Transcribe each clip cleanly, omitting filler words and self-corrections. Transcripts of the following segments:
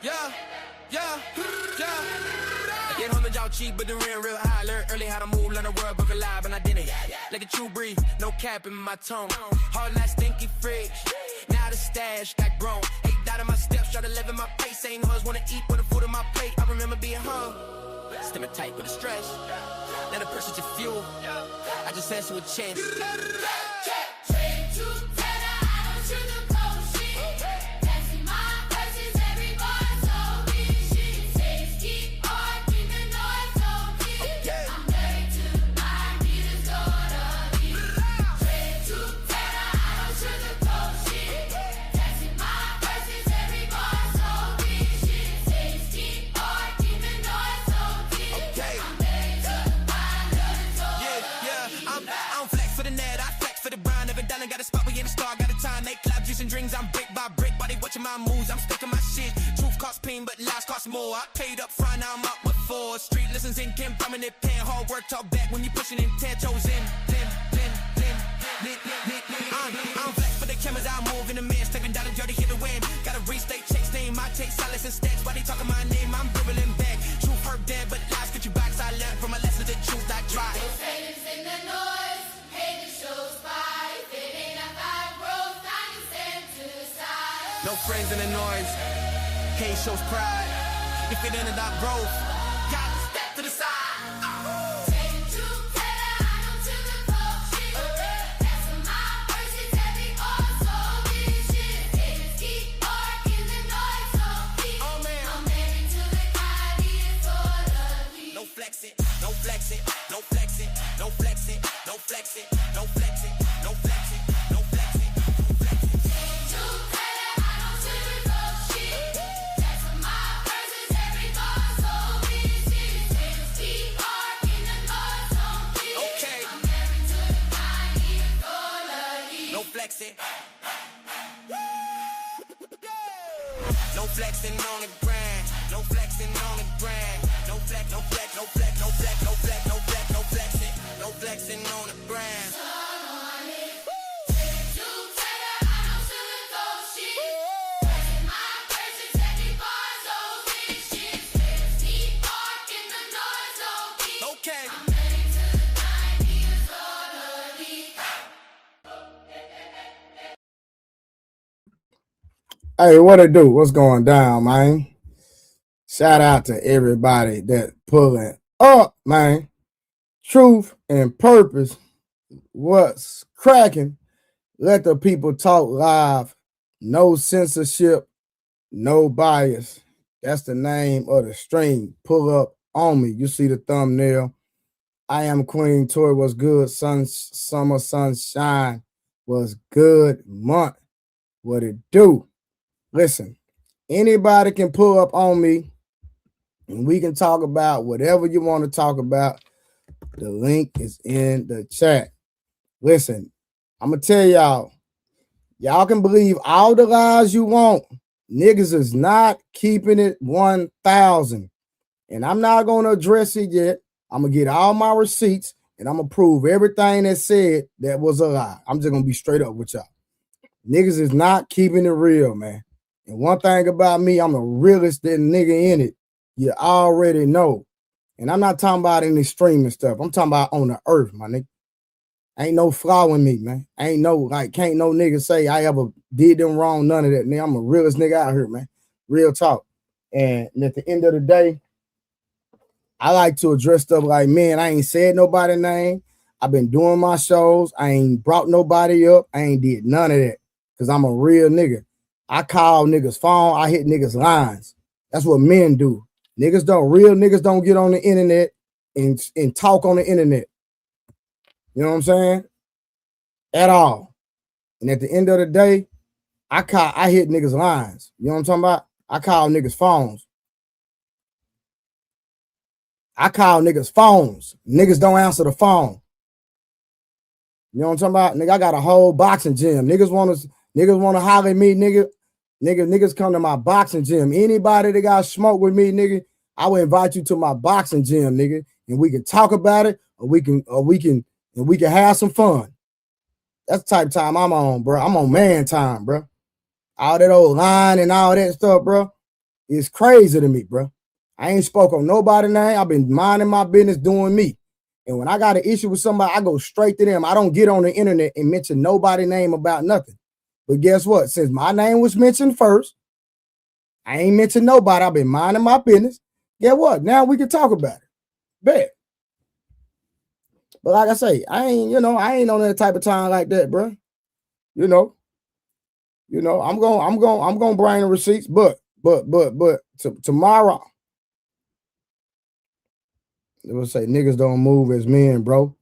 Yeah, yeah, yeah. I get home and jaw cheap, but the rent real high. Learn early how to move, learn the world, book alive, and I did it. Like a true breeze, no cap in my tone. Hard night, stinky fridge. Now the stash got grown. $8 out of my steps, try to live in my pace. Ain't hoes wanna eat with the food on my plate. I remember being home, stimming tight with the stress. Now the person to fuel. I just answer with chance. Got a spot, we in the star, got a time, they cloud juicing drinks, I'm brick by brick, body watching my moves, I'm sticking my shit. Truth costs pain, but lies cost more. I paid up front, now I'm up with four. Street listens in, Kim, prominent pen, hard work, talk back when you pushing intent, chosen. I'm flex for the cameras, I move in the man, stepping down the dirty, hit the wind. Gotta restate, chase name, I take silence and stacks, why they talking my name, I'm dribbling back. Truth hurt dead, but lies get you back, so I learned from a lesson, the truth I try. Those haters in the noise, haters shows fight. No friends in the noise, hate shows pride. If it ended up growth, got to step to the side. No flex it, no flex it, no flex it, no flex it, no flex it, no flex it, no flex it, no flex it. No flexing on the grind, no flexing on the grind, no flex, no flex, no flex, no flex, no flex, no flex, no flexing, no flexing on the grind. Okay. Hey, what it do? What's going down, man? Shout out to everybody that pulling up, man. Truth and purpose. What's cracking? Let the people talk live. No censorship, no bias. That's the name of the stream. Pull up on me. You see the thumbnail. I am Queen Toy. What's good? Summer sunshine. What's good? Month. What it do? Listen, anybody can pull up on me and we can talk about whatever you want to talk about. The link is in the chat. Listen, I'm going to tell y'all can believe all the lies you want. Niggas is not keeping it 1,000. And I'm not going to address it yet. I'm going to get all my receipts and I'm going to prove everything that said that was a lie. I'm just going to be straight up with y'all. Niggas is not keeping it real, man. And one thing about me, I'm the realest nigga in it. You already know. And I'm not talking about any streaming stuff. I'm talking about on the earth, my nigga. Ain't no flaw in me, man. Ain't no, like, can't no nigga say I ever did them wrong, none of that. Nigga, I'm the realest nigga out here, man. Real talk. And at the end of the day, I like to address stuff like, man, I ain't said nobody's name. I've been doing my shows. I ain't brought nobody up. I ain't did none of that because I'm a real nigga. I call niggas phone. I hit niggas lines. That's what men do. Real niggas don't get on the internet and talk on the internet. You know what I'm saying? At all. And at the end of the day, I hit niggas lines. You know what I'm talking about? I call niggas phones. Niggas don't answer the phone. You know what I'm talking about? Nigga, I got a whole boxing gym. Niggas want to holler at me, nigga. Niggas come to my boxing gym. Anybody that got smoke with me, nigga, I will invite you to my boxing gym, nigga, and we can talk about it, or we can have some fun. That's the type of time I'm on, bro. I'm on man time, bro. All that old line and all that stuff, bro. It's crazy to me, bro. I ain't spoke on nobody's name. I've been minding my business doing me. And when I got an issue with somebody, I go straight to them. I don't get on the internet and mention nobody's name about nothing. But guess what? Since my name was mentioned first, I ain't mentioned nobody. I've been minding my business. Guess what? Now we can talk about it. Bet. But like I say, I ain't on that type of time like that, bro. I'm gonna bring the receipts, but tomorrow, they will say niggas don't move as men, bro.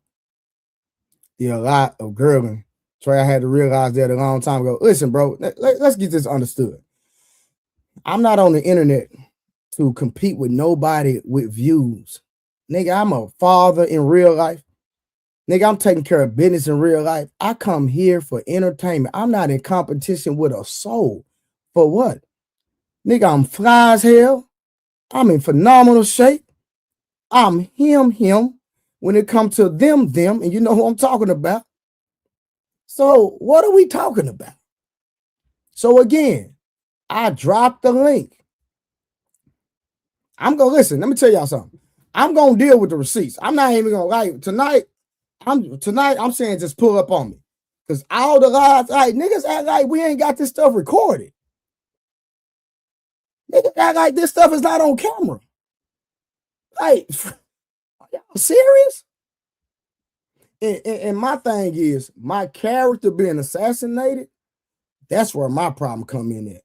A lot of girling. Trey, I had to realize that a long time ago. Listen, bro, let's get this understood. I'm not on the internet to compete with nobody with views. Nigga, I'm a father in real life. Nigga, I'm taking care of business in real life. I come here for entertainment. I'm not in competition with a soul. For what? Nigga, I'm fly as hell. I'm in phenomenal shape. I'm him. When it comes to them, and you know who I'm talking about. So what are we talking about? So again, I dropped the link. I'm gonna listen. Let me tell y'all something. I'm gonna deal with the receipts. I'm not even gonna lie. Tonight, I'm saying just pull up on me. Because all the lies, like niggas act like we ain't got this stuff recorded. Niggas act like this stuff is not on camera. Like, are y'all serious? And my thing is, my character being assassinated, that's where my problem come in at.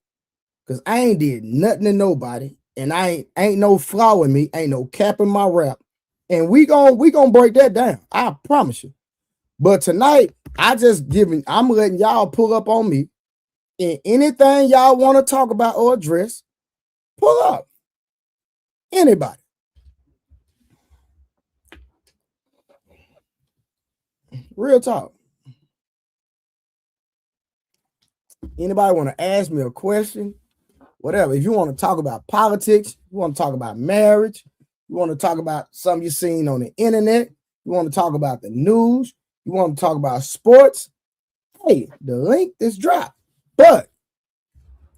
Because I ain't did nothing to nobody, and I ain't no flaw in me, ain't no cap in my rap. And we gonna break that down. I promise you. But tonight, I'm letting y'all pull up on me. And anything y'all want to talk about or address, pull up. Anybody. Real talk. Anybody want to ask me a question? Whatever. If you want to talk about politics, you want to talk about marriage, you want to talk about something you've seen on the internet, you want to talk about the news, you want to talk about sports, hey, the link is dropped. But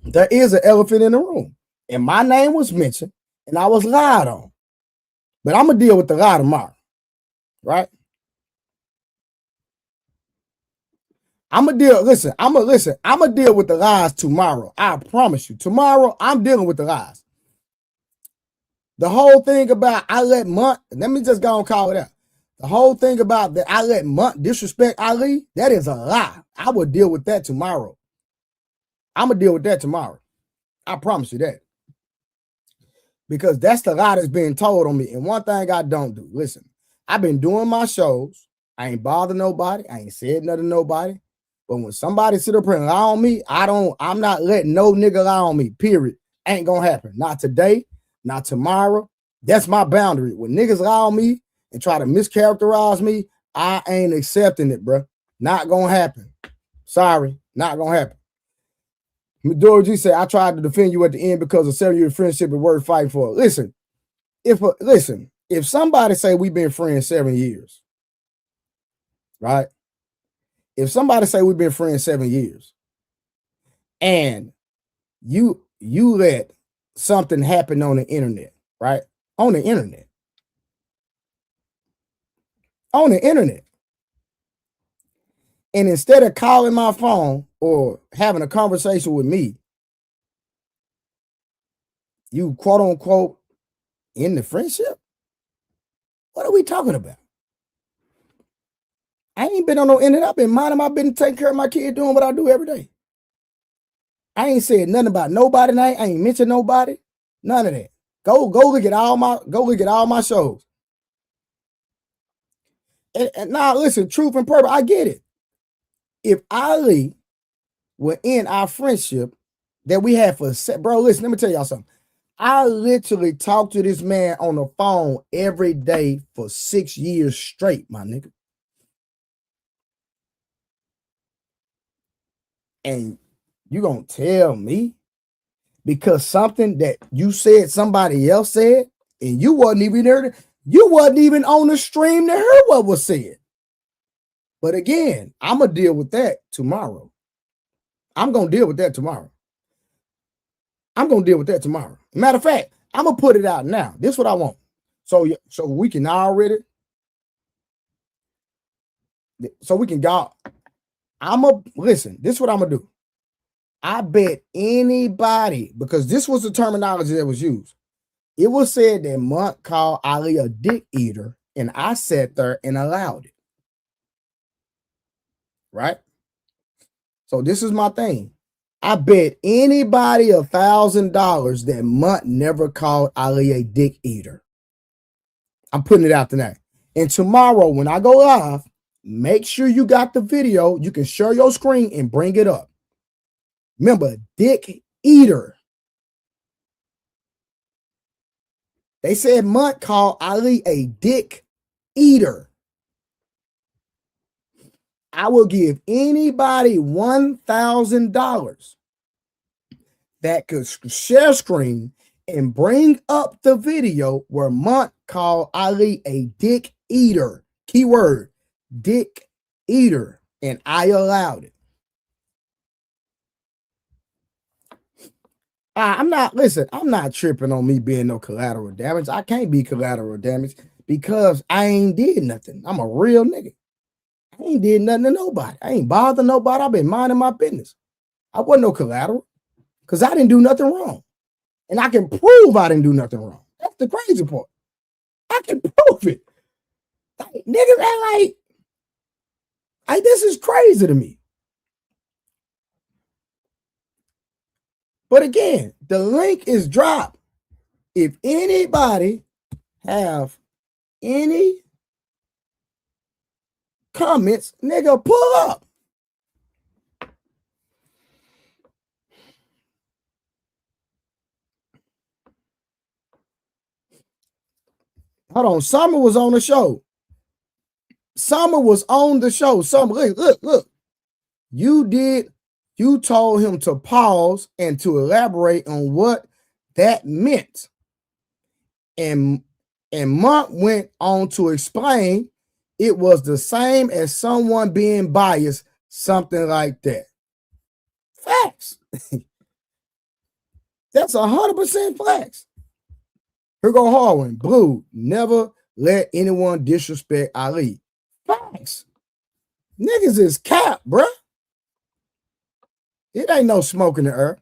there is an elephant in the room. And my name was mentioned, and I was lied on. But I'm going to deal with the lie tomorrow, right? I'm going to deal with the lies tomorrow. I promise you. Tomorrow, I'm dealing with the lies. The whole thing about let me just go and call it out. The whole thing about that I let Monk disrespect Ali, that is a lie. I will deal with that tomorrow. I'm going to deal with that tomorrow. I promise you that. Because that's the lie that's being told on me. And one thing I don't do, listen, I've been doing my shows. I ain't bothered nobody. I ain't said nothing to nobody. But when somebody sit up here and lie on me, I'm not letting no nigga lie on me, period. Ain't gonna happen. Not today, not tomorrow. That's my boundary. When niggas lie on me and try to mischaracterize me, I ain't accepting it, bro. Not gonna happen. Sorry, not gonna happen. Midori G said, I tried to defend you at the end because a 7-year friendship is worth fighting for. Listen, if somebody say we've been friends 7 years, right? If somebody say we've been friends 7 years, and you let something happen on the internet, right? On the internet. And instead of calling my phone or having a conversation with me, you quote unquote in the friendship? What are we talking about? I ain't been on no internet. I've been minding my business, taking care of my kid, doing what I do every day. I ain't said nothing about nobody. I ain't mentioned nobody. None of that. Go look at all my shows. And now listen, truth and purpose, I get it. If Ali were in our friendship that we had bro, listen, let me tell y'all something. I literally talked to this man on the phone every day for 6 years straight, my nigga. And you gonna tell me because something that you said somebody else said and you wasn't even there, you wasn't even on the stream to hear what was said. But again, I'm gonna deal with that tomorrow. I'm gonna deal with that tomorrow. I'm gonna deal with that tomorrow. Matter of fact, I'm gonna put it out now. This is what I want. So we can already. So we can go. Listen. This is what I'm gonna do. I bet anybody, because this was the terminology that was used. It was said that Monk called Ali a dick eater, and I sat there and allowed it. Right? So this is my thing. I bet anybody $1,000 that Monk never called Ali a dick eater. I'm putting it out tonight. And tomorrow, when I go live, make sure you got the video. You can share your screen and bring it up. Remember, dick eater. They said Monk called Ali a dick eater. I will give anybody $1,000 that could share screen and bring up the video where Monk called Ali a dick eater. Keyword, dick eater. And I allowed it. I'm not tripping on me being no collateral damage. I can't be collateral damage because I ain't did nothing. I'm a real nigga. I ain't did nothing to nobody. I ain't bothered nobody. I've been minding my business. I wasn't no collateral because I didn't do nothing wrong. And I can prove I didn't do nothing wrong. That's the crazy part. I can prove it. Like, niggas act like this is crazy to me. But again, the link is dropped. If anybody have any comments, nigga, pull up. Hold on. Summer was on the show. Summer was on the show. Summer, look. You told him to pause and to elaborate on what that meant. And Monk went on to explain it was the same as someone being biased, something like that. Facts. That's 100% facts. Here go Harwin. Blue, never let anyone disrespect Ali. Facts. Niggas is cap, bruh. It ain't no smoke in the earth.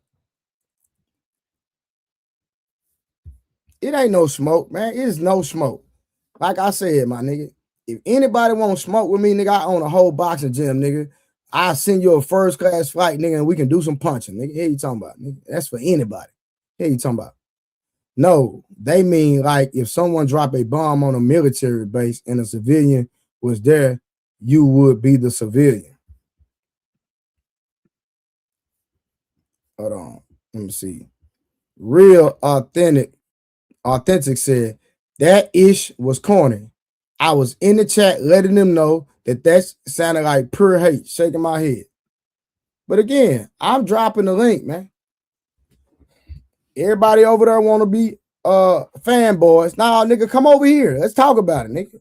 It ain't no smoke, man. It is no smoke. Like I said, my nigga, if anybody want to smoke with me, nigga, I own a whole boxing gym, nigga. I'll send you a first class flight, nigga, and we can do some punching, nigga. Here you talking about, nigga. That's for anybody. Here you talking about. No, they mean like if someone dropped a bomb on a military base and a civilian was there, you would be the civilian. Hold on. Let me see. Real authentic said that ish was corny. I was in the chat letting them know that sounded like pure hate, shaking my head. But again, I'm dropping the link, man. Everybody over there want to be fanboys. Nah, nigga, come over here. Let's talk about it, nigga.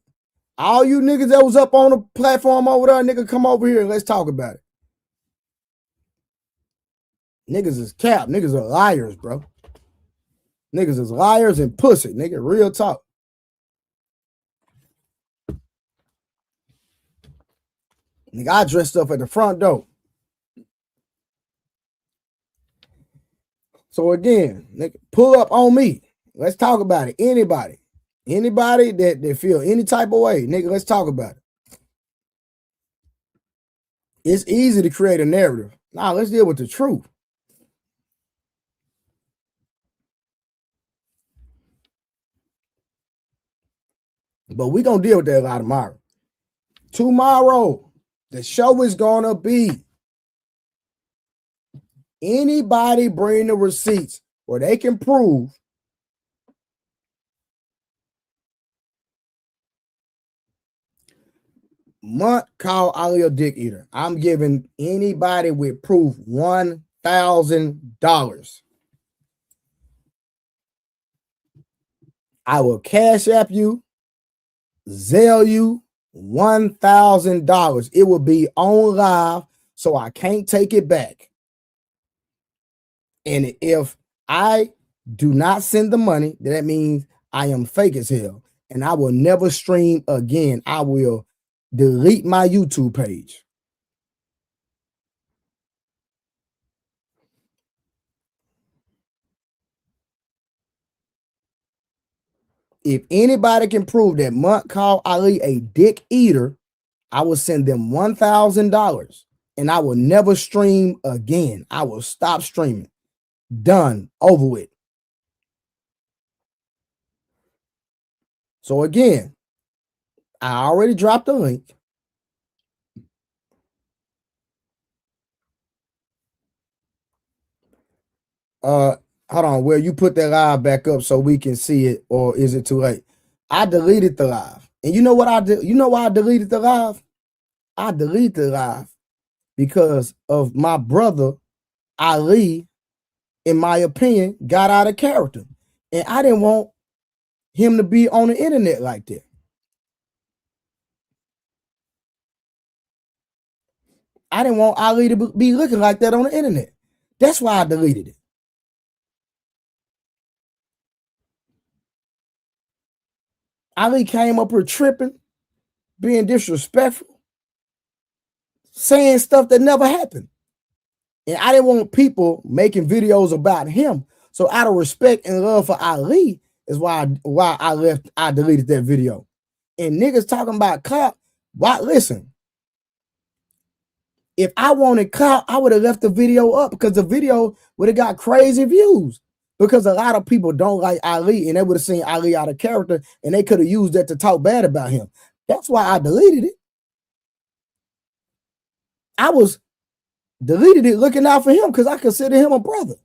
All you niggas that was up on the platform over there, nigga, come over here and let's talk about it. Niggas is cap. Niggas are liars, bro. Niggas is liars and pussy, nigga. Real talk. Nigga, I dressed up at the front door. So again, nigga, pull up on me. Let's talk about it. Anybody that feel any type of way, nigga, let's talk about it. It's easy to create a narrative. Nah, let's deal with the truth. But we gonna deal with that a lot tomorrow. Tomorrow, the show is gonna be anybody bring the receipts where they can prove Monk called Ali a dick eater. I'm giving anybody with proof $1,000. I will cash app you, Zelle you $1,000. It will be on live, so I can't take it back. And if I do not send the money. That means I am fake as hell. And I will never stream again. I will delete my YouTube page. If anybody can prove that Monk called Ali a dick eater, I will send them $1,000 and I will never stream again. I will stop streaming. Done. Over with. So again, I already dropped the link. Hold on. Well, you put that live back up so we can see it, or is it too late? I deleted the live. And you know what I did? You know why I deleted the live? I deleted the live because of my brother Ali, in my opinion, got out of character. And I didn't want him to be on the internet like that. I didn't want Ali to be looking like that on the internet. That's why I deleted it. Ali came up here tripping, being disrespectful, saying stuff that never happened. And I didn't want people making videos about him. So out of respect and love for Ali is why I deleted that video. And niggas talking about clout. Why? Listen, if I wanted clout, I would have left the video up because the video would have got crazy views. Because a lot of people don't like Ali and they would have seen Ali out of character and they could have used that to talk bad about him. That's why I deleted it. I was deleted it looking out for him because I consider him a brother.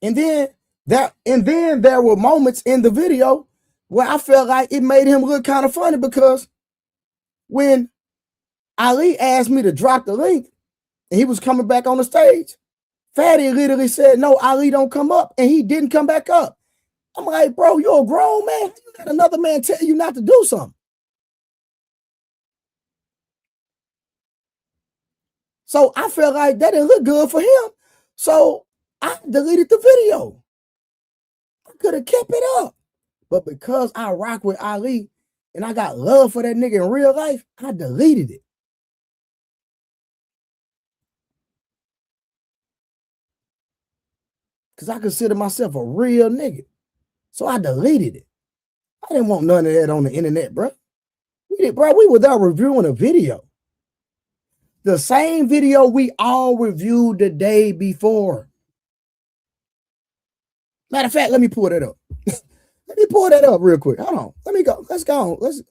And then there were moments in the video where I felt like it made him look kind of funny because when Ali asked me to drop the link and he was coming back on the stage, Fatty literally said, "No, Ali, don't come up." And he didn't come back up. I'm like, bro, you're a grown man. You got another man tell you not to do something. So I felt like that didn't look good for him. So I deleted the video. I could have kept it up. But because I rock with Ali and I got love for that nigga in real life, I deleted it. Because I consider myself a real nigga. So I deleted it. I didn't want none of that on the internet, bro. We were there reviewing a video. The same video we all reviewed the day before. Matter of fact, let me pull that up. Let me pull that up real quick. Hold on. Let me go. Let's go on. Let's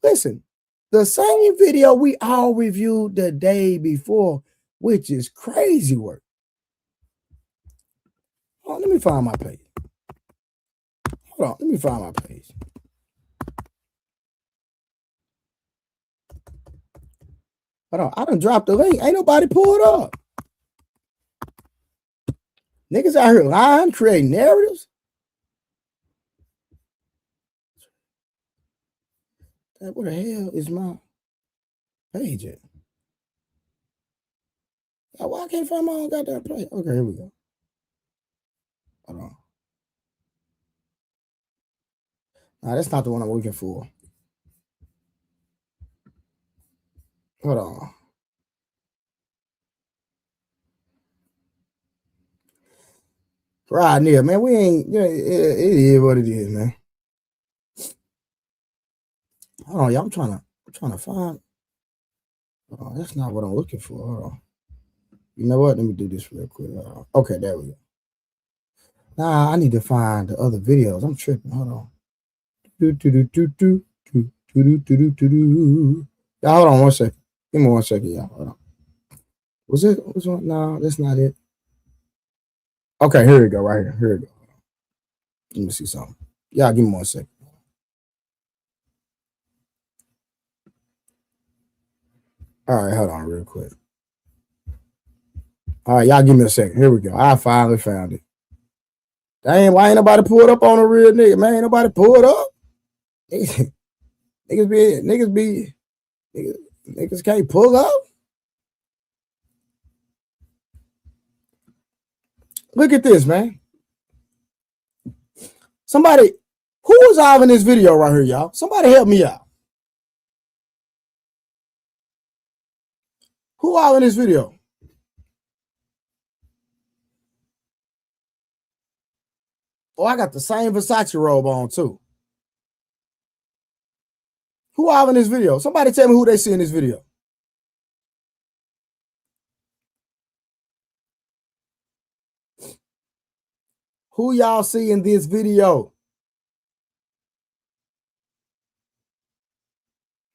listen. The same video we all reviewed the day before, which is crazy work. Oh, let me find my page. Hold on. Let me find my page. Hold on. I done dropped the link. Ain't nobody pulled up. Niggas out here lying, creating narratives. Where the hell is my page at? Why I can't find my own goddamn page? Okay, here we go. Hold on. Nah, that's not the one I'm looking for. Hold on. Right near, man. We ain't, it is what it is, man. Hold on, y'all. I'm trying to find. Oh, that's not what I'm looking for. Hold on. You know what? Let me do this real quick. Okay, there we go. Nah, I need to find the other videos. I'm tripping. Hold on. Y'all, hold on 1 second. Give me 1 second, y'all. Hold on. Was it? Which one? No, that's not it. Okay, here we go. Right here. Here we go. Let me see something. Y'all, give me 1 second. All right, hold on real quick. All right, y'all give me a second. Here we go. I finally found it. Dang, why ain't nobody pulled up on a real nigga, man? Ain't nobody pulled up. Niggas can't pull up. Look at this, man. Somebody, who is all in this video right here, y'all? Somebody help me out. Who all in this video? Oh, I got the same Versace robe on too. Who all in this video? Somebody tell me who they see in this video. Who y'all see in this video?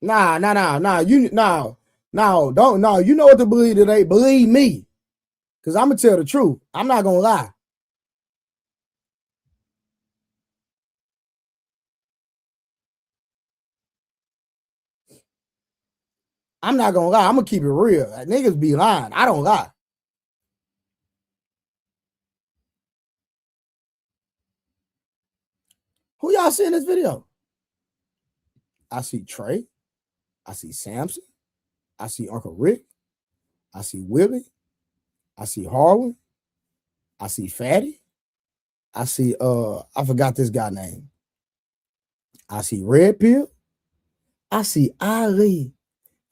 Nah. You don't. No, you know what to believe today. Believe me, because I'm gonna tell the truth. I'm not gonna lie. I'm not gonna lie. I'm gonna keep it real. Like, niggas be lying. I don't lie. Who y'all see in this video? I see Trey. I see Samson. I see Uncle Rick. I see Willie. I see Harlan. I see Fatty. I see I forgot this guy name. I see Red Pill. I see Ali.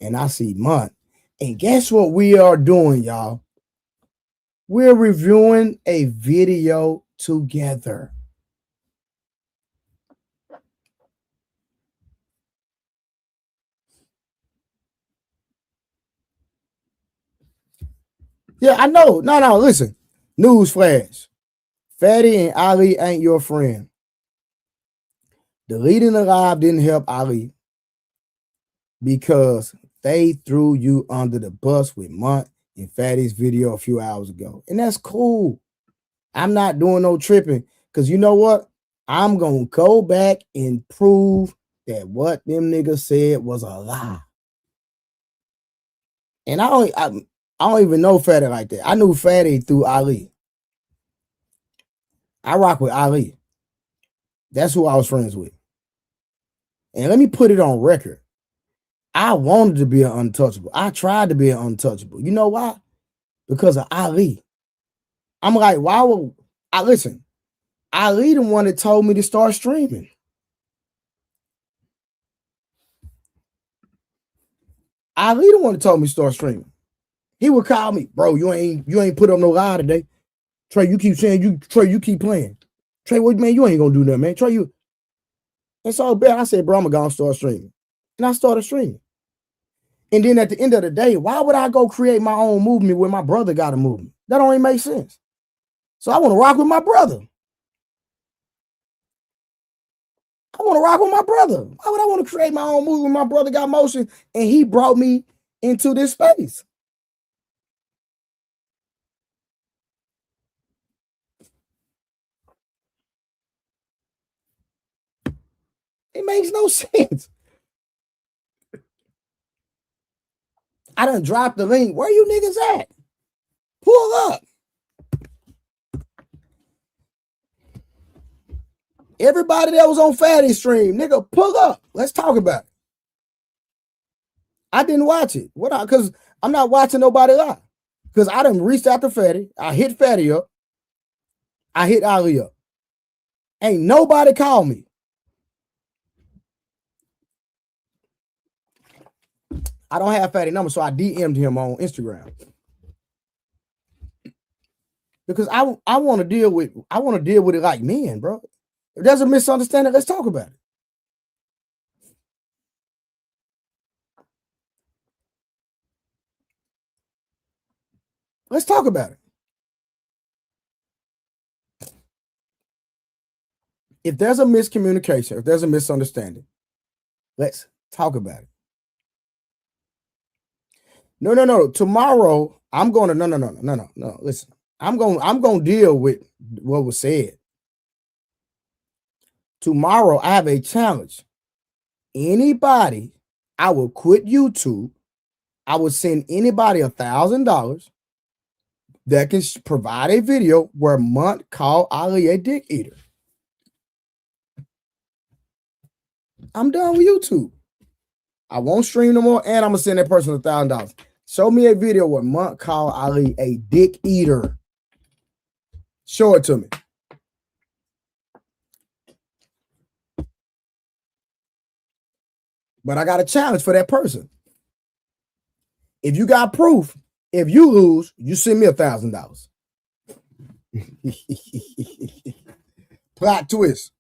And I see Munt. And guess what we are doing, y'all? We're reviewing a video together. Yeah, I know. No, listen. News flash. Fatty and Ali ain't your friend. Deleting the live didn't help Ali because they threw you under the bus with Munt and Fatty's video a few hours ago. And that's cool. I'm not doing no tripping because you know what? I'm going to go back and prove that what them niggas said was a lie. And I don't even know Fatty like that. I knew Fatty through Ali. I rock with Ali. That's who I was friends with. And let me put it on record. I wanted to be an untouchable. I tried to be an untouchable. You know why? Because of Ali. I'm like, why would I listen? Ali the one that told me to start streaming. Ali the one that told me to start streaming. He would call me, bro. You ain't put up no lie today. Trey, you keep saying you keep playing. Trey, what man, you ain't gonna do nothing, man. Trey, you. And so I said, bro, I'm gonna start streaming. And I started streaming. And then at the end of the day, why would I go create my own movement when my brother got a movement? That don't even make sense. So I want to rock with my brother. I want to rock with my brother. Why would I want to create my own movement when my brother got motion and he brought me into this space? It makes no sense. I done dropped the link. Where you niggas at? Pull up. Everybody that was on Fatty stream, nigga, pull up. Let's talk about it. I didn't watch it. Because I'm not watching nobody live. Because I done reached out to Fatty. I hit Fatty up. I hit Ali up. Ain't nobody called me. I don't have Fatty number, so I DM'd him on Instagram. Because I want to deal with it like men, bro. If there's a misunderstanding, let's talk about it. Let's talk about it. If there's a miscommunication, if there's a misunderstanding, let's talk about it. No. Tomorrow, I'm going to no. Listen, I'm going to deal with what was said. Tomorrow, I have a challenge. Anybody, I will quit YouTube. I will send anybody $1,000 that can provide a video where Munt called Ali a dick eater. I'm done with YouTube. I won't stream no more, and I'm gonna send that person $1,000. Show me a video where Munt called Ali a dick eater. Show it to me. But I got a challenge for that person. If you got proof, if you lose, you send me $1,000. Plot twist.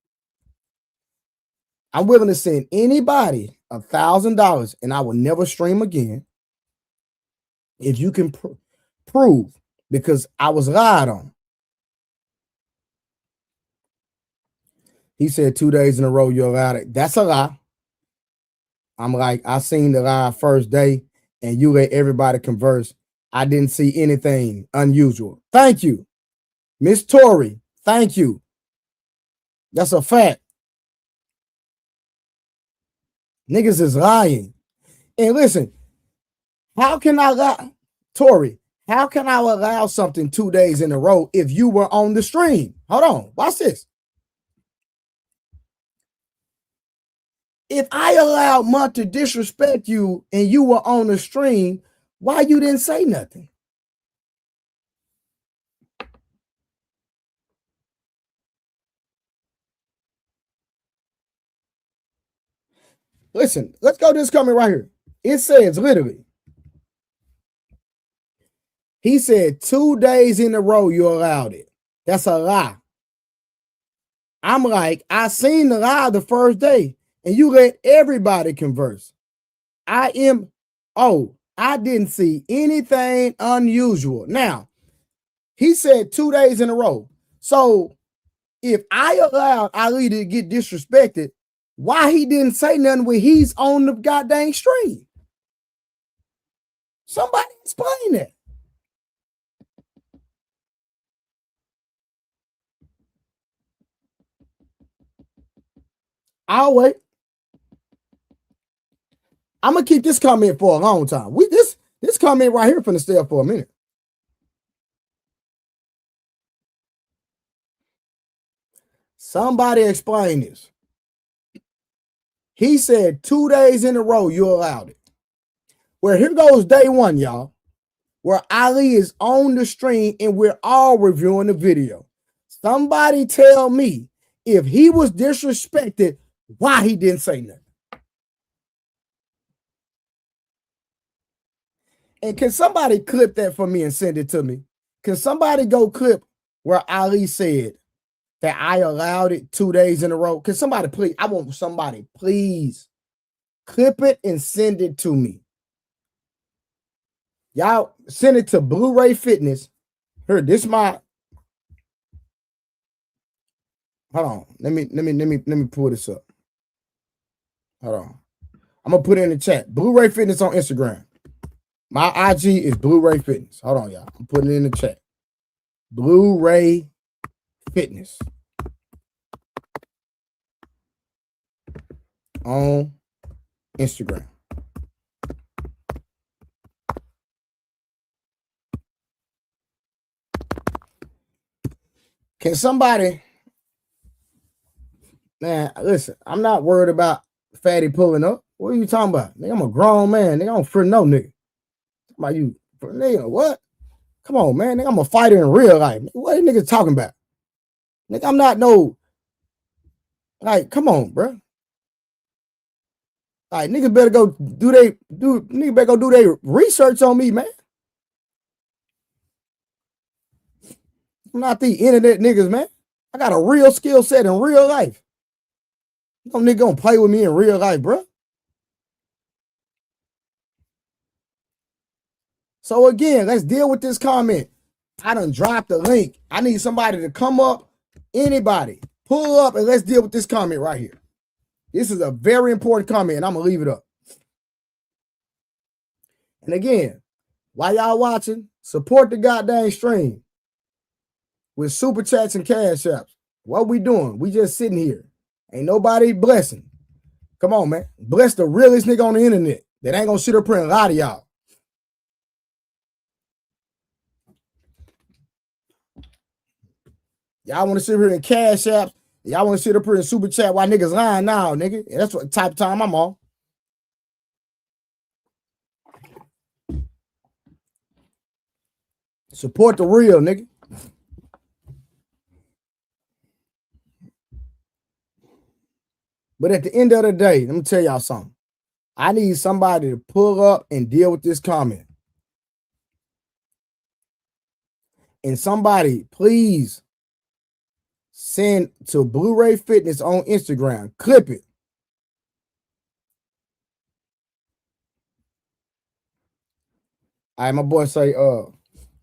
I'm willing to send anybody $1,000 and I will never stream again if you can prove, because I was lied on. He said 2 days in a row you're allowed it. That's a lie. I'm like, I seen the live first day and you let everybody converse. I didn't see anything unusual. Thank you. Miss Tori, thank you. That's a fact. Niggas is lying. And listen, how can I lie? Tori, how can I allow something 2 days in a row if you were on the stream? Hold on, watch this. If I allowed Mutt to disrespect you and you were on the stream, why you didn't say nothing? Listen, let's go to this comment right here. It says literally, he said 2 days in a row you allowed it. That's a lie. I'm like, I seen the lie the first day and you let everybody converse. I didn't see anything unusual. Now, he said 2 days in a row. So if I allowed Ali to get disrespected, why he didn't say nothing when he's on the goddamn stream? Somebody explain that. I'll wait. I'm gonna keep this comment for a long time. This comment right here finna stay up for a minute. Somebody explain this. He said 2 days in a row you allowed it. Well, here goes day one, y'all, where Ali is on the stream and we're all reviewing the video. Somebody tell me if he was disrespected, why he didn't say nothing. And can somebody clip that for me and send it to me? Can somebody go clip where Ali said that I allowed it 2 days in a row? Can somebody please? I want somebody, please clip it and send it to me. Y'all send it to Blu-ray Fitness. Here, this my. Hold on. Let me pull this up. Hold on. I'm gonna put it in the chat. Blu-ray Fitness on Instagram. My IG is Blu-ray Fitness. Hold on, y'all. I'm putting it in the chat. Blu-ray Fitness on Instagram. Can somebody, man, listen, I'm not worried about Fatty pulling up. What are you talking about? Nigga, I'm a grown man. Nigga, I don't fear no nigga. About you, nigga, what? Come on, man. Nigga, I'm a fighter in real life. What are niggas talking about? Nigga, I'm not no, like, come on, bro. Like, niggas better go niggas better go do their research on me, man. I'm not the internet niggas, man. I got a real skill set in real life. No nigga gonna play with me in real life, bro. So again, let's deal with this comment. I done dropped the link. I need somebody to come up, anybody, pull up, and let's deal with this comment right here. This is a very important comment, and I'm gonna leave it up. And again, while y'all watching, support the goddamn stream with super chats and cash apps. What we doing? We just sitting here. Ain't nobody blessing. Come on, man. Bless the realest nigga on the internet that ain't gonna sit up here and lie to y'all. Y'all want to sit here in cash apps. Y'all want to sit up here in super chat while niggas lying now, nigga. And that's what type of time I'm on. Support the real, nigga. But at the end of the day, let me tell y'all something. I need somebody to pull up and deal with this comment. And somebody, please send to Blu-ray Fitness on Instagram. Clip it. All right, my boy say,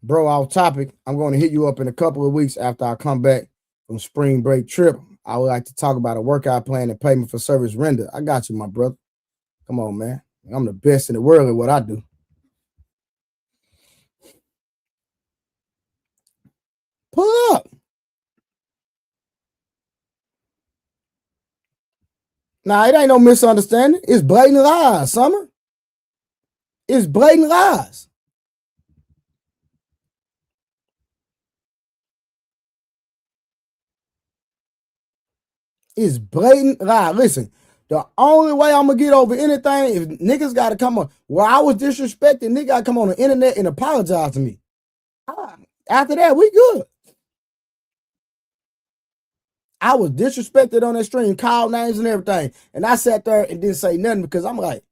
bro, off topic. I'm going to hit you up in a couple of weeks after I come back from spring break trip. I would like to talk about a workout plan and payment for service render. I got you, my brother. Come on, man. I'm the best in the world at what I do. Pull up. Nah, it ain't no misunderstanding. It's blatant lies, Summer. It's blatant lies. It's blatant lie. Listen, the only way I'm gonna get over anything is niggas gotta come on. Well, I was disrespected, nigga gotta come on the internet and apologize to me. After that, we good. I was disrespected on that stream, called names and everything. And I sat there and didn't say nothing because I'm like,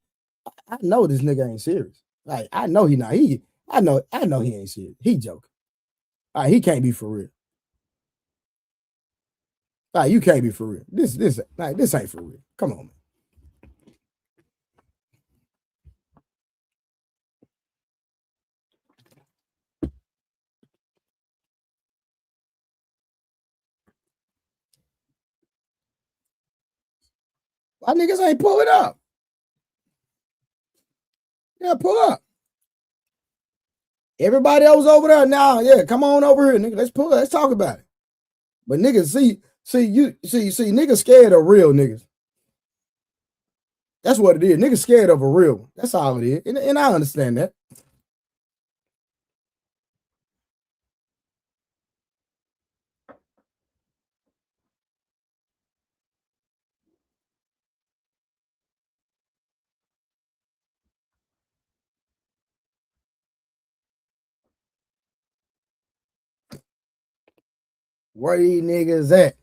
I know this nigga ain't serious. Like, I know he not. I know he ain't serious. He joking. Like, he can't be for real. Like, you can't be for real. This ain't for real. Come on, man. Why niggas ain't pull it up? Yeah, pull up. Everybody else over there now, yeah, come on over here, nigga. Let's pull it. Let's talk about it. But niggas, see, niggas scared of real niggas. That's what it is. Niggas scared of a real one. That's all it is. And I understand that. Where these niggas at?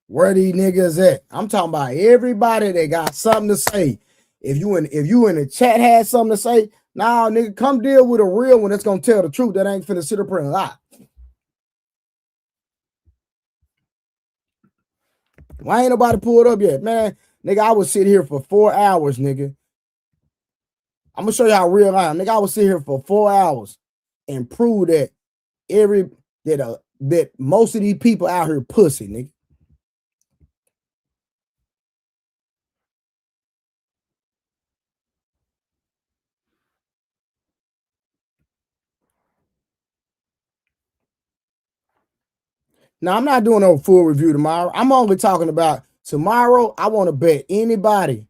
Where these niggas at? I'm talking about everybody that got something to say. If you in the chat had something to say, nah, nigga, come deal with a real one that's gonna tell the truth. That ain't finna sit up here and lie. Why ain't nobody pulled up yet, man? Nigga, I would sit here for 4 hours, nigga. I'm gonna show you how real I am, nigga. I would sit here for 4 hours and prove that that most of these people out here pussy, nigga. Now, I'm not doing no full review tomorrow. I'm only talking about tomorrow. I want to bet anybody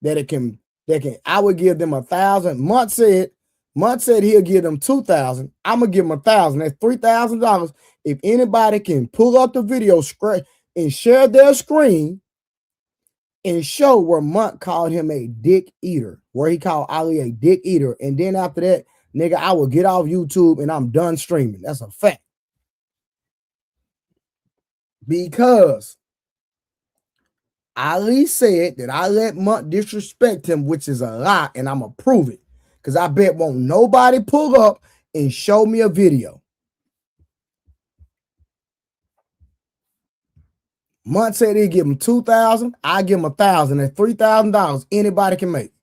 that I would give them 1,000. Munt said he'll give them 2,000. I'm gonna give them 1,000. That's $3,000. If anybody can pull up the video screen and share their screen and show where Munt called him a dick eater, where he called Ali a dick eater, and then after that, nigga, I will get off YouTube and I'm done streaming. That's a fact. Because Ali said that I let Munt disrespect him, which is a lie, and I'm gonna prove it. Because I bet won't nobody pull up and show me a video. Munt said he'd give him 2,000. I give him 1,000. That's $3,000 anybody can make.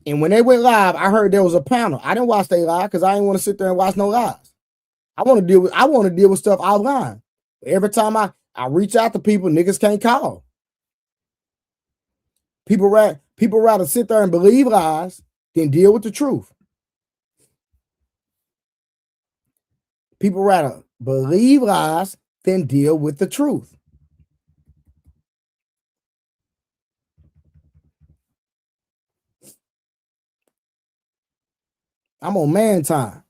And when they went live, I heard there was a panel. I didn't watch they live because I didn't want to sit there and watch no lives. I want to deal with stuff offline. Every time I reach out to people, niggas can't call. People rather sit there and believe lies than deal with the truth. People rather believe lies than deal with the truth. I'm on man time.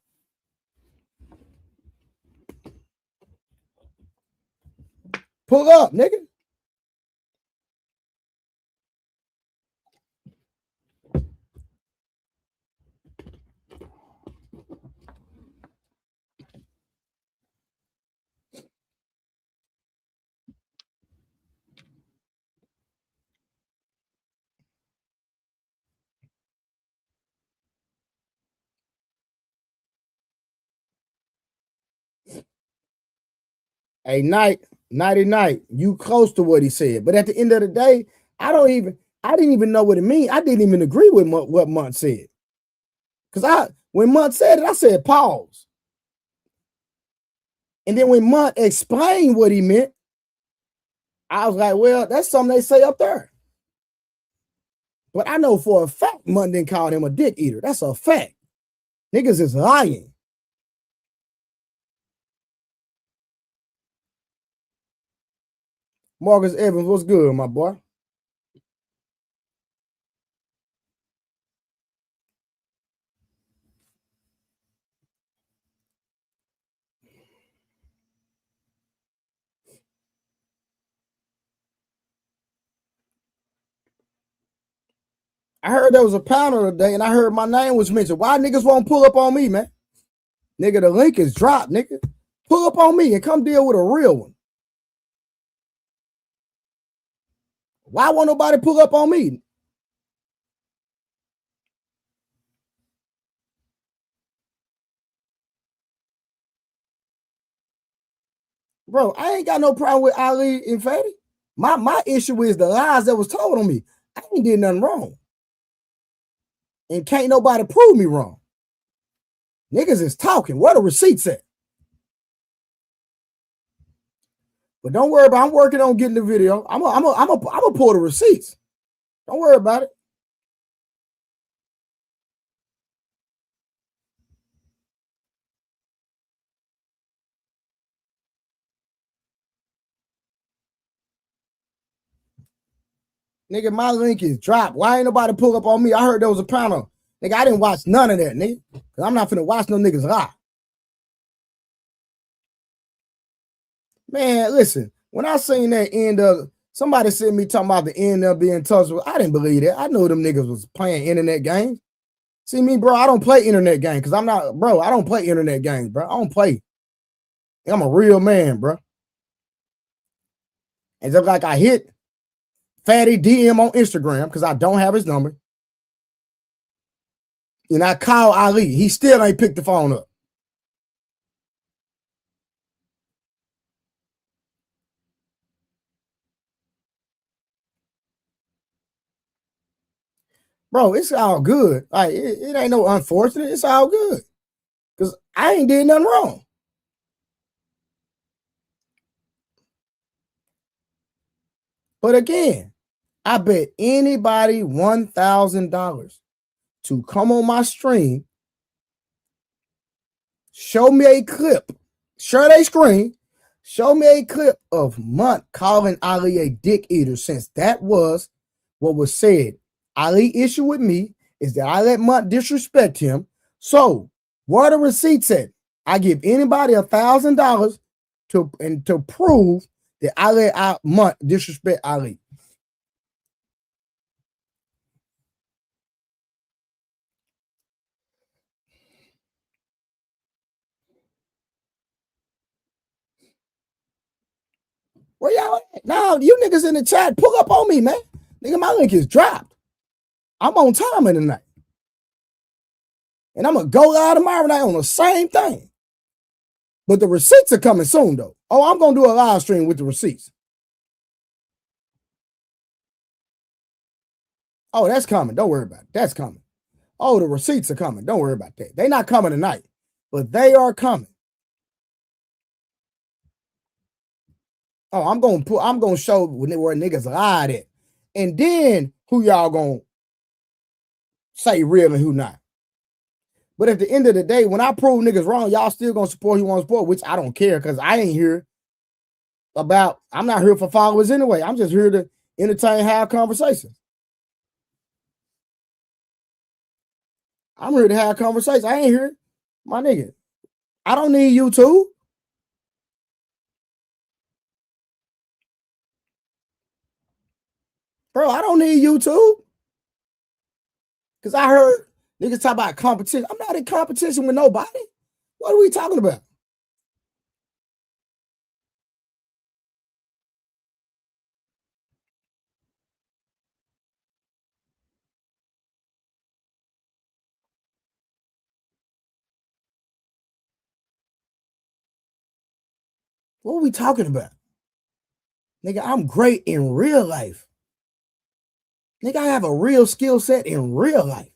Pull up, nigga. A nighty night. You close to what he said. But at the end of the day, I didn't even know what it means. I didn't even agree with what Munt said. Because when Munt said it, I said pause. And then when Munt explained what he meant, I was like, well, that's something they say up there. But I know for a fact Munt didn't call him a dick eater. That's a fact. Niggas is lying. Marcus Evans, what's good, my boy? I heard there was a panel today and I heard my name was mentioned. Why niggas won't pull up on me, man? Nigga, the link is dropped, nigga. Pull up on me and come deal with a real one. Why won't nobody pull up on me? Bro, I ain't got no problem with Ali and Fatty. My issue is the lies that was told on me. I ain't did nothing wrong. And can't nobody prove me wrong. Niggas is talking. Where the receipts at? But don't worry about it. I'm working on getting the video. I'm a pull the receipts. Don't worry about it. Nigga, my link is dropped. Why ain't nobody pull up on me? I heard there was a panel. Nigga, I didn't watch none of that, nigga. Cause I'm not finna watch no niggas lie. Man, listen, when I seen that end of somebody sent me talking about the end of being touchable, I didn't believe that. I know them niggas was playing internet games. See me, bro, I don't play internet games because I'm not, bro, I don't play internet games, bro. I don't play. I'm a real man, bro. And just like I hit Fatty DM on Instagram because I don't have his number. And I call Ali. He still ain't picked the phone up. Bro, it's all good. Like it ain't no unfortunate. It's all good. Because I ain't did nothing wrong. But again, I bet anybody $1,000 to come on my stream, show me a clip, share their screen, show me a clip of Munt calling Ali a dick eater, since that was what was said. Ali issue with me is that I let Munt disrespect him. So where are the receipts at? I give anybody $1,000 to prove that I let Munt disrespect Ali. Where y'all at? Now, you niggas in the chat, pull up on me, man. Nigga, my link is dropped. I'm on time in the night. And I'm going to go live tomorrow night on the same thing. But the receipts are coming soon, though. Oh, I'm going to do a live stream with the receipts. Oh, that's coming. Don't worry about it. That's coming. Oh, the receipts are coming. Don't worry about that. They're not coming tonight, but they are coming. Oh, I'm gonna show where niggas lied at. And then who y'all gonna say real and who not. But at the end of the day, when I prove niggas wrong, y'all still gonna support who wants support, which I don't care because I ain't here I'm not here for followers anyway. I'm just here to entertain, have conversations. I'm here to have conversations. I ain't here, my nigga. I don't need YouTube. Bro, I don't need YouTube. Because I heard niggas talk about competition. I'm not in competition with nobody. What are we talking about? What are we talking about? Nigga, I'm great in real life. Nigga, I have a real skill set in real life.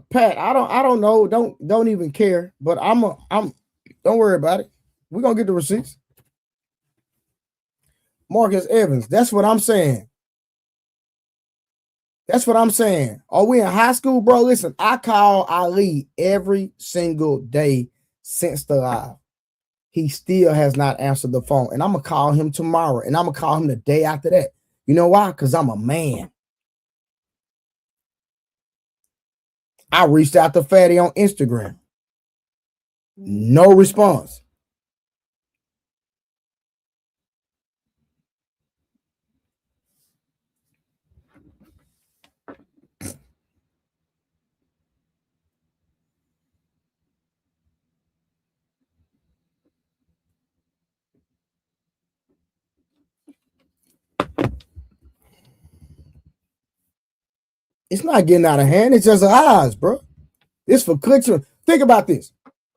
Pat, I don't know. Don't even care. But I'm don't worry about it. We're gonna get the receipts. Marcus Evans, that's what I'm saying. That's what I'm saying. Are we in high school, bro? Listen, I call Ali every single day since the live. He still has not answered the phone. And I'm going to call him tomorrow. And I'm going to call him the day after that. You know why? Because I'm a man. I reached out to Fatty on Instagram. No response. It's not getting out of hand. It's just eyes, bro. It's for clicks. Think about this.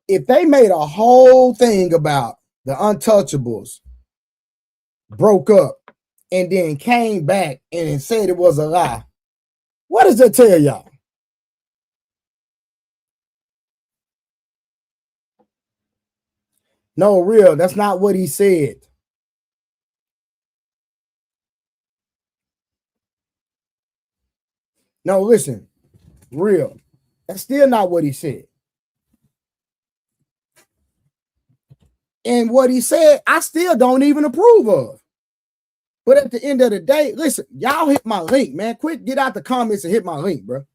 If they made a whole thing about the Untouchables broke up and then came back and said it was a lie, what does that tell y'all? No, real. That's not what he said. No, listen. Real. That's still not what he said. And what he said, I still don't even approve of. But at the end of the day, listen, y'all hit my link, man. Quick, get out the comments and hit my link, bro.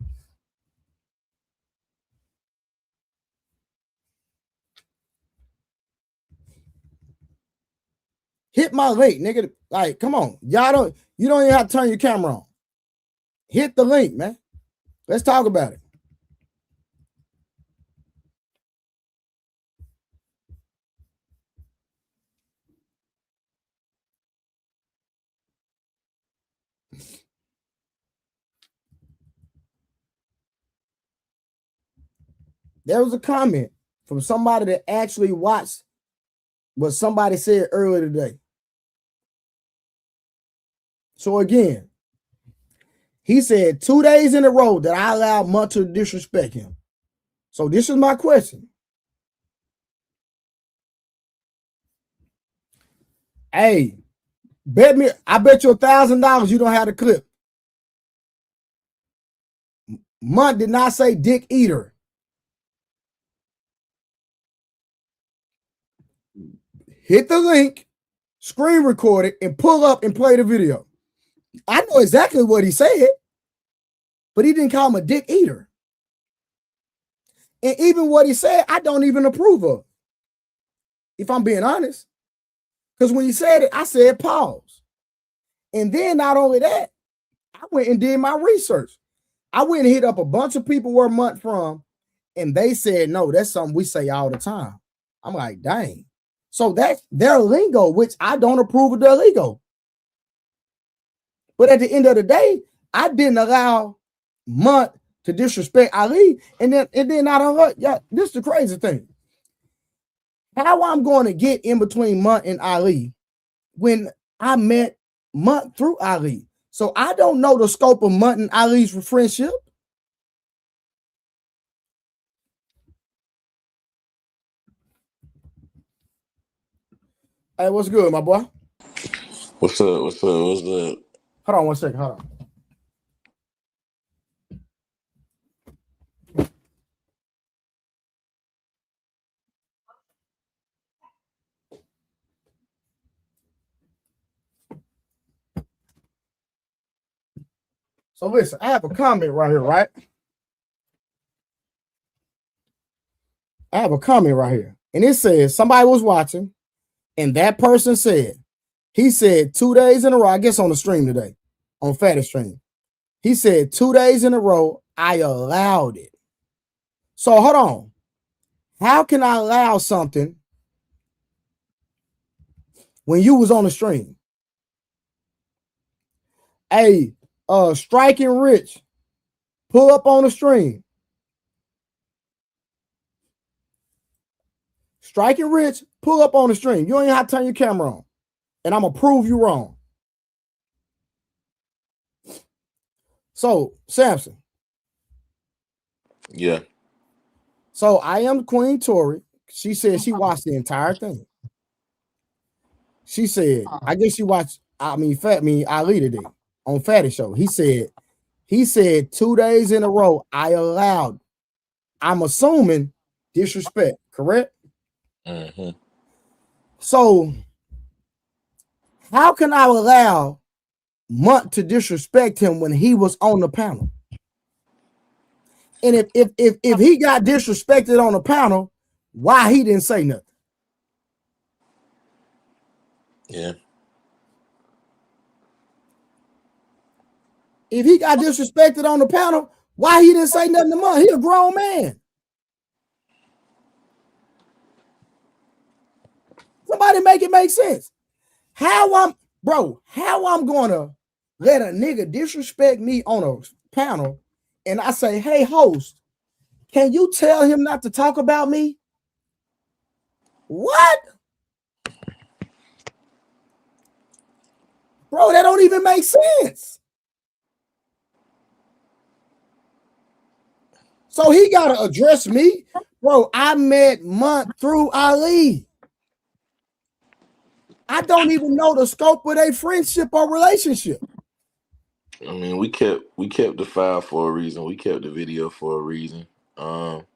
Hit my link, nigga. Like, come on. You don't even have to turn your camera on. Hit the link, man. Let's talk about it. There was a comment from somebody that actually watched what somebody said earlier today. So again, he said 2 days in a row that I allowed Mutt to disrespect him. So this is my question. Hey, I bet you $1,000 you don't have the clip. Mutt did not say dick eater. Hit the link, screen record it, and pull up and play the video. I know exactly what he said, but he didn't call him a dick eater. And even what he said, I don't even approve of, if I'm being honest. Because when he said it, I said pause. And then not only that, I went and did my research. I went and hit up a bunch of people where Mutt from, and they said, no, that's something we say all the time. I'm like, dang. So that's their lingo, which I don't approve of their lingo. But at the end of the day, I didn't allow Mutt to disrespect Ali. And then I don't let, yeah, this is the crazy thing. How I'm going to get in between Mutt and Ali when I met Mutt through Ali. So I don't know the scope of Mutt and Ali's friendship. Hey, what's good, my boy? What's up? What's good? Hold on 1 second. Hold on. So listen, I have a comment right here, right? I have a comment right here. And it says somebody was watching, and that person said, he said 2 days in a row, I guess on the stream today, on Fatty stream. He said 2 days in a row, I allowed it. So hold on. How can I allow something when you was on the stream? Hey, Striking Rich, pull up on the stream. Striking Rich, pull up on the stream. You don't even have to turn your camera on. And I'm going to prove you wrong. So, Samson. Yeah. So, I am Queen Tori. She said she watched the entire thing. She said, I guess she watched, Ali today on Fatty Show. He said 2 days in a row, I allowed, I'm assuming, disrespect, correct? Mm-hmm. So, how can I allow Mutt to disrespect him when he was on the panel? And if he got disrespected on the panel, why he didn't say nothing? Yeah. If he got disrespected on the panel, why he didn't say nothing to Mutt? He a grown man. Somebody make it make sense. How I'm gonna let a nigga disrespect me on a panel and I say, hey, host, can you tell him not to talk about me? What? Bro, that don't even make sense. So he gotta address me. Bro, I met Mutt through Ali. I don't even know the scope of their friendship or relationship. I mean, we kept the file for a reason. We kept the video for a reason. Y'all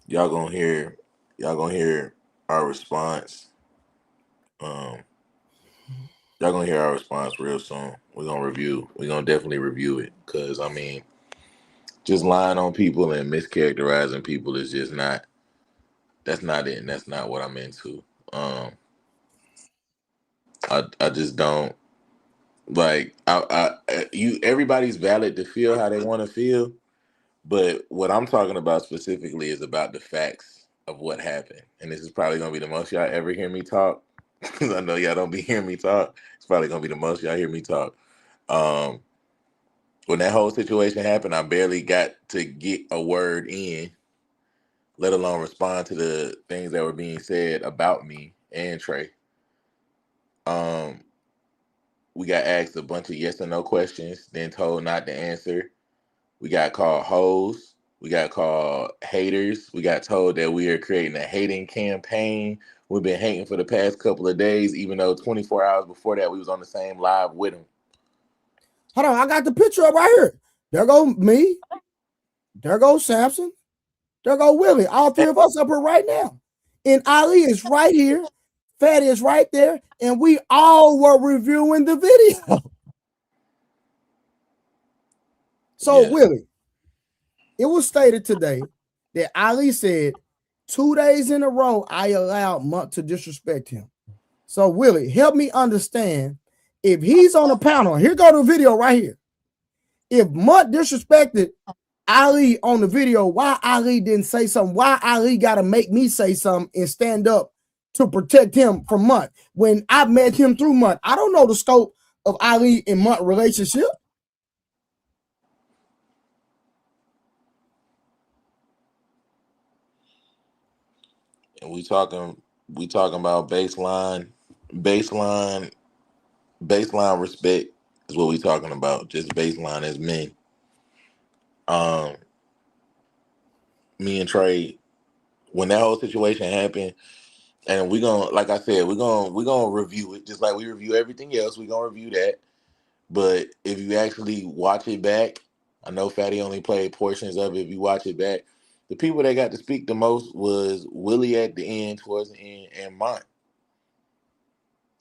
gonna hear our response. Y'all gonna hear our response real soon. We're gonna definitely review it. Cause I mean, just lying on people and mischaracterizing people is just not, that's not it, and that's not what I'm into. I just don't like everybody's valid to feel how they want to feel, but what I'm talking about specifically is about the facts of what happened. And this is probably gonna be the most y'all ever hear me talk, because I know y'all don't be hearing me talk. It's probably gonna be the most y'all hear me talk. When that whole situation happened, I barely got to get a word in, let alone respond to the things that were being said about me and Trey. We got asked a bunch of yes or no questions, then told not to answer. We got called hoes. We got called haters. We got told that we are creating a hating campaign. We've been hating for the past couple of days, even though 24 hours before that, we was on the same live with them. Hold on, I got the picture up right here. There go me. There goes Samson. There go Willie. All three of us up here right now. And Ali is right here. Fatty is right there. And we all were reviewing the video. So, Yeah. Willie, it was stated today that Ali said 2 days in a row, I allowed Mutt to disrespect him. So, Willie, help me understand. If he's on a panel, here go the video right here. If Mutt disrespected Ali on the video, why Ali didn't say something? Why Ali got to make me say something and stand up to protect him from Mutt when I met him through Mutt? I don't know the scope of Ali and Mutt relationship. And we talking about baseline respect is what we talking about. Just baseline as men. Me and Trey, when that whole situation happened, and we gonna, like I said, we're gonna review it just like we review everything else. We're gonna review that. But if you actually watch it back, I know Fatty only played portions of it. If you watch it back, the people that got to speak the most was Willie at the end, towards the end, and Mont.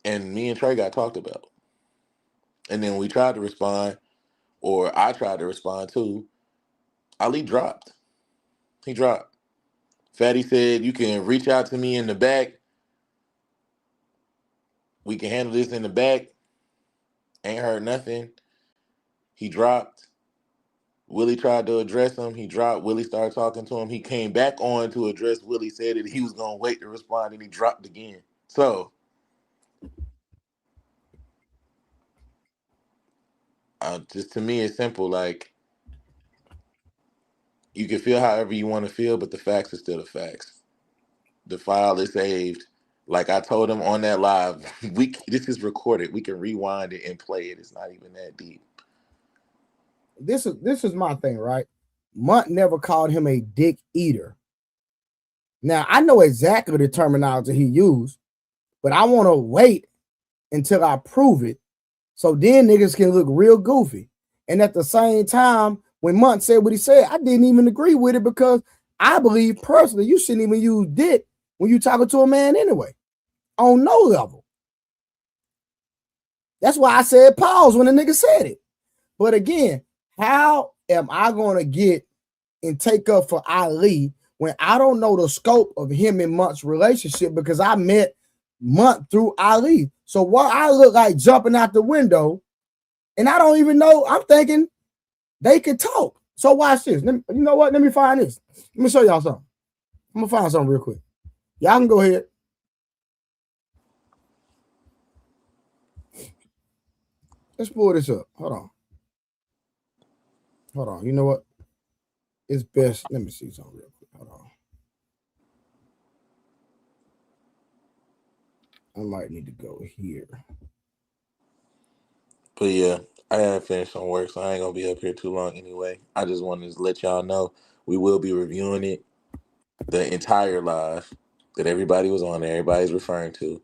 And me and Trey got talked about. And then we tried to respond, or I tried to respond too. Ali dropped. He dropped. Fatty said, you can reach out to me in the back. We can handle this in the back. Ain't heard nothing. He dropped. Willie tried to address him. He dropped. Willie started talking to him. He came back on to address Willie, said that he was going to wait to respond, and he dropped again. So, Just to me, it's simple. Like, you can feel however you want to feel, but the facts are still the facts. The file is saved. Like I told him on that live, this is recorded. We can rewind it and play it. It's not even that deep. This is my thing, right? Munt never called him a dick eater. Now I know exactly the terminology he used, but I want to wait until I prove it, so then niggas can look real goofy. And at the same time, when Munt said what he said, I didn't even agree with it because I believe personally you shouldn't even use dick when you talking to a man anyway, on no level. That's why I said pause when the nigga said it. But again, how am I going to get and take up for Ali when I don't know the scope of him and Munt's relationship because I met Munt through Ali? So what I look like jumping out the window and I don't even know, I'm thinking they could talk. So watch this. You know what? Let me find this. Let me show y'all something. I'm going to find something real quick. Y'all can go ahead. Let's pull this up. Hold on. Hold on. You know what? It's best. Let me see something real quick. Hold on. I might need to go here. But yeah, I haven't finished some work, so I ain't gonna be up here too long anyway. I just wanted to let y'all know we will be reviewing it, the entire live that everybody was on there, everybody's referring to.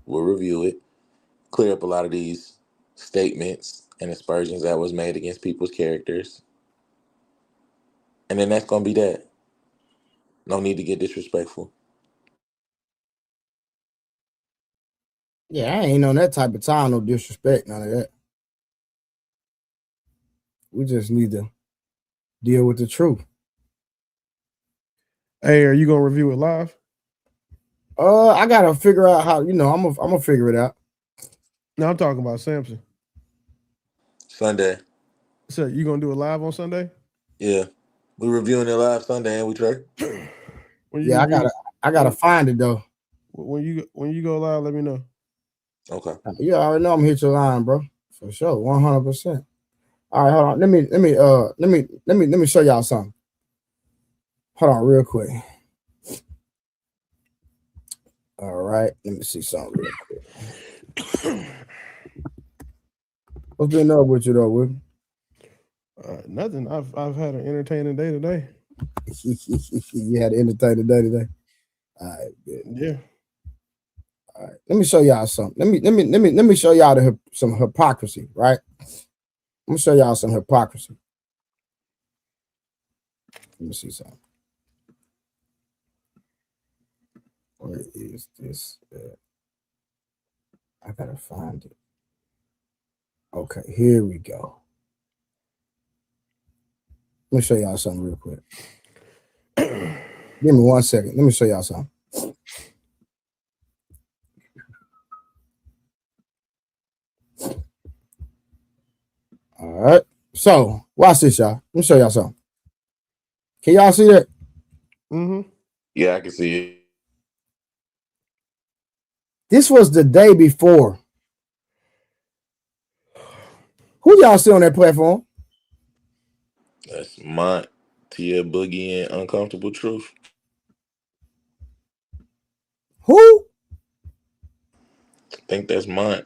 We'll review it, clear up a lot of these statements and aspersions that was made against people's characters. And then that's gonna be that. No need to get disrespectful. Yeah, I ain't on that type of time, no disrespect, none of that. We just need to deal with the truth. Hey, are you gonna review it live? I gotta figure out how. I'm gonna figure it out. No, I'm talking about Samson. Sunday. So you gonna do it live on Sunday? Yeah. We're reviewing it live Sunday, and we try. When you Yeah, review, I gotta find it though. when you go live, let me know. Okay. You already know I'm hit your line, bro. For sure, 100%. All right, hold on. Let me show y'all something. Hold on, real quick. All right, let me see something real quick. What's been up with you though, Will? Nothing. I've had an entertaining day today. You had an entertaining day today. All right, good. Yeah. All right, let me show y'all something. Let me show y'all some hypocrisy, right? I'm gonna show y'all some hypocrisy. Let me see something. Where is this? I gotta find it. Okay, here we go. Let me show y'all something real quick. Give me 1 second. Let me show y'all something. All right. So watch this, y'all. Let me show y'all something. Can y'all see that? Mm-hmm. Yeah, I can see it. This was the day before. Who y'all see on that platform? That's Mont, Tia Boogie, and Uncomfortable Truth. Who? I think that's Mont.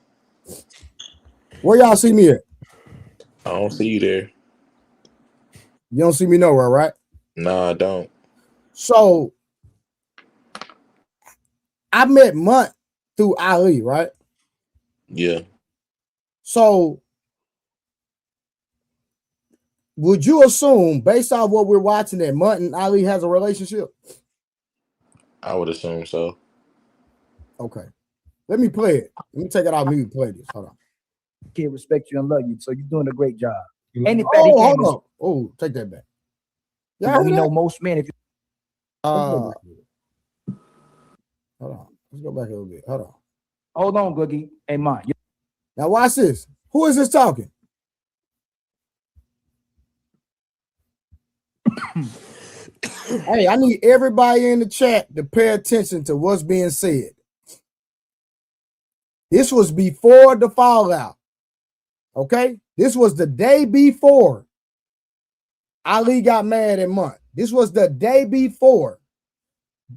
Where y'all see me at? I don't see you there. You don't see me nowhere, right? No, I don't. So I met Munt through Ali, right? Yeah. So would you assume, based off what we're watching, that Munt and Ali has a relationship? I would assume so. Okay. Let me play it. Let me take it out mute and play this. Hold on. Kid respect you and love you, so you're doing a great job. And in fact, Oh, hold on. Oh, take that back. Yeah, we know most men. If you hold on. Let's go back a little bit. Hold on. hold on, Boogie, hey man, Now watch this. Who is this talking? Hey, I need everybody in the chat to pay attention to what's being said. This was before the fallout. Okay? This was the day before Ali got mad at Munt. This was the day before.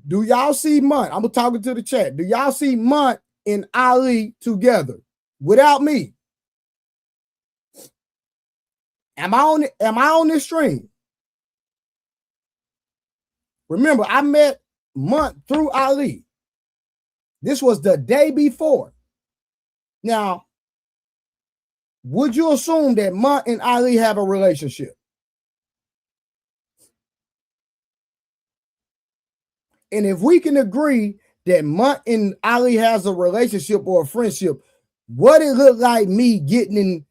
Do y'all see Munt? I'm talking to the chat. Do y'all see Munt and Ali together without me? Am I on this stream? Remember, I met Munt through Ali. This was the day before. Now, would you assume that Munt and Ali have a relationship? And if we can agree that Munt and Ali has a relationship or a friendship, what it look like me getting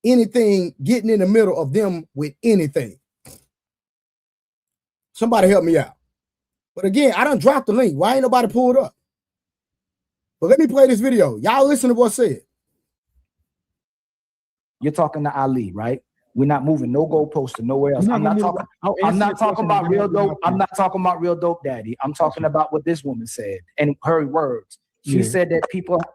in the middle of them with anything? Somebody help me out. But again, I done dropped the link. Why ain't nobody pulled up? But let me play this video. Y'all listen to what's said. You're talking to Ali, right? We're not moving no goalposts to nowhere else. I'm not talking about real dope. I'm not talking about real dope daddy. I'm talking about what this woman said and her words. She said that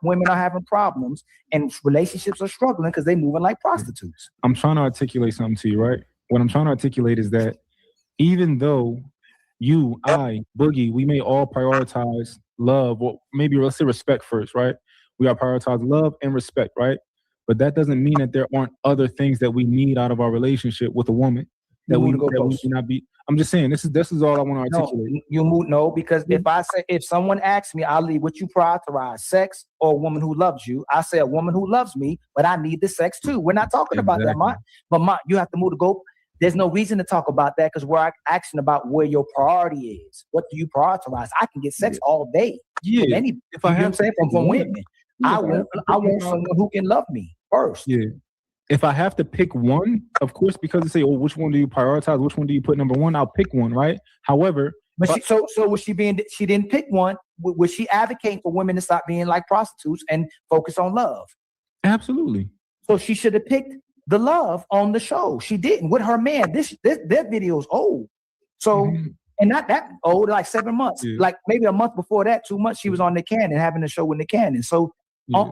women are having problems and relationships are struggling because they're moving like prostitutes. I'm trying to articulate something to you, right? What I'm trying to articulate is that even though you, I, Boogie, we may all prioritize love, or maybe let's say respect first, right? We are prioritize love and respect, right? But that doesn't mean that there aren't other things that we need out of our relationship with a woman that we may not be. I'm just saying this is all I want to articulate. Because if someone asks me, Ali, what you prioritize, sex or a woman who loves you? I say a woman who loves me, but I need the sex too. We're not talking about that, Mont. But Mont, you have to move the goal. There's no reason to talk about that because we're asking about where your priority is. What do you prioritize? I can get sex all day. Yeah. If I have from women, I want someone who can love me first. Yeah. If I have to pick one, of course, because they say, "Oh, which one do you prioritize? Which one do you put number one?" I'll pick one, right? However, so was she being? She didn't pick one. Was she advocating for women to stop being like prostitutes and focus on love? Absolutely. So she should have picked the love on the show. She didn't with her man. Their video's old. So and not that old, like 7 months, like maybe a month before that, 2 months. She was on Nick Cannon having a show with Nick Cannon. So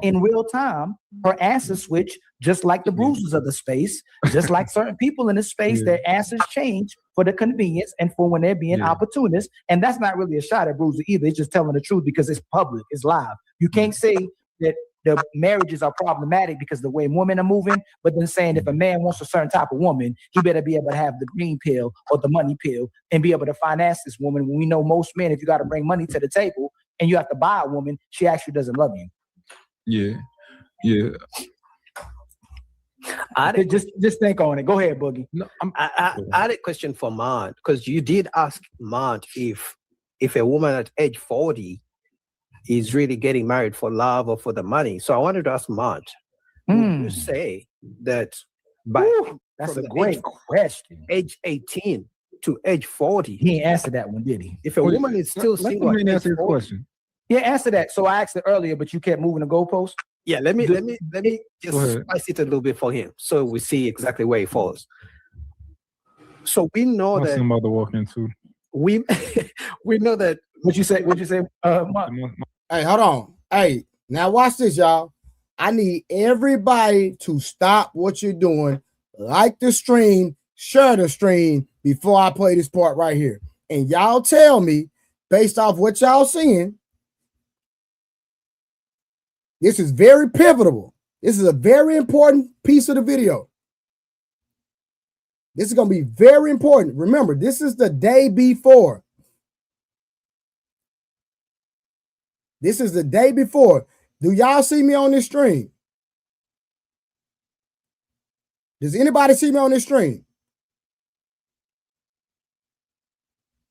in real time, her answers switch, just like the bruisers of the space, just like certain people in the space, their answers change for the convenience and for when they're being opportunists. And that's not really a shot at Bruiser either. It's just telling the truth because it's public, it's live. You can't say that the marriages are problematic because the way women are moving, but then saying if a man wants a certain type of woman, he better be able to have the green pill or the money pill and be able to finance this woman. When we know most men, if you got to bring money to the table and you have to buy a woman, she actually doesn't love you. Yeah. Just think on it. Go ahead, Boogie. No, I had a question for Mont because you did ask Mont if a woman at age 40 is really getting married for love or for the money. So I wanted to ask Mont, would you say that that's a great question. Age 18 to age 40? He didn't answer that one, did he? If a woman is still single, let me answer his question. Yeah, answer that. So I asked it earlier, but you kept moving the goalpost. Yeah, let me just spice it a little bit for him, so we see exactly where he falls. So we know that some other walking too. We know that. What you say? Hey, hold on. Hey, now watch this, y'all. I need everybody to stop what you're doing, like the stream, share the stream before I play this part right here, and y'all tell me based off what y'all seeing. This is very pivotal. This is a very important piece of the video. This is going to be very important. Remember, this is the day before. This is the day before. Do y'all see me on this stream? Does anybody see me on this stream?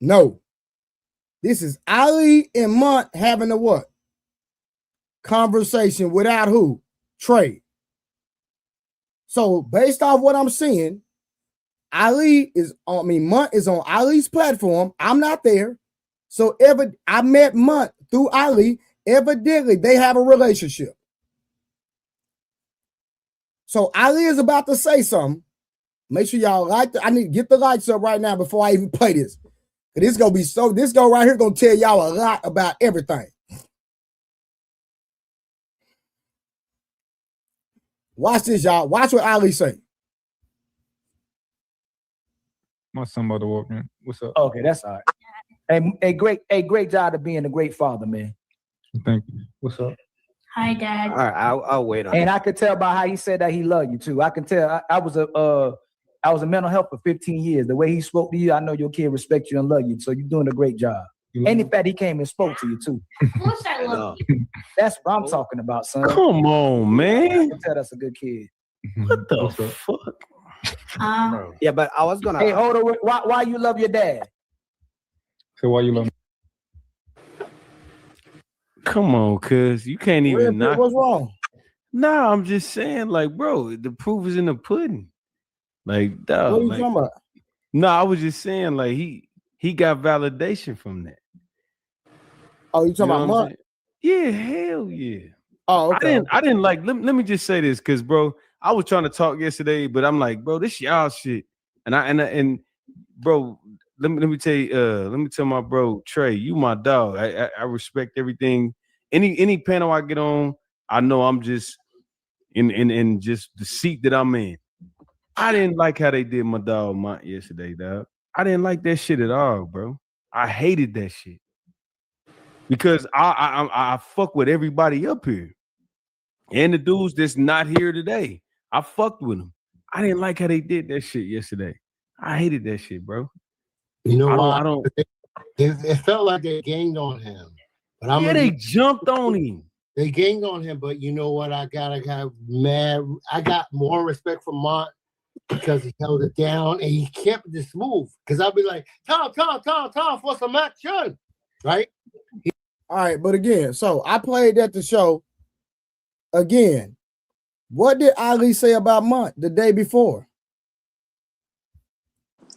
No. This is Ali and Munt having a what? Conversation without who? Trey. So based off what I'm seeing, Munt is on Ali's platform. I'm not there. So I met Munt through Ali. Evidently, they have a relationship. So Ali is about to say something. Make sure y'all I need to get the lights up right now before I even play this. This gonna be this go right here gonna tell y'all a lot about everything. Watch this, y'all. Watch what Ali say. My son about to walk in. What's up? Okay, that's all right. A great job of being a great father, man. Thank you. What's up? Hi, Dad. All right, I'll wait on And it. I could tell by how he said that he loved you too. I can tell. I was a mental health for 15 years. The way he spoke to you, I know your kid respects you and love you. So you're doing a great job. And in fact, he came and spoke to you too. Of course I love you. That's what I'm talking about, son. Come on, I man. can tell that's a good kid. What the fuck? Yeah, but I was gonna. Hey, hold on. Why you love your dad? So why you love me? Come on, cuz you can't even knock. What's wrong? Nah, I'm just saying, like, bro, the proof is in the pudding. Like, dog. What are you like, talking about? no, I was just saying, like, he got validation from that. Oh, you talking know about what I'm Monk? saying? Yeah, hell yeah. Oh, okay. I didn't like. Let me just say this, because, bro, I was trying to talk yesterday, but I'm like, bro, this y'all shit, and bro, let me tell you, let me tell my bro Trey, you my dog. I respect everything. Any panel I get on, I know I'm just in just the seat that I'm in. I didn't like how they did my dog Mont yesterday, dog. I didn't like that shit at all, bro. I hated that shit because I fuck with everybody up here. And the dudes that's not here today, I fucked with them. I didn't like how they did that shit yesterday. I hated that shit, bro. You know why? I don't. It felt like they gained on him. But they jumped on him. They gained on him, but you know what? I got mad. I got more respect for Mont because he held it down and he kept this move. Because I'll be like, Tom, for some action, right? All right, but again, so I played at the show. Again, what did Ali say about Mont the day before?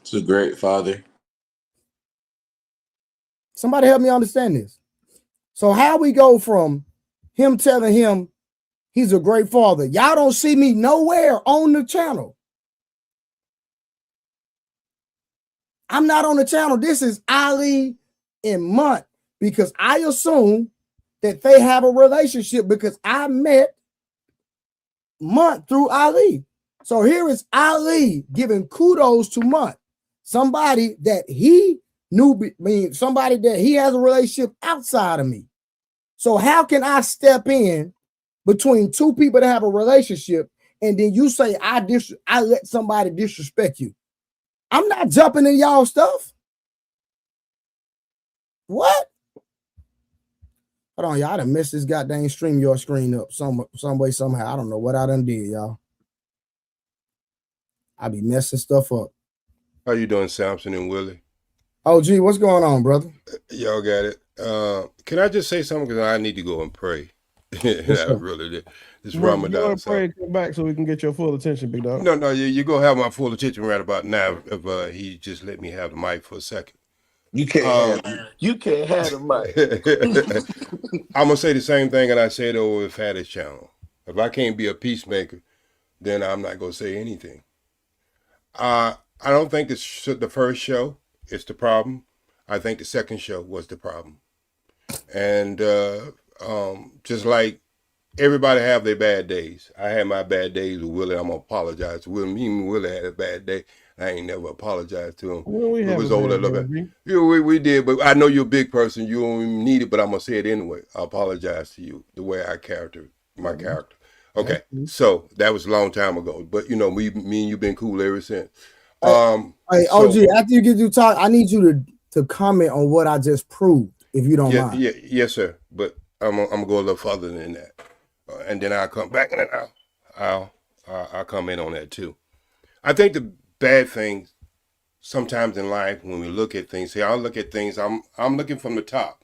It's a great father. Somebody help me understand this. So how we go from him telling him he's a great father. Y'all don't see me nowhere on the channel. I'm not on the channel. This is Ali and Mont because I assume that they have a relationship because I met Mont through Ali. So here is Ali giving kudos to Mont, somebody that he knew, somebody that he has a relationship outside of me. So how can I step in between two people that have a relationship and then you say I let somebody disrespect you? I'm not jumping in y'all stuff. What? Hold on, y'all. I done messed this goddamn stream your screen up some way, somehow. I don't know what I done did, y'all. I be messing stuff up. How you doing, Samson and Willie? Oh, gee, what's going on, brother? Y'all got it. Can I just say something? Because I need to go and pray. I really did. This Ramadan. You want to pray and come back so we can get your full attention, big dog? No, you're going to have my full attention right about now if he just let me have the mic for a second. You can't have the mic. I'm going to say the same thing that I said over with Fatty's channel. If I can't be a peacemaker, then I'm not going to say anything. I don't think the first show is the problem. I think the second show was the problem. And just like everybody have their bad days. I had my bad days with Willie. I'm going to apologize to Willie. Me and Willie had a bad day. I ain't never apologized to him. Well, we was over a little bit. Yeah, we did, but I know you're a big person. You don't even need it, but I'm going to say it anyway. I apologize to you, the way I my character. Okay, so that was a long time ago. But, you know, me and you been cool ever since. Hey, OG, after you get to talk, I need you to comment on what I just proved, if you don't mind. Yes, sir. But I'm gonna go a little further than that, and then I'll come back and I'll comment on that too. I think the bad things sometimes in life when we look at things, I look at things. I'm looking from the top.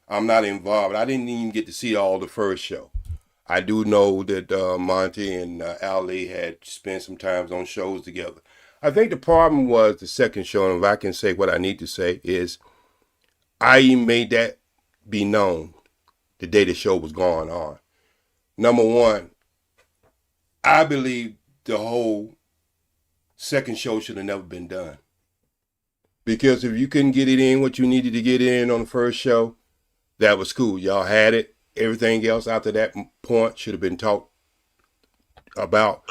I'm not involved. I didn't even get to see all the first show. I do know that Monty and Ali had spent some times on shows together. I think the problem was the second show, and if I can say what I need to say is, I made that be known the day the show was going on. Number one, I believe the whole second show should have never been done. Because if you couldn't get it in what you needed to get in on the first show, that was cool. Y'all had it. Everything else after that point should have been talked about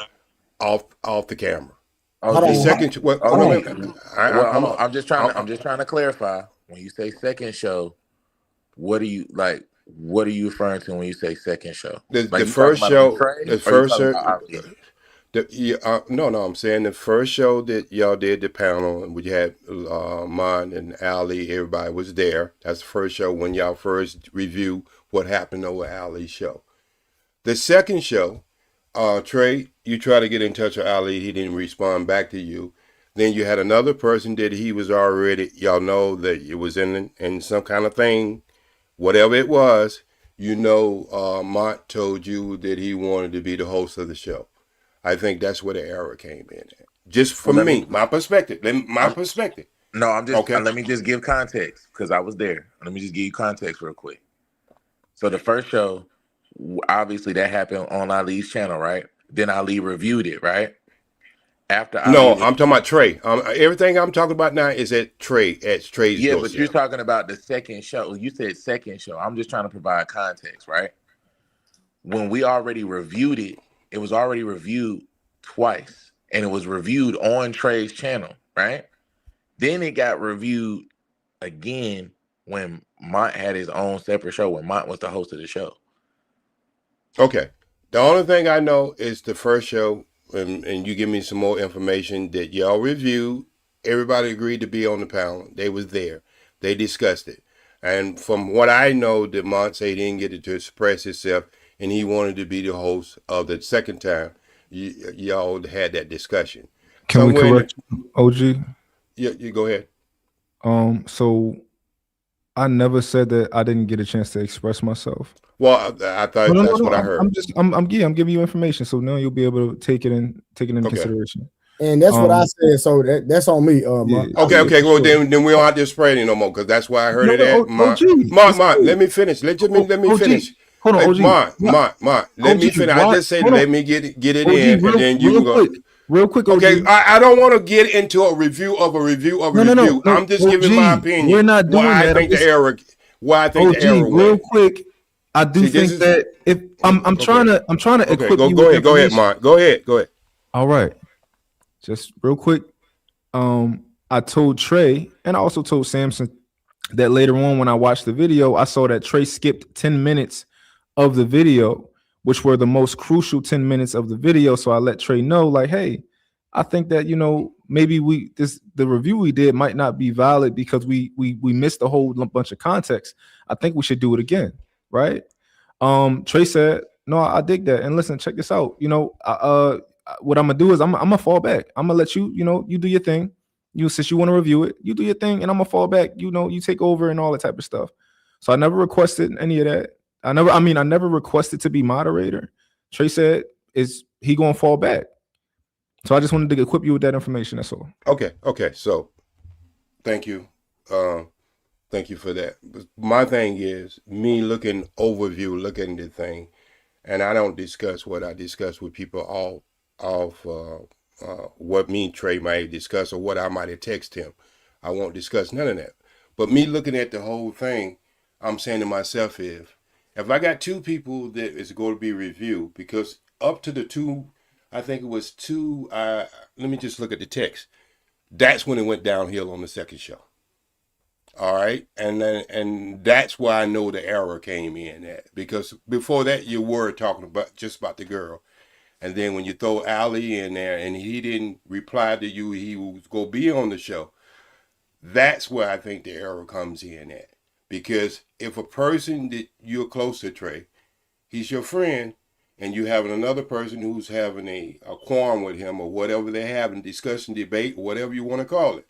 off the camera. Hold The on. second, well, Hold well, on. hold on. I'm just trying to clarify. When you say second show, what are you like? What are you referring to when you say second show? The Like you talking first about on show, Trey, the or you first talking show, about Ali? no, I'm saying the first show that y'all did the panel, and we had Mon and Ali, everybody was there. That's the first show when y'all first review what happened over Ali's show. The second show, Trey, you tried to get in touch with Ali, he didn't respond back to you. Then you had another person that he was already, y'all know that it was in some kind of thing, whatever it was. Mont told you that he wanted to be the host of the show. I think that's where the error came in at. Just Well, from me, my perspective. I'm just Okay. let me just give context because I was there. Let me just give you context real quick. So the first show, obviously that happened on Ali's channel, right? Then Ali reviewed it, right? After No, Ali, I'm talking about Trey. Everything I'm talking about now is at Trey's yeah, but you're doorstep. talking about the second show. You said second show. I'm just trying to provide context, right? When we already reviewed it, it was already reviewed twice, and it was reviewed on Trey's channel, right? Then it got reviewed again when Mont had his own separate show, when Mont was the host of the show. Okay. The only thing I know is the first show, and you give me some more information that y'all reviewed. Everybody agreed to be on the panel. They was there. They discussed it. And from what I know, that Mont said he didn't get it to express himself, and he wanted to be the host of the second time. Y'all had that discussion. Can we Somewhere in correct OG? you go ahead. So I never said that I didn't get a chance to express myself. Well, I thought that's what I heard. I'm giving you information, so now you'll be able to take it in Okay. consideration. And that's what I said. So that's on me. Yeah. Okay. Well, then we don't have to spread it no more because that's why I heard it at Mont. Let me finish. Let me finish. Hold on, OG. Mont. Let me finish. I just said let me get it OG, in, and then you can go. Real quick, OG. Okay, I don't want to get into a review of a review of a review. No, I'm just OG, giving my opinion. we're not doing why that. I think the error. Why I think the error real went. quick. I do think that if I'm trying to equip you. Go ahead, Mont. Go ahead. All right. Just real quick. I told Trey and I also told Samson that later on when I watched the video, I saw that Trey skipped 10 minutes of the video, which were the most crucial 10 minutes of the video. So I let Trey know, like, hey, I think that, maybe the review we did might not be valid because we missed a whole bunch of context. I think we should do it again, right? Trey said, no, I dig that. And listen, check this out. What I'm gonna do is I'm gonna fall back. I'm gonna let you, you do your thing. Since you want to review it, you do your thing, and I'm gonna fall back. You take over and all that type of stuff. So I never requested any of that. I never requested to be moderator. Trey said, is he gonna fall back? So I just wanted to equip you with that information. That's all. Okay. So thank you. Thank you for that. My thing is me looking at the thing, and I don't discuss what I discuss with people off what me and Trey might discuss or what I might have texted him. I won't discuss none of that. But me looking at the whole thing, I'm saying to myself, if I got two people that is going to be reviewed, because up to the two, I think it was two, let me just look at the text. That's when it went downhill on the second show. All right. And that's why I know the error came in at, because before that you were talking about just about the girl. And then when you throw Ali in there and he didn't reply to you, he was going to be on the show. That's where I think the error comes in at. Because if a person that you're close to, Trey, he's your friend, and you having another person who's having a qualm with him or whatever they're having, discussion, debate, whatever you want to call it.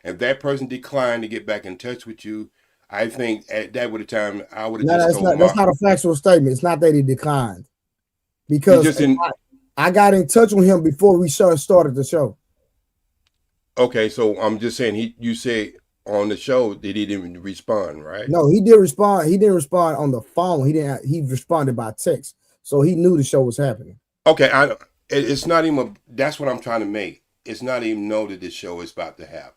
If that person declined to get back in touch with you, I think at that would have time I would have just told him. That's not a factual statement. It's not that he declined. Because I got in touch with him before we started the show. Okay, so I'm just saying you said on the show that he didn't respond, right? No, he did respond. He didn't respond on the phone. He responded by text. So he knew the show was happening. Okay, it's not even that's what I'm trying to make. It's not even know that this show is about to happen.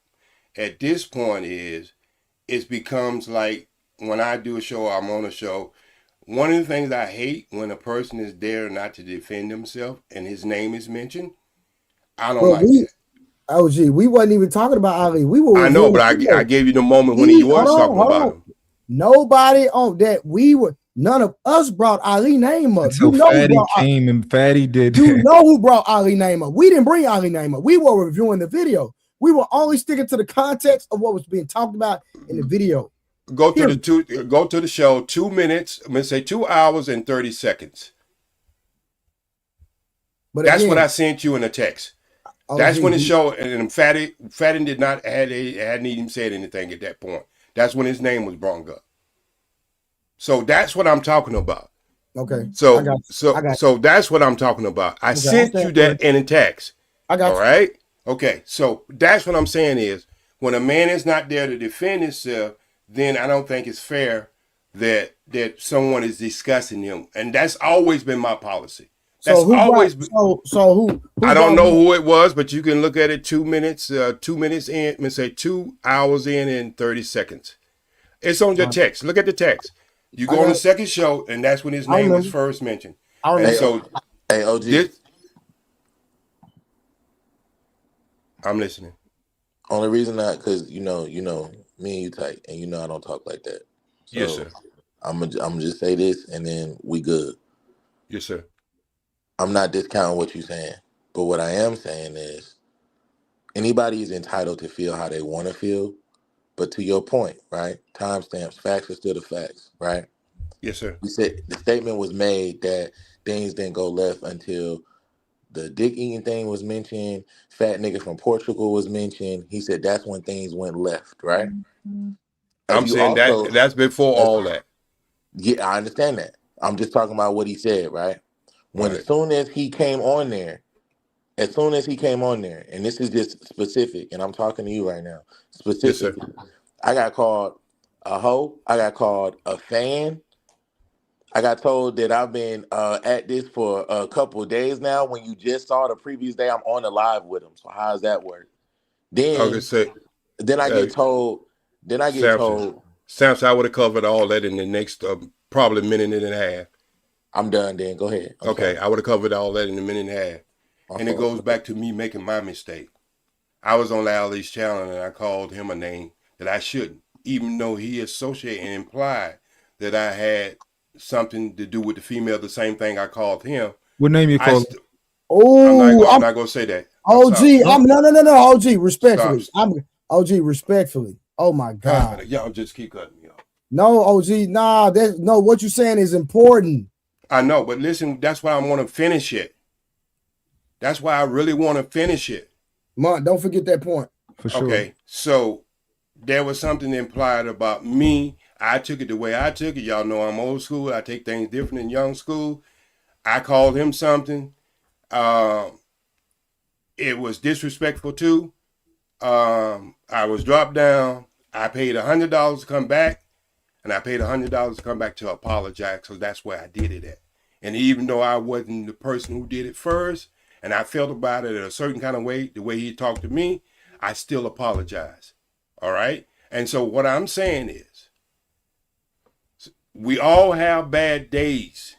At this point it becomes like when I do a show, I'm on a show. one of the things I hate when a person is there not to defend himself and his name is mentioned, I don't like that. OG, we wasn't even talking about Ali. We were. I know, but I gave you the moment when you was talking about him. Nobody on that. None of us brought Ali name up. Until Fatty came and Fatty did. You know who brought Ali name up? We didn't bring Ali name up. We were reviewing the video. We were only sticking to the context of what was being talked about in the video. Go to the show 2 minutes. I'm gonna say 2 hours and 30 seconds. But that's what I sent you in a text. That's when it showed, and Fatty did not hadn't even said anything at that point. That's when his name was brought up. So that's what I'm talking about. Okay. So that's what I'm talking about. I sent you that in a text. I got you. All right. Okay. So that's what I'm saying is when a man is not there to defend himself, then I don't think it's fair that someone is discussing him, and that's always been my policy. That's always been. So who I don't know who it was, but you can look at it 2 minutes. 2 minutes in. Let's say 2 hours in and 30 seconds. It's on your text. Look at the text. You go on the second show, and that's when his name was first mentioned. And so, hey, OG. I'm listening. Only reason because you know, me and you tight, and you know I don't talk like that. So yes, sir. I'm gonna just say this, and then we good. Yes, sir. I'm not discounting what you're saying, but what I am saying is anybody is entitled to feel how they want to feel. But to your point, right? Timestamps, facts are still the facts, right? Yes, sir. You said the statement was made that things didn't go left until the dick eating thing was mentioned. Fat nigga from Portugal was mentioned. He said that's when things went left, right? I'm saying that's before all that. Yeah, I understand that. I'm just talking about what he said, right? As soon as he came on there, and this is just specific, and I'm talking to you right now, specific. Yes, sir. I got called a hoe. I got called a fan. I got told that I've been at this for a couple of days now. When you just saw the previous day, I'm on the live with him. So how does that work? Then I get told. Samson, I would have covered all that in the next probably minute and a half. I'm done then. Go ahead. Okay, I would have covered all that in a minute and a half. And it goes back to me making my mistake. I was on Ali's channel and I called him a name that I shouldn't, even though he associated and implied that I had something to do with the female, the same thing I called him. What name you call? I'm not gonna say that. OG, no. OG, respectfully. OG, respectfully. Oh my God. Y'all just keep cutting me off. No, OG, what you're saying is important. I know, but listen, that's why I want to finish it. That's why I really want to finish it. Mont, don't forget that point. For sure. Okay, so there was something implied about me. I took it the way I took it. Y'all know I'm old school. I take things different than young school. I called him something. It was disrespectful too. I was dropped down. I paid $100 to come back, and I paid $100 to come back to apologize, because that's where I did it at. And even though I wasn't the person who did it first, and I felt about it in a certain kind of way, the way he talked to me, I still apologize. All right? And so what I'm saying is, we all have bad days.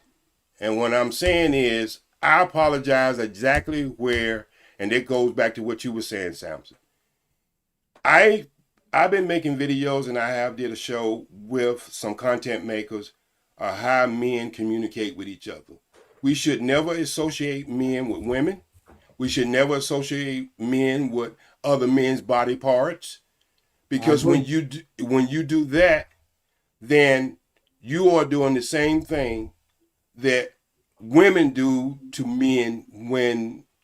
And what I'm saying is, I apologize exactly where, and it goes back to what you were saying, Samson. I've been making videos, and I have did a show with some content makers how men communicate with each other. We should never associate men with women. We should never associate men with other men's body parts, because when you do that, then you are doing the same thing that women do to men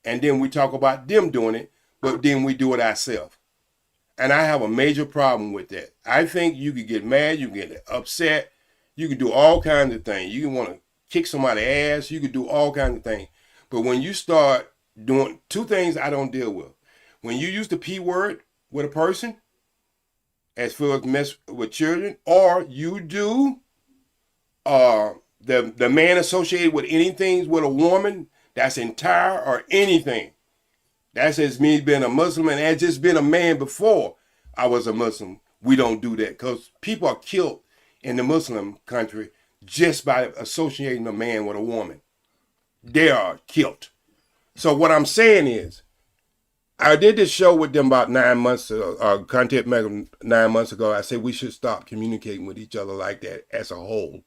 and then we talk about them doing it, but then we do it ourselves. And I have a major problem with that. I think you could get mad, you can get upset, you can do all kinds of things. You can want to kick somebody's ass, you can do all kinds of things. But when you start doing two things I don't deal with. When you use the P word with a person, as far as mess with children, or you do the man associated with anything with a woman that's entire or anything. That's as me being a Muslim and as just been a man before I was a Muslim. We don't do that because people are killed in the Muslim country just by associating a man with a woman. They are killed. So what I'm saying is, I did this show with them about 9 months ago, Content Mega 9 months ago. I said we should stop communicating with each other like that as a whole.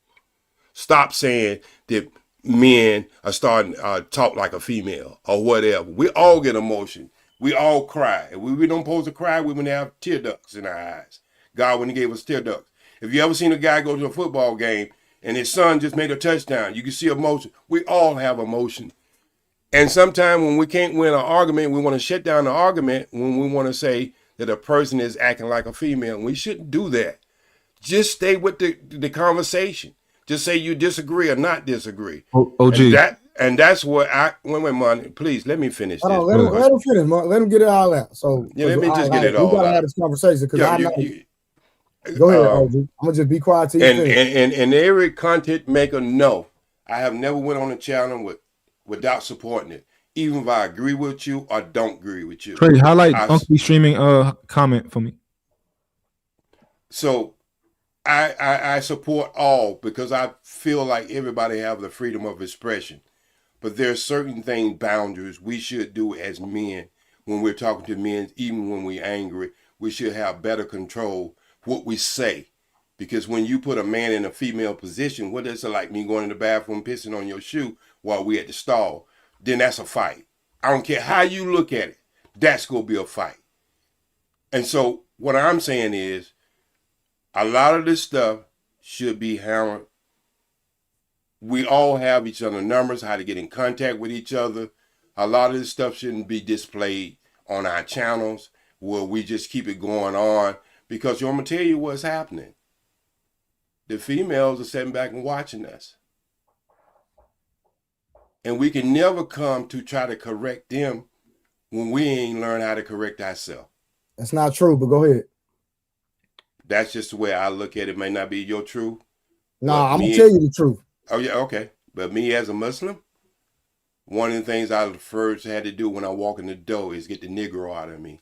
Stop saying that men are starting to talk like a female or whatever. We all get emotion. We all cry. If we don't supposed to cry, we wouldn't have tear ducts in our eyes. God wouldn't gave us tear ducts. If you ever seen a guy go to a football game and his son just made a touchdown, you can see emotion. We all have emotion. And sometimes when we can't win an argument, we want to shut down the argument when we want to say that a person is acting like a female. And we shouldn't do that. Just stay with the conversation. Just say you disagree or not disagree. OG. And that's what wait, man, please let me finish this. Let him finish, Mark. Let him get it all out. So yeah, let me just get it all out. We gotta have this conversation because I know. Go ahead, OG. I'm gonna just be quiet till you finish. And every content maker know I have never went on a channel without supporting it, even if I agree with you or don't agree with you. Trey, highlight Uncle Streaming comment for me. So I support all because I feel like everybody have the freedom of expression. But there are certain things, boundaries we should do as men when we're talking to men, even when we're angry. We should have better control what we say. Because when you put a man in a female position, what is it like me going in the bathroom, pissing on your shoe while we at the stall? Then that's a fight. I don't care how you look at it. That's going to be a fight. And so what I'm saying is a lot of this stuff should be handled. We all have each other's numbers, how to get in contact with each other. A lot of this stuff shouldn't be displayed on our channels where we just keep it going on because I'm going to tell you what's happening. The females are sitting back and watching us. And we can never come to try to correct them when we ain't learned how to correct ourselves. That's not true, but go ahead. That's just the way I look at it. It may not be your truth. No, I'm going to tell you the truth. Oh, yeah, okay. But me as a Muslim, one of the things I first had to do when I walk in the door is get the Negro out of me.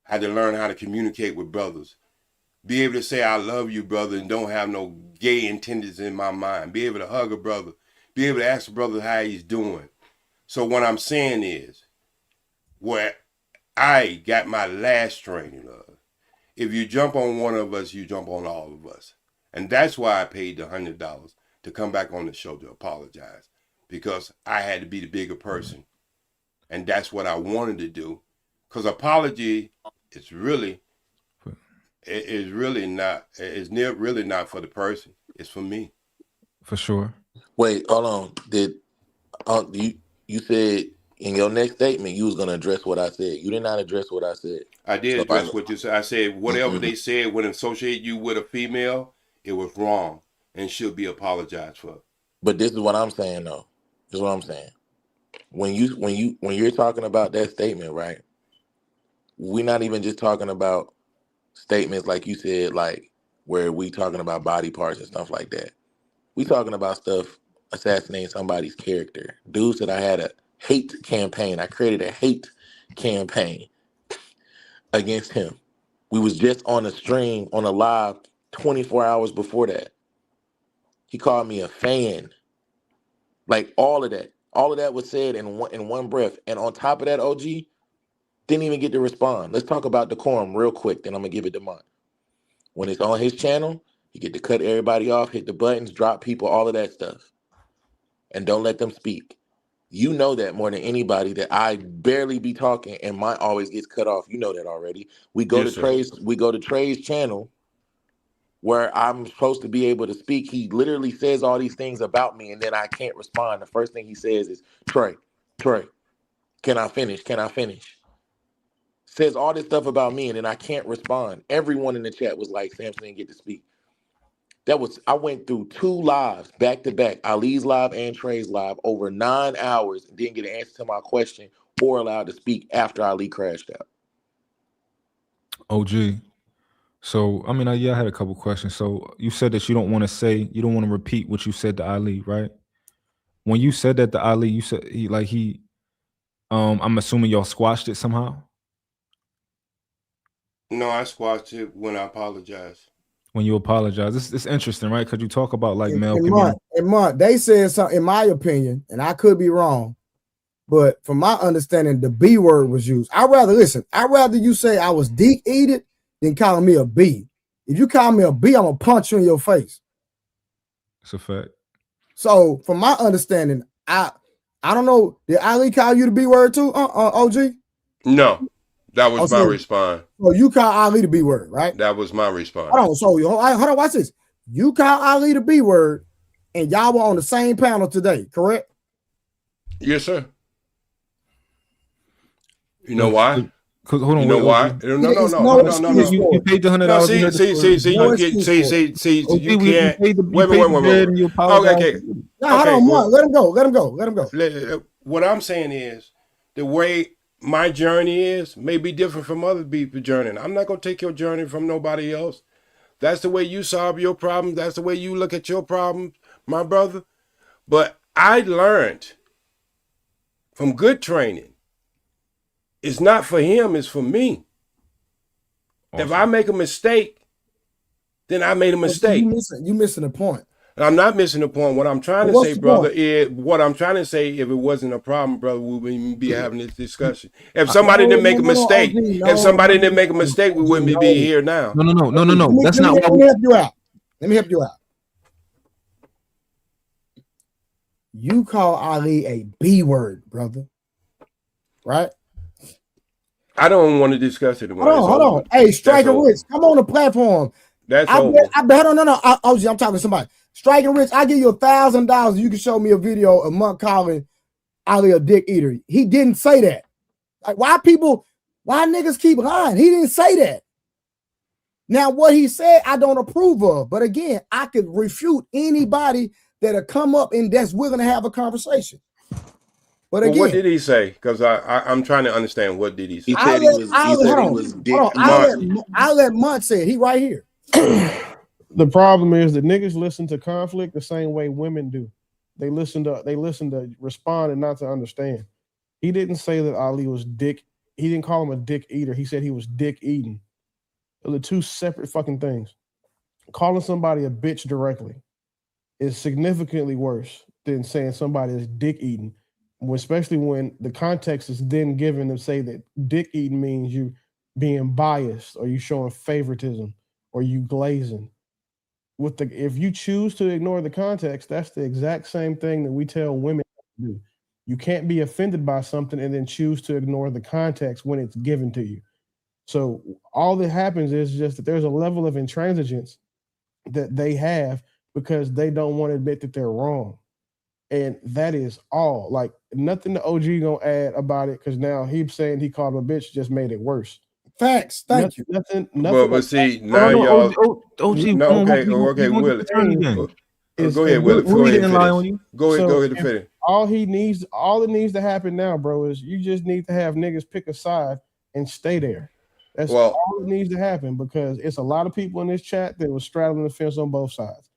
I had to learn how to communicate with brothers. Be able to say, I love you, brother, and don't have no gay intentions in my mind. Be able to hug a brother. Be able to ask a brother how he's doing. So what I'm saying is, where I got my last training of, if you jump on one of us, you jump on all of us. And that's why I paid the $100 to come back on the show to apologize. Because I had to be the bigger person. And that's what I wanted to do. Because apology is really not for the person. It's for me. For sure. Wait, hold on. You said in your next statement you was gonna address what I said. You did not address what I said. I did address what you said. I said whatever they said would associate you with a female, it was wrong and should be apologized for. But this is what I'm saying though. This is what I'm saying. When you're talking about that statement, right? We're not even just talking about statements like you said, like where we talking about body parts and stuff like that. We talking about stuff assassinating somebody's character. Dude said I had a hate campaign. I created a hate campaign against him. We was just on a stream, on a live 24 hours before that. He called me a fan. Like all of that was said in one breath. And on top of that, OG didn't even get to respond. Let's talk about decorum real quick, then I'm gonna give it to Mont. When it's on his channel, you get to cut everybody off, hit the buttons, drop people, all of that stuff. And don't let them speak. You know that more than anybody that I barely be talking and mine always gets cut off. You know that already. We go to Trey's channel where I'm supposed to be able to speak. He literally says all these things about me and then I can't respond. The first thing he says is, Trey, can I finish? Can I finish? Says all this stuff about me and then I can't respond. Everyone in the chat was like, Samson didn't get to speak. I went through 2 lives back to back, Ali's live and Trey's live, over 9 hours and didn't get an answer to my question or allowed to speak after Ali crashed out. OG. So, I mean, I had a couple questions. So you said that you don't want to repeat what you said to Ali, right? When you said that to Ali, you said I'm assuming y'all squashed it somehow? No, I squashed it when I apologized. when you apologize. It's interesting, right? Because you talk about like male in communication. month, they said something, in my opinion, and I could be wrong, but from my understanding, the B word was used. I'd rather you say I was dick-eated than calling me a B. If you call me a B, I'm gonna punch you in your face. It's a fact. So from my understanding, I don't know, did Ali call you the B word too, OG? No, that was my response. So you call Ali the B word, right? That was my response. Hold on, watch this. You call Ali the B word, and y'all were on the same panel today, correct? Yes, sir. You know why? Hold on, you know why? No. You paid the $100. You can't. Wait. Okay. No, hold on, let him go. What I'm saying is, the way my journey is may be different from other people's journey. I'm not gonna take your journey from nobody else. That's the way you solve your problems. That's the way you look at your problems, my brother. But I learned from good training. It's not for him, it's for me. Awesome. If I make a mistake, then I made a mistake. You missing the point. And I'm not missing the point. What I'm trying to say, brother, if it wasn't a problem, brother, we wouldn't be having this discussion. If somebody didn't make a mistake, we wouldn't be here now. No. That's not why. Let me help you out. You call Ali a B word, brother. Right? I don't want to discuss it. Hold on. Hey, Striker Rich, come on the platform. Over. No. I'm talking to somebody. Striker Rich, I give you $1,000. You can show me a video of Monk calling Ali a dick eater. He didn't say that. Like, why niggas keep lying? He didn't say that. Now, what he said, I don't approve of. But again, I could refute anybody that'll come up and that's willing to have a conversation. But again, what did he say? Because I'm trying to understand. What did he say? He said he was dick. I'll let Mutt say it. He right here. The problem is that niggas listen to conflict the same way women do. They listen to respond and not to understand. He didn't say that Ali was dick. He didn't call him a dick eater. He said he was dick eating. Those are two separate fucking things. Calling somebody a bitch directly is significantly worse than saying somebody is dick eating. Especially when the context is then given to say that dick eating means you being biased or you showing favoritism or you glazing. If you choose to ignore the context, that's the exact same thing that we tell women to do. You can't be offended by something and then choose to ignore the context when it's given to you. So all that happens is just that there's a level of intransigence that they have because they don't want to admit that they're wrong. And that is all. Like, nothing the OG gonna add about it because now he's saying he called him a bitch just made it worse. Facts. Thank you. Nothing. But see, now y'all. Okay, Willie. Go ahead, Willie. Go ahead and finish. All that needs to happen now, bro, is you just need to have niggas pick a side and stay there. That's all that needs to happen because it's a lot of people in this chat that was straddling the fence on both sides.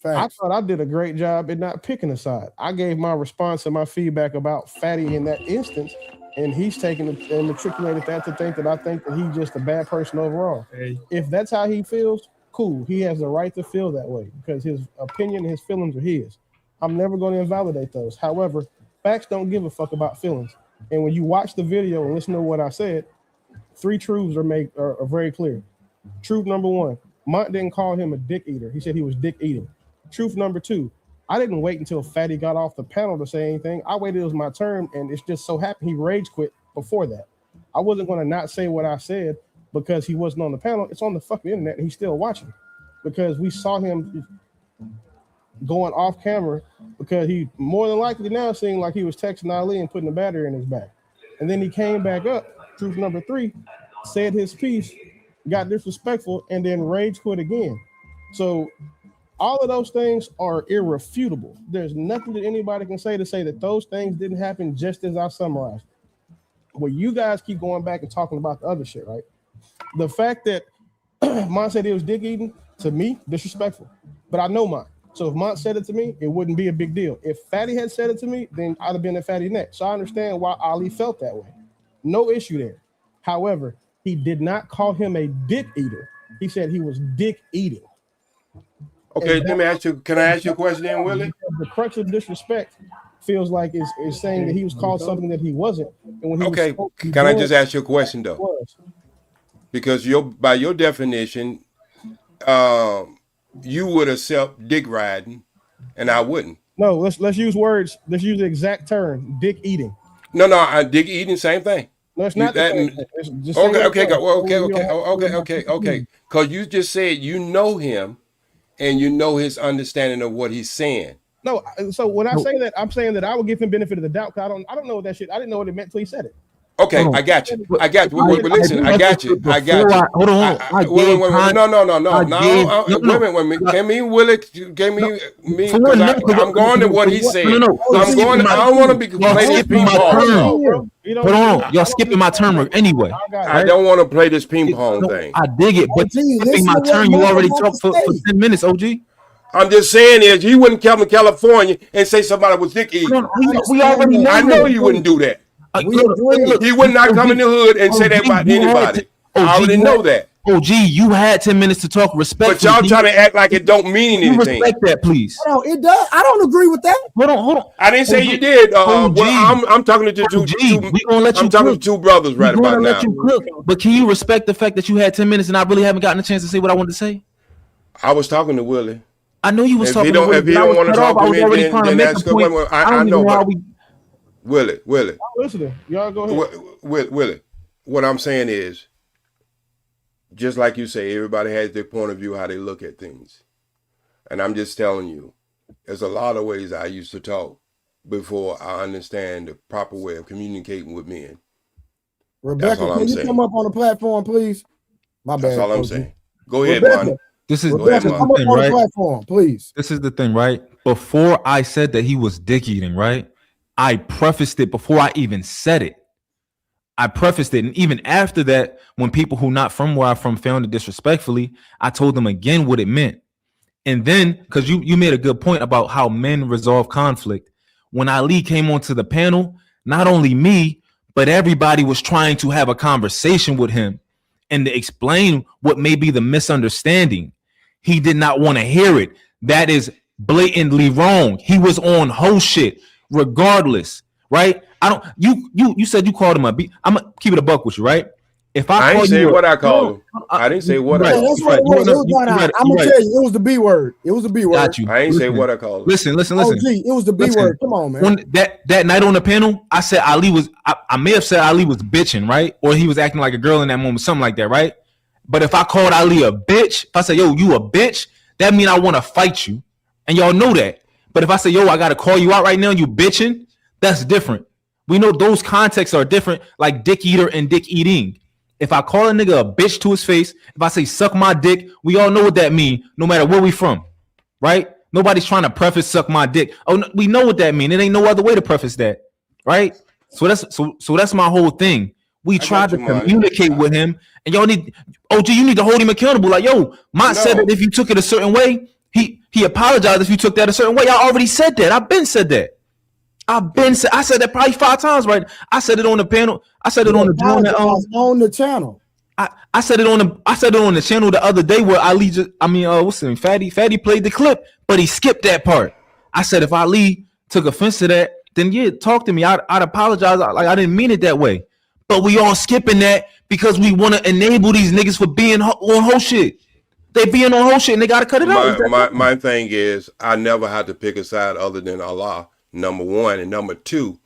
Facts. I thought I did a great job at not picking a side. I gave my response and my feedback about Fatty in that instance, and he's taken it and matriculated that to think that I think that he's just a bad person overall. Hey. If that's how he feels, cool. He has the right to feel that way because his opinion and his feelings are his. I'm never going to invalidate those. However, facts don't give a fuck about feelings. And when you watch the video and listen to what I said, 3 truths are very clear. Truth number 1, Mont didn't call him a dick eater. He said he was dick eating. Truth number 2, I didn't wait until Fatty got off the panel to say anything. I waited, it was my turn, and it's just so happened he rage quit before that. I wasn't going to not say what I said because he wasn't on the panel. It's on the fucking internet, and he's still watching because we saw him going off camera because he more than likely now seemed like he was texting Ali and putting a battery in his back. And then he came back up, truth number 3, said his piece, got disrespectful, and then rage quit again. So all of those things are irrefutable. There's nothing that anybody can say that those things didn't happen just as I summarized. Well, you guys keep going back and talking about the other shit, right? The fact that Mont said he was dick eating, to me, disrespectful. But I know Mont. So if Mont said it to me, it wouldn't be a big deal. If Fatty had said it to me, then I'd have been at Fatty next. So I understand why Ali felt that way. No issue there. However, he did not call him a dick eater. He said he was dick eating. Okay, And let me ask you. Can I ask you a question then, because Willie? the crux of disrespect feels like is saying that he was called something that he wasn't, and when he was Okay, supposed to be can I doing just ask you a question what he though? was. Because by your definition, you would accept dick riding, and I wouldn't. No, let's use words. Let's use the exact term: dick eating. No, dick eating, same thing. No, it's You not the that same thing. It's just say okay, what it okay, was. well, So we don't have to worry about okay. Because you just said you know him, and you know his understanding of what he's saying. No, so when I say that, I'm saying that I would give him benefit of the doubt. Cause I don't know what that shit. I didn't know what it meant till he said it. Okay, Hold on. I got you. But I got you. I Wait, listen, I got you. I got before you. hold on. I gave Wait. No. I gave Wait a minute. Can me, Willie? Can me, For because one, no, I'm going to what he's saying. no. I'm going. I don't want to be Y'all play this skipping ping my pong. turn. So Hold on. Y'all skipping my turn anyway. I don't want to play this ping pong thing. I dig it, but skipping my turn, you already talked for 10 minutes, OG. I'm just saying is he wouldn't come to California and say somebody was dick eating. We already know. I know he wouldn't do that. He would not come in the hood and say that about anybody. I already know that. OG, you had 10 minutes to talk respectfully. But y'all trying to act like it don't mean anything. Respect that, please. No, it does. I don't agree with that. Hold on. I didn't say you did. Well, I'm talking to two. I'm talking to two brothers right about now. But can you respect the fact that you had 10 minutes and I really haven't gotten a chance to say what I wanted to say? I was talking to Willie. I know you was talking to Willie. If he don't want to talk to me, then that's good. I know. But Willie. I'm listening. Y'all go ahead. Willie, what I'm saying is, just like you say, everybody has their point of view, how they look at things. And I'm just telling you, there's a lot of ways I used to talk before I understand the proper way of communicating with men. Rebecca, can you come up on the platform, please? My bad. That's all I'm saying. Go ahead, Rebecca, man. This is come up on the platform, please. This is the thing, right? Before I said that he was dick eating, right? I prefaced it before I even said it. I prefaced it. And even after that, when people who not from where I'm from found it disrespectfully, I told them again what it meant. And then, because you made a good point about how men resolve conflict. When Ali came onto the panel, not only me, but everybody was trying to have a conversation with him and to explain what may be the misunderstanding. He did not want to hear it. That is blatantly wrong. He was on whole shit, regardless, right? You said you called him a B. I'm gonna keep it a buck with you, right? If I didn't say what I called him. I didn't say what I called him. That's what it was. I'm gonna tell you, it was the B word. It was the B word. Got you. I ain't say what I called him. Listen. Oh, gee, it was the B word. Come on, man. When that night on the panel, I said Ali was. I may have said Ali was bitching, right? Or he was acting like a girl in that moment, something like that, right? But if I called Ali a bitch, if I say, yo, you a bitch, that mean I want to fight you. And y'all know that. But if I say, yo, I got to call you out right now, you bitching, that's different. We know those contexts are different, like dick eater and dick eating. If I call a nigga a bitch to his face, if I say suck my dick, we all know what that means, no matter where we from, right? Nobody's trying to preface suck my dick. Oh, no, we know what that means. It ain't no other way to preface that, right? So that's my whole thing. We tried to communicate with him, and y'all need OG. You need to hold him accountable. Like, yo, Mont said that if you took it a certain way, he apologized if you took that a certain way. I already said that. I've been said that. I said that probably 5 times, right? I said it on the panel. I said it on the channel. I said it on the channel the other day where Ali what's his name? Fatty played the clip, but he skipped that part. I said if Ali took offense to that, then yeah, talk to me. I'd apologize. Like I didn't mean it that way. But we all skipping that because we want to enable these niggas for being on whole shit. They being on whole shit and they gotta cut it out. My thing is I never had to pick a side other than Allah. Number one, and number two,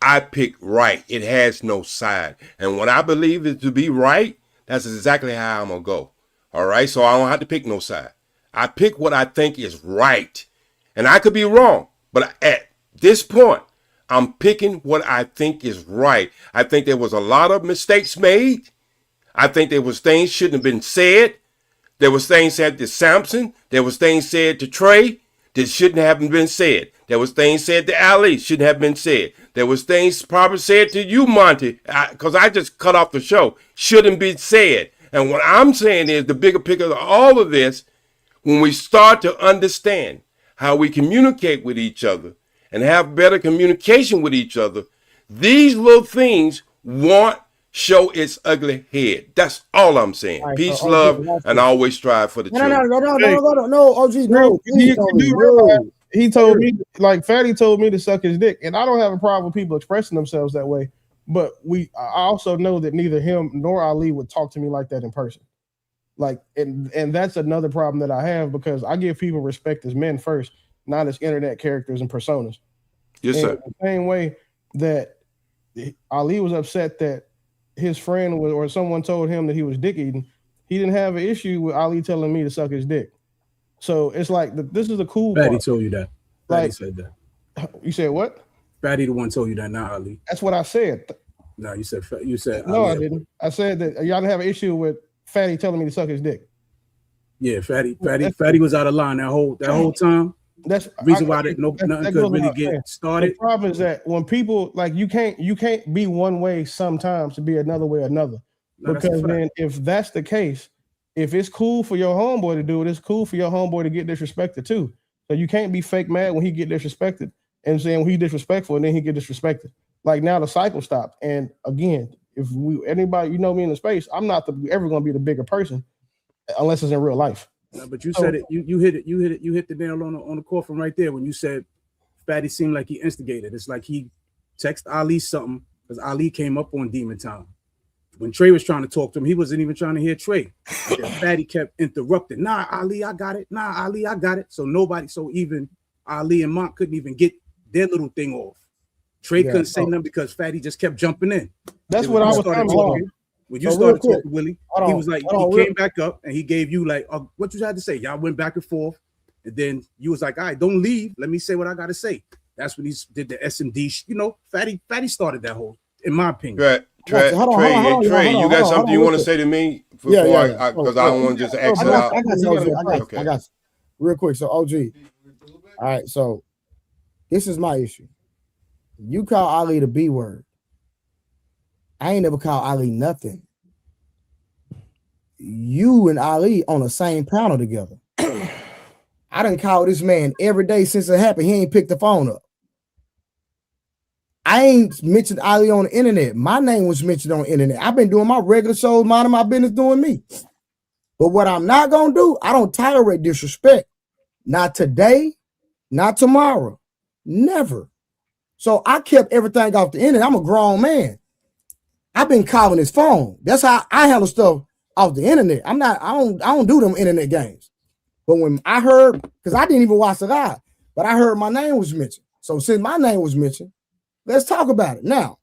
I pick right. It has no side. And what I believe is to be right, that's exactly how I'm going to go. All right? So I don't have to pick no side. I pick what I think is right. And I could be wrong. But at this point, I'm picking what I think is right. I think there was a lot of mistakes made. I think there was things shouldn't have been said. There was things said to Samson. There was things said to Trey that shouldn't have been said. There was things said to Ali shouldn't have been said. There was things probably said to you, Monty, because I just cut off the show, shouldn't be said. And what I'm saying is the bigger picture of all of this, when we start to understand how we communicate with each other and have better communication with each other, these little things show its ugly head. That's all I'm saying. All right, Peace, so, love, watch and this. always strive for the truth. No, OG, no. You do realize he told me, like Fatty told me to suck his dick, and I don't have a problem with people expressing themselves that way. But I also know that neither him nor Ali would talk to me like that in person. Like, and that's another problem that I have, because I give people respect as men first, not as internet characters and personas. Yes, sir. The same way that Ali was upset that his friend was, or someone told him that he was dick eating, he didn't have an issue with Ali telling me to suck his dick. So it's like, this is the cool Fatty part. told you that. Fatty said that. You said what? Fatty the one told you that, not Ali. That's what I said. No, you said no, Ali. I didn't. I said that y'all didn't have an issue with Fatty telling me to suck his dick. Yeah, Fatty was out of line that whole time. That's reason why nothing could really get started. The problem is that when people, like, you can't be one way sometimes to be another way another. No, because then if that's the case, if it's cool for your homeboy to do it, it's cool for your homeboy to get disrespected too. So you can't be fake mad when he get disrespected and saying when he disrespectful and then he get disrespected. Like, now the cycle stopped. And again, if anybody, you know me in the space, I'm not ever going to be the bigger person unless it's in real life. No, but you said it. You hit it. You hit the nail on the coffin right there when you said Fatty seemed like he instigated. It's like he texted Ali something because Ali came up on Demon Time. When Trey was trying to talk to him, he wasn't even trying to hear Trey. Fatty kept interrupting. Nah, Ali, I got it. Nah, Ali, I got it. So even Ali and Mont couldn't even get their little thing off. Trey couldn't say nothing because Fatty just kept jumping in. That's what I was talking. When you started talking, Willie, he was like, he came back up and he gave you like, what you had to say. Y'all went back and forth. And then you was like, all right, don't leave. Let me say what I got to say. That's when he did the SMD. Fatty started that whole, in my opinion. Right. Trey, you got something you want to say to me before because I don't want to just exit out. I got you. Real quick. So, OG. All right. So, this is my issue. You call Ali the B word. I ain't never called Ali nothing. You and Ali on the same panel together. I done called this man every day since it happened. He ain't picked the phone up. I ain't mentioned Ali on the internet. My name was mentioned on the internet. I've been doing my regular shows, minding my business, doing me. But what I'm not going to do, I don't tolerate disrespect. Not today, not tomorrow, never. So I kept everything off the internet. I'm a grown man. I've been calling his phone. That's how I handle stuff off the internet. I don't do them internet games. But when I heard, because I didn't even watch it live, but I heard my name was mentioned. So since my name was mentioned, let's talk about it. Now,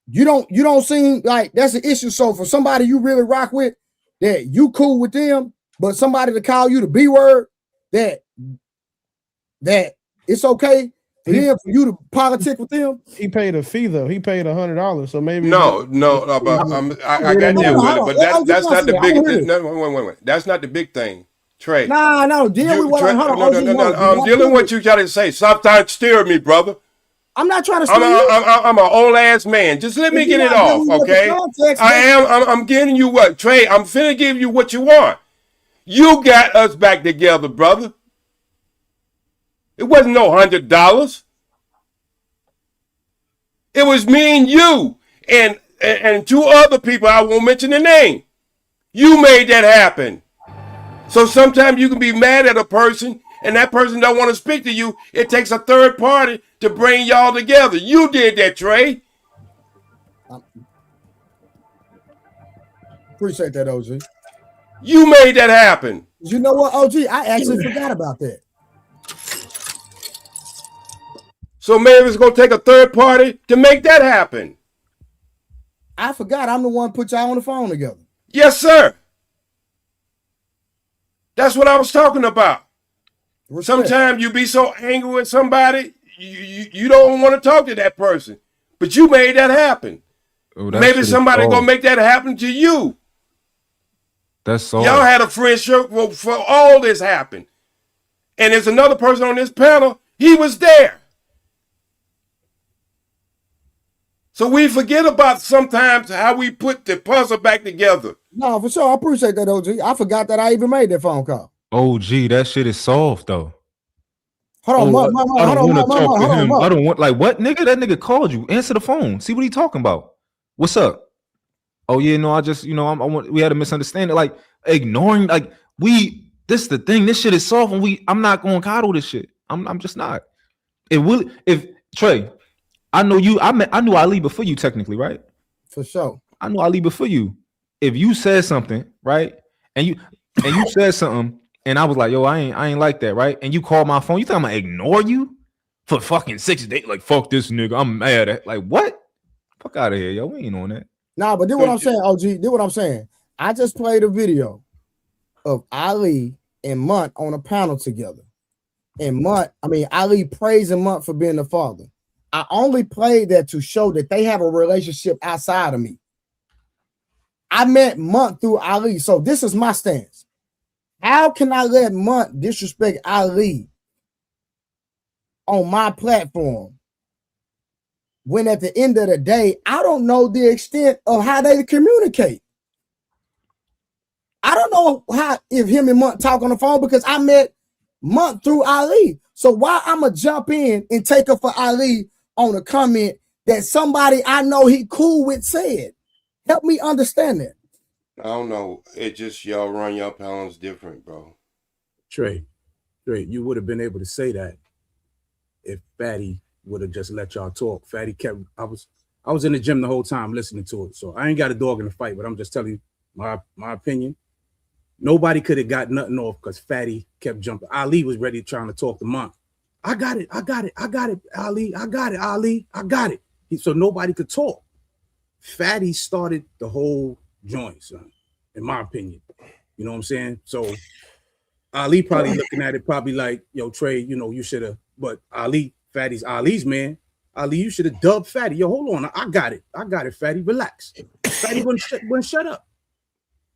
you don't seem like that's an issue. So for somebody you really rock with, that you cool with them, but somebody to call you the B word, that it's okay for you to politic with them. He paid a fee though. He paid $100. So maybe but I got that, Willie. But that's not the big. No, wait. That's not the big thing, Trey. No. I'm dealing with what you got to say. Stop trying to steer me, brother. I'm not trying to steer you. I'm an old ass man. Just let me get it off, okay? I'm getting you what, Trey. I'm finna give you what you want. You got us back together, brother. It wasn't no $100. It was me and you and two other people. I won't mention the name. You made that happen. So sometimes you can be mad at a person and that person don't want to speak to you. It takes a third party to bring y'all together. You did that, Trey. Appreciate that, OG. You made that happen. You know what, OG? I actually forgot about that. So maybe it's going to take a third party to make that happen. I forgot I'm the one put y'all on the phone together. Yes, sir. That's what I was talking about. Sometimes you be so angry with somebody, you don't want to talk to that person. But you made that happen. Maybe somebody going to make that happen to you. That's all. Y'all had a friendship for all this happened. And there's another person on this panel. He was there. So we forget about sometimes how we put the puzzle back together. No, for sure. I appreciate that, OG. I forgot that I even made that phone call. OG, that shit is soft though. Hold on, I don't want to talk to him. I don't want, like, what, nigga? That nigga called you. Answer the phone. See what he talking about. What's up? Oh yeah, no, I just, we had a misunderstanding. Like ignoring, like this is the thing. This shit is soft, and I'm not gonna coddle this shit. I'm just not. It will. If Trey, I know you. I knew Ali before you, technically, right? For sure. I knew Ali before you. If you said something, right, and you said something, and I was like, yo, I ain't like that, right? And you called my phone. You think I'm gonna ignore you for fucking 6 days? Like, fuck this nigga. I'm mad at. Like, what? Fuck out of here, yo. We ain't on that. Nah, but do what I'm saying, OG. Do what I'm saying. I just played a video of Ali and Munt on a panel together. And Ali praising Munt for being the father. I only played that to show that they have a relationship outside of me. I met Munt through Ali. So this is my stance. How can I let Munt disrespect Ali on my platform when at the end of the day, I don't know the extent of how they communicate? I don't know if him and Munt talk on the phone because I met Munt through Ali. So why I'm going to jump in and take up for Ali on a comment that somebody I know he cool with said? Help me understand that. I don't know. It just y'all run your panels different, bro. Trey, you would have been able to say that if Fatty would have just let y'all talk. Fatty kept. I was in the gym the whole time listening to it, so I ain't got a dog in the fight. But I'm just telling you my opinion. Nobody could have got nothing off because Fatty kept jumping. Ali was ready trying to talk to Monk. I got it, Ali. I got it. So nobody could talk. Fatty started the whole joint, son, in my opinion. You know what I'm saying? So Ali probably looking at it probably like, yo, Trey, you should have, but Fatty's Ali's man. Ali, you should have dubbed Fatty. Yo, hold on. I got it, Fatty. Relax. Fatty wouldn't shut up.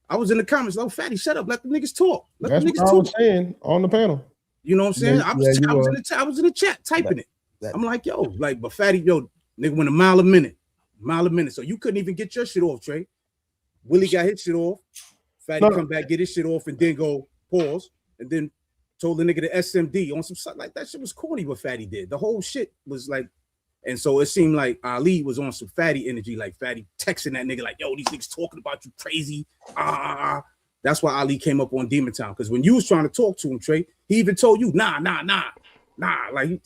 I was in the comments, oh, Fatty, shut up. Let the niggas talk. That's what I was saying on the panel. You know what I'm saying? I was in the chat typing it. I'm like, yo, but Fatty, yo, nigga went a mile a minute. So you couldn't even get your shit off, Trey. Willie got his shit off. Fatty come back, get his shit off, and then go pause, and then told the nigga to SMD on some stuff like that. Shit was corny what Fatty did. The whole shit was like, and so it seemed like Ali was on some Fatty energy, like Fatty texting that nigga like, yo, these niggas talking about you crazy. That's why Ali came up on Demon Town, because when you was trying to talk to him, Trey, he even told you, nah. Like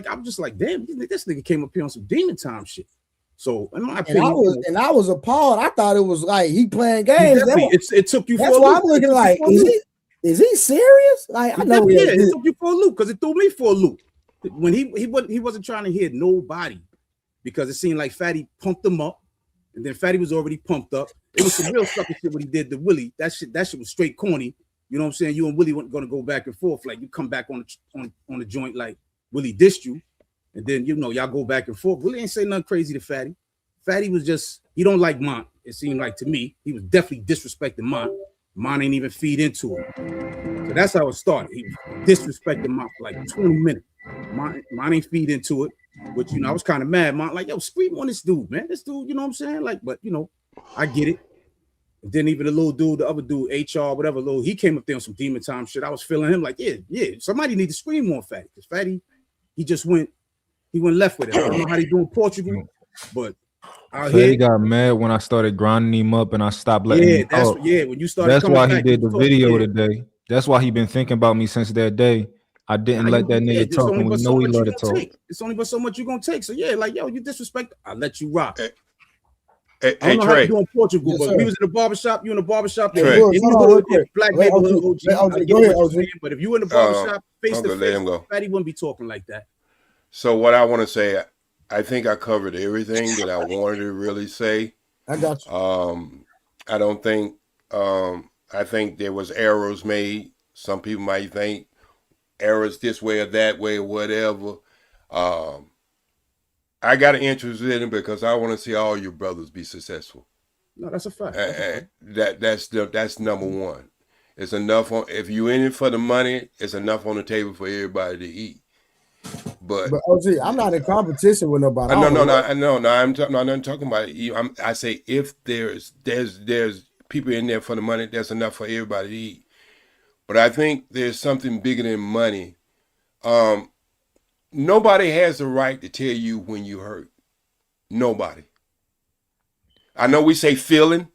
I'm just like, damn, this nigga came up here on some Demon Time shit. So in my opinion, I was appalled. I thought it was like he playing games. It took you. That's why I'm looking like, is he serious? Like I know, it took you for a loop because it threw me for a loop. When he wasn't trying to hit nobody because it seemed like Fatty pumped him up, and then Fatty was already pumped up. It was some real sucker shit what he did to Willie. That shit was straight corny. You know what I'm saying? You and Willie weren't gonna go back and forth. Like you come back on the joint like Willie dissed you. And then, y'all go back and forth. Willie ain't say nothing crazy to Fatty. Fatty was just, he don't like Mont. It seemed like to me, he was definitely disrespecting Mont. Mont ain't even feed into it. So that's how it started. He was disrespecting Mont for like 20 minutes. Mont ain't feed into it. Which, I was kind of mad. Mont like, yo, scream on this dude, man. This dude, you know what I'm saying? Like, but, I get it. And then even the little dude, the other dude, HR, whatever, he came up there on some Demon Time shit. I was feeling him like, yeah, somebody need to scream on Fatty. Because Fatty, he went left with it. I don't know how they do in Portugal, but he got mad when I started grinding him up and I stopped letting him talk. When you started. That's why he did the video today. That's why he been thinking about me since that day. I didn't let that nigga talk, and we know he let it talk. It's only but so much you're gonna take. So yeah, like yo, you disrespect. I let you rock. Hey, I don't know Trey. how you do in Portugal, but we was in the barbershop. You in the barbershop. Trey. Black neighborhood OG. Go ahead, OG. But if you in the barbershop face to let him face, go. Fatty wouldn't be talking like that. So what I want to say, I think I covered everything that I wanted to really say. I got you. I don't think, I think there was errors made. Some people might think errors this way or that way or whatever. I got an interest in it because I want to see all your brothers be successful. No, that's a fact. That's number one. It's enough if you in it for the money, it's enough on the table for everybody to eat. But OG, I'm not in competition with nobody. No. I'm not talking about it. I say if there's people in there for the money, there's enough for everybody to eat. But I think there's something bigger than money. Nobody has the right to tell you when you hurt. Nobody. I know we say feeling,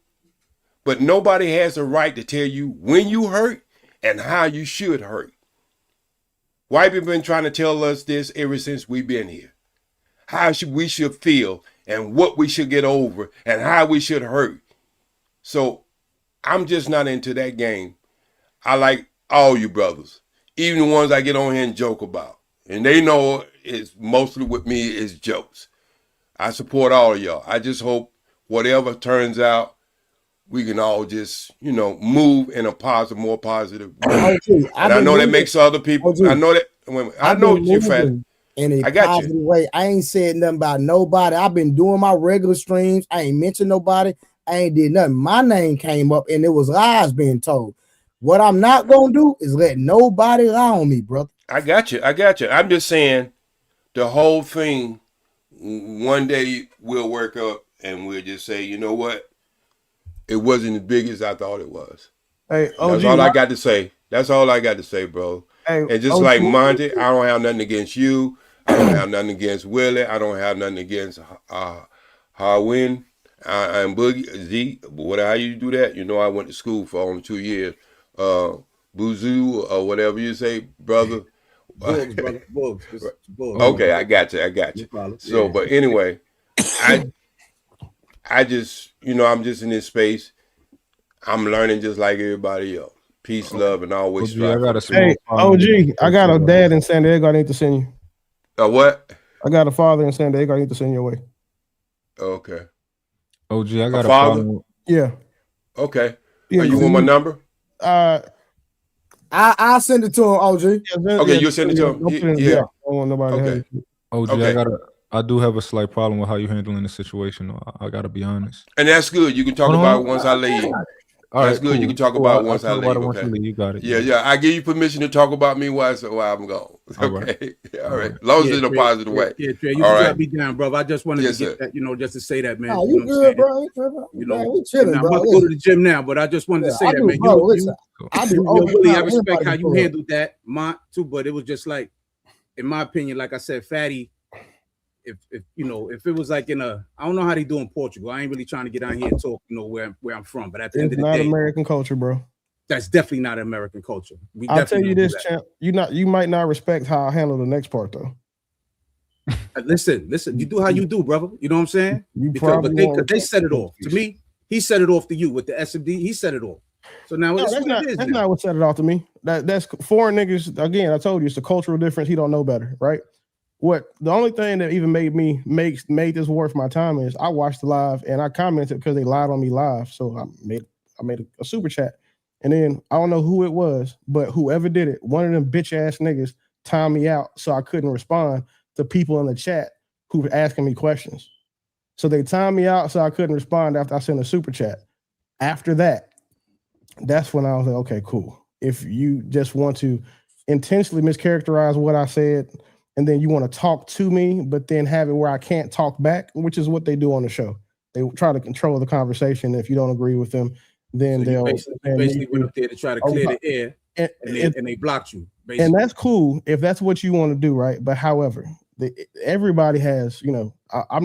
but nobody has a right to tell you when you hurt and how you should hurt. White people been trying to tell us this ever since we've been here. How we should feel and what we should get over and how we should hurt. So I'm just not into that game. I like all you brothers, even the ones I get on here and joke about. And they know it's mostly with me is jokes. I support all of y'all. I just hope whatever turns out, we can all just, move in a positive, more positive way. And I know that makes other people. I know that. I know you're fat. In a positive way. I ain't said nothing about nobody. I've been doing my regular streams. I ain't mentioned nobody. I ain't did nothing. My name came up and it was lies being told. What I'm not gonna do is let nobody lie on me, brother. I got you. I'm just saying the whole thing, one day we'll work up and we'll just say, you know what? It wasn't as big as I thought it was. Hey, that's all I got to say. That's all I got to say, bro. Hey, and just like Monty, I don't have nothing against you. I don't have nothing against Willie. I don't have nothing against Harwin and Boogie Z. How you do that? I went to school for only 2 years. Buzu or whatever you say, brother. Bugs, brother. Bugs. Okay, I got you. So, but anyway, I just, I'm just in this space. I'm learning just like everybody else. Peace, love, and always strive. Hey, OG, I got a dad in San Diego I need to send you. What? I got a father in San Diego I need to send your way. Okay. OG, I got a father. Yeah. Okay. Yeah, you want my number? I'll send it to him, OG. Okay, you'll send it to him. Yeah. I don't want nobody to hate you. OG, okay. I do have a slight problem with how you're handling the situation. I gotta be honest. And that's good. You can talk about it once I leave. That's good. Cool. You can talk about it once I leave. Okay. You got it. Yeah. I give you permission to talk about me while I'm gone. Okay. All right. As long as it's in a positive way. Yeah, Trey, you can drop me down, bro. I just wanted to get that, just to say that, man. Oh, you good, bro? We chilling, I'm about to go to the gym now, but I just wanted to say that, man. I respect how you handled that, Mont, too. But it was just like, in my opinion, like I said, Fatty. If it was like I don't know how they do in Portugal. I ain't really trying to get out here and talk, where I'm from. But at the end of the day, it's not American culture, bro. That's definitely not American culture. I'll tell you this, champ. You might not respect how I handle the next part, though. Listen. You do how you do, brother. You know what I'm saying? Because they set it off. To me, he set it off to you with the SMD. He set it off. So now that's not what set it off to me. That's foreign niggas. Again, I told you it's a cultural difference. He don't know better, right? The only thing that even made this worth my time is I watched the live and I commented because they lied on me live. So I made a super chat. And then I don't know who it was, but whoever did it, one of them bitch ass niggas timed me out so I couldn't respond to people in the chat who were asking me questions. So they timed me out so I couldn't respond after I sent a super chat. After that, that's when I was like, okay, cool. If you just want to intentionally mischaracterize what I said, and then you want to talk to me, but then have it where I can't talk back, which is what they do on the show. They try to control the conversation. If you don't agree with them, then they'll basically went up there to try to clear the air, and they blocked you. Basically. And that's cool if that's what you want to do, right? But however, everybody has, I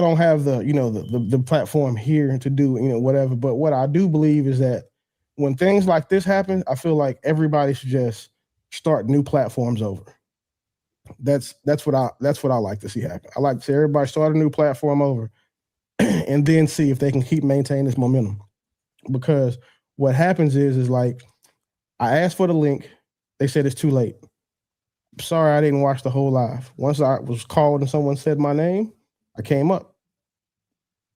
don't have the platform here to do whatever. But what I do believe is that when things like this happen, I feel like everybody should just start new platforms over. That's what I like to see happen. I like to see everybody start a new platform over and then see if they can maintain this momentum. Because what happens is like I asked for the link, they said it's too late. Sorry, I didn't watch the whole live. Once I was called and someone said my name, I came up,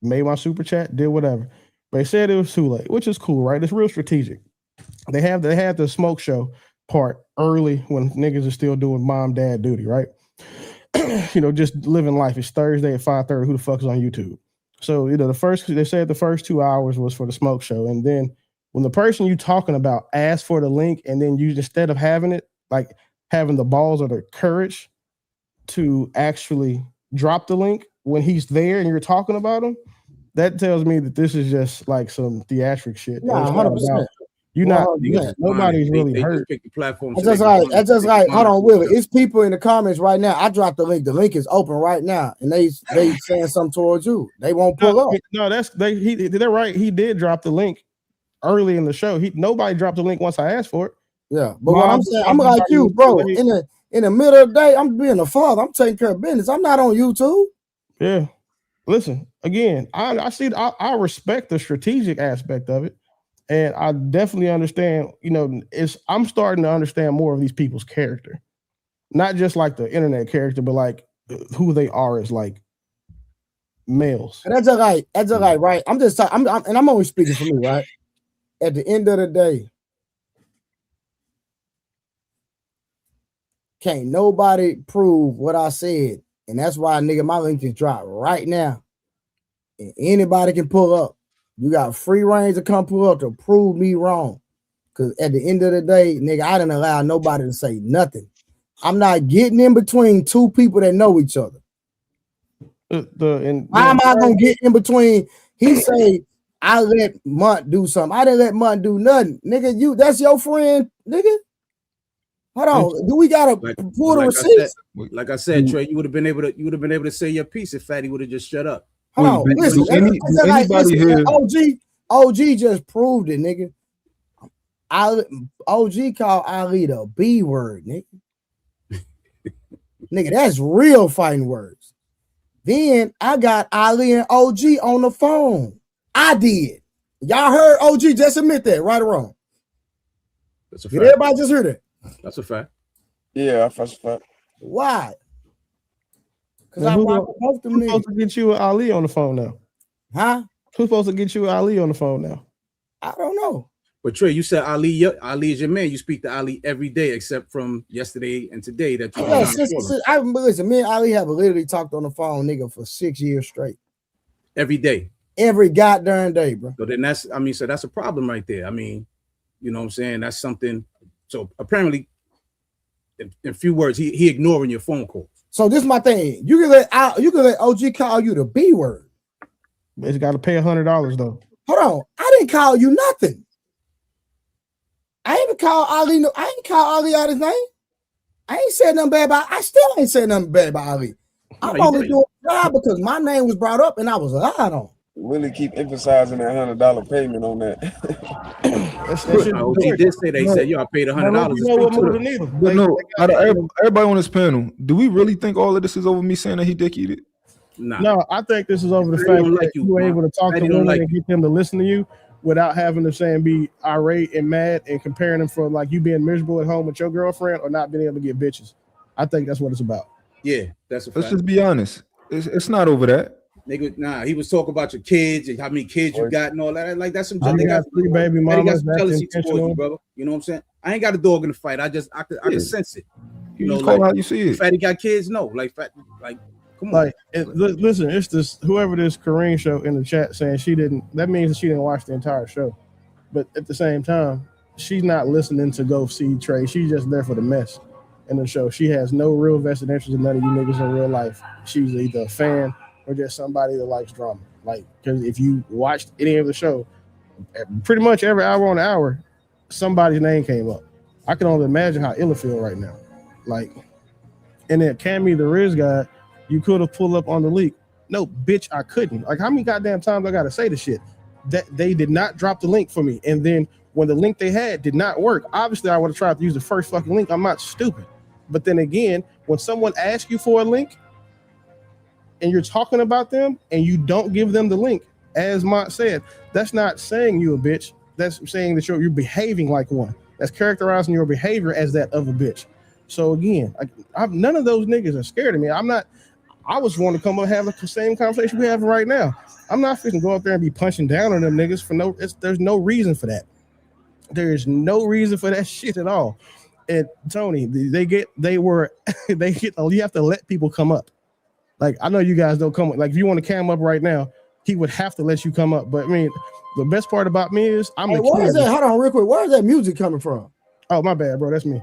made my super chat, did whatever. But they said it was too late, which is cool, right? It's real strategic. They had the smoke show part early when niggas are still doing mom dad duty, right? Just living life. It's Thursday at 5:30. Who the fuck is on YouTube? So they said the first 2 hours was for the smoke show, and then when the person you talking about asked for the link, and then you instead of having it, like having the balls or the courage to actually drop the link when he's there and you're talking about him, that tells me that this is just like some theatric shit. Yeah, 100%. Nobody's really they hurt. just pick the platform. Hold on, Willie. It's people in the comments right now. I dropped the link. The link is open right now, and they saying something towards you. They won't pull up. No, they're right. He did drop the link early in the show. Nobody dropped the link once I asked for it. Yeah, but what I'm saying, I'm like you, bro. In the middle of the day, I'm being a father. I'm taking care of business. I'm not on YouTube. Yeah. Listen, again, I respect the strategic aspect of it. And I definitely understand, I'm starting to understand more of these people's character. Not just like the internet character, but like who they are as like males. And that's all right. That's all right, right? I'm just talking, and I'm always speaking for me, right? At the end of the day, can't nobody prove what I said. And that's why, nigga, my link is dropped right now. And anybody can pull up. You got free range to come pull up to prove me wrong. Because at the end of the day, nigga, I didn't allow nobody to say nothing. I'm not getting in between two people that know each other. Why am I going to get in between? He say, I let Munt do something. I didn't let Munt do nothing. Nigga, that's your friend, nigga? Hold on. Do we gotta pull the receipts? Like I said, Trey, you would have been able to say your piece if Fatty would have just shut up. Hold on, listen, OG just proved it, nigga. OG called Ali the B word, nigga. Nigga, that's real fighting words. Then I got Ali and OG on the phone. I did. Y'all heard OG just admit that, right or wrong? That's a fact. Did everybody just hear that? That's a fact. Yeah, that's a fact. Why? Because I rock with both them niggas. Who's supposed to get you and Ali on the phone now? Huh? Who's supposed to get you and Ali on the phone now? I don't know. But Trey, you said Ali is your man. You speak to Ali every day, except from yesterday and today. Listen, me and Ali have literally talked on the phone, nigga, for 6 years straight. Every day. Every goddamn day, bro. So then that's a problem right there. I mean, you know what I'm saying? That's something. So apparently, in few words, he ignoring your phone call. So this is my thing. You can let OG call you the B word. But it's got to pay $100 though. Hold on, I didn't call you nothing. I ain't even call Ali. I ain't call Ali out his name. I ain't said nothing bad about. I still ain't said nothing bad about Ali. I'm only doing a job because my name was brought up and I was lied on. Really keep emphasizing that $100 payment on that. He did say they said, "Yo, I paid $100." But no, out of everybody on this panel, do we really think all of this is over me saying that he dick eated? Nah. No, I think this is over the fact that you were able to talk to women and get them to listen to you without having to be irate and mad and comparing them for like you being miserable at home with your girlfriend or not being able to get bitches. I think that's what it's about. Yeah, that's a fact. Let's just be honest. It's not over that. Nigga, nah, he was talking about your kids and how many kids you got and all that. Like that's some. They got 3 baby mamas. They got some jealousy towards you, brother. You know what I'm saying? I ain't got a dog in the fight. I can sense it. You know, call how you see it. Fatty got kids? No, like come on. Listen, it's this whoever this Kareem show in the chat saying she didn't. That means that she didn't watch the entire show. But at the same time, she's not listening to go see Trey. She's just there for the mess in the show. She has no real vested interest in none of you niggas in real life. She's either a fan or just somebody that likes drama. Like, because if you watched any of the show, pretty much every hour on the hour, somebody's name came up. I can only imagine how ill it feel right now. Like, and then Cammy the Riz guy, you could have pulled up on the leak. No, bitch, I couldn't. Like, how many goddamn times I gotta say the shit? That they did not drop the link for me. And then when the link they had did not work, obviously I would have tried to use the first fucking link. I'm not stupid. But then again, when someone asks you for a link and you're talking about them and you don't give them the link, as Mont said, that's not saying you a bitch. That's saying that you're behaving like one. That's characterizing your behavior as that of a bitch. So again, none of those niggas are scared of me. I was wanting to come up and have the same conversation we're having right now. I'm not fixing to go up there and be punching down on them niggas for there's no reason for that. There is no reason for that shit at all. And Tony, you have to let people come up. Like, I know you guys don't come up. Like, if you want to cam up right now, he would have to let you come up. But I mean, the best part about me is what is that? Hold on real quick. Where is that music coming from? Oh, my bad, bro. That's me.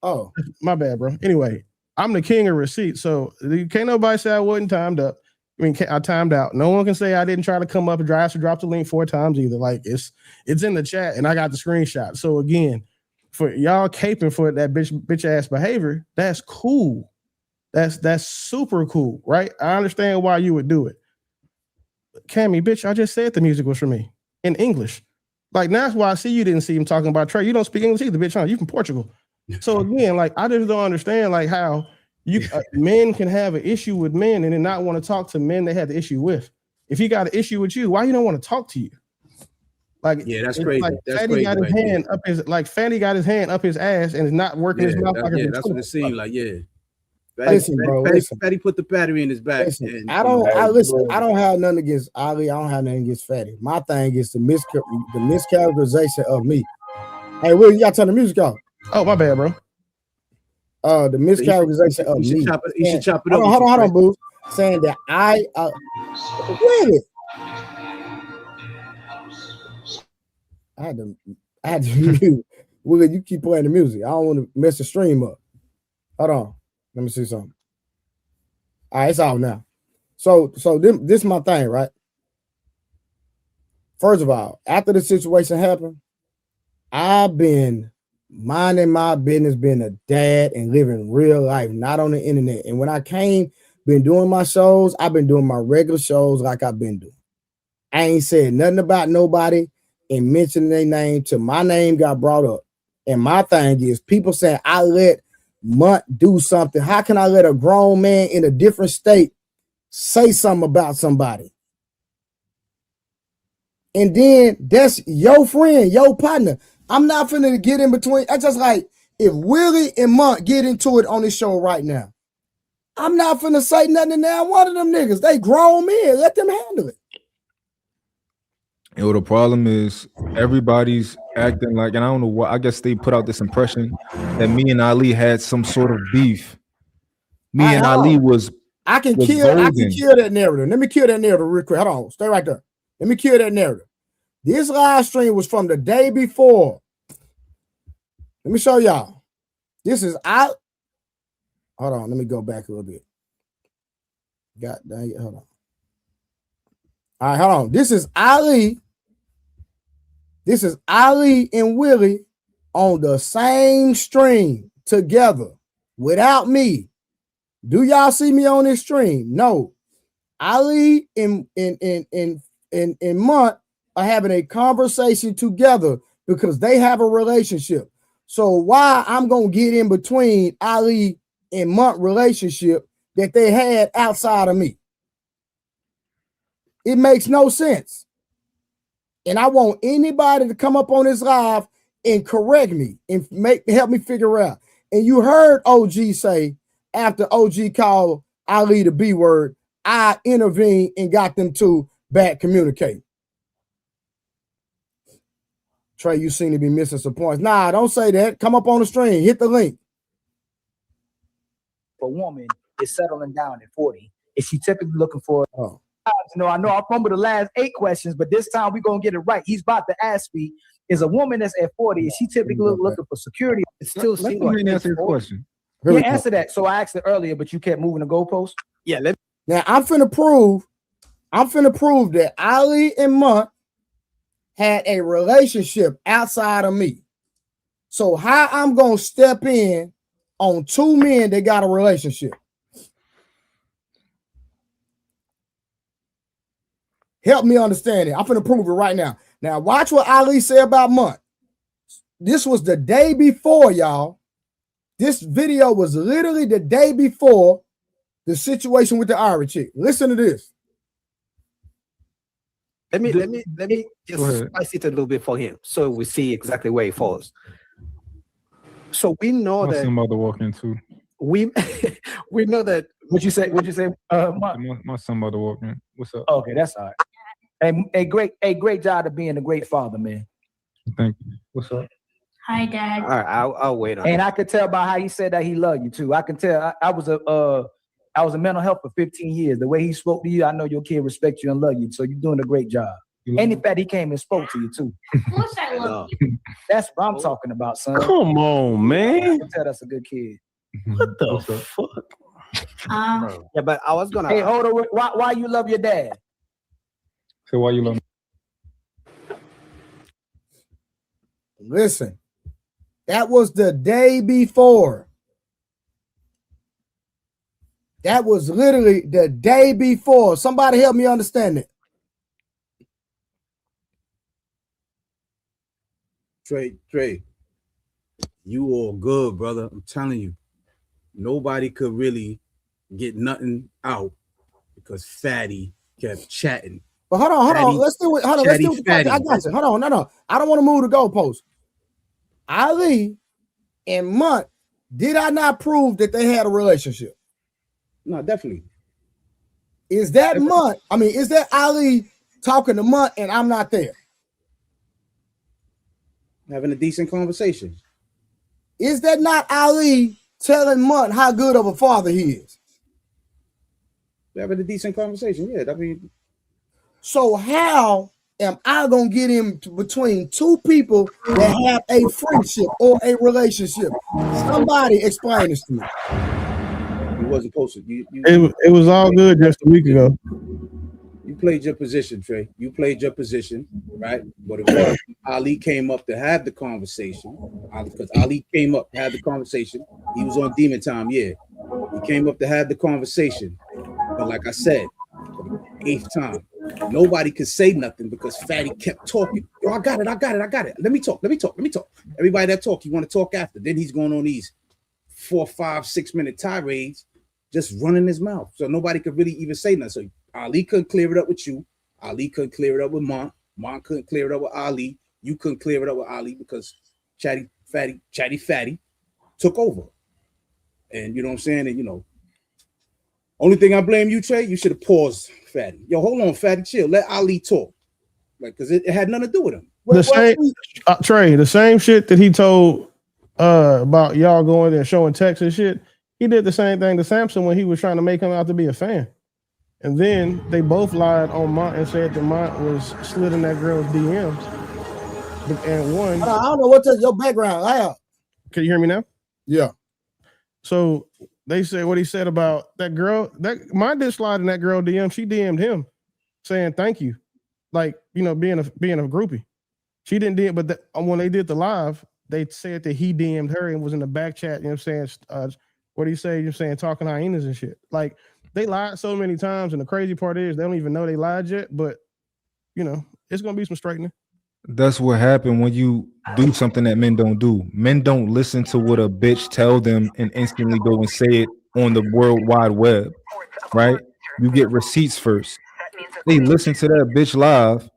Oh, my bad, bro. Anyway, I'm the king of receipts. So can't nobody say I wasn't timed up. I mean, I timed out. No one can say I didn't try to come up and drop the link 4 times either. Like it's in the chat and I got the screenshot. So again, for y'all caping for that bitch ass behavior, that's cool. That's super cool, right? I understand why you would do it. Cammy, bitch, I just said the music was for me in English. Like now that's why I see you didn't see him talking about Trey. You don't speak English either, bitch. Huh? You from Portugal. So again, like I just don't understand like how you men can have an issue with men and then not want to talk to men they had the issue with. If he got an issue with you, why you don't want to talk to you? Like yeah, that's crazy. Like that's Fatty crazy. got his hand up his Fatty got his hand up his ass and is not working his mouth. That's what it seemed like. Yeah. Fatty put the battery in his back. Listen, I don't have nothing against Ali. I don't have nothing against Fatty. My thing is the mischaracterization of me. Hey, Will, you got to turn the music off. Oh, my bad, bro. The mischaracterization of me. You should chop it up. Hold on, boo. Saying that I wait. I had to mute. Will, you keep playing the music. I don't want to mess the stream up. Hold on. Let me see something. All right, it's out now. So this is my thing, right? First of all, after the situation happened, I've been minding my business, being a dad and living real life, not on the internet. And when I been doing my shows, I've been doing my regular shows like I've been doing. I ain't said nothing about nobody and mentioning their name till my name got brought up. And my thing is people saying I let Munt do something. How can I let a grown man in a different state say something about somebody? And then that's your friend, your partner. I'm not finna get in between. I just like if Willie and Munt get into it on this show right now, I'm not finna say nothing to now one of them niggas. They grown men. Let them handle it. You know, the problem is everybody's acting like, and I don't know what, I guess they put out this impression that me and Ali had some sort of beef. Ali was I can kill that narrative. Let me kill that narrative real quick. Hold on, stay right there. Let me kill that narrative. This live stream was from the day before. Let me show y'all. This is out. Hold on, let me go back a little bit. God dang it, hold on. All right, hold on. This is Ali. This is Ali and Willie on the same stream together without me. Do y'all see me on this stream? No. Ali and Munt are having a conversation together because they have a relationship. So why I'm gonna get in between Ali and Munt relationship that they had outside of me? It makes no sense. And I want anybody to come up on this live and correct me and help me figure out. And you heard OG say after OG called Ali the B word, I intervened and got them to back communicate. Trey, you seem to be missing some points. Nah, don't say that. Come up on the stream. Hit the link. A woman is settling down at 40. Is she typically looking for? I know I fumbled the last 8 questions, but this time we're gonna get it right. He's about to ask me: is a woman that's at 40, is she typically looking for security? It's still single. Let me answer your question. Yeah, answer that. So I asked it earlier, but you kept moving the goalpost. Yeah, now I'm finna prove that Ali and Munt had a relationship outside of me. So how I'm gonna step in on 2 men that got a relationship? Help me understand it. I'm finna prove it right now. Now watch what Ali said about Munt. This was the day before, y'all. This video was literally the day before the situation with the Irish chick. Listen to this. Let me just spice it a little bit for him so we see exactly where he falls. So we know my that son about to walk in too. We know that. What'd you say? My son about to walk in. What's up? Okay, that's all right. A great job of being a great father, man. Thank you. What's up? Hi, Dad. All right, I'll wait on. And I could tell by how he said that he loved you too. I can tell. I was a mental health for 15 years. The way he spoke to you, I know your kid respect you and love you. So you're doing a great job. And in fact, he came and spoke to you too. Of course I love you. That's what I'm talking about, son. Come on, man. I can tell that's a good kid. What the fuck? Yeah, but I was gonna. Hey, hold on. Why you love your dad? So why you love me? Listen, that was the day before. That was literally the day before. Somebody help me understand it. Trey, you all good, brother. I'm telling you, nobody could really get nothing out because Fatty kept chatting. But hold on. Let's do it. Hold on. Let's do it. I got you. Hold on. No. I don't want to move the goalpost. Ali and Munt, did I not prove that they had a relationship? No, definitely. Is that Munt? I mean, is that Ali talking to Munt and I'm not there? Having a decent conversation. Is that not Ali telling Munt how good of a father he is? Having a decent conversation, yeah. I mean, so how am I gonna get in between two people that have a friendship or a relationship? Somebody explain this to me. You wasn't posted. It was all good just a week ago. You played your position, Trey. You played your position, right? But it was Ali came up to have the conversation. Because Ali came up to have the conversation. He was on Demon Time, yeah. He came up to have the conversation. But like I said, for the 8th time, nobody could say nothing because Fatty kept talking. Yo, I got it. Let me talk. Everybody that talk, you want to talk after. Then he's going on these 4, 5, 6 minute tirades, just running his mouth. So nobody could really even say nothing. So Ali couldn't clear it up with you. Ali couldn't clear it up with Mont. Mont couldn't clear it up with Ali. You couldn't clear it up with Ali because Chatty Fatty took over. And you know what I'm saying? And you know, only thing I blame you, Trey, you should have paused Fatty. Yo, hold on, Fatty, chill. Let Ali talk. Like, because it had nothing to do with him. Trey, the same shit that he told about y'all going there showing text and shit, he did the same thing to Samson when he was trying to make him out to be a fan. And then they both lied on Mont and said that Mont was slid in that girl's DMs. And one, I don't know what's your background. Loud. Can you hear me now? Yeah. So they said what he said about that girl. That Mont did slide in that girl DM. She DM'd him saying thank you, like being a groupie. She didn't DM, but when they did the live, they said that he DM'd her and was in the back chat. You know what I'm saying? What do you say? You're saying talking hyenas and shit. Like they lied so many times, and the crazy part is they don't even know they lied yet. But you know, it's gonna be some straightening. That's what happened when you do something that men don't do. Men don't listen to what a bitch tell them and instantly go and say it on the World Wide Web, right? You get receipts first. They listen to that bitch live,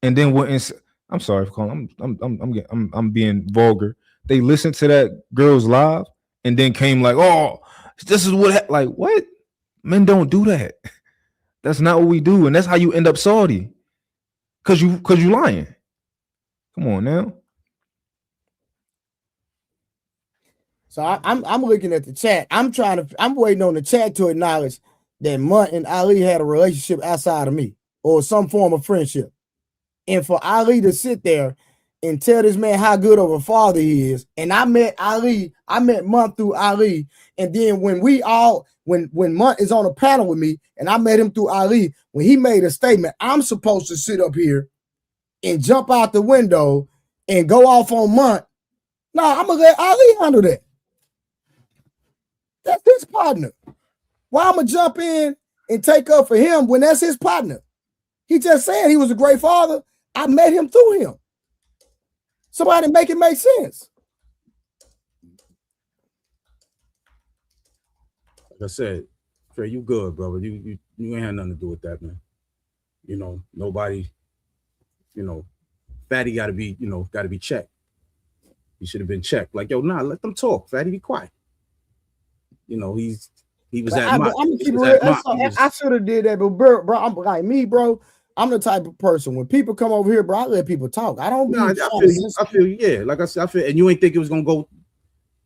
and then went. I'm sorry for calling. I'm being vulgar. They listened to that girl's live, and then came like, "Oh, this is what." Like what? Men don't do that. That's not what we do, and that's how you end up salty. Cause you lying. Come on now. So I'm looking at the chat. I'm waiting on the chat to acknowledge that Munt and Ali had a relationship outside of me or some form of friendship. And for Ali to sit there and tell this man how good of a father he is. And I met Munt through Ali. And then when Munt is on a panel with me and I met him through Ali, when he made a statement, I'm supposed to sit up here and jump out the window and go off on Munt. No, I'm gonna let Ali handle that. That's his partner. Why I'm gonna jump in and take up for him when that's his partner? He just said he was a great father. I met him through him. Somebody make it make sense. Like I said, Trey, you good, brother. You ain't had nothing to do with that, man. You know, nobody, you know, Fatty gotta be checked. He should have been checked. Like, yo, nah, let them talk. Fatty, be quiet. You know, he was at my. I should have did that, but bro, I'm like me, bro. I'm the type of person when people come over here, bro, I let people talk. I don't. Nah, I feel you. Yeah, like I said, I feel, and you ain't think it was gonna go.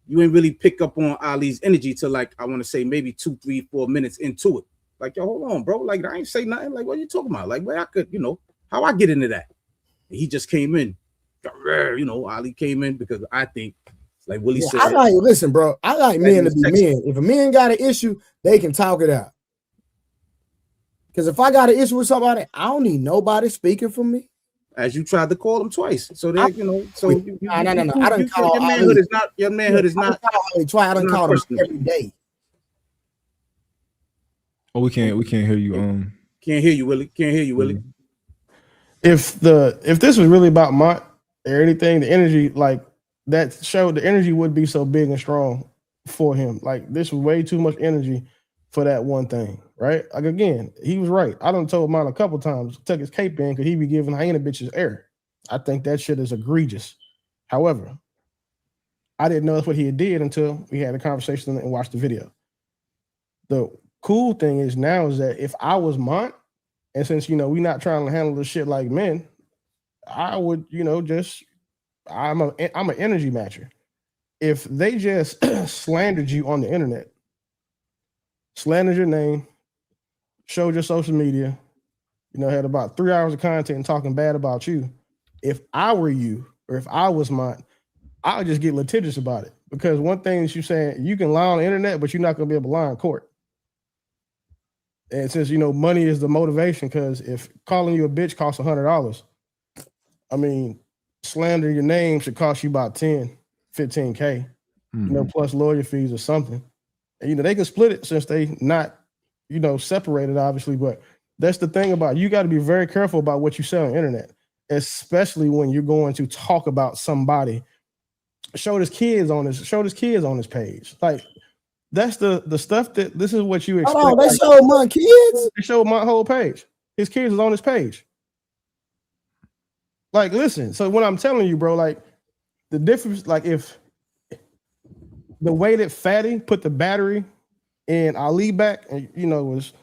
You ain't really pick up on Ali's energy till like I want to say maybe 2, 3, 4 minutes into it. Like, yo, hold on, bro. Like I ain't say nothing. Like, what are you talking about? Like, where I could, you know, how I get into that? And he just came in. You know, Ali came in because I think Like Willie said, I like, listen, bro. I like men to be men. If a man got an issue, they can talk it out. Because if I got an issue with somebody, I don't need nobody speaking for me. As you tried to call him twice, so that you know, so no. I done call your manhood is not your manhood is not. I done call him every day. Oh, we can't hear you. Can't hear you, Willie. Can't hear you, Willie. If this was really about Mont or anything, the energy like that showed the energy would be so big and strong for him. Like this was way too much energy for that one thing, right? Like again, he was right. I done told Mont a couple times, took his cape in because he be giving hyena bitches air. I think that shit is egregious. However, I didn't know that's what he had did until we had a conversation and watched the video. The cool thing is now is that if I was Mont, and since we not trying to handle this shit like men, I would I'm an energy matcher. If they just slandered you on the internet, slandered your name, showed your social media, had about 3 hours of content talking bad about you. If I were you, or if I was Mont, I would just get litigious about it. Because one thing is you saying you can lie on the internet, but you're not going to be able to lie in court. And since money is the motivation, because if calling you a bitch costs $100, I mean, slander your name should cost you about 10, 15K, plus lawyer fees or something. And they can split it since they not, separated, obviously. But that's the thing about you got to be very careful about what you say on the internet, especially when you're going to talk about somebody. Showed his kids on his page. Like that's the stuff that this is what you expect. Oh, they showed my kids. They showed my whole page. His kids is on his page. Like, listen. So what I'm telling you, bro, like the difference, like if the way that Fatty put the battery in Ali back, and was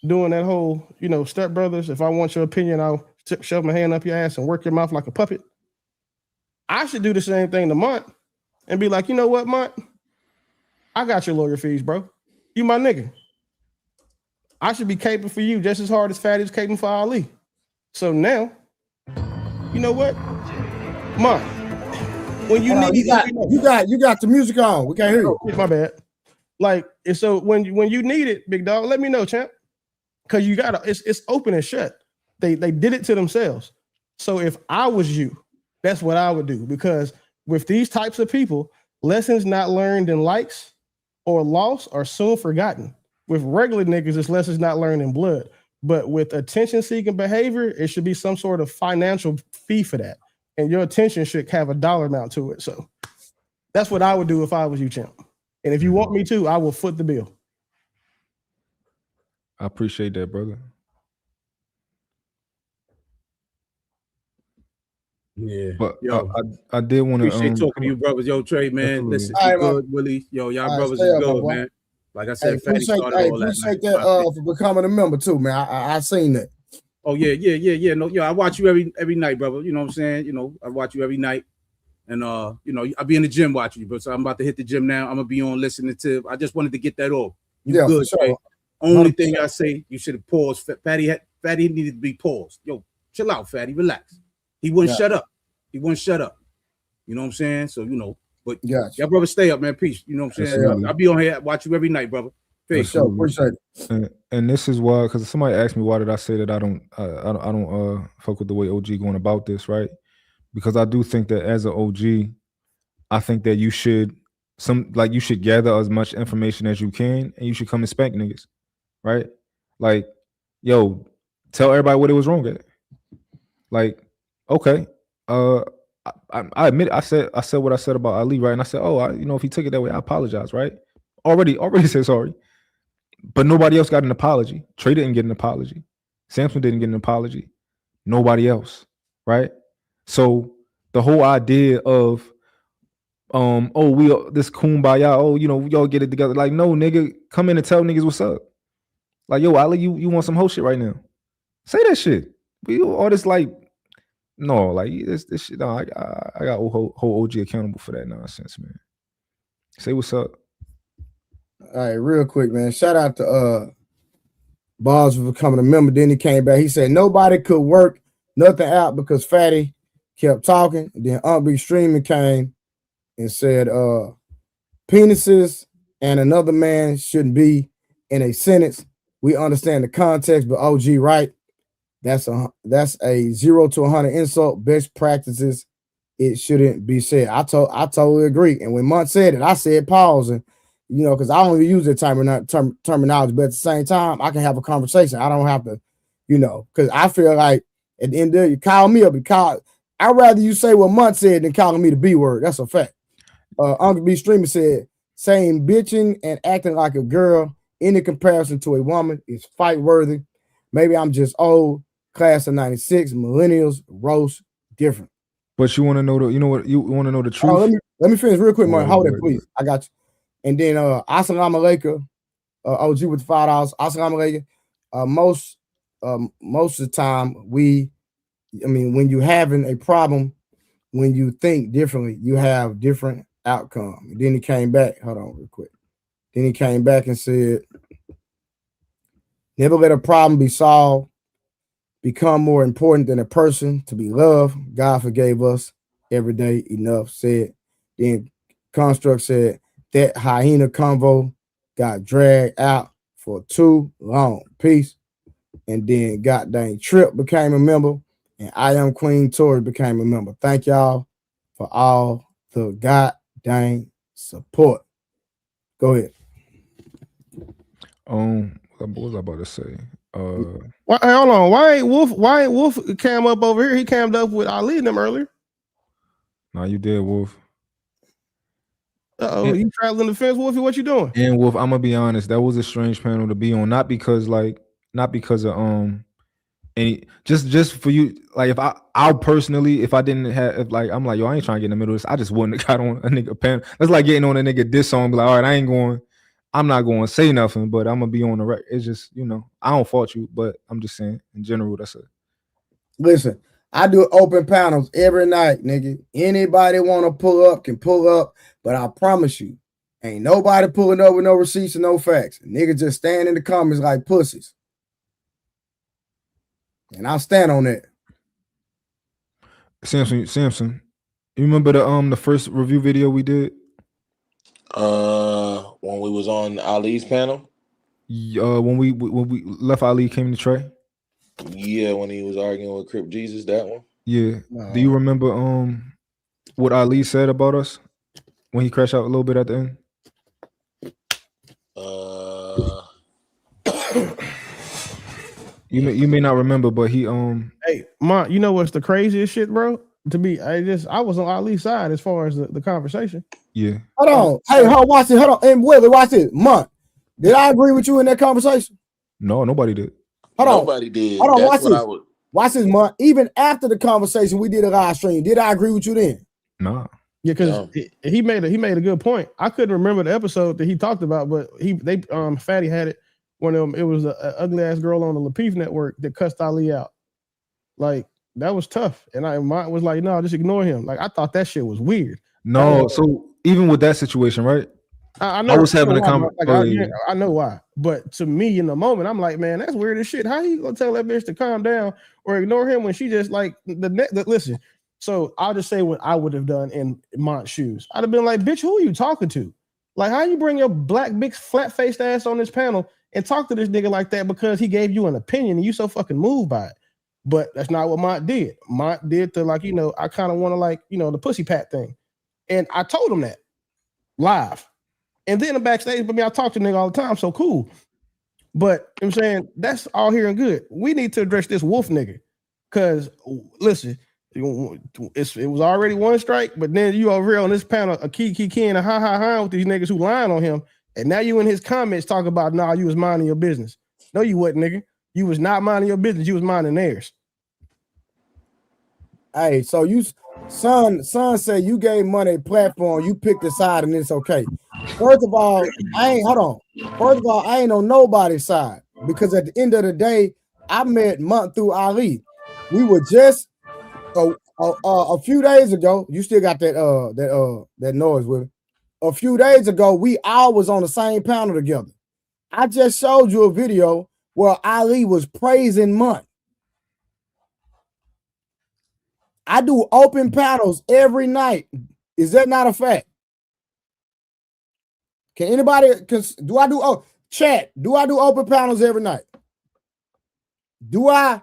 doing that whole, Step Brothers. If I want your opinion, I'll shove my hand up your ass and work your mouth like a puppet. I should do the same thing to Mont and be like, you know what, Mont? I got your lawyer fees, bro. You my nigga. I should be caping for you just as hard as Fatty's caping for Ali. So now, you know what, Mont? When you need, you got the music on. We can't hear you. My bad. Like, and so when you need it, big dog, let me know, champ. Because you gotta, it's open and shut. They did it to themselves. So if I was you, that's what I would do. Because with these types of people, lessons not learned in likes or loss are soon forgotten. With regular niggas, it's lessons not learned in blood. But with attention-seeking behavior, it should be some sort of financial fee for that. And your attention should have a dollar amount to it. So that's what I would do if I was you, champ. And if you want me to, I will foot the bill. I appreciate that, brother. Yeah, but yo, I did want to appreciate talking to you, brothers. Yo, Trey, man, listen, good, Willie. Yo, y'all brothers is good, man. Like I said, Fatty started all that. Appreciate that for becoming a member too, man. I seen that. Oh yeah. No, I watch you every night, brother. You know what I'm saying? I watch you every night, and I be in the gym watching you, bro. So I'm about to hit the gym now. I'm gonna be on listening to. I just wanted to get that off. You good, sure. Trey? Only thing I say, you should have paused. Fatty needed to be paused. Yo, chill out, Fatty, relax. He wouldn't shut up. You know what I'm saying? So, but y'all brother, stay up, man. Peace. You know what I'm saying? Absolutely. I'll be on here, watch you every night, brother. Peace. And this is why, because somebody asked me why did I say that I don't fuck with the way OG going about this, right? Because I do think that as an OG, I think that you should gather as much information as you can, and you should come and spank niggas, right? Like, yo, tell everybody what it was wrong at. Like, okay, I admit I said what I said about Ali, right? And I said, if he took it that way, I apologize, right? Already said sorry, but nobody else got an apology. Trey didn't get an apology. Samson didn't get an apology. Nobody else, right? So the whole idea of this kumbaya, y'all get it together. Like, no, nigga, come in and tell niggas what's up. Like, yo, Ali, you want some whole shit right now? Say that shit. We all this like. No, like this shit. No, I got whole OG accountable for that nonsense, man. Say what's up. All right, real quick, man. Shout out to Bars for becoming a member. Then he came back. He said nobody could work nothing out because Fatty kept talking. And then Big Streaming came and said, penises and another man shouldn't be in a sentence. We understand the context, but OG, right? That's a 0 to 100 insult. Best practices, it shouldn't be said. I totally agree. And when Munt said it, I said pause, and because I don't even use that terminology, but at the same time, I can have a conversation. I don't have to, because I feel like at the end of it, you call me up, I'd rather you say what Munt said than calling me the B word. That's a fact. Uncle B Streamer said, saying bitching and acting like a girl in comparison to a woman is fight worthy. Maybe I'm just old. Class of 96, millennials roast different. But you want to know you want to know the truth? Let me finish real quick, Mark. Hold it, ahead. please. I got you. And then Assalamu alaikum, OG with $5. Assalamu alaikum. Most of the time, when you're having a problem, when you think differently, you have different outcome. And then he came back. Hold on real quick. Then he came back and said, never let a problem be solved become more important than a person to be loved. God forgave us every day. Enough said. Then Construct said that hyena convo got dragged out for too long. Peace. And then goddamn Trip became a member, and I Am Queen Tori became a member. Thank y'all for all the goddamn support. Go ahead. What was I about to say? Hold on. Why ain't Wolf came up over here? He came up with Ali and them earlier. No, you did, Wolf. You traveling the fence, Wolfie? What you doing? And Wolf, I'm gonna be honest, that was a strange panel to be on. Not because of any just for you. Like if I personally, if I didn't have I'm like, yo, I ain't trying to get in the middle of this. I just wouldn't have got on a nigga panel. That's like getting on a nigga diss song. Be like, all right, I'm not going to say nothing, but I'm gonna be on the record. It's just, I don't fault you, but I'm just saying in general, that's it. Listen, I do open panels every night, nigga. Anybody want to pull up can pull up, but I promise you, ain't nobody pulling up with no receipts and no facts. Nigga just stand in the comments like pussies. And I stand on that. Samson, you remember the first review video we did? When we was on Ali's panel? When we left Ali, came to Trey? Yeah, when he was arguing with Crip Jesus, that one? Yeah. Do you remember what Ali said about us when he crashed out a little bit at the end? You may not remember, but he Hey, Mont, you know what's the craziest shit, bro? I was on Ali's side as far as the conversation. Yeah. Hold on. Hey, watch it. Hold on. And Willie, watch it. Mont, did I agree with you in that conversation? No, nobody did. Nobody did. Hold on, That's watch this. Watch this, Mont. Even after the conversation, we did a live stream. Did I agree with you then? Nah. Yeah, because he made a good point. I couldn't remember the episode that he talked about, but Fatty had it when it was an ugly ass girl on the Lapeef network that cussed Ali out. Like that was tough, and Mont was like, "No, just ignore him." Like I thought that shit was weird. No, so even with that situation, right? I know. I was having a conversation. I know why, but to me, in the moment, I'm like, man, that's weird as shit. How you gonna tell that bitch to calm down or ignore him when she just like listen? So I'll just say what I would have done in Mont's shoes. I'd have been like, bitch, who are you talking to? Like, how you bring your black, big, flat-faced ass on this panel and talk to this nigga like that because he gave you an opinion and you so fucking moved by it? But that's not what Mont did. Mont did the I kind of want to the pussy pat thing. And I told him that live. And then backstage, but I talk to nigga all the time, so cool. But I'm saying that's all here and good. We need to address this wolf nigga. Cause listen, it was already one strike, but then you over here on this panel, a key and a ha with these niggas who lying on him. And now you in his comments talking about, nah, you was minding your business. No, you wasn't, nigga. You was not minding your business. You was minding theirs. Hey, so son said you gave money a platform, you picked a side, and it's okay. First of all, I ain't on nobody's side because at the end of the day, I met Mont through Ali. We were just a few days ago. You still got that noise with it. A few days ago, we all was on the same panel together. I just showed you a video where Ali was praising Mont. I do open panels every night. Is that not a fact? Can anybody? Do I do? Oh, chat. Do I do open panels every night? Do I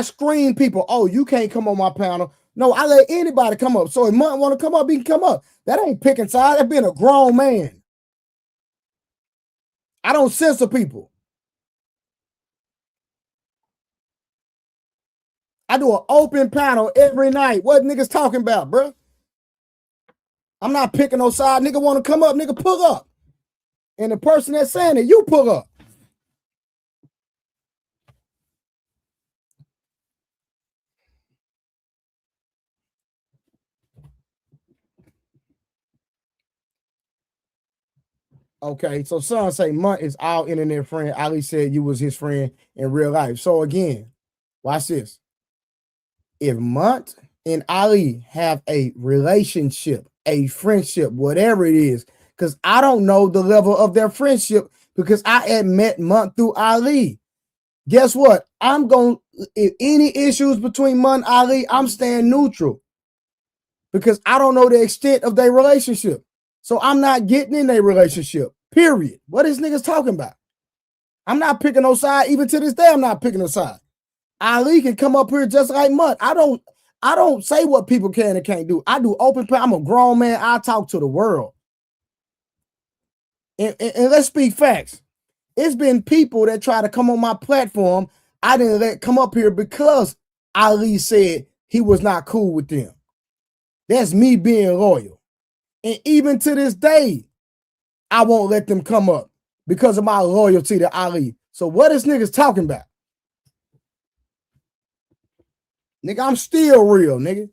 screen people? Oh, you can't come on my panel. No, I let anybody come up. So if Monk want to come up, he can come up. That ain't picking sides. That's being a grown man. I don't censor people. I do an open panel every night. What niggas talking about, bro? I'm not picking no side. Nigga want to come up, nigga, pull up. And the person that's saying it, you pull up. Okay, so son say Munt is our internet friend. Ali said you was his friend in real life. So again, watch this. If Munt and Ali have a relationship, a friendship, whatever it is, because I don't know the level of their friendship because I had met Munt through Ali. Guess what? If any issues between Munt and Ali, I'm staying neutral because I don't know the extent of their relationship. So I'm not getting in their relationship, period. What is niggas talking about? I'm not picking no side. Even to this day, I'm not picking a side. Ali can come up here just like Mutt. I don't say what people can and can't do. I do open. I'm a grown man. I talk to the world. And let's speak facts. It's been people that try to come on my platform. I didn't let come up here because Ali said he was not cool with them. That's me being loyal. And even to this day, I won't let them come up because of my loyalty to Ali. So what is niggas talking about? Nigga, I'm still real, nigga.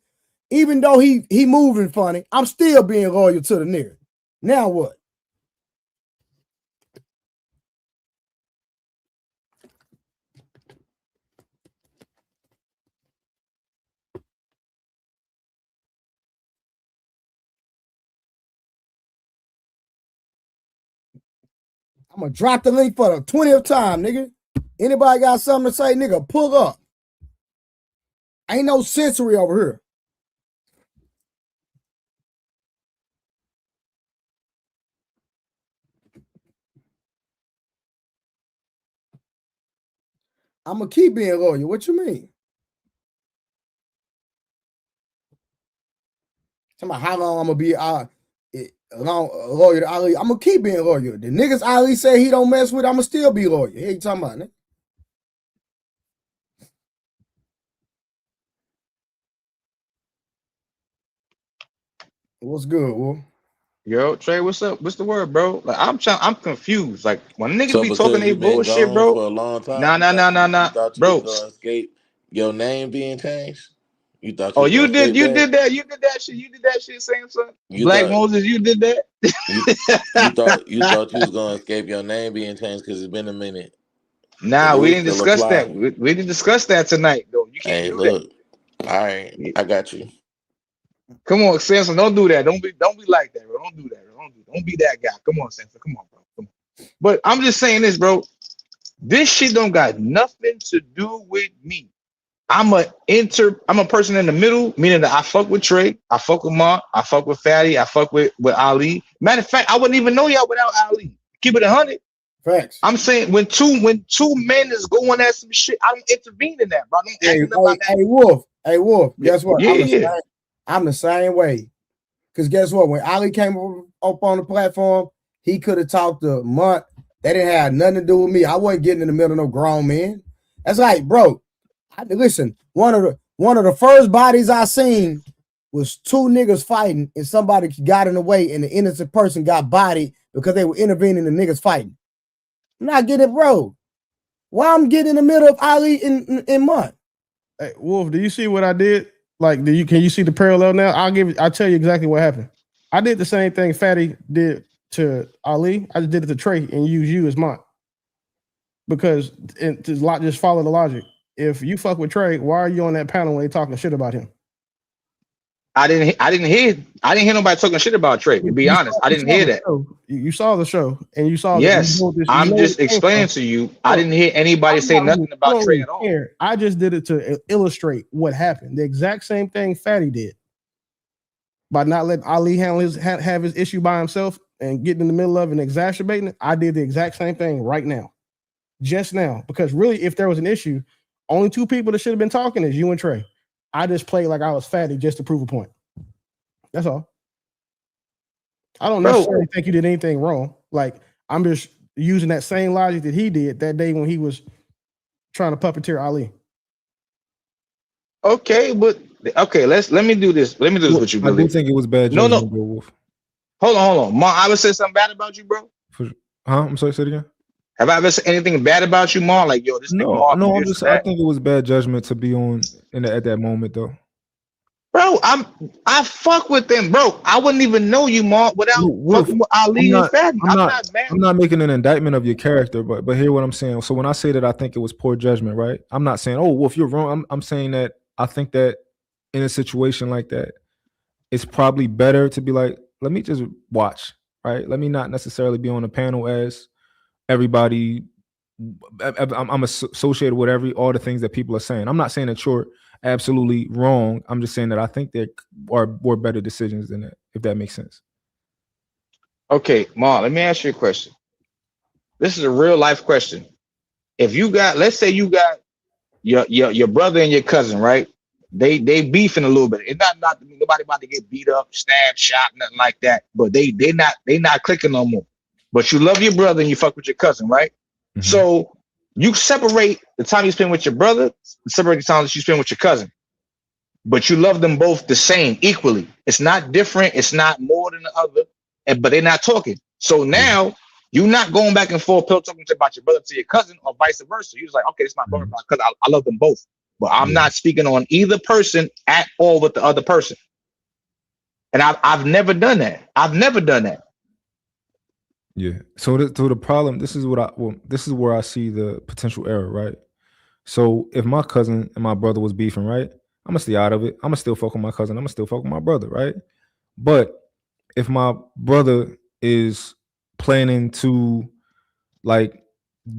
Even though he moving funny, I'm still being loyal to the nigga. Now what? I'm gonna drop the link for the 20th time, nigga. Anybody got something to say, nigga, pull up. Ain't no sensory over here. I'm gonna keep being loyal. What you mean? Talking about how long I'm gonna be loyal to Ali. I'm gonna keep being loyal. The niggas Ali say he don't mess with, I'm gonna still be loyal. Hey, you talking about, nigga? What's good, Wolf? Yo, Trey, what's up? What's the word, bro? Like I'm confused. Like when niggas So be talking because they you've been bullshit, gone bro. for a long time, Nah, you nah, nah, thought nah, you nah, thought you was bro. gonna escape your name being changed? You thought you Oh, was gonna you did escape that? you did that shit. You did that shit, Samson. You Black thought Moses, you did that. you thought you was gonna escape your name being changed because it's been a minute. The Nah, we rules didn't still discuss that. apply. We didn't discuss that tonight, though. You can't Hey, do that. look. All right, I got you. Come on, Samson, don't do that. Don't be like that, bro. Don't do that. Bro. Don't be that guy. Come on, Samson. Come on, bro. Come on. But I'm just saying this, bro. This shit don't got nothing to do with me. I'm a person in the middle, meaning that I fuck with Trey, I fuck with Mark, I fuck with Fatty, I fuck with Ali. Matter of fact, I wouldn't even know y'all without Ali. Keep it 100. Facts. I'm saying when two men is going at some shit, I don't intervene in that, bro. I don't act about that. Hey, Wolf. Guess what? Yeah. I'm the same way. Because guess what? When Ali came up on the platform, he could have talked to Munt. That didn't have nothing to do with me. I wasn't getting in the middle of no grown men. That's like, bro. Listen, one of the first bodies I seen was two niggas fighting, and somebody got in the way, and the innocent person got bodied because they were intervening in the niggas fighting. I'm not getting it, bro. Why I'm getting in the middle of Ali and Munt? Hey, Wolf, do you see what I did? Like, can you see the parallel now? I'll tell you exactly what happened. I did the same thing Fatty did to Ali. I just did it to Trey and use you as Mont. Because just follow the logic. If you fuck with Trey, why are you on that panel when they talking shit about him? I didn't hear nobody talking shit about Trey. To be honest, I didn't hear that. You saw the show, and you saw. Yes, I'm just explaining to you. I didn't hear anybody say nothing about Trey at all. I just did it to illustrate what happened. The exact same thing Fatty did by not letting Ali have his issue by himself and getting in the middle of it and exacerbating it, I did the exact same thing right now. Just now. Because really, if there was an issue, only two people that should have been talking is you and Trey. I just played like I was fatty just to prove a point. That's all. I don't necessarily think you did anything wrong. Like, I'm just using that same logic that he did that day when he was trying to puppeteer Ali. Okay, but okay, let me do this. Let me do this with you, Billy. I do think it was bad judgment, bro, Wolf. Hold on. Ma, I ever said something bad about you, bro? I'm sorry, say it again. Have I ever said anything bad about you, Ma? Like, yo, this nigga Mark. No, I think it was bad judgment to be on at that moment, though. Bro, I fuck with them, bro. I wouldn't even know you, Mark, without fucking with Ali and Fatty. I'm not mad. I'm not making an indictment of your character, but hear what I'm saying. So when I say that I think it was poor judgment, right? I'm not saying, oh, Wolf, you're wrong. I'm saying that I think that in a situation like that, it's probably better to be like, let me just watch, right? Let me not necessarily be on a panel as everybody. I'm associated with all the things that people are saying. I'm not saying that you're absolutely wrong. I'm just saying that I think there were better decisions than that, if that makes sense. Okay, Ma, let me ask you a question. This is a real life question. If you got, let's say you got your brother and your cousin, right? They beefing a little bit. It's not nobody about to get beat up, stabbed, shot, nothing like that. But they not clicking no more. But you love your brother and you fuck with your cousin, right? Mm-hmm. So you separate the time you spend with your brother, separate the time that you spend with your cousin. But you love them both the same, equally. It's not different. It's not more than the other. But they're not talking. So now you're not going back and forth talking about your brother to your cousin or vice versa. You're just like, okay, it's my brother because I love them both. But I'm not speaking on either person at all with the other person. And I've never done that. I've never done that. Yeah. So the problem, this is where I see the potential error, right? So if my cousin and my brother was beefing, right, I'm gonna stay out of it. I'm gonna still fuck with my cousin. I'm gonna still fuck with my brother, right? But if my brother is planning to like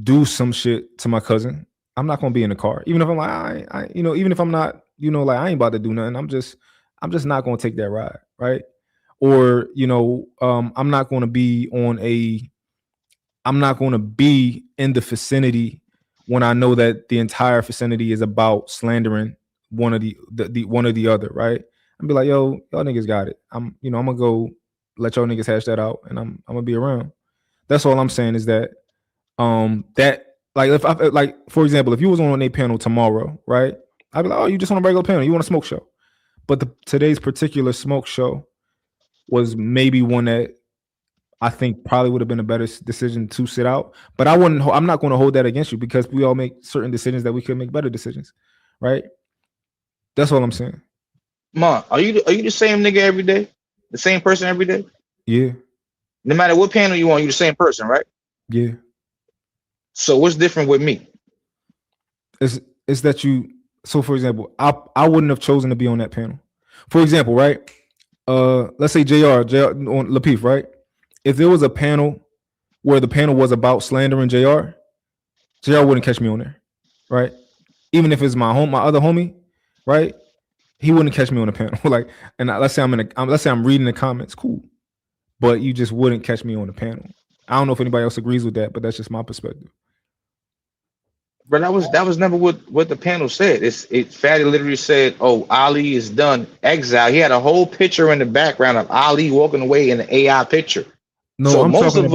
do some shit to my cousin, I'm not gonna be in the car. Even if I'm like, even if I'm not, like I ain't about to do nothing. I'm just not gonna take that ride, right? Or I'm not gonna be in the vicinity when I know that the entire vicinity is about slandering one of the other, right? I'd be like, yo, y'all niggas got it. I'm gonna go let y'all niggas hash that out, and I'm gonna be around. That's all I'm saying is that that like if I like, for example, if you was on a panel tomorrow, right? I'd be like, oh, you just on a regular panel, you want a smoke show. But today's particular smoke show was maybe one that I think probably would have been a better decision to sit out. But I'm not going to hold that against you because we all make certain decisions that we could make better decisions, right? That's all I'm saying. Ma, are you the same nigga every day? The same person every day? Yeah. No matter what panel you on, you the same person, right? Yeah. So what's different with me? It's that you. So for example, I wouldn't have chosen to be on that panel. For example, right? Let's say JR on Lapeef, right? If there was a panel where the panel was about slandering JR wouldn't catch me on there, right? Even if it's my other homie, right? He wouldn't catch me on the panel. Like, and let's say I'm reading the comments, cool, but you just wouldn't catch me on the panel. I don't know if anybody else agrees with that, but that's just my perspective. But that was never what the panel said. Fatty literally said, "Oh, Ali is done, exile." He had a whole picture in the background of Ali walking away in the AI picture. No, so I'm talking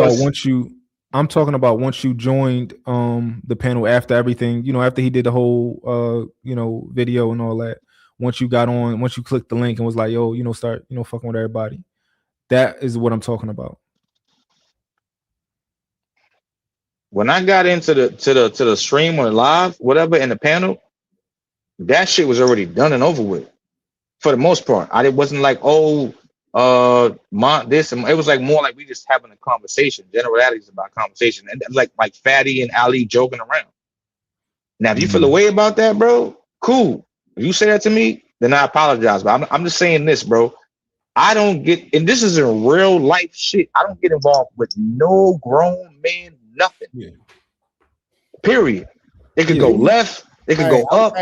about once you joined the panel after everything, after he did the whole video and all that. Once you got on, once you clicked the link and was like, yo, start fucking with everybody. That is what I'm talking about. When I got into the stream or live, whatever, in the panel, that shit was already done and over with. For the most part, it wasn't like, oh, this, and it was like more like we just having a conversation, generalities about conversation, and like Fatty and Ali joking around. Now, if you feel a way about that, bro, cool. If you say that to me, then I apologize. But I'm just saying this, bro. I don't get, and this is in real life shit. I don't get involved with no grown man, nothing. Yeah. Period. It could go left. It could go up.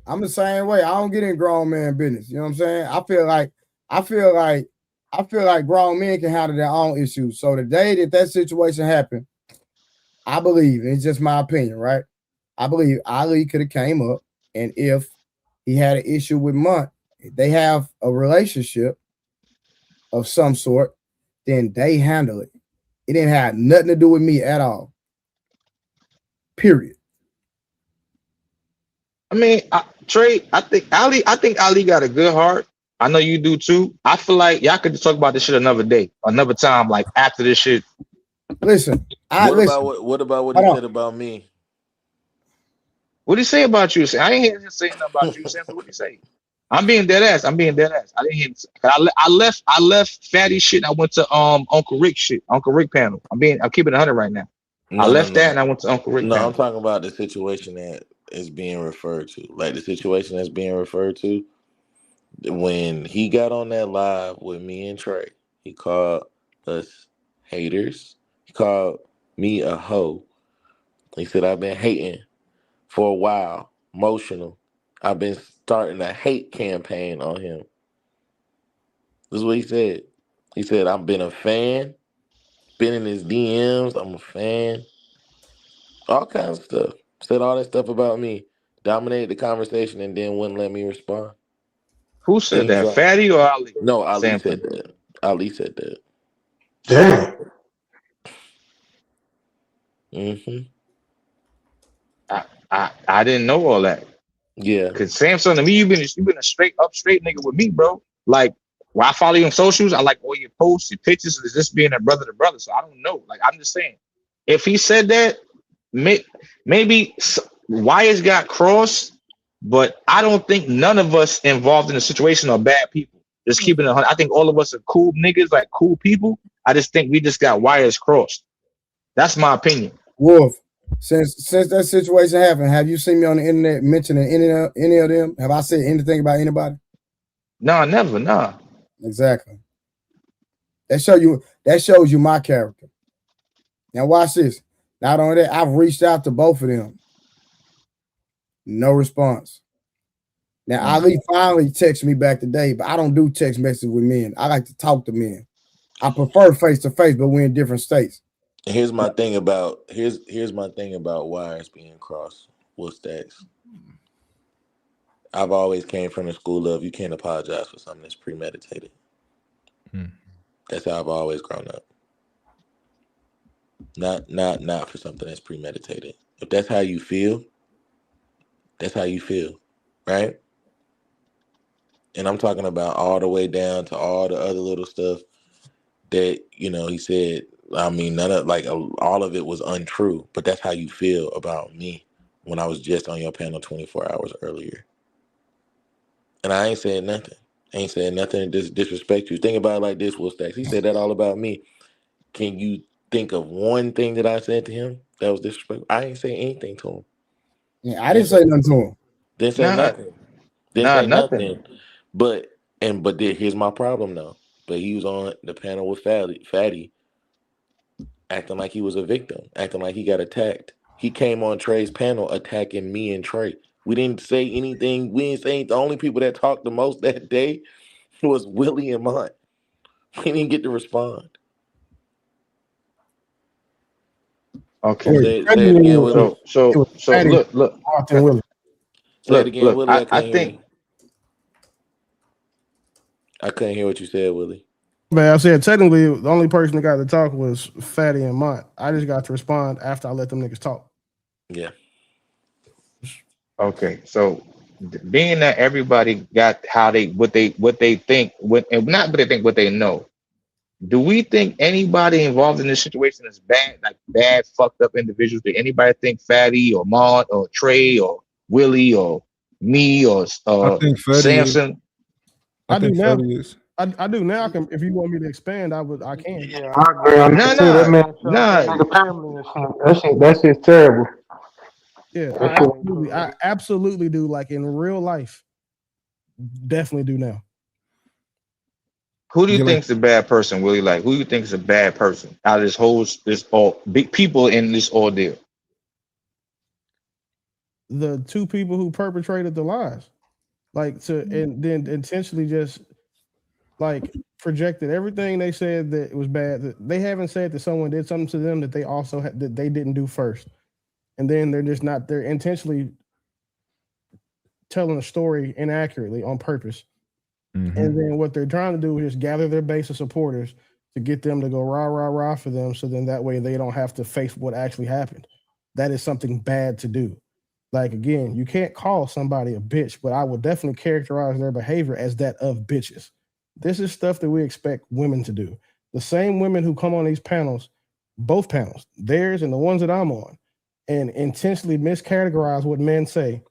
I'm the same way. I don't get in grown man business. You know what I'm saying? I feel like I feel like grown men can handle their own issues. So the day that situation happened, I believe, it's just my opinion, right? I believe Ali could have came up, and if he had an issue with Mont, they have a relationship of some sort, then they handle it. It didn't have nothing to do with me at all. Period. I mean, Trey, I think Ali got a good heart. I know you do too. I feel like y'all could talk about this shit another day, another time, like after this shit. Listen, What about what he said about me? What did he say about you? I ain't hear him saying nothing about you. What did he say? I'm being dead ass. I didn't hear him. I left Fatty shit. I went to Uncle Rick shit. Uncle Rick panel. I'm keeping 100 right now. I left that and I went to Uncle Rick panel. I'm talking about the situation that is being referred to. Like the situation that's being referred to. When he got on that live with me and Trey, he called us haters. He called me a hoe. He said, I've been hating for a while, emotional. I've been starting a hate campaign on him. This is what he said. He said, I've been a fan, been in his DMs, I'm a fan. All kinds of stuff. Said all that stuff about me. Dominated the conversation and then wouldn't let me respond. Who said that? Fatty or Ali? No, Ali said that. Ali said that. Damn. Mm-hmm. I didn't know all that. Yeah. Cause Samson, to me, you've been a straight nigga with me, bro. Like when I follow you on socials, I like all your posts, your pictures. Is this being a brother to brother? So I don't know. Like I'm just saying, if he said that, maybe wires got crossed, but I don't think none of us involved in the situation are bad people. Just keeping it 100. I think all of us are cool niggas, like cool people. I just think we just got wires crossed. That's my opinion. Wolf, since that situation happened, have you seen me on the internet mentioning any of them? Have I said anything about anybody? No, never. Nah. Exactly. That shows you my character. Now watch this. Not only that, I've reached out to both of them. No response. Now Ali finally texted me back today, but I don't do text messages with men. I like to talk to men. I prefer face to face, but we're in different states. Here's my thing about wires being crossed with stacks. I've always came from the school of you can't apologize for something that's premeditated. That's how I've always grown up. Not for something that's premeditated. If that's how you feel, that's how you feel, right? And I'm talking about all the way down to all the other little stuff that, he said, I mean, none of all of it was untrue, but that's how you feel about me when I was just on your panel 24 hours earlier. And I ain't saying nothing. I ain't saying nothing to disrespect you. Think about it like this, Will Stacks. He said that all about me. Can you think of one thing that I said to him that was disrespectful? I ain't say anything to him. Yeah, I didn't say nothing to him. Didn't say nothing. Didn't say nothing. But here's my problem though. But he was on the panel with Fatty, acting like he was a victim, acting like he got attacked. He came on Trey's panel attacking me and Trey. We didn't say anything. We didn't say anything. The only people that talked the most that day was Willie and Mont. We didn't get to respond. Okay. Say it again, Willie. So look. Say it again, Willie. I couldn't hear you. I couldn't hear what you said, Willie. But I said technically the only person that got to talk was Fatty and Mont. I just got to respond after I let them niggas talk. Yeah. Okay, so being that everybody got what they think, and not what they think, what they know. Do we think anybody involved in this situation is bad, like bad, fucked up individuals? Do anybody think Fatty or Mont or Trey or Willie or me or I think Fatty Samson? I do now. Fatty is. I do now. If you want me to expand, I can. Yeah, I agree on that too. That man showed family and shit. That shit's terrible. Yeah, I absolutely do. Like in real life, definitely do now. Who do you think is a bad person, Willie? Like, who do you think is a bad person out of this all big people in this ordeal? The two people who perpetrated the lies, and then intentionally just like projected everything they said that it was bad. That they haven't said that someone did something to them that they also that they didn't do first, and then they're just not. They're intentionally telling a story inaccurately on purpose. And then what they're trying to do is just gather their base of supporters to get them to go rah, rah, rah for them. So then that way they don't have to face what actually happened. That is something bad to do. Like, again, you can't call somebody a bitch, but I would definitely characterize their behavior as that of bitches. This is stuff that we expect women to do. The same women who come on these panels, both panels, theirs and the ones that I'm on, and intentionally miscategorize what men say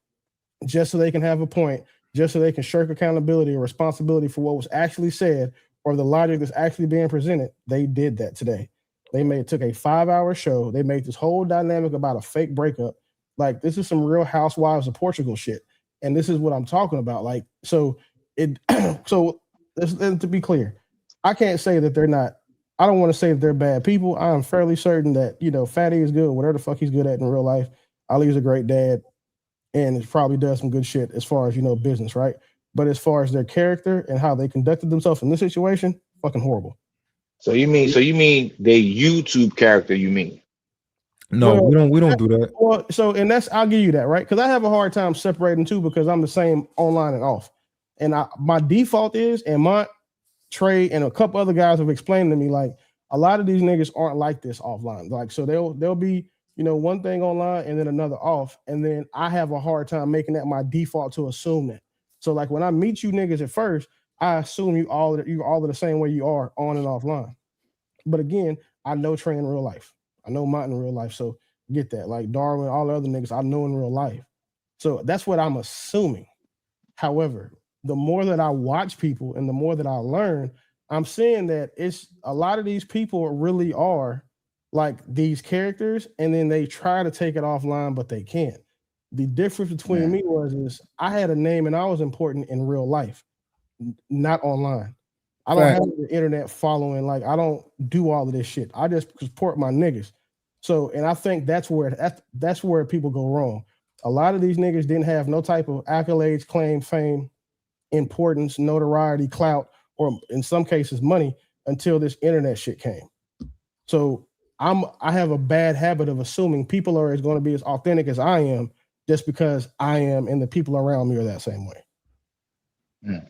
just so they can have a point, just so they can shirk accountability or responsibility for what was actually said or the logic that's actually being presented. They did that today. They took a 5-hour show. They made this whole dynamic about a fake breakup. Like, this is some Real Housewives of Portugal shit. And this is what I'm talking about. Like, so to be clear, I can't say that they're not, I don't want to say that they're bad people. I'm fairly certain that, Fatty is good, whatever the fuck he's good at in real life. Ali's a great dad. And it probably does some good shit as far as, business, right? But as far as their character and how they conducted themselves in this situation, fucking horrible. So you mean their YouTube character, you mean? No, we don't do that. Well, I'll give you that, right? Because I have a hard time separating two because I'm the same online and off. And my default is, and Trey and a couple other guys have explained to me, like, a lot of these niggas aren't like this offline. Like, so they'll be, one thing online and then another off. And then I have a hard time making that my default to assume that. So like when I meet you niggas at first, I assume you all are the same way you are on and offline. But again, I know Trey in real life. I know Mont in real life. So get that. Like Darwin, all the other niggas I know in real life. So that's what I'm assuming. However, the more that I watch people and the more that I learn, I'm seeing that it's a lot of these people really are like these characters, and then they try to take it offline, but they can't. The difference between me is I had a name and I was important in real life, not online. I don't have the internet following. Like, I don't do all of this shit. I just support my niggas. So, and I think that's where people go wrong. A lot of these niggas didn't have no type of accolades, claim, fame, importance, notoriety, clout, or in some cases money until this internet shit came. So I have a bad habit of assuming people are going to be as authentic as I am just because I am and the people around me are that same way.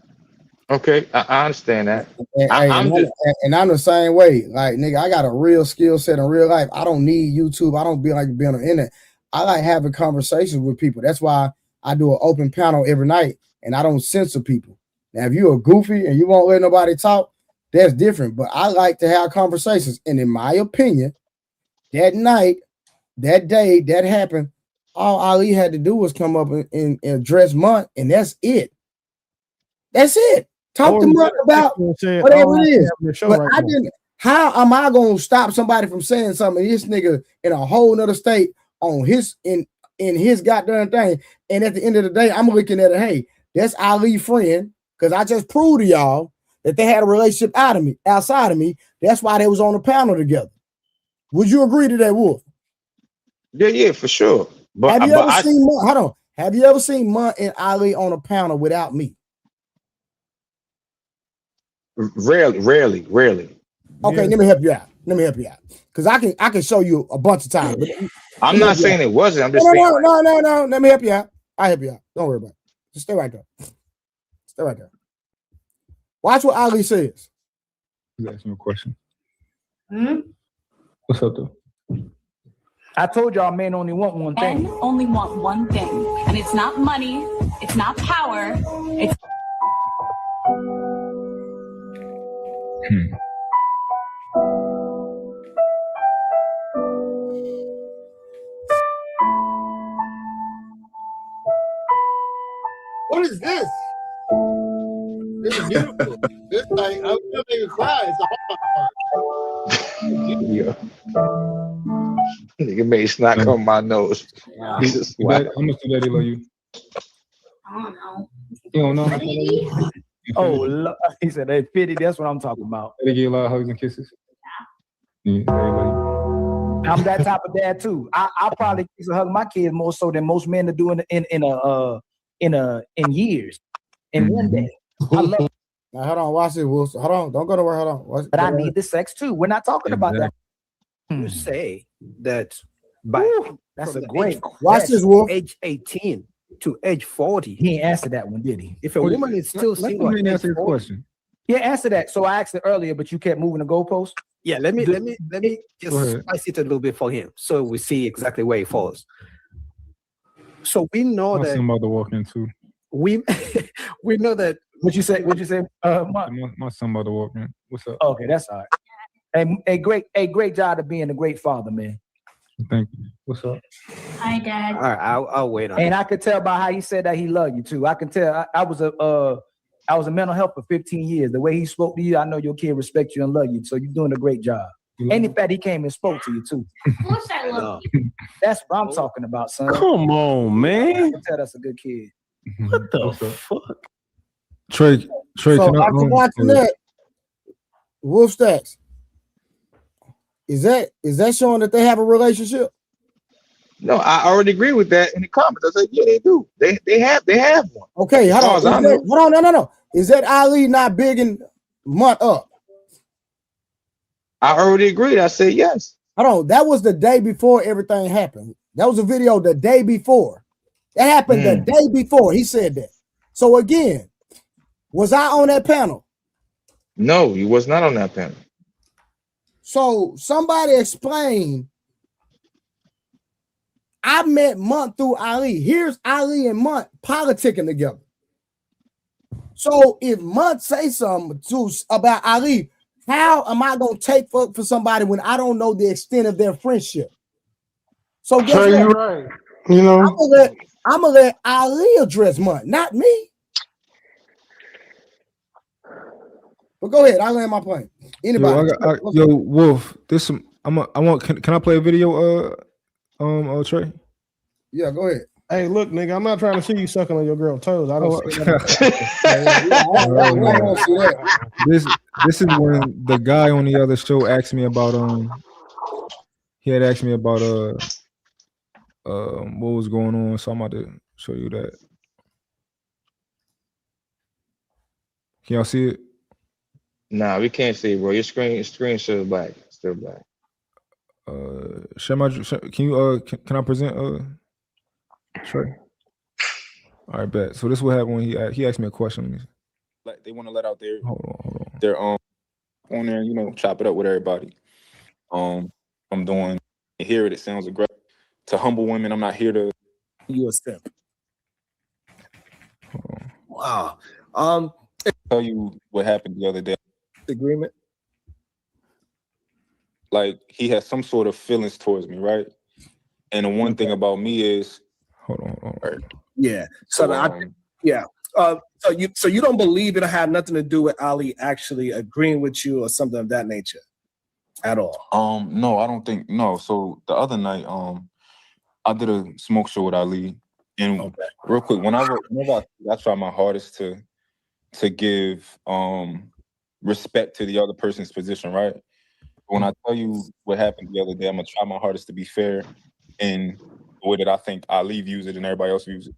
Okay, I understand that. And I'm the same way. Like, nigga, I got a real skill set in real life. I don't need YouTube. I don't be like being on the internet. I like having conversations with people. That's why I do an open panel every night and I don't censor people. Now, if you're a goofy and you won't let nobody talk, that's different. But I like to have conversations. And in my opinion, that night, that day, that happened, all Ali had to do was come up and address Mont, and that's it. That's it. Talk to Mont about whatever it is. But I didn't. How am I going to stop somebody from saying something? This nigga in a whole nother state on his in his goddamn thing. And at the end of the day, I'm looking at it. Hey, that's Ali's friend, because I just proved to y'all that they had a relationship outside of me. That's why they was on the panel together. Would you agree to that, Wolf? Yeah, for sure. But have you ever seen Mont? Hold on. Have you ever seen Mont and Ali on a panel without me? Rarely. Okay, let me help you out. Because I can show you a bunch of times. I'm not saying it wasn't. I'm just saying. No. Let me help you out. I help you out. Don't worry about it. Just stay right there. Watch what Ali says. He's asking a question. What's up, though? I told y'all men only want one thing. Men only want one thing. And it's not money. It's not power. It's... What is this? This is beautiful. This like I'm gonna make you cry. It's a hard part. Yeah. Nigga made snot come my nose. How much do Daddy love you? I don't know. You don't know? Oh, he said, hey, 50, that's what I'm talking about. They give you a lot of hugs and kisses? Yeah, I'm that type of dad too. I probably kiss and hug my kids more so than most men are doing in years. In one day. I love Now, hold on, watch this, Wilson. Hold on, don't go to work. Hold on. But I need the sex too. We're not talking about that. You say that by That's from a the great age, Watch this, Wolf. age 18 to age 40. He ain't answered that one, did he? If a woman is still single, Let me at answer age this 40, question. Yeah, answer that. So I asked it earlier, but you kept moving the goalpost. yeah, let me just Go ahead. spice it a little bit for him, so we see exactly where he falls. So we know My that son about to walk in too. we we know that. What you say? My son about to walk in. What's up? Okay, that's all right. Great job of being a great father, man. Thank you. What's up? Hi, Dad. All right, I'll wait on. And I could tell by how he said that he loved you too. I can tell. I was a mental health for 15 years. The way he spoke to you, I know your kid respects you and love you. So you're doing a great job. And in fact, he came and spoke to you too. Of course I love you. That's what I'm talking about, son. Come on, I man. can tell that's a good kid. What the fuck? Trey, So can I? after watching that, Wolf Stacks, is that showing that they have a relationship? No, I already agree with that in the comments. I said, yeah, they do. They have one. Okay, hold on. As far as I know. Hold on, no. Is that Ali not bigging Mutt up? I already agreed. I said yes. Hold on, that was the day before everything happened. That was a video the day before. That happened the day before. He said that. So again, was I on that panel? No, you was not on that panel. So somebody explain. I met Mutt through Ali. Here's Ali and Mutt politicking together. So if Mutt say something about Ali, how am I gonna take for somebody when I don't know the extent of their friendship? So guess Trey, what? you're right. You know, I'm gonna let Ali address Mutt, not me. But go ahead, I land my plane. Anybody? Yo, Wolf. Can I play a video? Trey. Yeah, go ahead. Hey, look, nigga, I'm not trying to see you sucking on your girl's toes. I don't see that. This is when the guy on the other show asked me about he had asked me about what was going on, so I'm about to show you that. Can y'all see it? Nah, we can't see it, bro. Your screen still black. Still black. Can I present Trey? All right, bet. So this is what happened when he asked me a question. Like they want to let out their their on there, chop it up with everybody. I'm doing hear it sounds aggressive. To humble women, I'm not here to you a simp. Wow. Tell you what happened the other day. Agreement. Like he has some sort of feelings towards me, right? And the one thing about me is, hold on. Yeah. So So you don't believe it'll have nothing to do with Ali actually agreeing with you or something of that nature at all? No, I don't think no. So the other night, I did a smoke show with Ali, and real quick, whenever I try my hardest to give respect to the other person's position, right? When I tell you what happened the other day, I'm gonna try my hardest to be fair in the way that I think Ali views it and everybody else views it.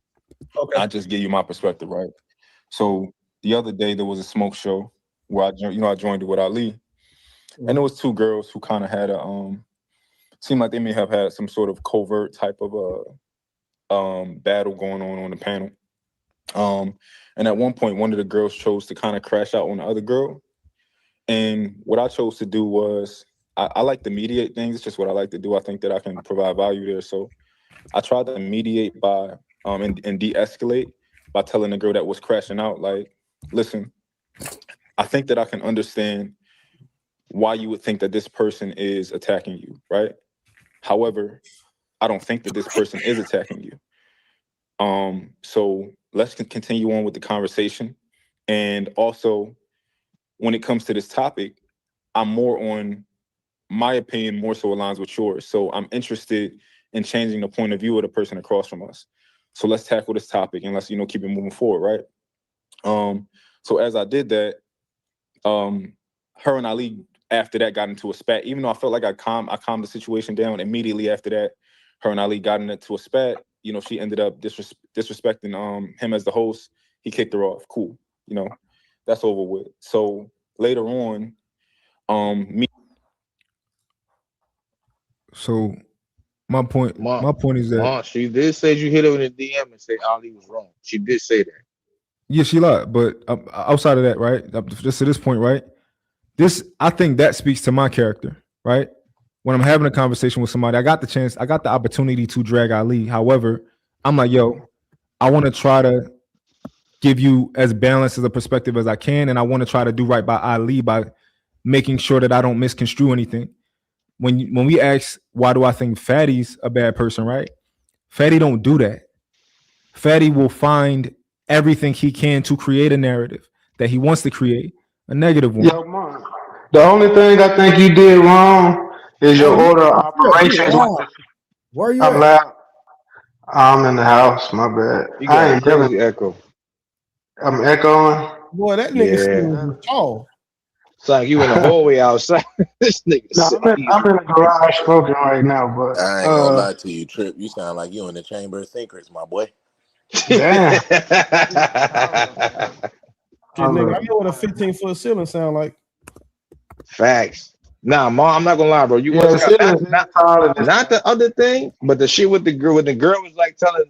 Okay. I just give you my perspective, right? So the other day there was a smoke show where I joined it with Ali, and there was two girls who kind of had a seemed like they may have had some sort of covert type of a battle going on the panel. And at one point, one of the girls chose to kind of crash out on the other girl. And what I chose to do was, I like to mediate things. It's just what I like to do. I think that I can provide value there. So I tried to mediate by and de-escalate by telling the girl that was crashing out, like, listen, I think that I can understand why you would think that this person is attacking you, right? However, I don't think that this person is attacking you. So let's continue on with the conversation. And also, when it comes to this topic, I'm more on, my opinion more so aligns with yours. So I'm interested in changing the point of view of the person across from us. So let's tackle this topic and let's, keep it moving forward, right? So as I did that, her and Ali after that got into a spat. Even though I felt like I calmed the situation down, immediately after that, her and Ali got into a spat. She ended up disrespecting him as the host. He kicked her off. Cool. That's over with. So later on, me. So my point is that she did say you hit her in the DM and say Ali was wrong. She did say that. yeah, she lied. But outside of that, right? Just to this point, right? I think that speaks to my character, right? When I'm having a conversation with somebody, I got the opportunity to drag Ali. However, I'm like, yo, I want to try to give you as balanced as a perspective as I can, and I want to try to do right by Ali by making sure that I don't misconstrue anything. When we ask why do I think Fatty's a bad person, right? Fatty don't do that. Fatty will find everything he can to create a narrative that he wants to create, a negative one. Yo, man, the only thing I think you did wrong is your order of operations. Where you I'm at? loud. I'm in the house. My bad. You got I a ain't crazy really. echo. I'm echoing. Boy, that nigga Yeah. is tall. It's like you in the hallway outside. This nigga. No, I'm in the garage smoking right now, but I ain't gonna lie to you, Trip. You sound like you in the Chamber of Secrets, my boy. damn. Shit, nigga, I know what a 15-foot ceiling sound like. Facts. Nah, Mom, I'm not gonna lie, bro. You Yeah, was not the other thing, but the shit with the girl when the girl was like telling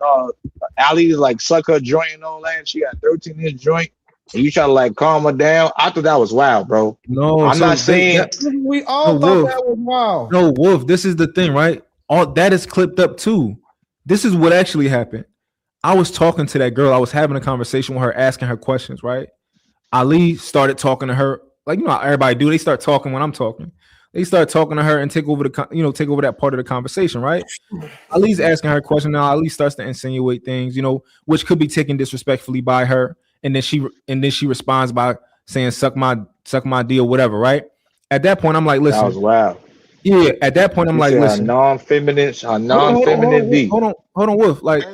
Ali to like suck her joint and all that. She got 13-inch joint, and you try to like calm her down. I thought that was wild, bro. No, I'm not saying we all thought Wolf. that was wild. No, Wolf, this is the thing, right? All that is clipped up too. This is what actually happened. I was talking to that girl. I was having a conversation with her, asking her questions, right? Ali started talking to her, like you know how everybody do. They start talking when I'm talking. They start talking to her and take over that part of the conversation, right? Ali's asking her a question now. Ali starts to insinuate things, which could be taken disrespectfully by her, and then she responds by saying suck my D or whatever, right? At that point, I'm like, listen, that was wild. Yeah, at that point, I'm You like, said listen, a non-feminine D. Hold on, Wolf. Like,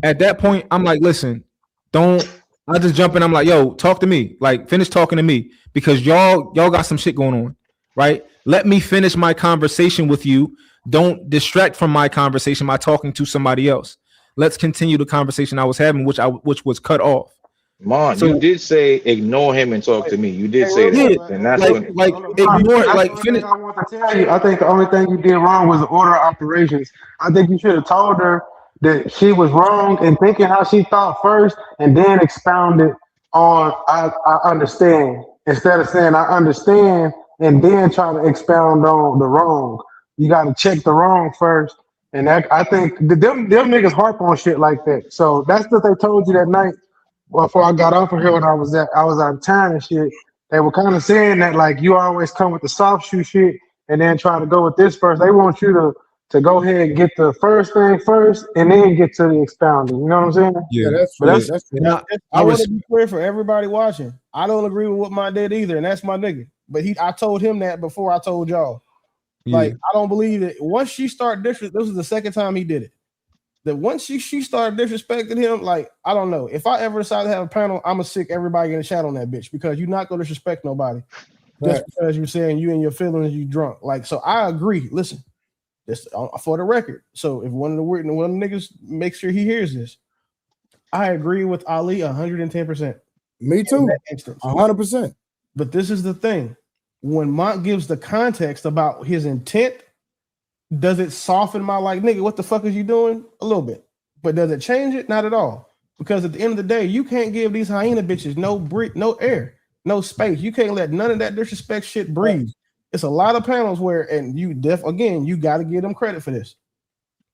at that point, I'm like, listen, don't. I just jump in. I'm like, yo, talk to me. Like, finish talking to me because y'all got some shit going on, right? Let me finish my conversation with you. Don't distract from my conversation by talking to somebody else. Let's continue the conversation I was having, which was cut off. Mon, So- you did say ignore him and talk to me. You did say that, Yeah, and that's ignore. Finish. I think the only thing you did wrong was the order of operations. I think you should have told her that she was wrong in thinking how she thought first, and then expounded on I understand instead of saying I understand and then try to expound on the wrong. You got to check the wrong first, and that I think them niggas harp on shit like that. So that's what they told you that night. Before I got off of here when I was out of town and shit, they were kind of saying that like you always come with the soft shoe shit and then try to go with this first. They want you to go ahead and get the first thing first and then get to the expounding. You know what I'm saying? Yeah, that's true. That's true. I want to be clear for everybody watching. I don't agree with what my dad either, and that's my nigga. But I told him that before I told y'all. Like, I don't believe that once she started this was the second time he did it. That once she started disrespecting him, like, I don't know. If I ever decide to have a panel, I'm gonna sick everybody in the chat on that bitch because you're not gonna disrespect nobody just because you're saying you and your feelings you drunk. Like, so I agree. Listen, this for the record. So if one of the niggas make sure he hears this, I agree with Ali 110%. Me too. 100%. But this is the thing: when Mont gives the context about his intent. Does it soften my like, nigga, what the fuck is you doing? A little bit. But does it change it? Not at all. Because at the end of the day, you can't give these hyena bitches no air, no space. You can't let none of that disrespect shit breathe. It's a lot of panels where, and you you got to give them credit for this.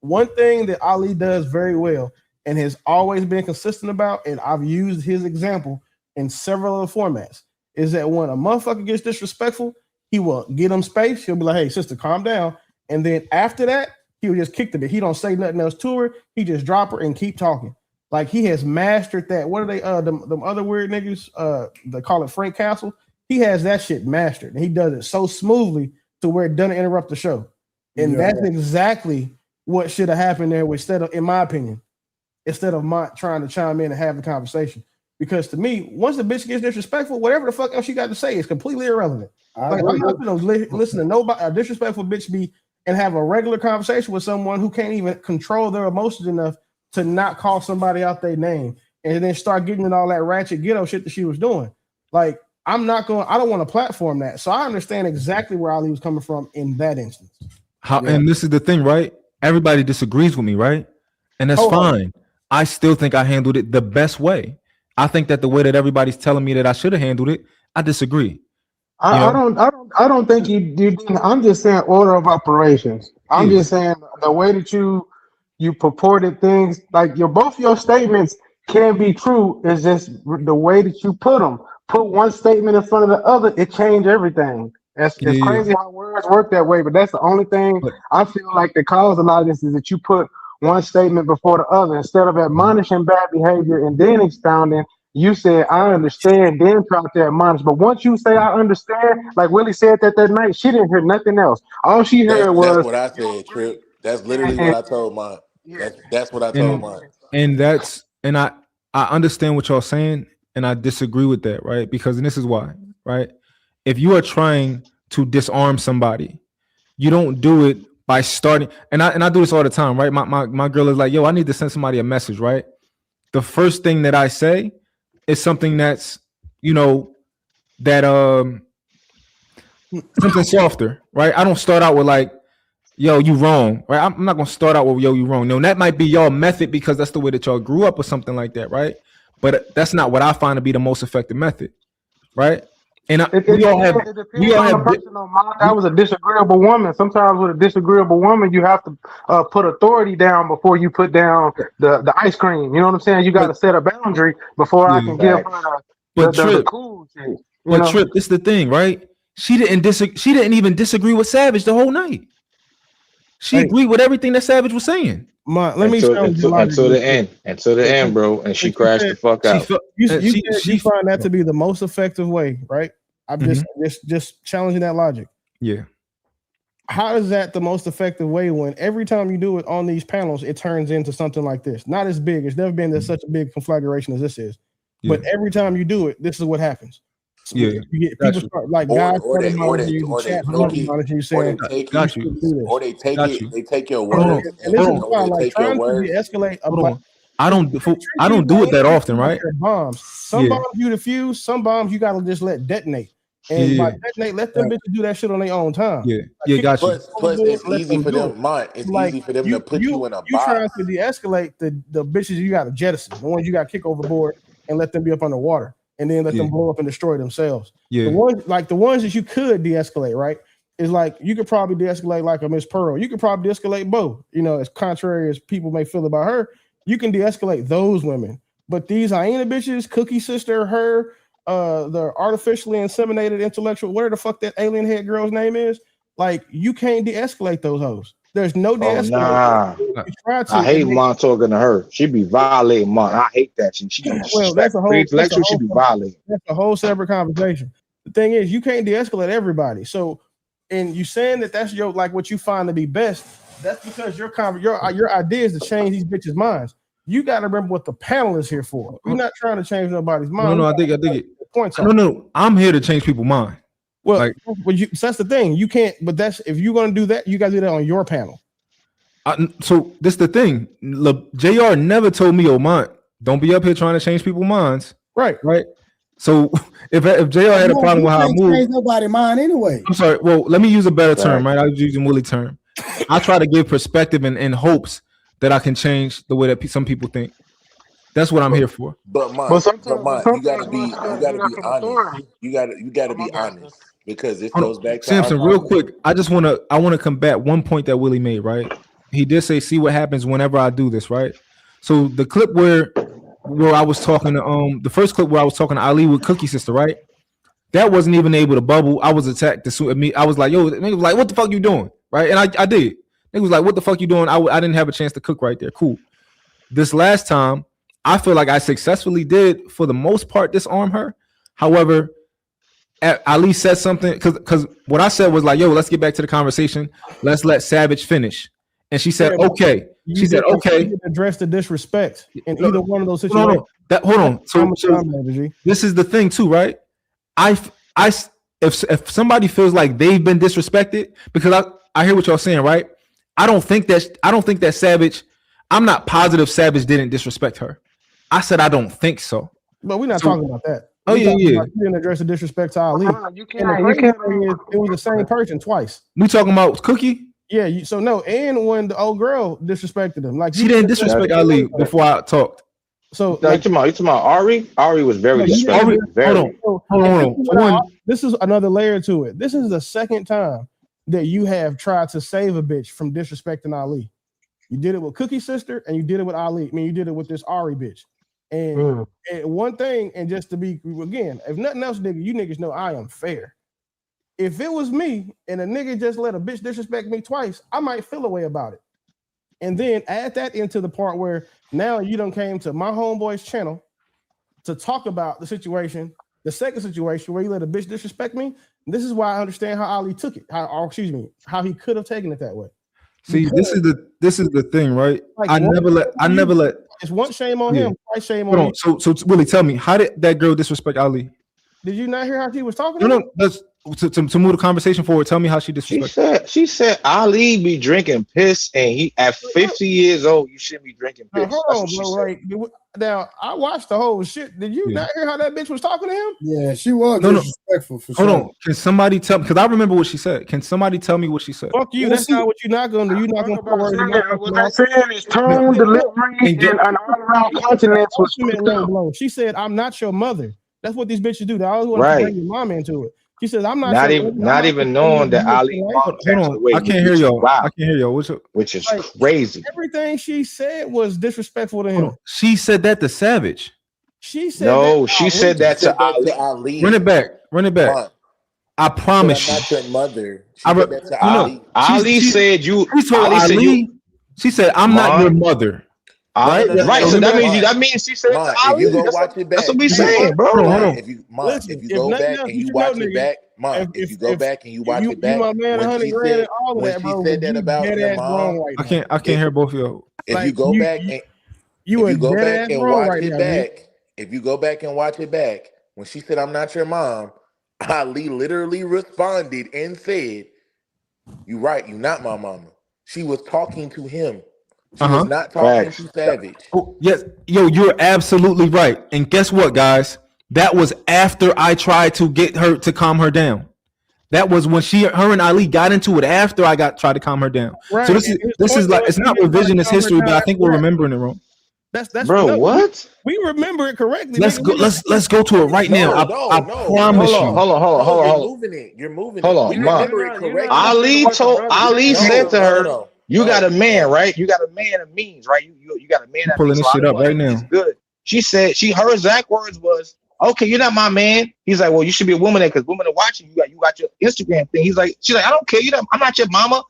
One thing that Ali does very well and has always been consistent about, and I've used his example in several other formats, is that when a motherfucker gets disrespectful, he will get them space. He'll be like, hey, sister, calm down. And then after that, he would just kick the bit. He don't say nothing else to her. He just drop her and keep talking. Like he has mastered that. What are they? Them other weird niggas. They call it Frank Castle. He has that shit mastered, and he does it so smoothly to where it doesn't interrupt the show. And that's exactly what should have happened there. In my opinion, instead of Mont trying to chime in and have the conversation. Because to me, once the bitch gets disrespectful, whatever the fuck else she got to say is completely irrelevant. I'm not gonna listen to nobody, a disrespectful bitch be. And have a regular conversation with someone who can't even control their emotions enough to not call somebody out their name and then start getting in all that ratchet ghetto shit that she was doing. Like, I don't want to platform that. So I understand exactly where Ali was coming from in that instance. And this is the thing, right? Everybody disagrees with me, right? And that's fine. I still think I handled it the best way. I think that the way that everybody's telling me that I should have handled it, I disagree. I don't think you didn't. I'm just saying order of operations. I'm just saying the way that you purported things, like both your statements can be true. It's just the way that you put them. Put one statement in front of the other, it changed everything. It's crazy how words work that way, but that's the only thing I feel like that caused a lot of this is that you put one statement before the other instead of admonishing bad behavior and then expounding. You said, I understand, then try to admonish. But once you say, I understand, like Willie said that night, she didn't hear nothing else. All she heard was. That's what I said, Trip. That's literally what I told mine. That's what I told mine. And I understand what y'all saying, and I disagree with that, right? Because and this is why, right? If you are trying to disarm somebody, you don't do it by starting. And I do this all the time, right? My girl is like, yo, I need to send somebody a message, right? The first thing that I say is something that's, that something softer, right? I don't start out with like, yo, you wrong, right? I'm not gonna start out with yo, you wrong. No, that might be y'all method because that's the way that y'all grew up or something like that, right? But that's not what I find to be the most effective method, right? And we all have that was a disagreeable woman. Sometimes with a disagreeable woman, you have to put authority down before you put down the ice cream. You know what I'm saying? You got to set a boundary before I can give her the cool shit. But Trip, this is the thing, right? She didn't even disagree with Savage the whole night. She agreed with everything that Savage was saying. Until the end, bro, and she crashed the fuck out. You find that to be the most effective way, right? I'm just challenging that logic. Yeah. How is that the most effective way when every time you do it on these panels, it turns into something like this? Not as big. It's never been such a big conflagration as this is. Yeah. But every time you do it, this is what happens. So yeah. You get people start like guys or they take your words. And this is why, like, trying to de-escalate a black. I don't do it that often, right? Bombs. Some bombs you defuse, some bombs you gotta just let detonate. And by detonate, let them bitches do that shit on their own time. Got you. Plus it's easy for them. It's easy for them to put you in a box. You trying to de-escalate the bitches you gotta jettison, the ones you gotta kick overboard and let them be up underwater. And then let them blow up and destroy themselves. Yeah. The ones that you could de-escalate, right? Is like you could probably de-escalate like a Miss Pearl. You could probably de-escalate Bo. As contrary as people may feel about her, you can de-escalate those women. But these hyena bitches, Cookie Sister, her, the artificially inseminated intellectual, whatever the fuck that alien head girl's name is, like you can't de-escalate those hoes. There's no de-escalation. I hate Mon talking to her. She be violating Mon. I hate that. She that's a whole she be violating. That's a whole separate conversation. The thing is, you can't de-escalate everybody. So, and you saying that's your like what you find to be best. That's because your idea is to change these bitches' minds. You got to remember what the panel is here for. We're not trying to change nobody's mind. No, I think it. No, I'm here to change people's mind. Well, so that's the thing. You can't. But if you're gonna do that, you got to do that on your panel. So this the thing. JR never told me, Mont, don't be up here trying to change people's minds. Right. So if JR had a problem with how I move, change nobody's mind anyway. I'm sorry. Well, let me use a better term. Right, I was using Willie term. I try to give perspective and hopes that I can change the way that some people think. That's what I'm here for. But you gotta be honest. You gotta be honest. Because this goes back to Samson, real quick. I want to combat one point that Willie made, right? He did say, see what happens whenever I do this, right? So the clip where I was talking to the first clip where I was talking to Ali with Cookie Sister, right? That wasn't even able to bubble. I was attacked to me. I was like, yo, nigga was like, what the fuck you doing? Right? And I did. Nigga was like, what the fuck you doing? I didn't have a chance to cook right there. Cool. This last time, I feel like I successfully did, for the most part, disarm her. However, Ali said something because what I said was like, yo, let's get back to the conversation. Let's let Savage finish. And she said, okay. She said, okay. You address the disrespect in either one of those situations. Hold on. So this is the thing too, right? If somebody feels like they've been disrespected, because I hear what y'all saying, right? I don't think that Savage, I'm not positive Savage didn't disrespect her. I said I don't think so. But we're not talking about that. Oh yeah. You didn't address the disrespect to Ali. You And the can't. crazy thing is, it was the same person twice. We talking about Cookie? Yeah. So no, and when the old girl disrespected him, like She didn't disrespect Ali before I talked. So No, you talking about Ari? Ari was very disrespectful. Hold on. For one, this is another layer to it. This is the second time that you have tried to save a bitch from disrespecting Ali. You did it with Cookie's sister, and you did it with Ali. I mean, you did it with this Ari bitch. And one thing, and just to be again, if nothing else, nigga, you niggas know I am fair. If it was me and a nigga just let a bitch disrespect me twice, I might feel a way about it. And then add that into the part where now you done came to my homeboy's channel to talk about the situation, the second situation where you let a bitch disrespect me. This is why I understand how Ali took it. How he could have taken it that way. see, this is the thing, right? Like, I never let. It's one shame on him, twice shame on Hold me. on. So Willie, tell me, how did that girl disrespect Ali? Did you not hear how she was talking to him? No, that's to move the conversation forward. Tell me how she disrespected. She said Ali be drinking piss, and he at 50 years old, you shouldn't be drinking piss. Now, hold on, bro. Like, now I watched the whole shit. Did you not hear how that bitch was talking to him? Yeah, she was disrespectful for sure. Hold on. Can somebody tell me? Because I remember what she said. Can somebody tell me what she said? Fuck you. That's not what you're not gonna do. You're not gonna put words in my What I'm saying is tone, delivery, and an all-around continence was blow. She said, "I'm not your mother." That's what these bitches do. They always want to bring your mom into it. She says, "I'm not not even knowing that Ali mom passed away. I can't hear y'all. I can't hear y'all. Which is crazy. Everything she said was disrespectful to him. She said that to Savage. She said no. She said that to Ali. Run it back. I promise you. I'm not your mother. She said that to Ali. Ali said you. She said, "I'm not your mother." Right. So that means she said to Ali. If you go watch it back, that's what we saying, bro. Hold on. If you go back and you watch it back, if you go back and you watch it back, when she said that about your mom, I can't hear both of y'all. If you go back and you go back and watch it back, if you go back and watch it back, when she said, "I'm not your mom," Ali literally responded and said, "You're right. You're not my mama." She was talking to him. She was not talking to Savage. Oh, yes, yo, you're absolutely right. And guess what, guys? That was after I tried to get her to calm her down. That was when her and Ali got into it after I tried to calm her down. Right. So this is like, it's not revisionist history, but I think we're remembering it wrong. That's bro. What? We remember it correctly. Let's go to it right now. I promise you. Hold on. You're moving it. Hold on, we remember it correctly. Ali said to her, "You got a man, right? You got a man of means, right? You got a man that pulling this shit up right now. Good." She said her exact words was, "Okay, you're not my man." He's like, "Well, you should be a woman because women are watching. You got your Instagram thing." She's like, "I don't care. I'm not your mama."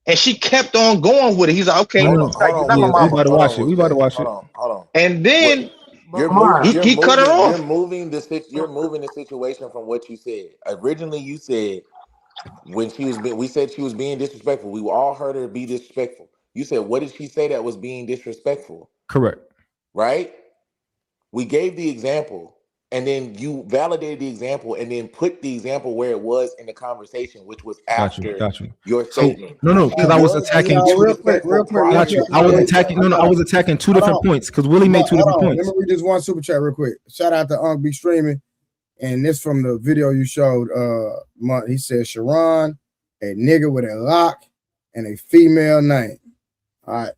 And she kept on going with it. He's like, "Okay, you're not my mama." We about to watch it. Hold on. And then he cut her off. You're moving the situation from what you said. Originally, you said when we said she was being disrespectful. We all heard her be disrespectful. You said, what did she say that was being disrespectful? Correct. Right? We gave the example, and then you validated the example, and then put the example where it was in the conversation, which was after your statement. No, because I was attacking real quick. I was attacking two different points because Willie made two different points. Let me read this one super chat real quick. Shout out to Be Streaming. And this from the video you showed. He said, Sharon, a nigga with a lock and a female name. All right.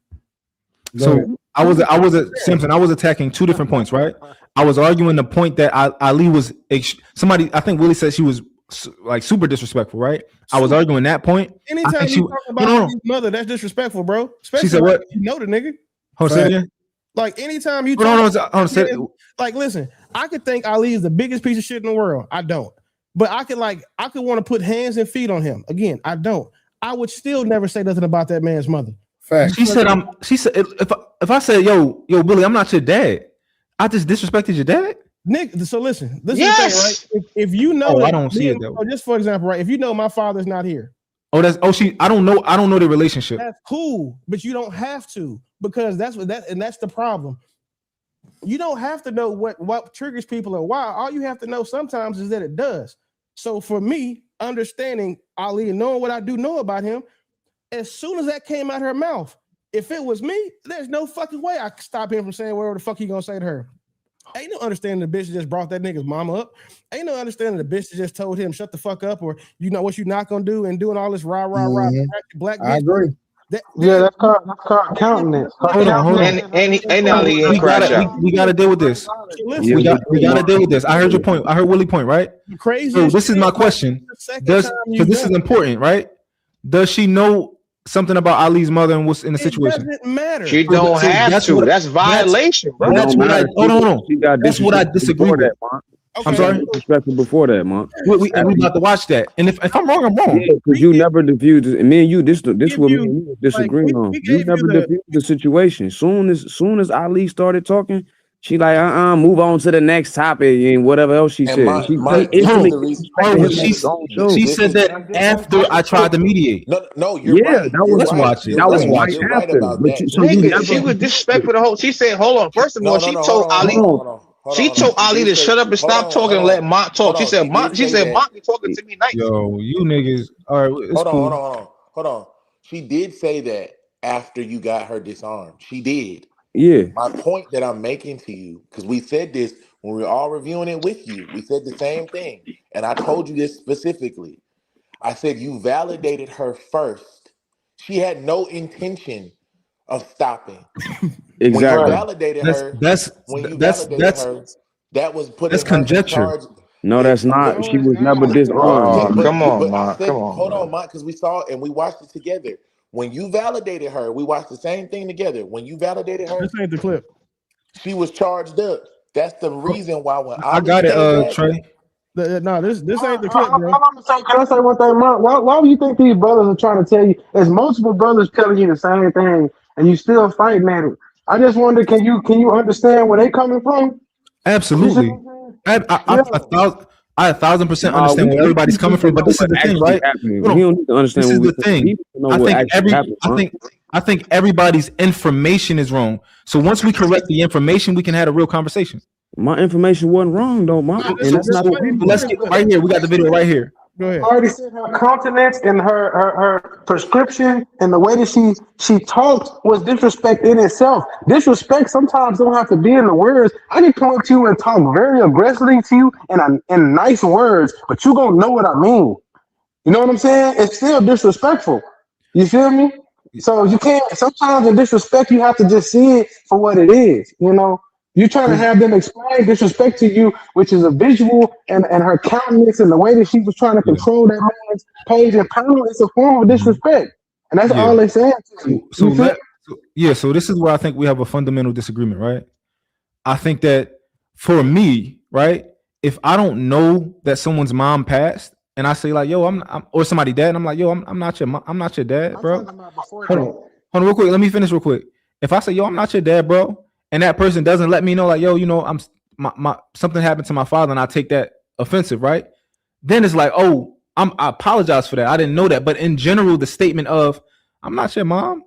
So I was Simpson. I was attacking two different points, right? I was arguing the point that Ali was somebody. I think Willie said she was like super disrespectful, right? I was arguing that point. Anytime you talk about his mother, that's disrespectful, bro. Especially she said what? You know the nigga. Hold on. Like anytime you like listen, I could think Ali is the biggest piece of shit in the world. I don't. But I could want to put hands and feet on him. Again, I don't. I would still never say nothing about that man's mother. Fact. She said if I said, yo, Billy, I'm not your dad, I just disrespected your dad. Nick, so listen, this is the thing, right? If you know I don't see it that way. Just for example, right? If you know my father's not here. I don't know the relationship. That's cool, but you don't have to, because that's the problem. You don't have to know what triggers people or why. All you have to know sometimes is that it does. So for me, understanding Ali and knowing what I do know about him, as soon as that came out of her mouth, if it was me, there's no fucking way I could stop him from saying whatever the fuck he gonna say to her. Ain't no understanding the bitch that just brought that nigga's mama up. Ain't no understanding the bitch that just told him shut the fuck up, or you know what you're not gonna do, and doing all this rah black bitch. I agree. That's called countenance. Hold on. And Ali ain't crash out. We gotta deal with this. We gotta deal with this. I heard your point. I heard Willie's point, right? Crazy. So this is my question. Because this is important, right? Does she know something about Ali's mother and what's in the situation? It doesn't matter. She don't have to. That's violation, bro. That's what I hold on. That's what I disagree with. I'm sorry. Disrespectful before that, man. We about to watch that, and if I'm wrong, I'm wrong. Yeah, because you never diffused it. And me and you, this what me and you disagreeing on. You never diffused the situation. Soon as Ali started talking, she like, move on to the next topic and whatever else she said. She said that after I tried to mediate. No, you're right. Let's watch it. That was watch right it. after. Nigga, she was disrespectful the whole. She said, "Hold on." First of all, she told Ali. She told Ali to shut up and stop talking and let Mont talk. She said, "Mont, you talking to me nice." Yo, you niggas. All right, it's cool. Hold on. She did say that after you got her disarmed. She did. Yeah. My point that I'm making to you, because we said this when we were all reviewing it with you, we said the same thing. And I told you this specifically. I said you validated her first. She had no intention of stopping. Exactly. When you validated her, that was putting that's conjecture. No, that's not. She was never disarmed. Come on, Mark. Come on. Hold on, Mark, because we saw it and we watched it together. When you validated her, we watched the same thing together. When you validated her, this ain't the clip. She was charged up. That's the reason why when I got it, Trey. No, this ain't the clip, bro. Can I say one thing, Mark? Why do you think these brothers are trying to tell you? There's multiple brothers telling you the same thing, and you still fighting at it. I just wonder, can you understand where they coming from? Absolutely. I 1,000% understand where everybody's coming from, but this is the thing, right? We don't need to understand. This is the thing. I think everybody's information is wrong. So once we correct the information, we can have a real conversation. My information wasn't wrong though, Mark. And that's not let's get right here. We got the video right here. Go ahead. I already said her countenance and her prescription and the way that she talked was disrespect in itself. Disrespect sometimes don't have to be in the words. I can come up to you and talk very aggressively to you in nice words, but you gonna know what I mean. You know what I'm saying? It's still disrespectful. You feel me? So you can't. Sometimes in disrespect, you have to just see it for what it is. You know. You're trying to have them explain disrespect to you, which is a visual and her countenance and the way that she was trying to control that man's page and panel. It's a form of disrespect. And that's all they're saying to you. So this is where I think we have a fundamental disagreement, right? I think that for me, right, if I don't know that someone's mom passed and I say like, yo, I'm or somebody dad, and I'm like, yo, I'm not your dad, bro. Hold on real quick. Let me finish real quick. If I say, yo, I'm not your dad, bro, and that person doesn't let me know, like, yo, you know, my something happened to my father, and I take that offensive, right? Then it's like, oh, I apologize for that. I didn't know that. But in general, the statement of I'm not your mom,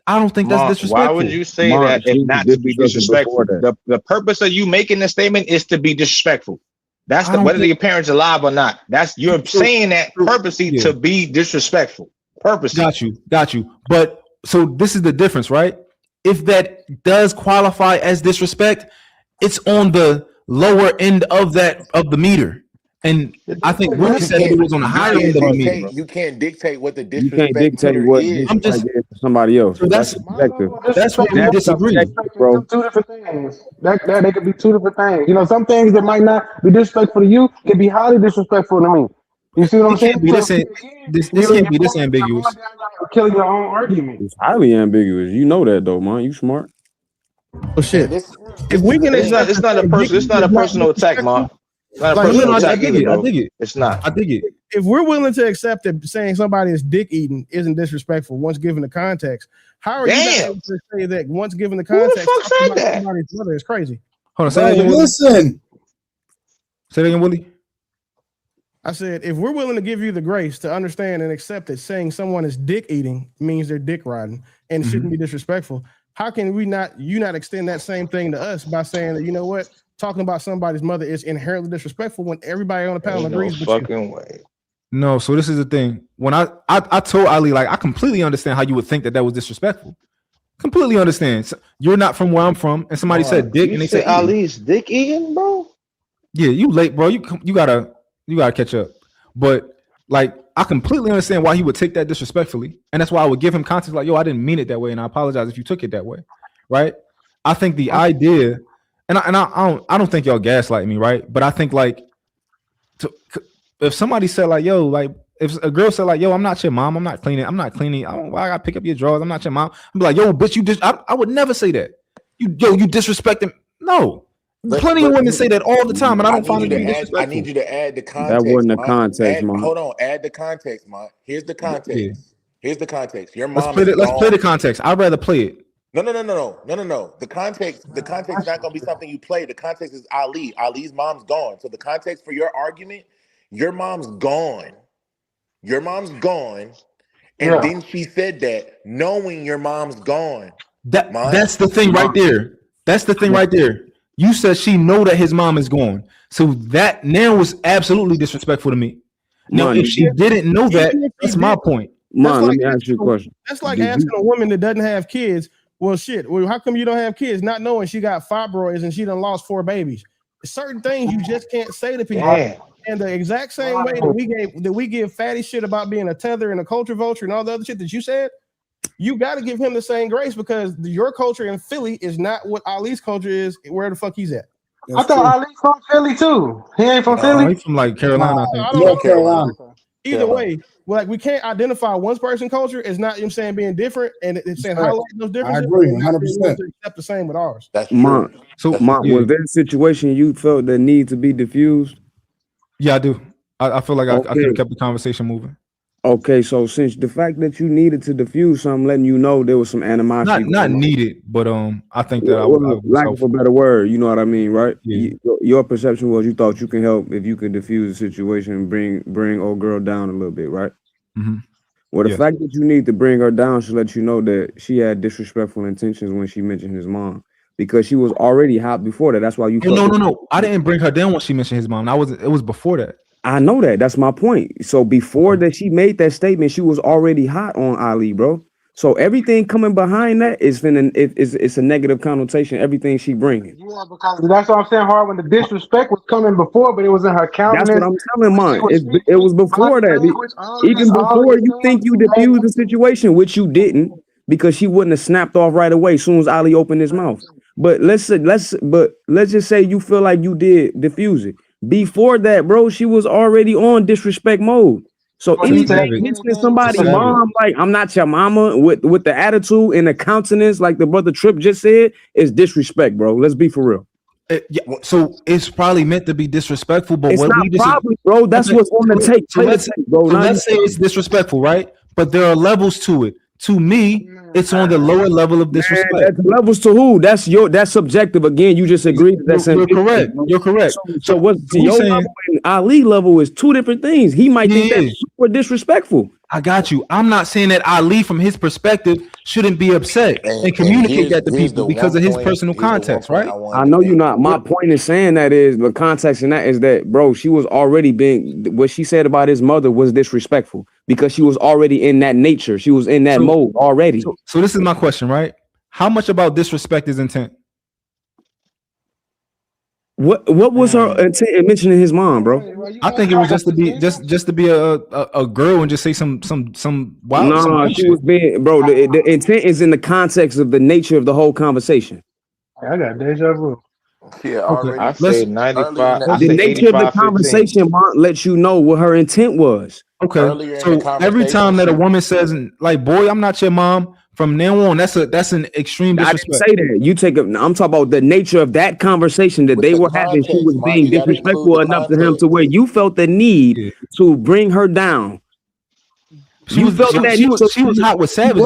I don't think that's disrespectful. Why would you say that if not to be disrespectful? The purpose of you making the statement is to be disrespectful. That's whether your parents are alive or not. That's you're saying that purposely to be disrespectful. Purposely. Got you. But so this is the difference, right? If that does qualify as disrespect, it's on the lower end of the meter. And I think Willie said it was on the higher end of the meter. You can't dictate what the disrespect you can't dictate what is. I'm just somebody else. So that's what we disagree. Two different things. That they could be two different things. You know, some things that might not be disrespectful to you can be highly disrespectful to me. You see what I'm saying? This can't be this ambiguous. Killing your own argument. It's highly ambiguous. You know that though, man. You smart. Oh shit! If we can, it's not a personal attack, man. I dig it. It's not. I dig it. If we're willing to accept that saying somebody is dick eating isn't disrespectful once given the context, how are you not able to say that once given the context? Who the fuck said that? Somebody's mother is crazy. Hold on, say that again, listen. Say that again, Willie. I said, if we're willing to give you the grace to understand and accept that saying someone is dick eating means they're dick riding and shouldn't be disrespectful, how can you not extend that same thing to us by saying that, you know what, talking about somebody's mother is inherently disrespectful when everybody on the panel agrees? Way. No, so this is the thing. When I told Ali, like, I completely understand how you would think that was disrespectful. Completely understand. You're not from where I'm from, and somebody said dick, You and they said said eating. Ali's dick eating, bro. Yeah, you late, bro. You gotta catch up. But like, I completely understand why he would take that disrespectfully, and that's why I would give him context. Like, yo, I didn't mean it that way, and I apologize if you took it that way, right? I think the idea, and I don't think y'all gaslight me, right? But I think like, if somebody said like, yo, like, if a girl said like, yo, I'm not your mom, I'm not cleaning. Why I gotta pick up your drawers? I'm not your mom. I'm like, yo, bitch, I would never say that. You disrespecting. No. Plenty of women say that all the time, and I don't find it to be disrespectful. I need you to add the context. That wasn't the context, man. Hold on, add the context, man. Here's the context. Yeah. Here's the context. Your Let's mom play is the context. I'd rather play it. No. The context is not gonna be something you play. The context is Ali. Ali's mom's gone. So the context for your argument, your mom's gone. Your mom's gone. And then she said that knowing your mom's gone. That's the thing right there. That's the thing right there. You said she know that his mom is gone. So that now was absolutely disrespectful to me. Now, if she didn't know that, that's my point. Let me ask you a question. That's like asking a woman that doesn't have kids, well, shit, well, how come you don't have kids? Not knowing she got fibroids and she done lost 4 babies. Certain things you just can't say to people. Damn. And the exact same way that we give fatty shit about being a tether and a culture vulture and all the other shit that you said, you got to give him the same grace because your culture in Philly is not what Ali's culture is where the fuck he's at. I thought Ali from Philly too. He ain't from Philly. He's from like Carolina, I think. North Carolina. Either way, like we can't identify one person's culture as not, you know what I'm saying, being different and it's saying highlight those differences. I agree, 100%. Accept the same with ours. That's true. Was there a situation you felt the need to be diffused? Yeah, I do. I feel like I could have kept the conversation moving. Okay, so since the fact that you needed to diffuse, so I'm letting you know there was some animosity. Not needed, but I think that lack of a better word, you know what I mean, right? Yeah. Your perception was you thought you can help if you could diffuse the situation and bring old girl down a little bit, right? Mm-hmm. Well, the fact that you need to bring her down should let you know that she had disrespectful intentions when she mentioned his mom, because she was already hot before that. That's why you. No. I didn't bring her down when she mentioned his mom. It was before that. I know that. That's my point. So before that she made that statement, she was already hot on Ali, bro. So everything coming behind that is it's a negative connotation. Everything she bringing. Yeah, because that's what I'm saying. Hard when the disrespect was coming before, but it was in her countenance. That's what I'm telling mine. It was before that. Even before you think you diffused the situation, which you didn't, because she wouldn't have snapped off right away as soon as Ali opened his mouth. But let's just say you feel like you did diffuse it. Before that, bro, she was already on disrespect mode. So anything mentioning somebody's mom, like I'm not your mama, with the attitude and the countenance, like the brother Trip just said, is disrespect, bro. Let's be for real. So it's probably meant to be disrespectful, but it's what not probably, bro. That's what's on the tape. So let's say it's disrespectful, right? But there are levels to it. To me, it's on the lower level of disrespect. Man, that's levels to who? That's subjective. Again, you just agreed. You're correct. You're correct. So what's to your level and Ali level is two different things. He might think that's super disrespectful. I got you. I'm not saying that Ali, from his perspective, shouldn't be upset and communicate that to people because of his personal context, right? I know you're not. My point in saying that is the context in that is that, bro, she was already what she said about his mother was disrespectful because she was already in that nature. She was in that mode already. So this is my question, right? How much about disrespect is intent? What was her intent in mentioning his mom, bro? I think it was just to be a girl and just say some wild. No, she was being, bro. The intent is in the context of the nature of the whole conversation. I got deja vu. Yeah, already. I say 95. The nature of the conversation lets you know what her intent was. Okay, so every time that a woman says, like, "Boy, I'm not your mom," from now on, that's an extreme disrespect. I didn't say that. You take I'm talking about the nature of that conversation that they were having. She was being disrespectful enough to him to where you felt the need to bring her down. She was hot with Savage,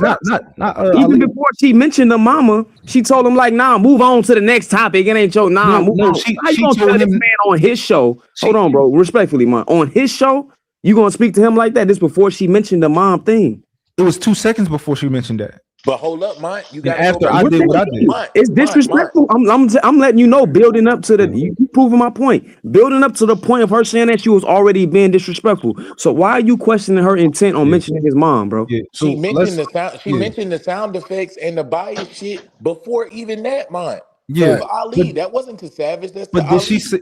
not even before she mentioned the mama. She told him like, "Nah, move on to the next topic. It ain't your move on." How you gonna tell this man on his show? Hold on, bro. Respectfully, man. On his show, you gonna speak to him like that? This before she mentioned the mom thing. It was 2 seconds before she mentioned that. But hold up, Mont. You And got to go after back. I did what I did. It's disrespectful. I'm letting you know, building up to the you proving my point. Building up to the point of her saying that she was already being disrespectful. So why are you questioning her intent on mentioning his mom, bro? Yeah. She mentioned the sound. She mentioned the sound effects and the bias shit before even that, Mont. Yeah. To Ali, that wasn't to Savage. That's to But did Ali. she say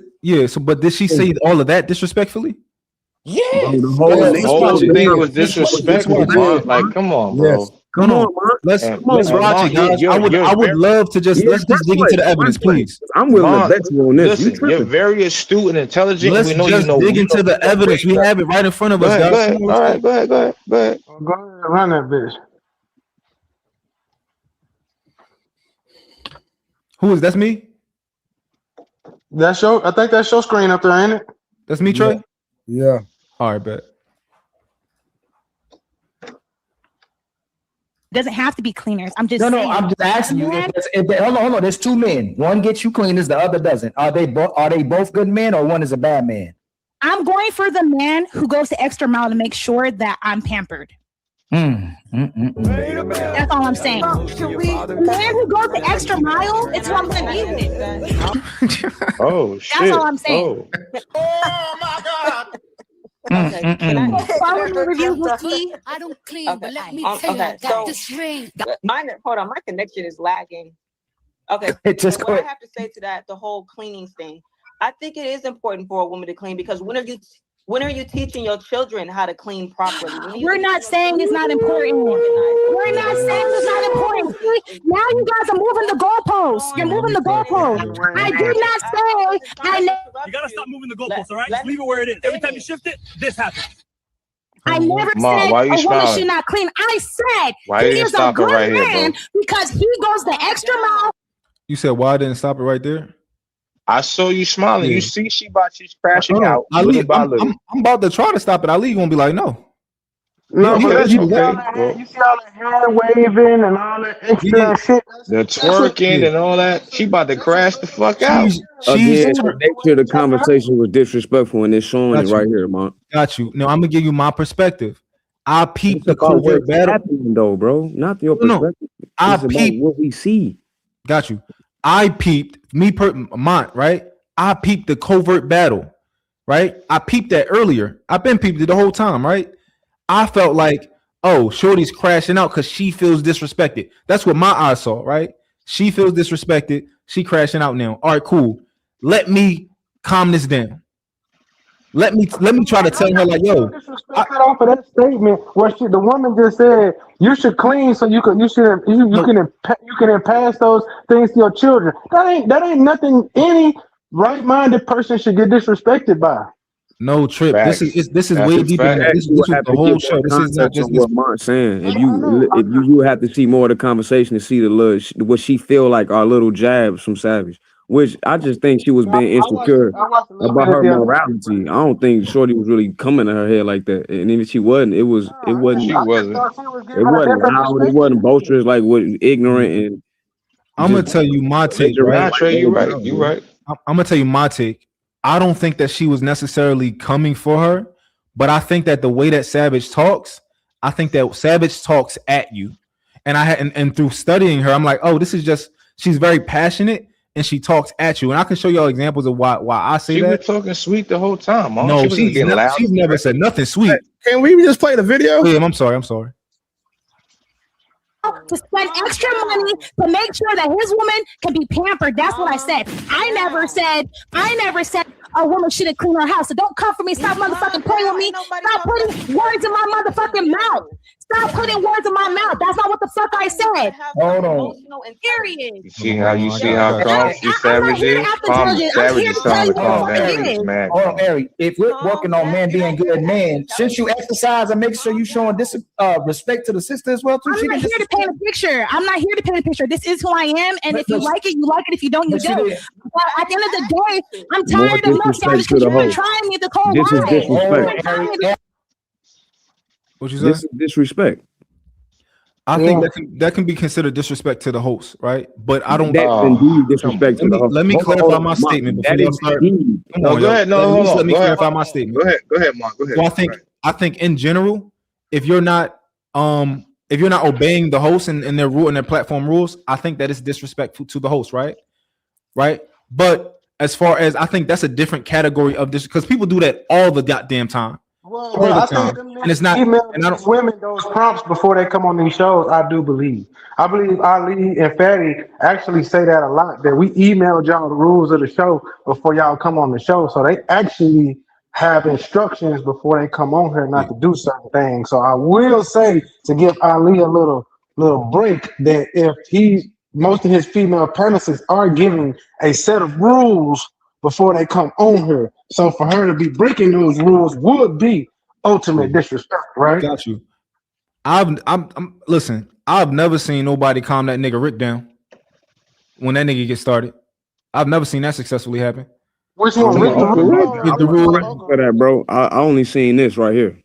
but did she say all of that disrespectfully? Yes. Bro, the whole Let's watch it. thing was Let's disrespectful, watch it. Mont. Like, come on, Yes. bro. Come on. Let's And watch Mont, it, guys. I would love to just let's just dig into the evidence, please. I'm willing to bet you on this. Listen, you're very astute and intelligent. Let's we know just you know. dig into the evidence. We have it right in front of us, guys. Go ahead. All right, go ahead. Go ahead, run that bitch. Who is that's me? That's your. I think that's your screen up there, ain't it? That's me, Trey. Yeah. All right, bet. Doesn't have to be cleaners. I'm just No, saying. I'm just asking you. Hold on. There's two men. One gets you cleaners, the other doesn't. Are they both good men, or one is a bad man? I'm going for the man who goes the extra mile to make sure that I'm pampered. That's all I'm saying. The man who goes the extra mile, it's who I'm going to be with. Oh shit! That's all I'm saying. Oh my God! Okay, can I follow the review with E? I don't clean, but let me tell you, I got this ring. Hold on, my connection is lagging. Okay, Just and go what I ahead. have to say to that, the whole cleaning thing, I think it is important for a woman to clean because when are you teaching your children how to clean properly? We're not saying it's not important. We're not saying it's not important. See, now you guys are moving the goalposts. You're moving the goalposts. I did not say I never. You gotta stop moving the goalposts, all right? Just leave it where it is. Every time you shift it, this happens. I never Mom, said why a you woman smiling? should not clean. I said Why you he didn't is a stop it good right here, man bro? because he goes the extra mile. You said why I didn't stop it right there? I saw you smiling. Yeah. You see, she's crashing Hold on. out Ali, little by little. I'm about to try to stop it. Ali gonna be like, no. No, Okay, but you see okay. all that, you see all that hand waving and all that extra shit. The twerking and all that. She about to crash the fuck out. Again, the nature of the conversation was disrespectful, and it's showing it right here, man. Got you. Now I'm gonna give you my perspective. I peeped the About covert what's battle. happening, though, bro. Not your No, perspective. I It's about peeped what we see. Got you. I peeped Mont, right? I peeped the covert battle, right? I peeped that earlier. I've been peeped it the whole time, right? I felt like, oh, Shorty's crashing out because she feels disrespected. That's what my eyes saw, right? She feels disrespected. She crashing out now. All right, cool. Let me calm this down. Let me try to tell her like, yo, Disrespected off of that statement where the woman just said you should clean so you can pass those things to your children. That ain't nothing any right-minded person should get disrespected by. no Trip. Facts. This is That's way a deeper than fact. that. This is the whole show. This is not just this. What Mark's saying. If you have to see more of the conversation to see the little what she feel like are little jabs from Savage, which I just think she was being insecure about her morality. I don't think Shorty was really coming to her head like that. And if she wasn't, it wasn't. She wasn't. It wasn't loud. It wasn't boisterous like what ignorant and. I'm gonna tell you my take, right? Nah, Trey, you right. You right. I'm gonna tell you my take. I don't think that she was necessarily coming for her, but I think that the way that Savage talks, I think that Savage talks at you. And and through studying her, I'm like, oh, this is just she's very passionate and she talks at you. And I can show y'all examples of why I say She that. was talking sweet the whole time. Mom. No, she's she's never said nothing sweet. Can we just play the video? William, I'm sorry. To spend extra money to make sure that his woman can be pampered. That's what I said. I never said a woman shouldn't clean her house. So don't come for me. Stop motherfucking playing with me. Stop putting words in my motherfucking mouth. Stop putting words in my mouth. That's not what the fuck I said. Hold on. Period. You see how calm Savage is? Savage is trying to calm down. He's mad. Hold on, Mary. If we're working on men being good men, since you exercise and make sure you showing this respect to the sister as well too. I'm not here to paint a picture. This is who I am, and if you like it, you like it. If you don't, you don't. But at the end of the day, I'm tired of love songs because you've been trying me this whole This is while. disrespect. What you This say? is disrespect. I think that can be considered disrespect to the host, right? But I don't. That's indeed disrespect to the host. Let me clarify my statement before y'all start. No, go ahead. No, hold on. Let me clarify my statement. Go ahead, Mark. Go ahead. So I think in general, if you're not if you're not obeying the host and their rule and their platform rules, I think that is disrespectful to the host, right? Right. But as far as I think that's a different category of this because people do that all the goddamn time. Well, I think them And it's not email and I these don't women those prompts before they come on these shows. I do believe. I believe Ali and Fatty actually say that a lot. That we emailed y'all the rules of the show before y'all come on the show. So they actually have instructions before they come on here not to do certain things. So I will say to give Ali a little break that if most of his female premises are giving a set of rules before they come on here. So for her to be breaking those rules would be ultimate disrespect, right? Got you. Listen, I've never seen nobody calm that nigga Rick down when that nigga gets started. I've never seen that successfully happen. Which one? Rick The rule. For that, bro. I only seen this right here.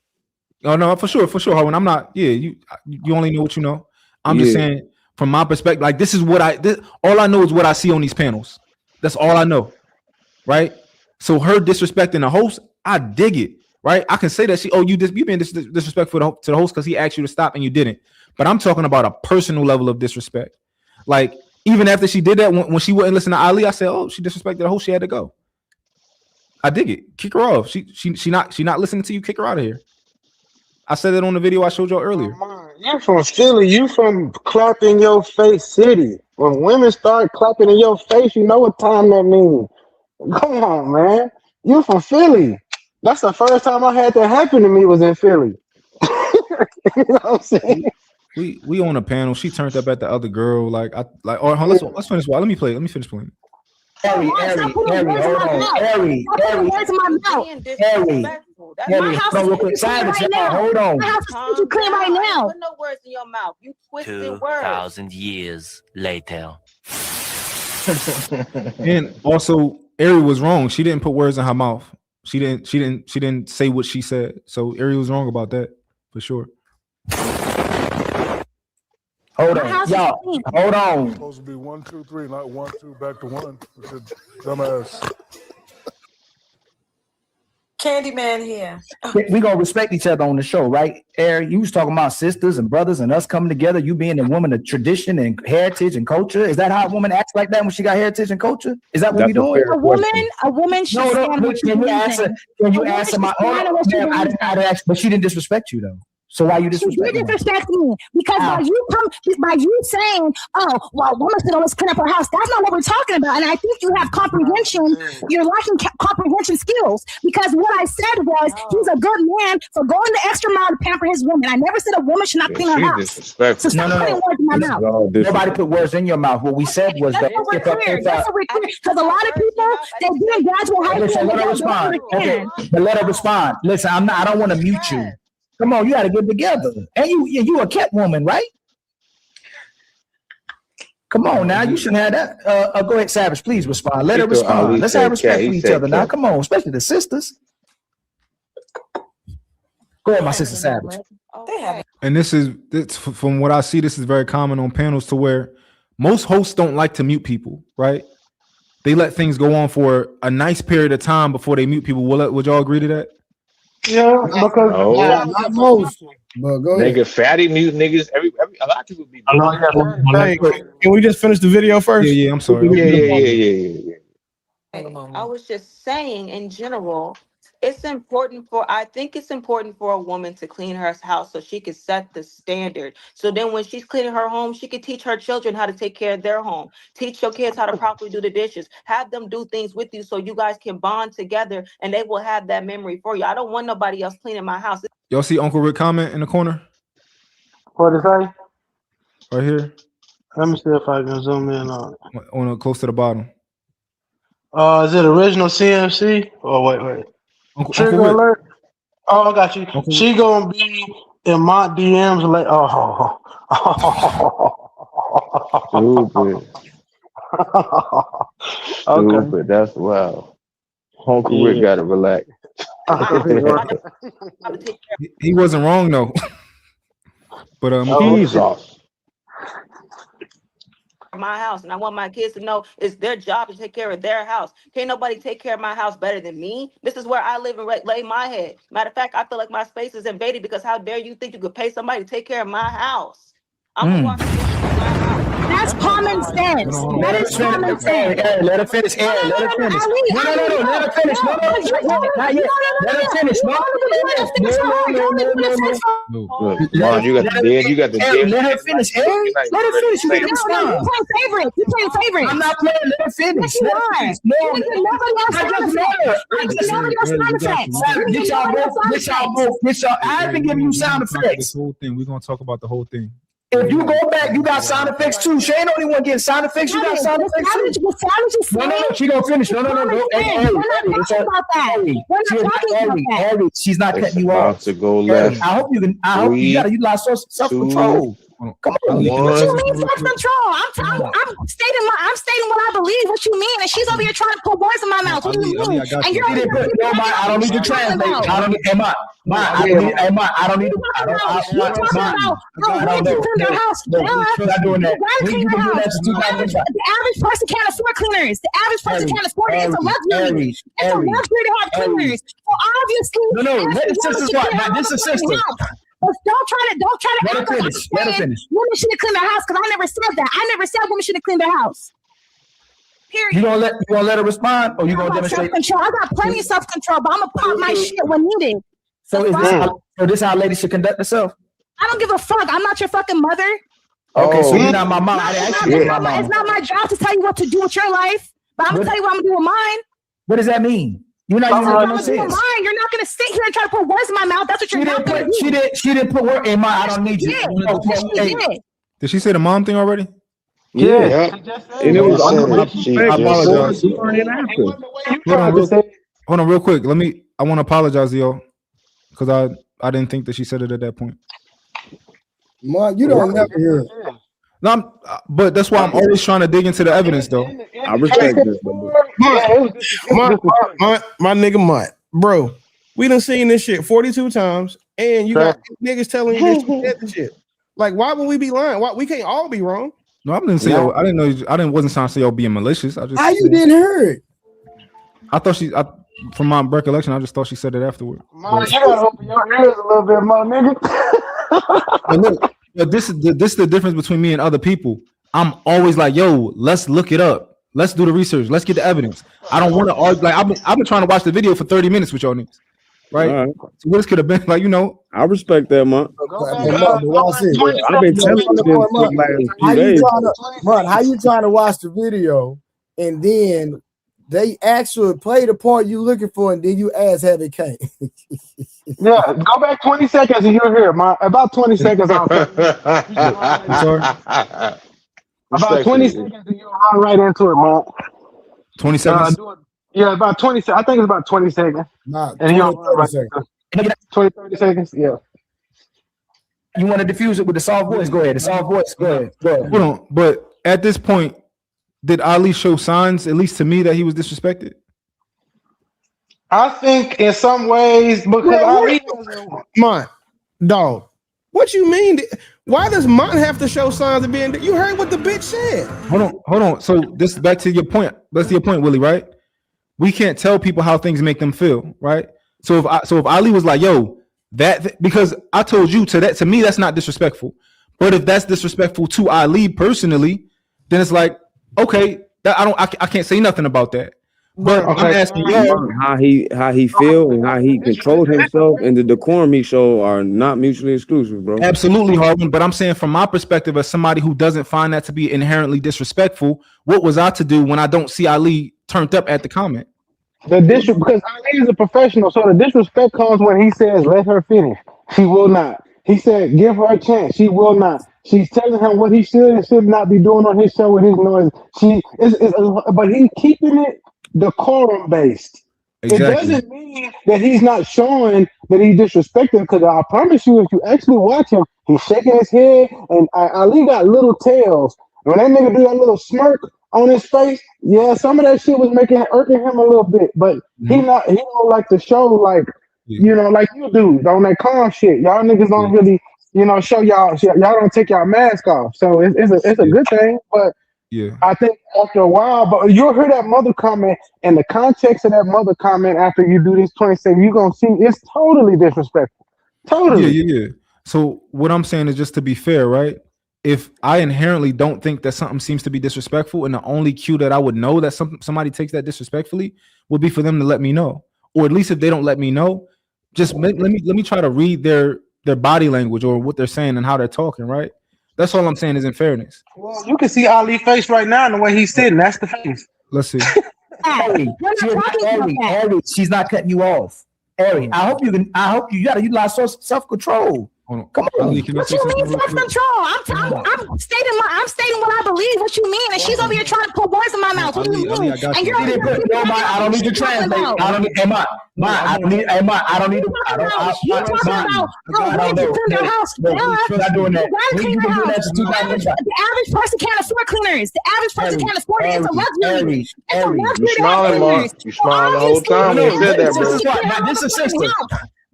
Oh no, for sure, Harwin. I'm not. Yeah, you only know what you know. I'm just saying from my perspective. Like this is what all I know is what I see on these panels. That's all I know, right? So her disrespecting the host, I dig it, right? I can say that you being disrespectful to the host because he asked you to stop and you didn't. But I'm talking about a personal level of disrespect. Like even after she did that, when she wouldn't listen to Ali, I said, "Oh, she disrespected the host. She had to go." I dig it. Kick her off. She not listening to you. Kick her out of here. I said that on the video I showed y'all earlier. You from Philly? You from clap in your face city? When women start clapping in your face, you know what time that means. Come on, man. You from Philly? That's the first time I had that happen to me was in Philly. You know what I'm saying? We on a panel. She turned up at the other girl. Let's finish. Let me finish playing. Harry, hold on. Harry. Hold on. My house is clean right now. Put no words in your mouth. You twisting words. 2,000 years later. And also, Ari was wrong. She didn't put words in her mouth. She didn't say what she said. So Ari was wrong about that for sure. Hold on, y'all. Hold on. It's supposed to be 1, 2, 3, not 1, 2, back to 1. Dumbass. Candyman here. We gonna respect each other on the show, right? Eric, you was talking about sisters and brothers and us coming together. You being a woman of tradition and heritage and culture. Is that how a woman acts like that when she got heritage and culture? Is that what we doing? A woman should stand what Can you answer my? But she didn't disrespect you though. So why you disrespect me? Because by you saying, "Oh, well, woman should always clean up her house," that's not what we're talking about. And I think you have comprehension. You're lacking comprehension skills. Because what I said was, he's a good man for going the extra mile to pamper his woman. I never said a woman should not clean her house. So stop putting words in my mouth. Nobody put words in your mouth. What we said was that because a lot of people they didn't graduate high school. Let her respond. Okay, but let her respond. Listen, I don't want to mute you. Come on, you got to get together. And you a kept woman, right? Come on now, you shouldn't have that. Go ahead, Savage, please respond. Let her respond. Let's have respect for each other now. Come on, especially the sisters. Go ahead, my sister Savage. And this from what I see, this is very common on panels to where most hosts don't like to mute people, right? They let things go on for a nice period of time before they mute people. Would y'all agree to that? Yeah, because not most. But go ahead. Nigga, fatty mute niggas. A lot of people be. Hey, can we just finish the video first? Yeah, I'm sorry. Yeah. I was just saying, in general, I think it's important for a woman to clean her house so she can set the standard. So then when she's cleaning her home, she can teach her children how to take care of their home. Teach your kids how to properly do the dishes. Have them do things with you so you guys can bond together and they will have that memory for you. I don't want nobody else cleaning my house. Y'all see Uncle Rick comment in the corner? What is that? Right here. Let me see if I can zoom in on close to the bottom. Is it original CMC? Oh, wait. Trigger alert. Oh, I got you. She gonna be in my DMs like Stupid. Okay. Stupid. That's wow. Uncle Rick gotta relax. He wasn't wrong though. But Jesus. my house, and I want my kids to know it's their job to take care of their house. Can't nobody take care of my house better than me. This is where I live and lay my head. Matter of fact, I feel like my space is invaded because how dare you think you could pay somebody to take care of my house? I'm gonna wash dishes in my house. That's common sense. That is common sense. Let her finish. Let her finish. No, let her finish. No, not yet. Let her finish. No. You got the let her finish. Let her finish. You can respond. You playing favorite. You playing favorite. I'm not playing. Let her finish. Yes, you are. No, I've been giving you sound effects. The whole thing. We're gonna talk about the whole thing. If you go back, you got sound effects too. She ain't the only one getting sound effects. You got sound effects too. No, she gonna finish. No. We're not talking about that. We're not talking about that. She's not cutting you off. To go left. I hope you gotta utilize self-control. Come on. What you mean self-control? I'm stating what I believe. What you mean? And she's over here trying to put words in my mouth. What do you mean? And you're I don't need to translate. I don't need to. I don't need to. I don't know. Their house. Not doing that. The average person can't afford cleaners. The average person can't afford it. It's a luxury. It's a luxury to have cleaners. So obviously, this is sister. But don't try to act like I'm saying women shouldn't clean their house, because I never said that. I never said women shouldn't clean their house. Period. You gonna let her respond, or you gonna demonstrate self-control? I got plenty of self-control, but I'm gonna pop my shit when needed. So this how ladies should conduct themselves? I don't give a fuck. I'm not your fucking mother. Okay, so you're not my mom. It's not my job to tell you what to do with your life, but I'm gonna tell you what I'm gonna do with mine. What does that mean? You're not using no sense. You're not gonna sit here and try to put words in my mouth. That's what you're not gonna do. She didn't put words in my. I don't need you. Did she say the mom thing already? Yeah. And it was I apologize. Hold on, real quick. I want to apologize to y'all because I didn't think that she said it at that point. Mark, you don't never hear it. No, but that's why I'm always trying to dig into the evidence, though. I respect this, my nigga Mutt, bro. We done seen this shit 42 times, and you got niggas telling you that you said the shit. Like, why would we be lying? Why we can't all be wrong? No, I didn't say. I didn't know. Wasn't trying to say y'all being malicious. I just. How you didn't hear it? I thought from my recollection, I just thought she said it afterward. Mom, you gotta open your ears a little bit more, nigga. But this is the difference between me and other people. I'm always like, yo, let's look it up. Let's do the research. Let's get the evidence. I don't want to argue. Like I've been trying to watch the video for 30 minutes with y'all niggas. Right? So this could have been like, I respect that, man. I've been telling you, how you trying to watch the video and then they actually play the part you looking for, and then you ask have it came. Yeah, go back 20 seconds and you're here. About 20 seconds. About 20 seconds and you'll run right into it, Mark. 20 seconds? Yeah, about 20 seconds. I think it's about 20 seconds. Nah, and you'll run right into it. 20, 30 seconds? Yeah. You want to diffuse it with the soft voice? Go ahead. The soft voice. Go ahead. Hold on. But at this point, did Ali show signs, at least to me, that he was disrespected? I think in some ways, because Ali, Mont, dog. What you mean? Why does Mont have to show signs of being? You heard what the bitch said. Hold on. So this back to your point. That's your point, Willie. Right? We can't tell people how things make them feel, right? So if Ali was like, "Yo, because I told you to me, that's not disrespectful. But if that's disrespectful to Ali personally, then it's like, okay, I can't say nothing about that. But I'm asking you how he feel and how he controlled himself and the decorum he showed are not mutually exclusive, bro. Absolutely, Harvin. But I'm saying from my perspective, as somebody who doesn't find that to be inherently disrespectful, what was I to do when I don't see Ali turned up at the comment? Because Ali is a professional, so the disrespect comes when he says, "Let her finish." She will not. He said, "Give her a chance." She will not. She's telling him what he should and should not be doing on his show with his noise. But he's keeping it decorum based. Exactly. It doesn't mean that he's not showing that he's disrespected, because I promise you, if you actually watch him, he's shaking his head, and Ali got little tails. When that nigga do that little smirk on his face, yeah, some of that shit was irking him a little bit, but he don't like to show like like you do on that calm shit. Y'all niggas don't really show y'all don't take y'all mask off. So it's a good thing, but Yeah. I think after a while, but you'll hear that mother comment and the context of that mother comment after you do these 27, you're gonna see it's totally disrespectful. Yeah, Totally. yeah, yeah. So what I'm saying is, just to be fair, right? If I inherently don't think that something seems to be disrespectful, and the only cue that I would know that somebody takes that disrespectfully would be for them to let me know, or at least if they don't let me know, just let me try to read their body language or what they're saying and how they're talking, right? That's all I'm saying is in fairness. Well, you can see Ali's face right now and the way he's sitting. That's the face. Let's see. Ari, she's not cutting you off. Ari, I hope you gotta utilize self-control. Come on. What you mean self-control? I'm stating what I believe. What you mean? And she's over here trying to put words in my mouth. What do you mean? And you're I don't need to translate. I don't need to. I don't need to clean their house. Not doing that. The average person can't afford cleaners. The average person can't afford it. It's a luxury. It's a luxury. You smiling, Mark. You smiling the whole time when you said that, bro. This is sister.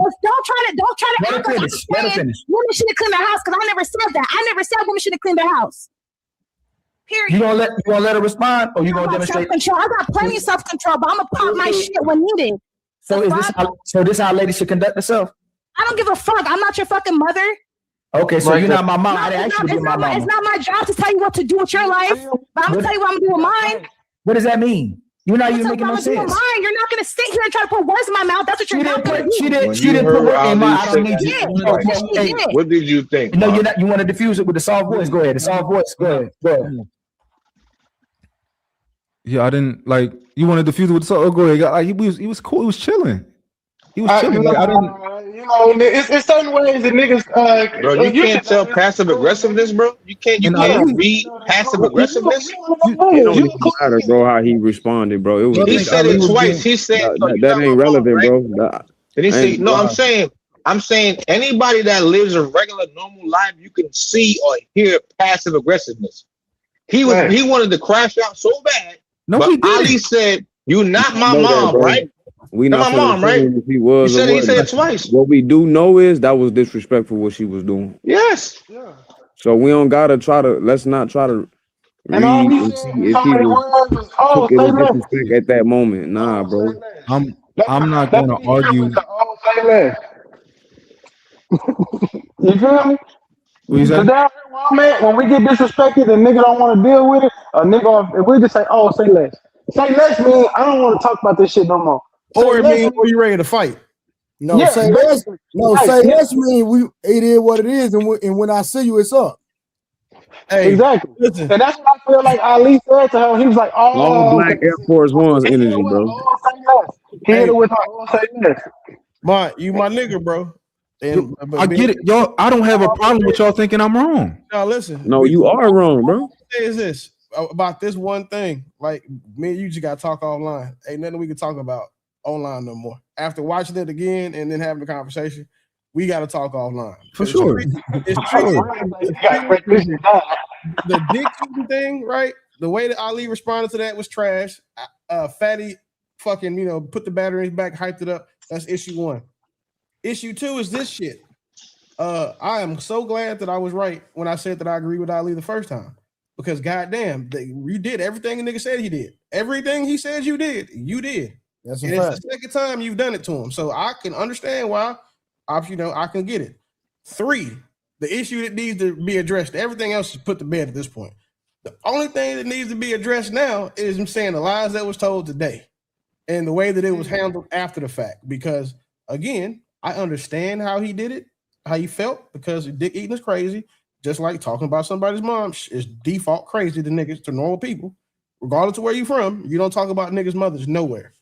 But don't try to act like I'm saying women shouldn't clean their house, because I never said that. I never said women shouldn't clean their house. Period. You gonna let her respond, or you gonna demonstrate self-control? I got plenty of self-control, but I'm gonna pop my shit when needed. So this how ladies should conduct themselves? I don't give a fuck. I'm not your fucking mother. Okay, so you're not my mom. I didn't ask you to be my mom. It's not my job to tell you what to do with your life, but I'm gonna tell you what I'm gonna do with mine. What does that mean? You're not even making no sense. You're not gonna sit here and try to put words in my mouth. That's what you're not gonna do. She didn't put words in my. I don't need you. What did you think? No, you're not. You want to diffuse it with the soft voice. Go ahead. The soft voice. Go ahead. Yeah, I didn't like. You want to diffuse it with the soft. Oh, go ahead. Like, he was cool. He was chilling. He was chilling. I didn't. It's certain ways that niggas. Bro, you can't tell passive aggressiveness, bro. You can't read passive aggressiveness. It don't even matter, bro, how he responded, bro. He said it twice. He said that ain't relevant, bro. And he said, no, I'm saying anybody that lives a regular, normal life, you can see or hear passive aggressiveness. He wanted to crash out so bad. No, but Ali said, "You not my mom, right? We not my mom, right?" If he was, he said it twice. What we do know is that was disrespectful what she was doing. Yes. Yeah. So we don't gotta try to. Let's not try to read and see if he took it as disrespect at that moment. Nah, bro. I'm not gonna argue. You feel me? When we get disrespected and nigga don't want to deal with it, a nigga, if we just say, "Oh, say less," mean I don't want to talk about this shit no more. Or it means you ready to fight. No, yeah, say less. No, say less mean it is what it is, and when I see you, it's up. Hey, exactly. Listen. And that's what I feel like Ali said to her. He was like, "Oh, all Black Air Force One's energy, bro." He hit it with her. Say less. You my nigga, bro. And I get it, y'all. I don't have a problem with y'all thinking I'm wrong. No, listen. No, you are wrong, bro. Say is this about this one thing? Like me and you just got to talk offline. Ain't nothing we can talk about online no more. After watching it again and then having the conversation, we got to talk offline for sure. It's true. The dick shooting thing, right? The way that Ali responded to that was trash. Fatty fucking, put the batteries back, hyped it up. That's issue one. Issue two is this shit. I am so glad that I was right when I said that I agree with Ali the first time, because goddamn, you did everything the nigga said he did. Everything he said you did, you did. That's and it's the second time you've done it to him, so I can understand why. I can get it. 3, the issue that needs to be addressed. Everything else is put to bed at this point. The only thing that needs to be addressed now is him saying the lies that was told today, and the way that it was handled after the fact. Because again, I understand how he did it, how he felt, because dick eating is crazy. Just like talking about somebody's mom is default crazy to niggas, to normal people. Regardless of where you from, you don't talk about niggas' mothers nowhere.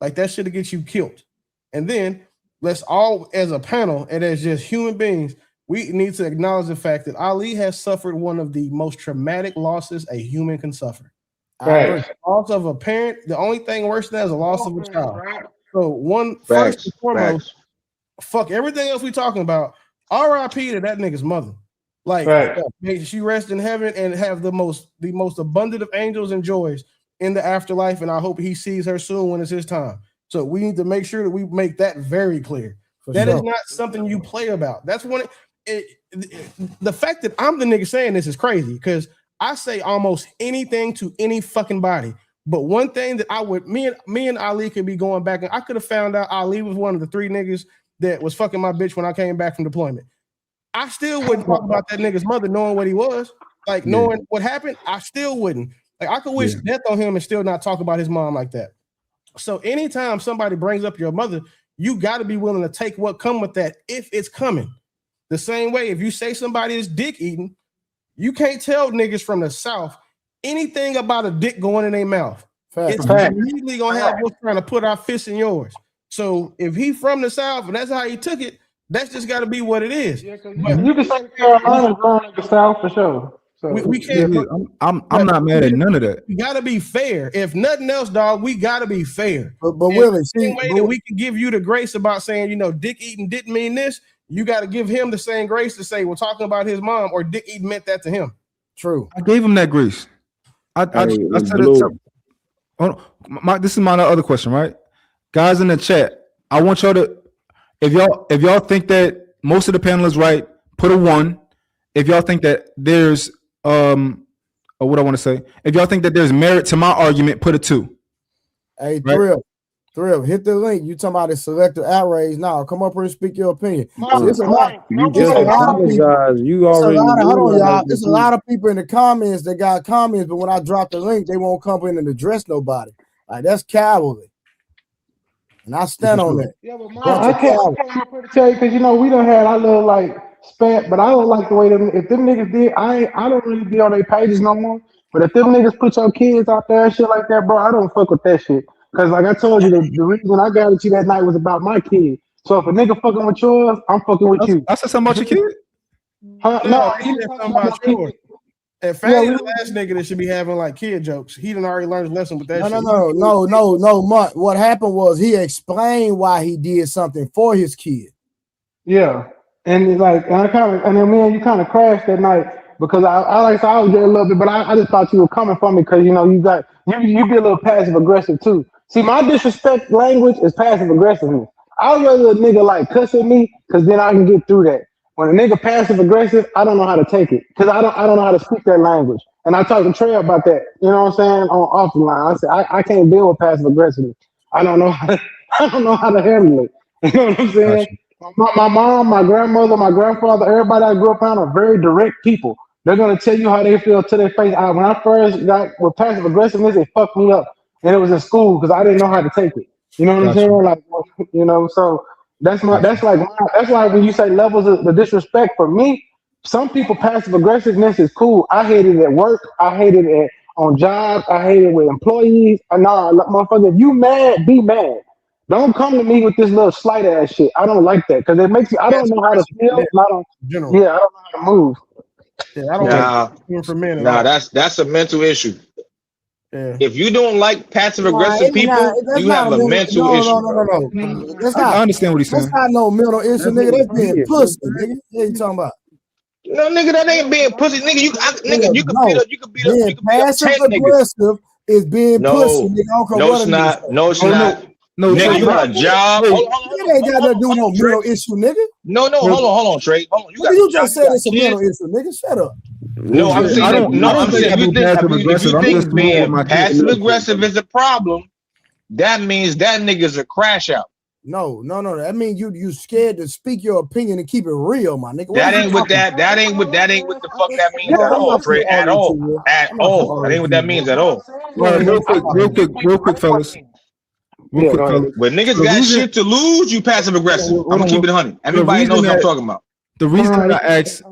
Like, that shit'll get you killed. And then let's all, as a panel and as just human beings, we need to acknowledge the fact that Ali has suffered one of the most traumatic losses a human can suffer. Right. Loss of a parent. The only thing worse than that is a loss of a child. So first and foremost, fuck everything else we talking about. R.I.P. to that nigga's mother. Like, may she rest in heaven and have the most abundant of angels and joys in the afterlife. And I hope he sees her soon when it's his time. So we need to make sure that we make that very clear. That is not something you play about. That's one. The fact that I'm the nigga saying this is crazy, because I say almost anything to any fucking body. But one thing that I would, me and Ali could be going back, and I could have found out Ali was one of the 3 niggas that was fucking my bitch when I came back from deployment. I still wouldn't talk about that nigga's mother knowing what he was, like knowing what happened. I still wouldn't. Like I could wish death on him and still not talk about his mom like that. So anytime somebody brings up your mother, you got to be willing to take what come with that if it's coming. The same way, if you say somebody is dick eating, you can't tell niggas from the South anything about a dick going in their mouth. It's immediately gonna have us trying to put our fists in yours. So if he from the South and that's how he took it, that's just got to be what it is. You can say Carolina's growing in the South for sure. So we can't. I'm not mad at none of that. We got to be fair. If nothing else, dog, we got to be fair. But Willie, the same way that we can give you the grace about saying, you know, dick eating didn't mean this, you got to give him the same grace to say we're talking about his mom or dick eating meant that to him. True. I gave him that grace. I said it. This is my other question, right? Guys in the chat, I want y'all to, if y'all think that most of the panelists right, put a 1. If y'all think that there's what I want to say, if y'all think that there's merit to my argument, put a 2. Hey, right? Thrill, hit the link. You talking about the selective outrage now? Come up here and speak your opinion. You just apologize. You already. Hold on, y'all. There's a lot of people in the comments that got comments, but when I drop the link, they won't come in and address nobody. Like that's cowardly, and I stand on that. Yeah, but I can't tell you because you know we done had our little like spat, but I don't like the way them. If them niggas did, I don't really be on their pages no more. But if them niggas put your kids out there and shit like that, bro, I don't fuck with that shit. Cause like I told you, the reason I got at you that night was about my kid. So if a nigga fucking with yours, I'm fucking with you. I said something about your kid? No, he said something about yours. And Fatty the last nigga that should be having like kid jokes. He done already learned his lesson with that shit. No, Mutt. What happened was he explained why he did something for his kid. Yeah. And like and then me and you kind of crashed that night because I was there a little bit, but I just thought you were coming for me because you know you be a little passive aggressive too. See, my disrespect language is passive aggressiveness. I'd rather a nigga like cuss at me because then I can get through that. When a nigga passive aggressive, I don't know how to take it because I don't know how to speak that language. And I talked to Trey about that. You know what I'm saying? Off the line, I said I can't deal with passive aggressiveness. I don't know how to handle it. You know what I'm saying? My mom, my grandmother, my grandfather, everybody I grew up around are very direct people. They're gonna tell you how they feel to their face. When I first got with passive aggressiveness, it fucked me up. And it was in school because I didn't know how to take it. You know what I'm saying? Like, you know, so that's why when you say levels of the disrespect for me, some people passive aggressiveness is cool. I hate it at work. I hate it on jobs. I hate it with employees. Nah, motherfucker, if you mad, be mad. Don't come to me with this little slight ass shit. I don't like that because it makes me. I don't know how to feel. And I don't know how to move. Yeah, I don't like for men. That's a mental issue. Yeah. If you don't like passive aggressive people, you have a mental issue. No. I understand what he's saying. That's not no mental issue, nigga. That's being pussy, nigga. What you talking about? No, nigga, that ain't being pussy, nigga. You could beat up. Passive aggressive is being pussy, nigga. No, it's not. No, it's not. No, nigga, you got a job. It ain't got nothing to do with no mental issue, nigga. No, hold on, Trey. Hold on. You just said it's a mental issue, nigga. Shut up. No, I'm saying if you think being passive aggressive is a problem, that means that nigga's a crash out. No. That means you scared to speak your opinion and keep it real, my nigga. That ain't what the fuck that means at all, Trey. At all. That ain't what that means at all. Real quick, fellas. When niggas got shit to lose, you passive aggressive. I'm gonna keep it 100. Everybody knows what I'm talking about. The reason I asked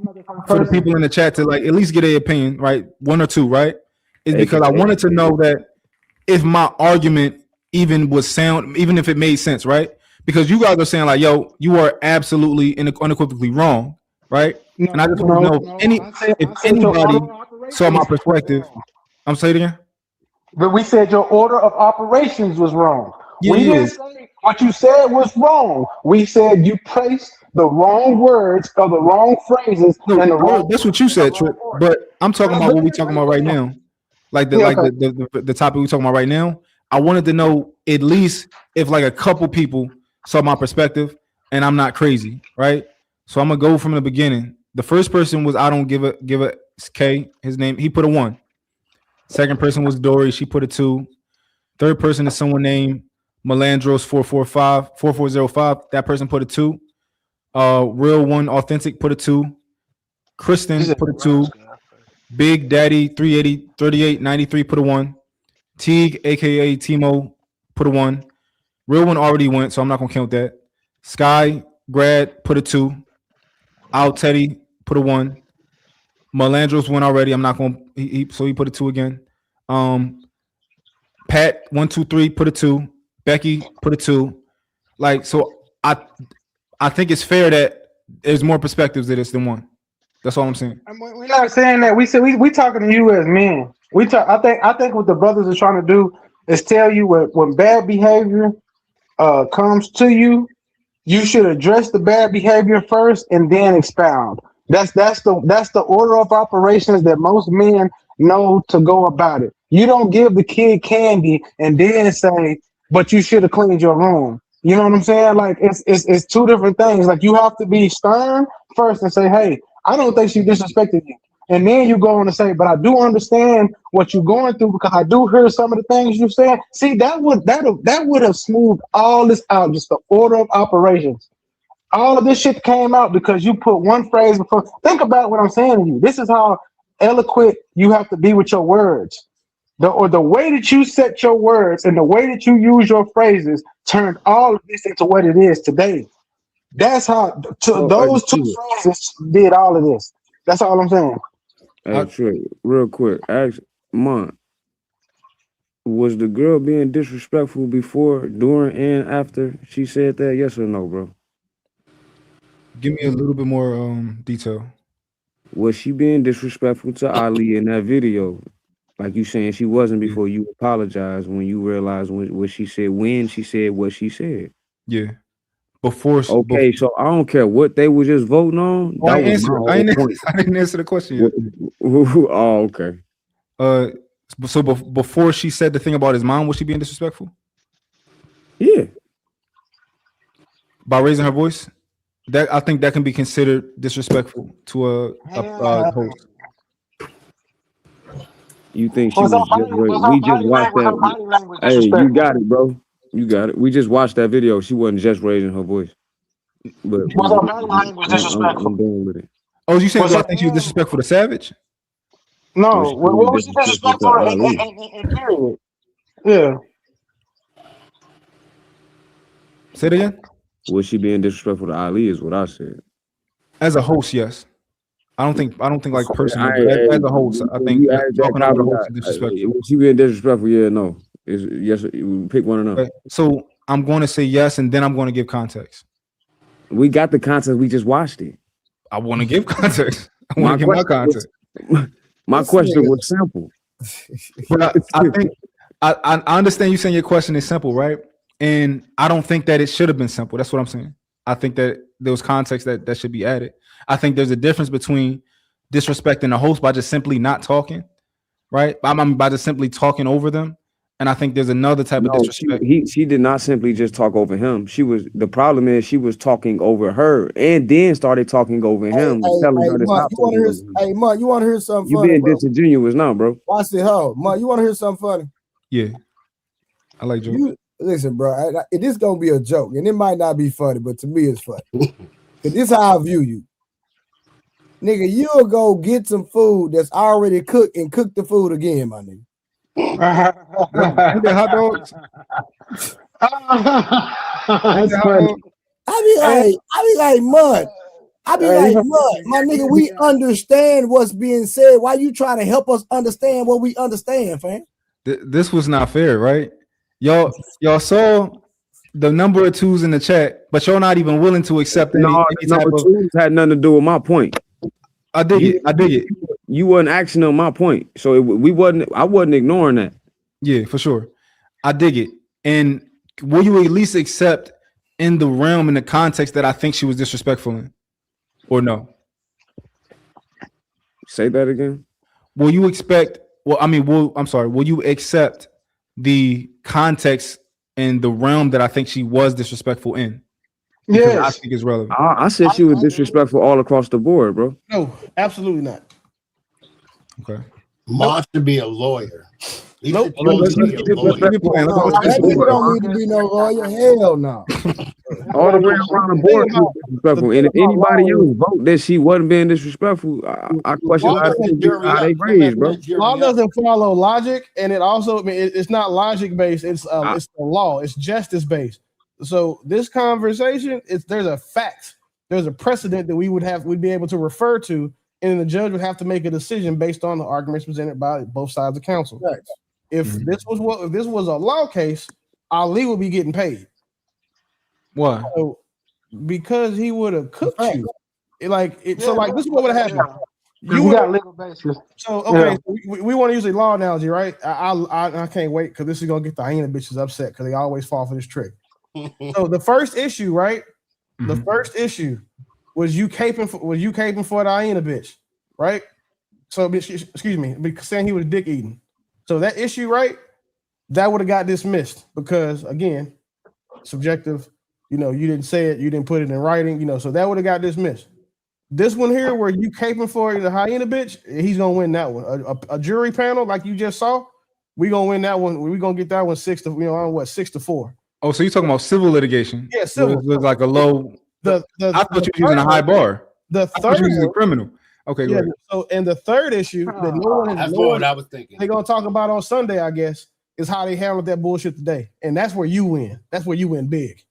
for the people in the chat to like at least get their opinion, right? 1 or 2, right? Is because I wanted to know that if my argument even was sound, even if it made sense, right? Because you guys are saying like, yo, you are absolutely unequivocally wrong, right? And I just want to know if anybody saw my perspective. I'm saying it again. But we said your order of operations was wrong. Yeah, we didn't say what you said was wrong. We said you placed the wrong words or the wrong phrases. That's what you said, Trip. But I'm talking about what we're talking about right now. Like the topic we're talking about right now. I wanted to know at least if like a couple people saw my perspective and I'm not crazy, right? So I'm gonna go from the beginning. The first person was I don't give a It's K. His name. He put a 1. Second person was Dory. She put a 2. Third person is someone named Melandros 4405. That person put a 2. Real One Authentic put a 2. Kristen put a 2. Big Daddy 380 3893 put a 1. Teague, aka Timo, put a 1. Real One already went, so I'm not gonna count that. Sky Grad put a 2. Al Teddy put a 1. Melandros went already. I'm not gonna so he put a 2 again. Pat 123 put a 2. Becky put a 2. Like, so I think it's fair that there's more perspectives to this than one. That's all I'm saying. We're not saying that. We said we talking to you as men. We talk. I think what the brothers are trying to do is tell you when bad behavior comes to you, you should address the bad behavior first and then expound. That's the order of operations that most men know to go about it. You don't give the kid candy and then say, "But you should have cleaned your room." You know what I'm saying? Like it's two different things. Like you have to be stern first and say, "Hey, I don't think she disrespected you." And then you go on to say, "But I do understand what you're going through because I do hear some of the things you said." See, that would have smoothed all this out. Just the order of operations. All of this shit came out because you put one phrase before. Think about what I'm saying to you. This is how eloquent you have to be with your words. The way that you set your words and the way that you use your phrases turned all of this into what it is today. That's how those two phrases did all of this. That's all I'm saying. Hey, Trey, real quick, ask Mon, was the girl being disrespectful before, during, and after she said that? Yes or no, bro? Give me a little bit more detail. Was she being disrespectful to Ali in that video? Like you saying she wasn't before you apologized when you realized what she said, when she said what she said. Yeah. Before. Okay, so I don't care what they were just voting on. Oh, That was my whole point. I didn't answer the question yet. Oh, okay. So before she said the thing about his mom, was she being disrespectful? Yeah. By raising her voice? That I think that can be considered disrespectful to a host. You think she was just we just watched that? Hey, you got it, bro. You got it. We just watched that video. She wasn't just raising her voice. But I'm done with it. Oh, you saying I think she was disrespectful to Savage? No, what was she disrespectful to period? Yeah. Say it again. Was she being disrespectful to Ali? Is what I said. As a host, yes. I don't think like personally. As a host, I think talking about a host is disrespectful. Was she being disrespectful? Yeah, no. Yes. Pick one or no. Okay. So I'm going to say yes, and then I'm going to give context. We got the context. We just watched it. I want to give context. I want to give my context. My question was simple. But I think I understand you saying your question is simple, right? And I don't think that it should have been simple. That's what I'm saying. I think that there was context that should be added. I think there's a difference between disrespecting the host by just simply not talking, right? I mean, by just simply talking over them. And I think there's another type of disrespect. She did not simply just talk over him. The problem is she was talking over her and then started talking over him. Hey, Mud, you want to hear something funny? You being disingenuous now, bro. Watch it, ho. Mud, you want to hear something funny? Yeah. I like jokes. Listen, bro, it is going to be a joke, and it might not be funny, but to me it's funny. Because this is how I view you. Nigga, you'll go get some food that's already cooked and cook the food again, my nigga. Hot dogs. That's funny. I be like, Mud. Mud, my nigga, we understand what's being said. Why you trying to help us understand what we understand, fam? This was not fair, right? Y'all saw the number of twos in the chat, but y'all not even willing to accept any type of twos had nothing to do with my point. I dig it. You wasn't acting on my point, so I wasn't ignoring that. Yeah, for sure. I dig it. And will you at least accept in the realm, in the context that I think she was disrespectful in, or no? Say that again. Will you expect? Will you accept the context and the realm that I think she was disrespectful in? Because I think it's relevant. I said she was disrespectful all across the board, bro. No, absolutely not. Okay. Mom should be a lawyer. He Nope. should choose to be a lawyer. That nigga don't need to be no lawyer. Hell no. All the way around the board, she was disrespectful. And if anybody else vote that she wasn't being disrespectful, I question how they raised, bro. Law doesn't follow logic, and it also, I mean, it's not logic based. It's the law. It's justice based. So this conversation, there's a fact, there's a precedent that we'd be able to refer to, and the judge would have to make a decision based on the arguments presented by both sides of counsel. Right. If this was a law case, Ali would be getting paid. Why? So, because he would have cooked you. So this is what would have happened. You got legal basis. So okay, we want to use a law analogy, right? I can't wait because this is gonna get the hyena bitches upset because they always fall for this trick. So the first issue, right? The first issue was you caping for the hyena bitch, right? So excuse me, because saying he was dick eating. So that issue, right? That would have got dismissed because again, subjective. You didn't say it, you didn't put it in writing. So that would have got dismissed. This one here, where you caping for the hyena bitch, he's gonna win that one. A jury panel like you just saw, we gonna win that one. We gonna get that one 6-4. Oh, so you're talking about civil litigation? Yeah, civil. It was like a low. I thought you were using a high bar. The third is a criminal. Okay, yeah. great. So, and the third issue that That's what I was thinking. They're gonna talk about on Sunday, I guess, is how they handled that bullshit today, and that's where you win. That's where you win big.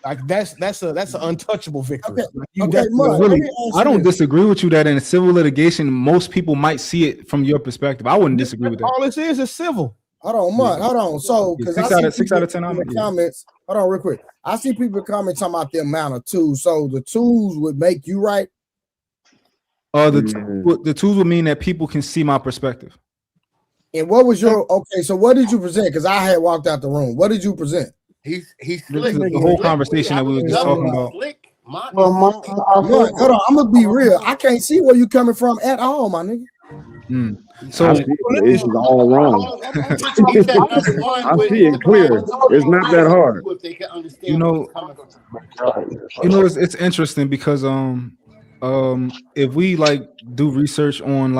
Like that's an untouchable victory. I don't disagree with you that in civil litigation, most people might see it from your perspective. I wouldn't disagree with that. All this is civil. Hold on. So, because six out of 10 comments. Hold on, real quick. I see people comment talking about the amount of tools. So the tools would make you right. The tools would mean that people can see my perspective. And what was your so what did you present? Because I had walked out the room. What did you present? He's slick. The whole conversation that we were just talking about. Hold on, I'm gonna be real. I can't see where you coming from at all, my nigga. So it's all wrong. I see it clear. It's not that hard. It's interesting because if we do research on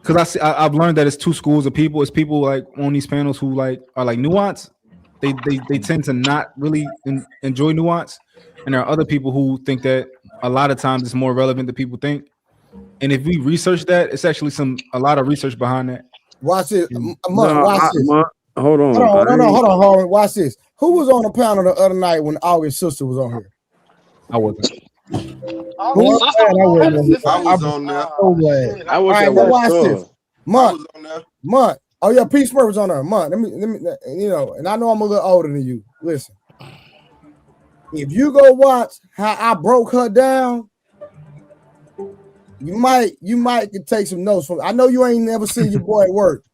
because I've learned that it's two schools of people. It's people on these panels who are nuance. They tend to not really enjoy nuance, and there are other people who think that a lot of times it's more relevant than people think. And if we research that, it's actually a lot of research behind that. Watch it, watch this. Hold on, Harvey. Watch this. Who was on the panel the other night when August's sister was on here? I wasn't. I was on there. So glad. I was watch this. Month. Oh yeah, P. Smurf was on there. Month. Let me, and I know I'm a little older than you. Listen, if you go watch how I broke her down, you might take some notes from. I know you ain't never seen your boy at work,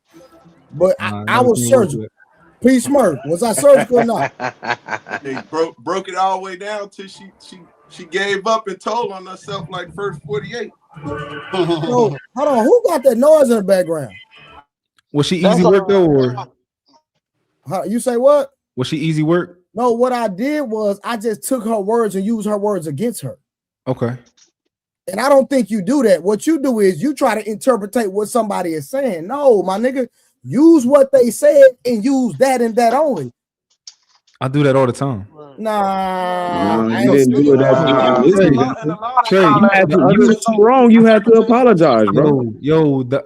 but I was surgical. P. Smurf, was I surgical or not? They broke it all the way down till she gave up and told on herself like first 48. So, hold on, who got that noise in the background? Was she easy work though, or you say what? Was she easy work? No, what I did was I just took her words and used her words against her. Okay. And I don't think you do that. What you do is you try to interpret what somebody is saying. No, my nigga, use what they said and use that and that only. I do that all the time. Nah, you didn't do that. Trey, you were so wrong. You had to apologize, bro.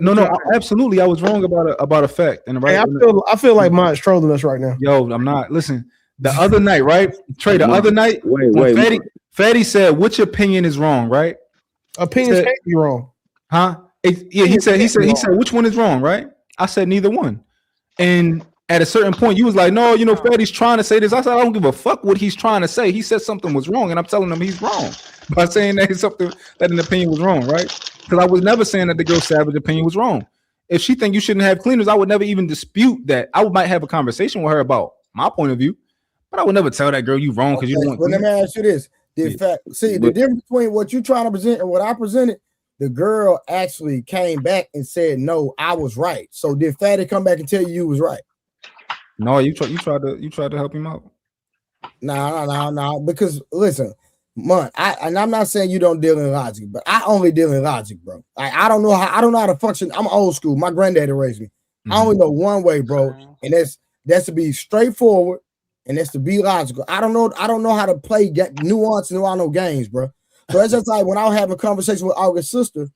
No, absolutely. I was wrong about a fact. And right, I feel like mine's trolling us right now. Yo, I'm not. Listen, the other night, right? Trey, the other night, Fatty said, "Which opinion is wrong?" Right? Opinions can't be wrong, huh? He said, "Which one is wrong?" Right? I said neither one, and at a certain point, you was like, no, Fatty's trying to say this. I said, I don't give a fuck what he's trying to say. He said something was wrong, and I'm telling him he's wrong by saying that something that an opinion was wrong, right? Because I was never saying that the girl Savage opinion was wrong. If she think you shouldn't have cleaners, I would never even dispute that. I might have a conversation with her about my point of view, but I would never tell that girl you wrong because you don't want. Well, let me ask you this: the difference between what you're trying to present and what I presented. The girl actually came back and said, "No, I was right." So did Fatty come back and tell you was right? No, you tried to help him out. No. Because listen, And I'm not saying you don't deal in logic, but I only deal in logic, bro. I don't know how to function. I'm old school. My granddaddy raised me. I only know one way, bro, and that's to be straightforward, and that's to be logical. I don't know how to play nuance and no games, bro. So that's just like when I was having a conversation with August's sister,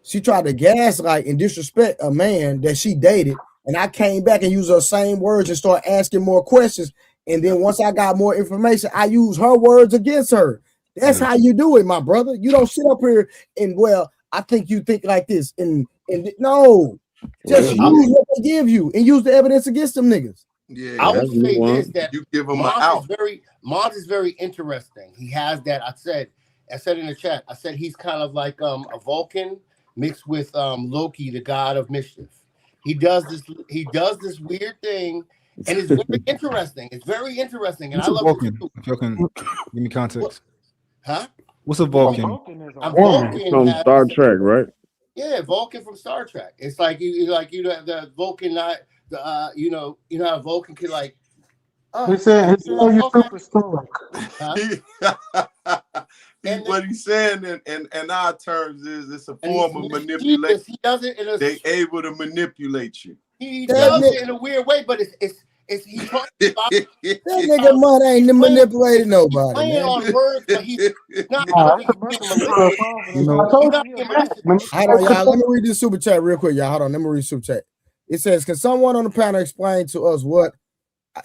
she tried to gaslight and disrespect a man that she dated, and I came back and used her same words and started asking more questions. And then once I got more information, I use her words against her. That's how you do it, my brother. You don't sit up here and I think you think like this. And no, just use what they give you and use the evidence against them niggas. Yeah, I would say this that you give him Mons is very interesting. He has that. I said in the chat. I said he's kind of like a Vulcan mixed with Loki, the god of mischief. He does this weird thing. And it's very interesting. It's very interesting. And I love Vulcan? it too. If y'all can give me context. Huh? What's a Vulcan? Vulcan from Star Trek, right? Yeah, Vulcan from Star Trek. It's like the Vulcan not how Vulcan could like. He said you're super strong. What he's saying in our terms is it's a form of manipulation. He does it in a. They able to manipulate you. He does it in a weird way, but it's he talks about that nigga Mud ain't manipulated nobody. Playing Man. on words, but he's not. Hold on, y'all. Let me read this super chat real quick, y'all. Hold on, let me read super chat. It says, "Can someone on the panel explain to us what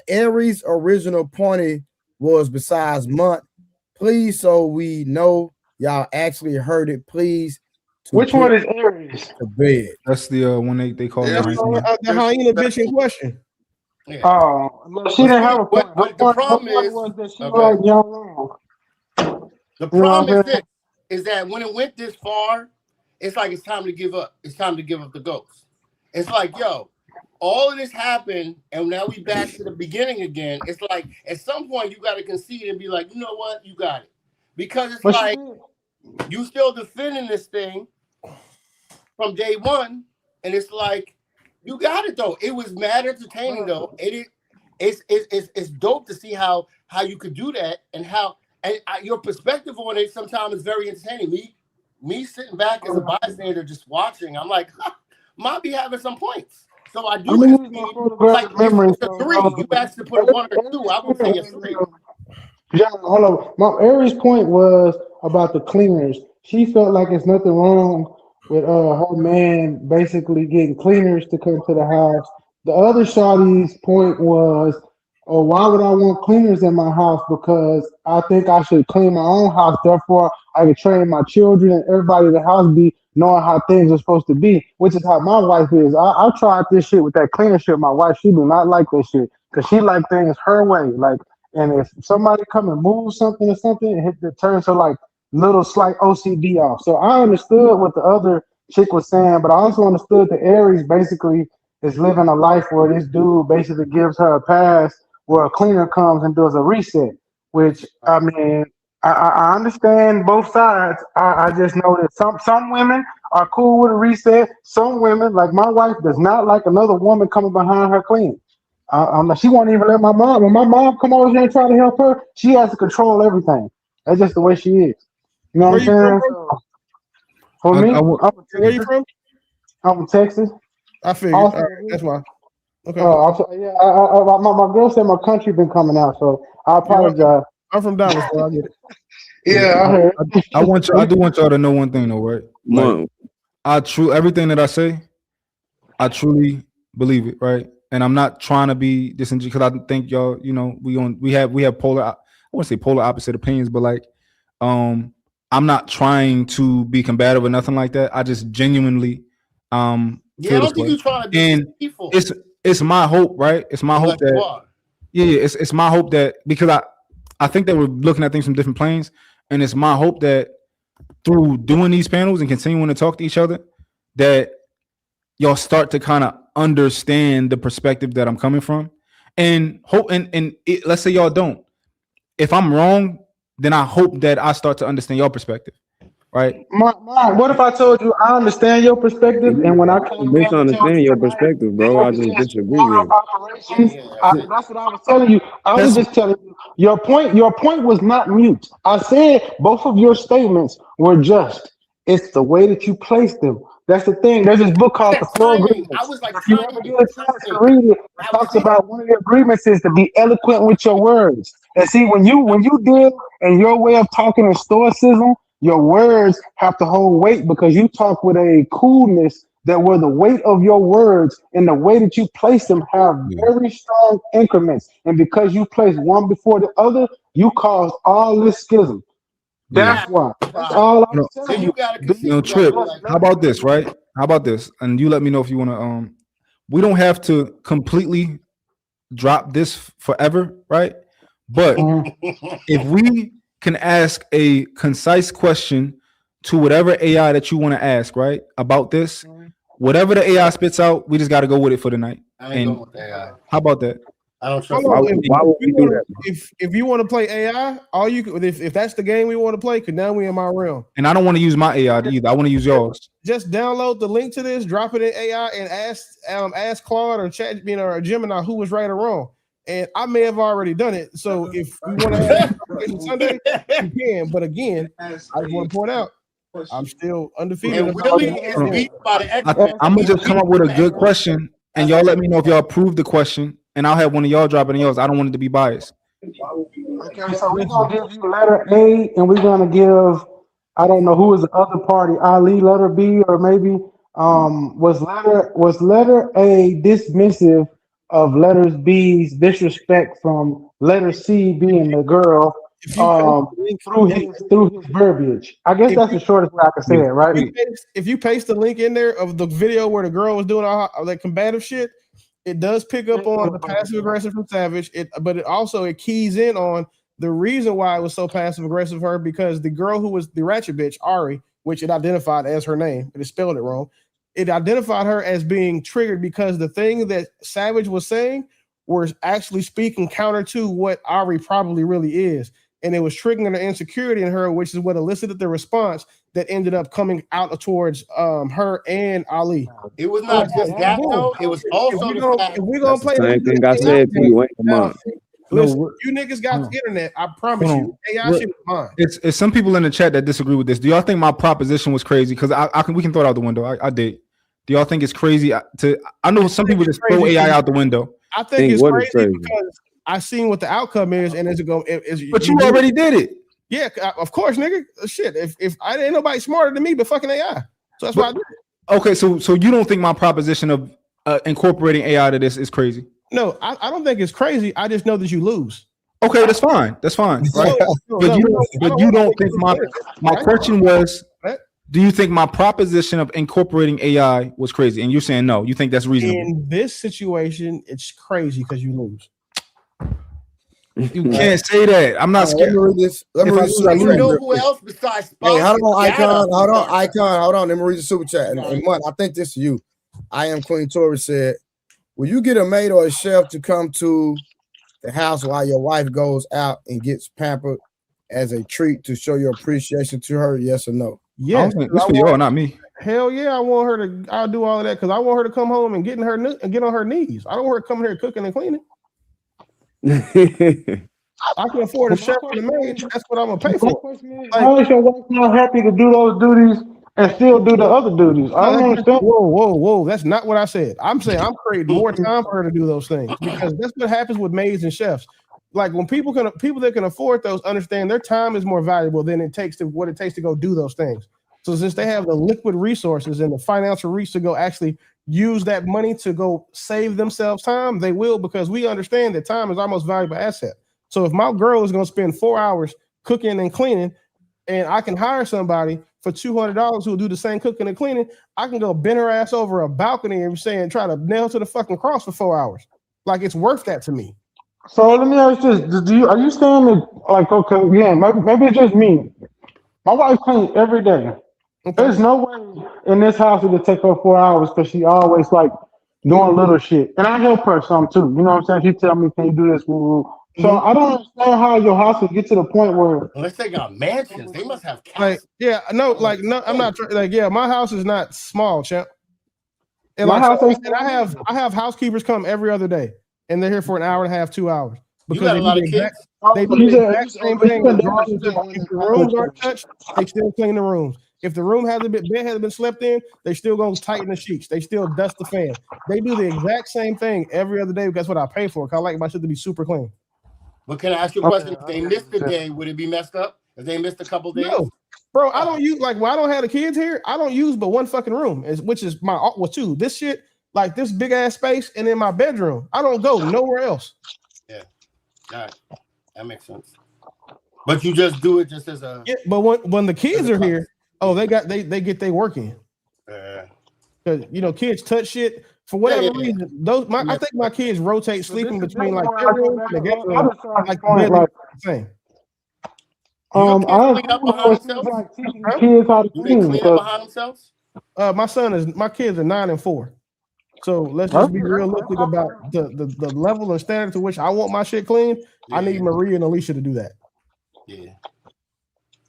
Aries' original point was besides month, please, so we know y'all actually heard it, please." Which one is Aries? The bed. That's the one they call it. The hyena bitch in question. Yeah. Oh, no, she didn't have a point. But the problem is that she was young. The problem is that when it went this far, it's like it's time to give up. It's time to give up the ghost. It's like, yo, all of this happened, and now we back to the beginning again. It's like at some point you got to concede and be like, you know what, you got it, because it's like you still defending this thing from day one, and it's like you got it though. It was mad entertaining though. It's dope to see how you could do that and how your perspective on it sometimes is very entertaining. Me sitting back as a bystander just watching, I'm like, might be having some points. So I do like it's a 3. You asked to put a 1 or 2. I would say a 3. Yeah, hold on. My Aries' point was about the cleaners. She felt like it's nothing wrong with her man basically getting cleaners to come to the house. The other shawty's point was, oh, why would I want cleaners in my house? Because I think I should clean my own house. Therefore, I can train my children and everybody in the house be knowing how things are supposed to be, which is how my wife is. I tried this shit with that cleaner shit. My wife, she do not like that shit because she like things her way. Like, and if somebody come and move something or something, it turns her like little slight OCD off. So I understood what the other chick was saying, but I also understood that Aries basically is living a life where this dude basically gives her a pass where a cleaner comes and does a reset, which, I mean, I understand both sides. I just know that some women are cool with a reset. Some women, like my wife, does not like another woman coming behind her cleaning. She won't even let my mom. When my mom come over here and try to help her, she has to control everything. That's just the way she is. You know what I'm saying? For me, where you from? I'm from Texas. I figured. That's why. Okay. My girl said my country been coming out, so I apologize. I'm from Dallas, so I get it. Yeah, I heard. I do want y'all to know one thing, though, right? Like, everything that I say, I truly believe it, right? And I'm not trying to be disingenuous because I think y'all, we have polar. I wouldn't say polar opposite opinions, but like, I'm not trying to be combative or nothing like that. I just genuinely, I don't think you're trying to be deceitful. It's my hope, right? It's my hope that it's my hope that because I think that we're looking at things from different planes, and it's my hope that through doing these panels and continuing to talk to each other, that y'all start to kind of understand the perspective that I'm coming from, and hope let's say y'all don't. If I'm wrong, then I hope that I start to understand your perspective. right? What if I told you I understand your perspective, and when I came back and told Misunderstand you your tonight, perspective, bro. I just disagree order with of it. operations, that's what I was telling you. I was That's just telling you your point. Your point was not mute. I said both of your statements were just. It's the way that you place them. That's the thing. There's this book called The Four I Agreements. was like If you ever get a chance to read it, it That was talks it. about one of the agreements is to be eloquent with your words. And see, when you deal in your way of talking in stoicism, your words have to hold weight because you talk with a coolness that where the weight of your words and the way that you place them have very strong increments. And because you place one before the other, you cause all this schism. yeah. That's why. That's all I'm So telling you you. gotta Be- consider Trip. like How about this, right? How about this? And you let me know if you want to. We don't have to completely drop this forever, right? But if we can ask a concise question to whatever AI that you want to ask, right, about this, whatever the AI spits out, we just got to go with it for the night. I ain't And going with AI. how about that? I don't Hold trust on, it. Why would we do that? If you want to play AI, all you could, if that's the game we want to play, because now we in my realm. And I don't want to use my AI either. I want to use yours. Just download the link to this, drop it in AI, and ask Claude or Chat, or Gemini who was right or wrong. And I may have already done it. So if we want to have Sunday, we can. But again, I just want to point out, I'm still undefeated. And Willie is beat by the expert. I'm gonna just come up with a good question, and y'all let me know if y'all approve the question, and I'll have one of y'all drop it in yours. I don't want it to be biased. Okay, so we're gonna give you letter A, and we're gonna give I don't know who is the other party, Ali, letter B, or maybe was letter A dismissive of letters B's disrespect from letter C being the girl through his verbiage. I guess that's the shortest way I can say it, right? If you paste the link in there of the video where the girl was doing all that combative shit, it does pick up on the passive aggressive from Savage. But it also keys in on the reason why it was so passive aggressive for her, because the girl who was the ratchet bitch, Ari, which it identified as her name, but it spelled it wrong. It identified her as being triggered because the thing that Savage was saying was actually speaking counter to what Ari probably really is. And it was triggering an insecurity in her, which is what elicited the response that ended up coming out towards her and Ali. It was not just that though. It was also if we're gonna play the same thing I said to you. Ain't mine. Listen, you niggas got the internet. I promise you. AI shit is mine. It's some people in the chat that disagree with this. Do y'all think my proposition was crazy? Because we can throw it out the window. I did. Do y'all think it's crazy I know some people just throw AI out the window. I think it's crazy because I seen what the outcome is, and but you already did it. Yeah, of course, nigga. Shit, if I ain't nobody smarter than me, but fucking AI. So that's why I did it. Okay, so you don't think my proposition of incorporating AI to this is crazy? No, I don't think it's crazy. I just know that you lose. Okay, that's fine. That's fine. Right? But you don't think my question was, do you think my proposition of incorporating AI was crazy? And you're saying no, you think that's reasonable. In this situation, it's crazy because you lose. You can't say that. I'm not scared. Let me read this. You know who else besides Hey, hold on, Icon. Icon. Hold on. Let me read the super chat. And Mutt, I think this is you. I am Queen Tori said, will you get a maid or a chef to come to the house while your wife goes out and gets pampered as a treat to show your appreciation to her? Yes or no? Yes. This for y'all, not me. Hell yeah, I'll do all of that because I want her to come home and get on her knees. I don't want her coming here cooking and cleaning. I can afford a chef and a maid. That's what I'm gonna pay for. How is your wife not happy to do those duties and still do the other duties? I don't understand. Whoa. That's not what I said. I'm saying I'm creating more time for her to do those things because that's what happens with maids and chefs. Like when people that can afford those understand their time is more valuable than it takes to go do those things. So since they have the liquid resources and the financial reach to go actually use that money to go save themselves time, they will, because we understand that time is our most valuable asset. So if my girl is going to spend 4 hours cooking and cleaning, and I can hire somebody for $200 who will do the same cooking and cleaning, I can go bend her ass over a balcony and try to nail to the fucking cross for 4 hours. Like it's worth that to me. So let me ask you this: are you saying that, like, okay, yeah, maybe it's just me. My wife cleans every day. Okay. There's no way in this house it would take her 4 hours because she always like doing little shit, and I help her some too. You know what I'm saying? She tell me, "Can you do this?" So I don't understand how your house would get to the point where unless they got mansions, they must have like I'm not like my house is not small, champ. And my house ain't and I have housekeepers come every other day, and they're here for an hour and a half, 2 hours because got a lot of kids. They do the exact same thing. Regardless if the rooms aren't touched, they still clean the rooms. If the room hasn't been slept in, they still gonna tighten the sheets. They still dust the fan. They do the exact same thing every other day because that's what I pay for. Cause I like my shit to be super clean. But can I ask you a question? If they missed a day, would it be messed up? If they missed a couple days? No, bro. I don't use when I don't have the kids here. I don't use but one fucking room, which is my two. This shit, like this big ass space, and in my bedroom. I don't go nowhere else. Yeah, all right, that makes sense. But you just do it just as a But when the kids are here, they get their work in. Because kids touch shit for whatever reason. I think my kids rotate sleeping between like their room and the game room, like same. I have like teaching kids how to clean. Behind themselves? My kids are 9 and 4. So let's just be realistic about the level and standard to which I want my shit clean. Yeah. I need Maria and Alicia to do that. Yeah.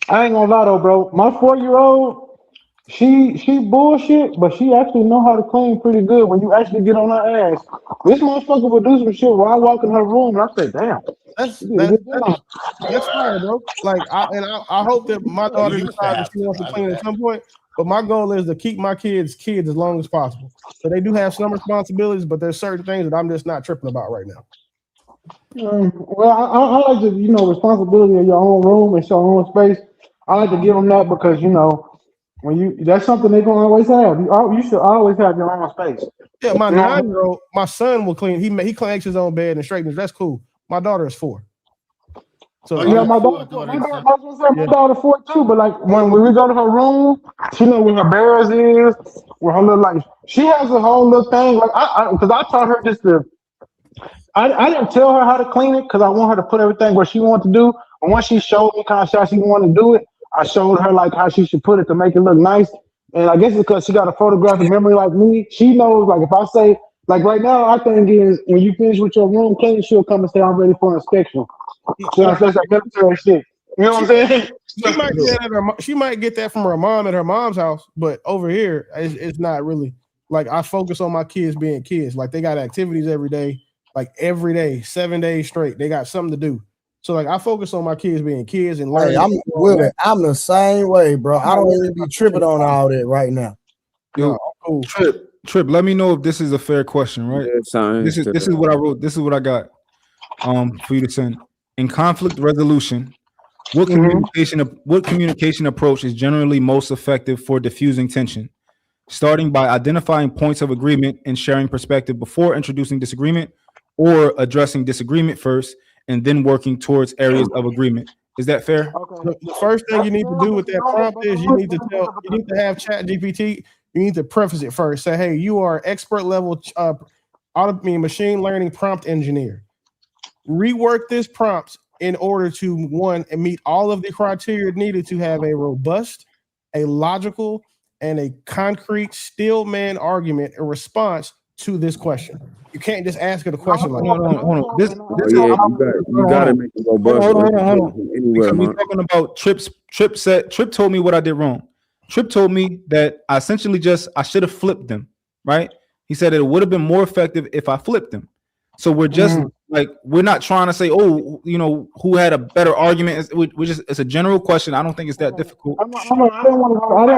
I ain't gonna lie though, bro. My 4-year-old, she bullshit, but she actually know how to clean pretty good when you actually get on her ass. This motherfucker would do some shit while I walk in her room and I say, damn. That's fine, bro. Like I hope that my daughter decides that she wants to clean at some point. But my goal is to keep my kids as long as possible. So they do have some responsibilities, but there's certain things that I'm just not tripping about right now. Well, I like the responsibility of your own room and your own space. I like to give them that because when that's something they're gonna always have. You should always have your own space. Yeah, my 9-year-old, my son will clean. He cleans his own bed and straightens. That's cool. My daughter is 4. So my daughter 4 too. But like when we go to her room, she know where her bears is, where her little she has a whole little thing. Like because I taught her just to. I didn't tell her how to clean it because I want her to put everything where she wanted to do. And once she showed me kind of how she wanted to do it, I showed her like how she should put it to make it look nice. And I guess it's because she got a photographic memory like me. She knows like if I say like right now, our thing is when you finish with your room cleaning, she'll come and say I'm ready for inspection. So that's like military shit. You know what I'm saying? She might get that from her mom at her mom's house, but over here it's not really. Like I focus on my kids being kids. Like they got activities every day. Like every day, 7 days straight, they got something to do. So like I focus on my kids being kids and learning. Hey, I'm the same way, bro. I don't even be tripping on all that right now. Yo, Trip. Let me know if this is a fair question, right? This is what I wrote. This is what I got for you to send. In conflict resolution, what communication approach is generally most effective for diffusing tension? Starting by identifying points of agreement and sharing perspective before introducing disagreement, or addressing disagreement first and then working towards areas of agreement. Is that fair? Okay. The first thing you need to do with that prompt is you need to have ChatGPT. You need to preface it first. Say, hey, you are expert level machine learning prompt engineer. Rework this prompt in order to meet all of the criteria needed to have a robust, a logical, and a concrete steel man argument in response to this question. You can't just ask it a question like hold on. You gotta make it robust. Hold on. Because we're talking about Trip told me what I did wrong. Trip told me that I essentially I should have flipped them, right? He said it would have been more effective if I flipped them. So we're just we're not trying to say, who had a better argument. It's a general question. I don't think it's that difficult. I didn't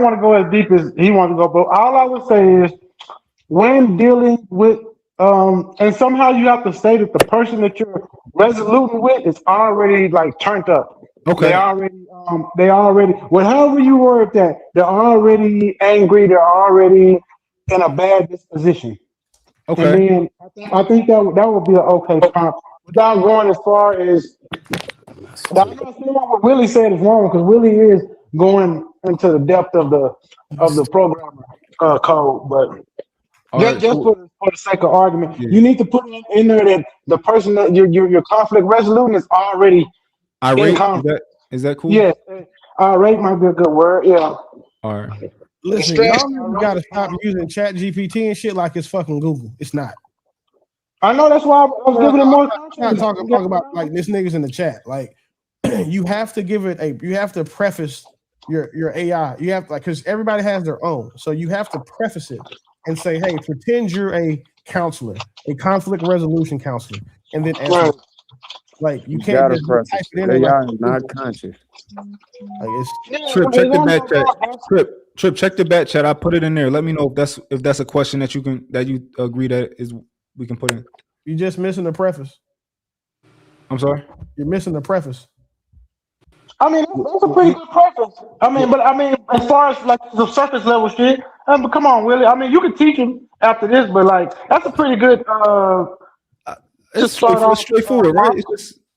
want to go as deep as he wanted to go, but all I would say is when dealing with and somehow you have to say that the person that you're resoluting with is already like turned up. Okay. They already however you word that, they're already angry, they're already in a bad disposition. Okay. And then I think that would be an okay prompt without going as far as I'm not saying what Willie said is wrong because Willie is going into the depth of the programmer code, but just for the sake of argument, you need to put in there that the person that your conflict resolution is already in conflict. Is that cool? Yeah, irate might be a good word. Yeah. All right. Listen, y'all gotta stop using ChatGPT and shit like it's fucking Google. It's not. I know that's why I was giving it more context. I'm not talking about like this niggas in the chat. Like you have to give it you have to preface your AI. You have because everybody has their own. So you have to preface it and say, hey, pretend you're a counselor, a conflict resolution counselor, and then answer. Right. Like you can't just type it in there like AI is not conscious. Like it's Trip, check the back chat. Trip, check the back chat. I put it in there. Let me know if that's a question that you agree that is we can put in. You just missing the preface. I'm sorry? You're missing the preface. I mean, that's a pretty good preference. I mean, but I mean, as far as like the surface level shit, but come on, Willie. I mean, you can teach him after this, but like that's a pretty good. It's straightforward, right?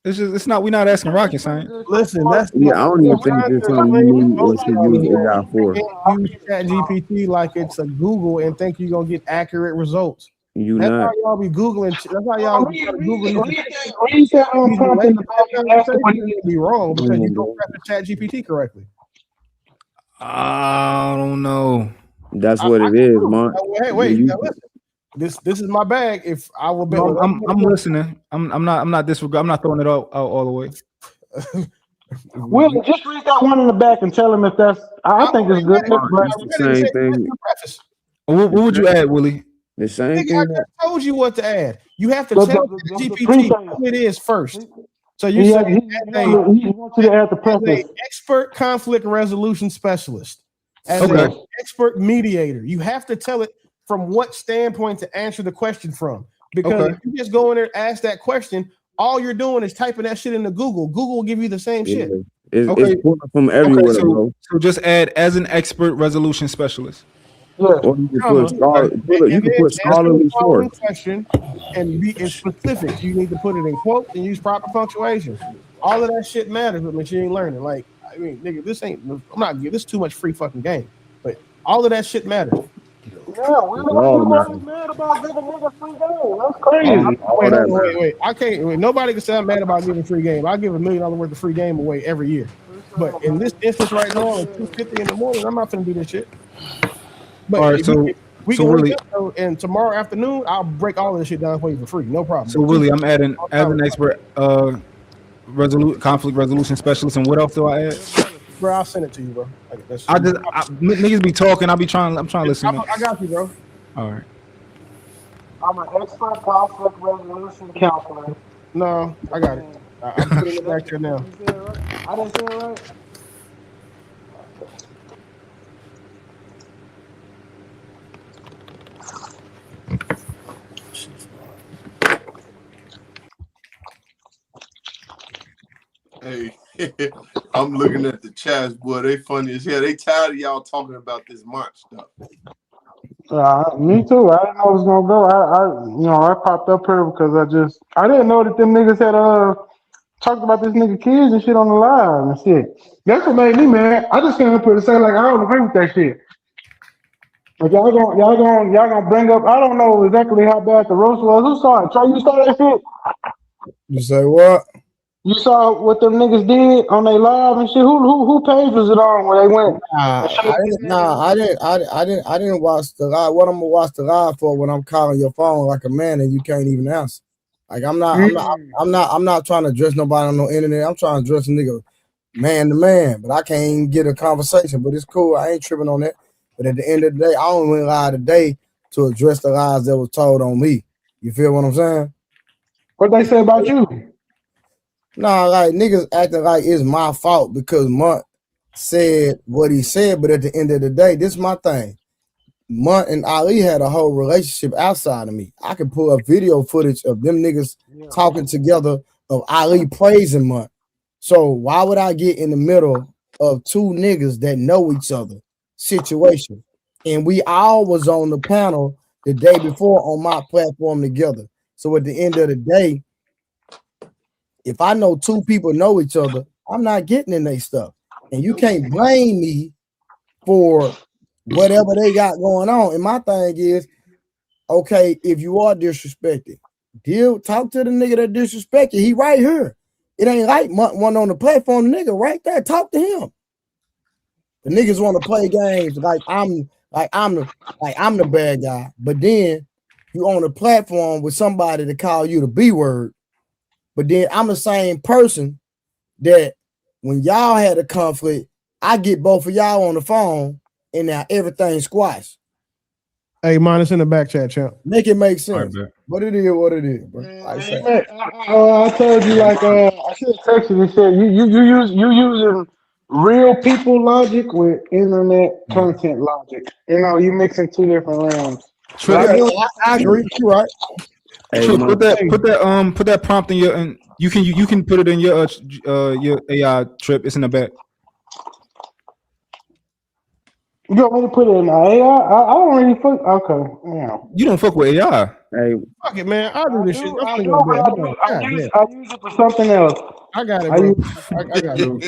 It's not. We're not asking rocket science. Listen, that's I don't even think it's something you need or should use AI for. Use ChatGPT like it's a Google and think you're gonna get accurate results. You That's not. how y'all be Googling. That's how y'all be Googling. Be wrong because you don't preface ChatGPT correctly. I don't know. That's what it is, man. Wait. Now listen. This is my bag. If I will bet, I'm listening. I'm not disregard. I'm not throwing it out all the way. Willie, just read that one in the back and tell him if that's. I think it's good. The same thing. What would you add, Willie? The same I thing. just told you what to add. You have to tell GPT who it is first. So you say he wants you to add the preface. As an expert conflict resolution specialist, as an expert mediator, you have to tell it from what standpoint to answer the question from. Because if you just go in there and ask that question, all you're doing is typing that shit into Google. Google will give you the same shit. It's pulling from everywhere, bro. So just add as an expert resolution specialist. Or you can put scholarly source. Question and be specific. You need to put it in quotes and use proper punctuation. All of that shit matters with machine learning. Like, I mean, nigga, this is too much free fucking game. But all of that shit matters. Yeah, we're mad about giving niggas free game. That's crazy. Wait. I can't. Nobody can say I'm mad about giving free game. I give $1 million worth of free game away every year. But in this instance right now, at 2:50 in the morning, I'm not gonna do this shit. But all right, we can really, and tomorrow afternoon I'll break all of this shit down for you for free, no problem. So Willie, I'm adding as an expert conflict resolution specialist, and what else do I add? Bro, I'll send it to you, bro. Niggas be talking. I'm trying to listen. I got you, bro. All right. I'm an expert conflict resolution counselor. No, I got it. I'm putting it back there now. I didn't say it right. Hey, I'm looking at the chats, boy. They funny as hell. They tired of y'all talking about this March stuff. Me too. I didn't know it was gonna go. I popped up here because I didn't know that them niggas had talked about this nigga kids and shit on the live and shit. That's what made me mad. I just came up here to say like I don't agree with that shit. Like y'all gonna bring up. I don't know exactly how bad the roast was. Who saw it? Trey, you saw that shit? You say what? You saw what them niggas did on their live and shit. Who page was it on where they went? I didn't watch the live. What I'm gonna watch the live for when I'm calling your phone like a man and you can't even answer? Like I'm not trying to address nobody on no internet. I'm trying to address a nigga man to man, but I can't even get a conversation. But it's cool. I ain't tripping on that. But at the end of the day, I only went live today to address the lies that was told on me. You feel what I'm saying? What they say about you? Nah, like niggas acting like it's my fault because Munt said what he said, but at the end of the day, this is my thing. Munt and Ali had a whole relationship outside of me. I could pull up video footage of them niggas talking together of Ali praising Munt. So why would I get in the middle of two niggas that know each other situation? And we all was on the panel the day before on my platform together. So at the end of the day, if I know two people know each other, I'm not getting in their stuff. And you can't blame me for whatever they got going on. And my thing is, okay, if you are disrespected, talk to the nigga that disrespected. He right here. It ain't like one on the platform, nigga right there. Talk to him. The niggas want to play games like I'm the bad guy. But then you on a platform with somebody to call you the B word, but then I'm the same person that when y'all had a conflict, I get both of y'all on the phone and now everything's squashed. Hey, mine is in the back chat, champ. Make it make sense. But it is what it is, bro. Like I said. I told you, like, I should have texted you and said you using real people logic with internet content logic. You know, you mixing two different realms. Trip, I agree. You're right. Hey, Trip, man. put that prompt in your, and you can put it in your AI Trip. It's in the back. You want me to put it in my AI? I don't really fuck. Okay, yeah. You don't fuck with AI. Hey, fuck it, man. I'll do this shit. I'm I finna do, go to but bed. Hold on. I use it for something else. I got it, I bro. use- I got it. I don't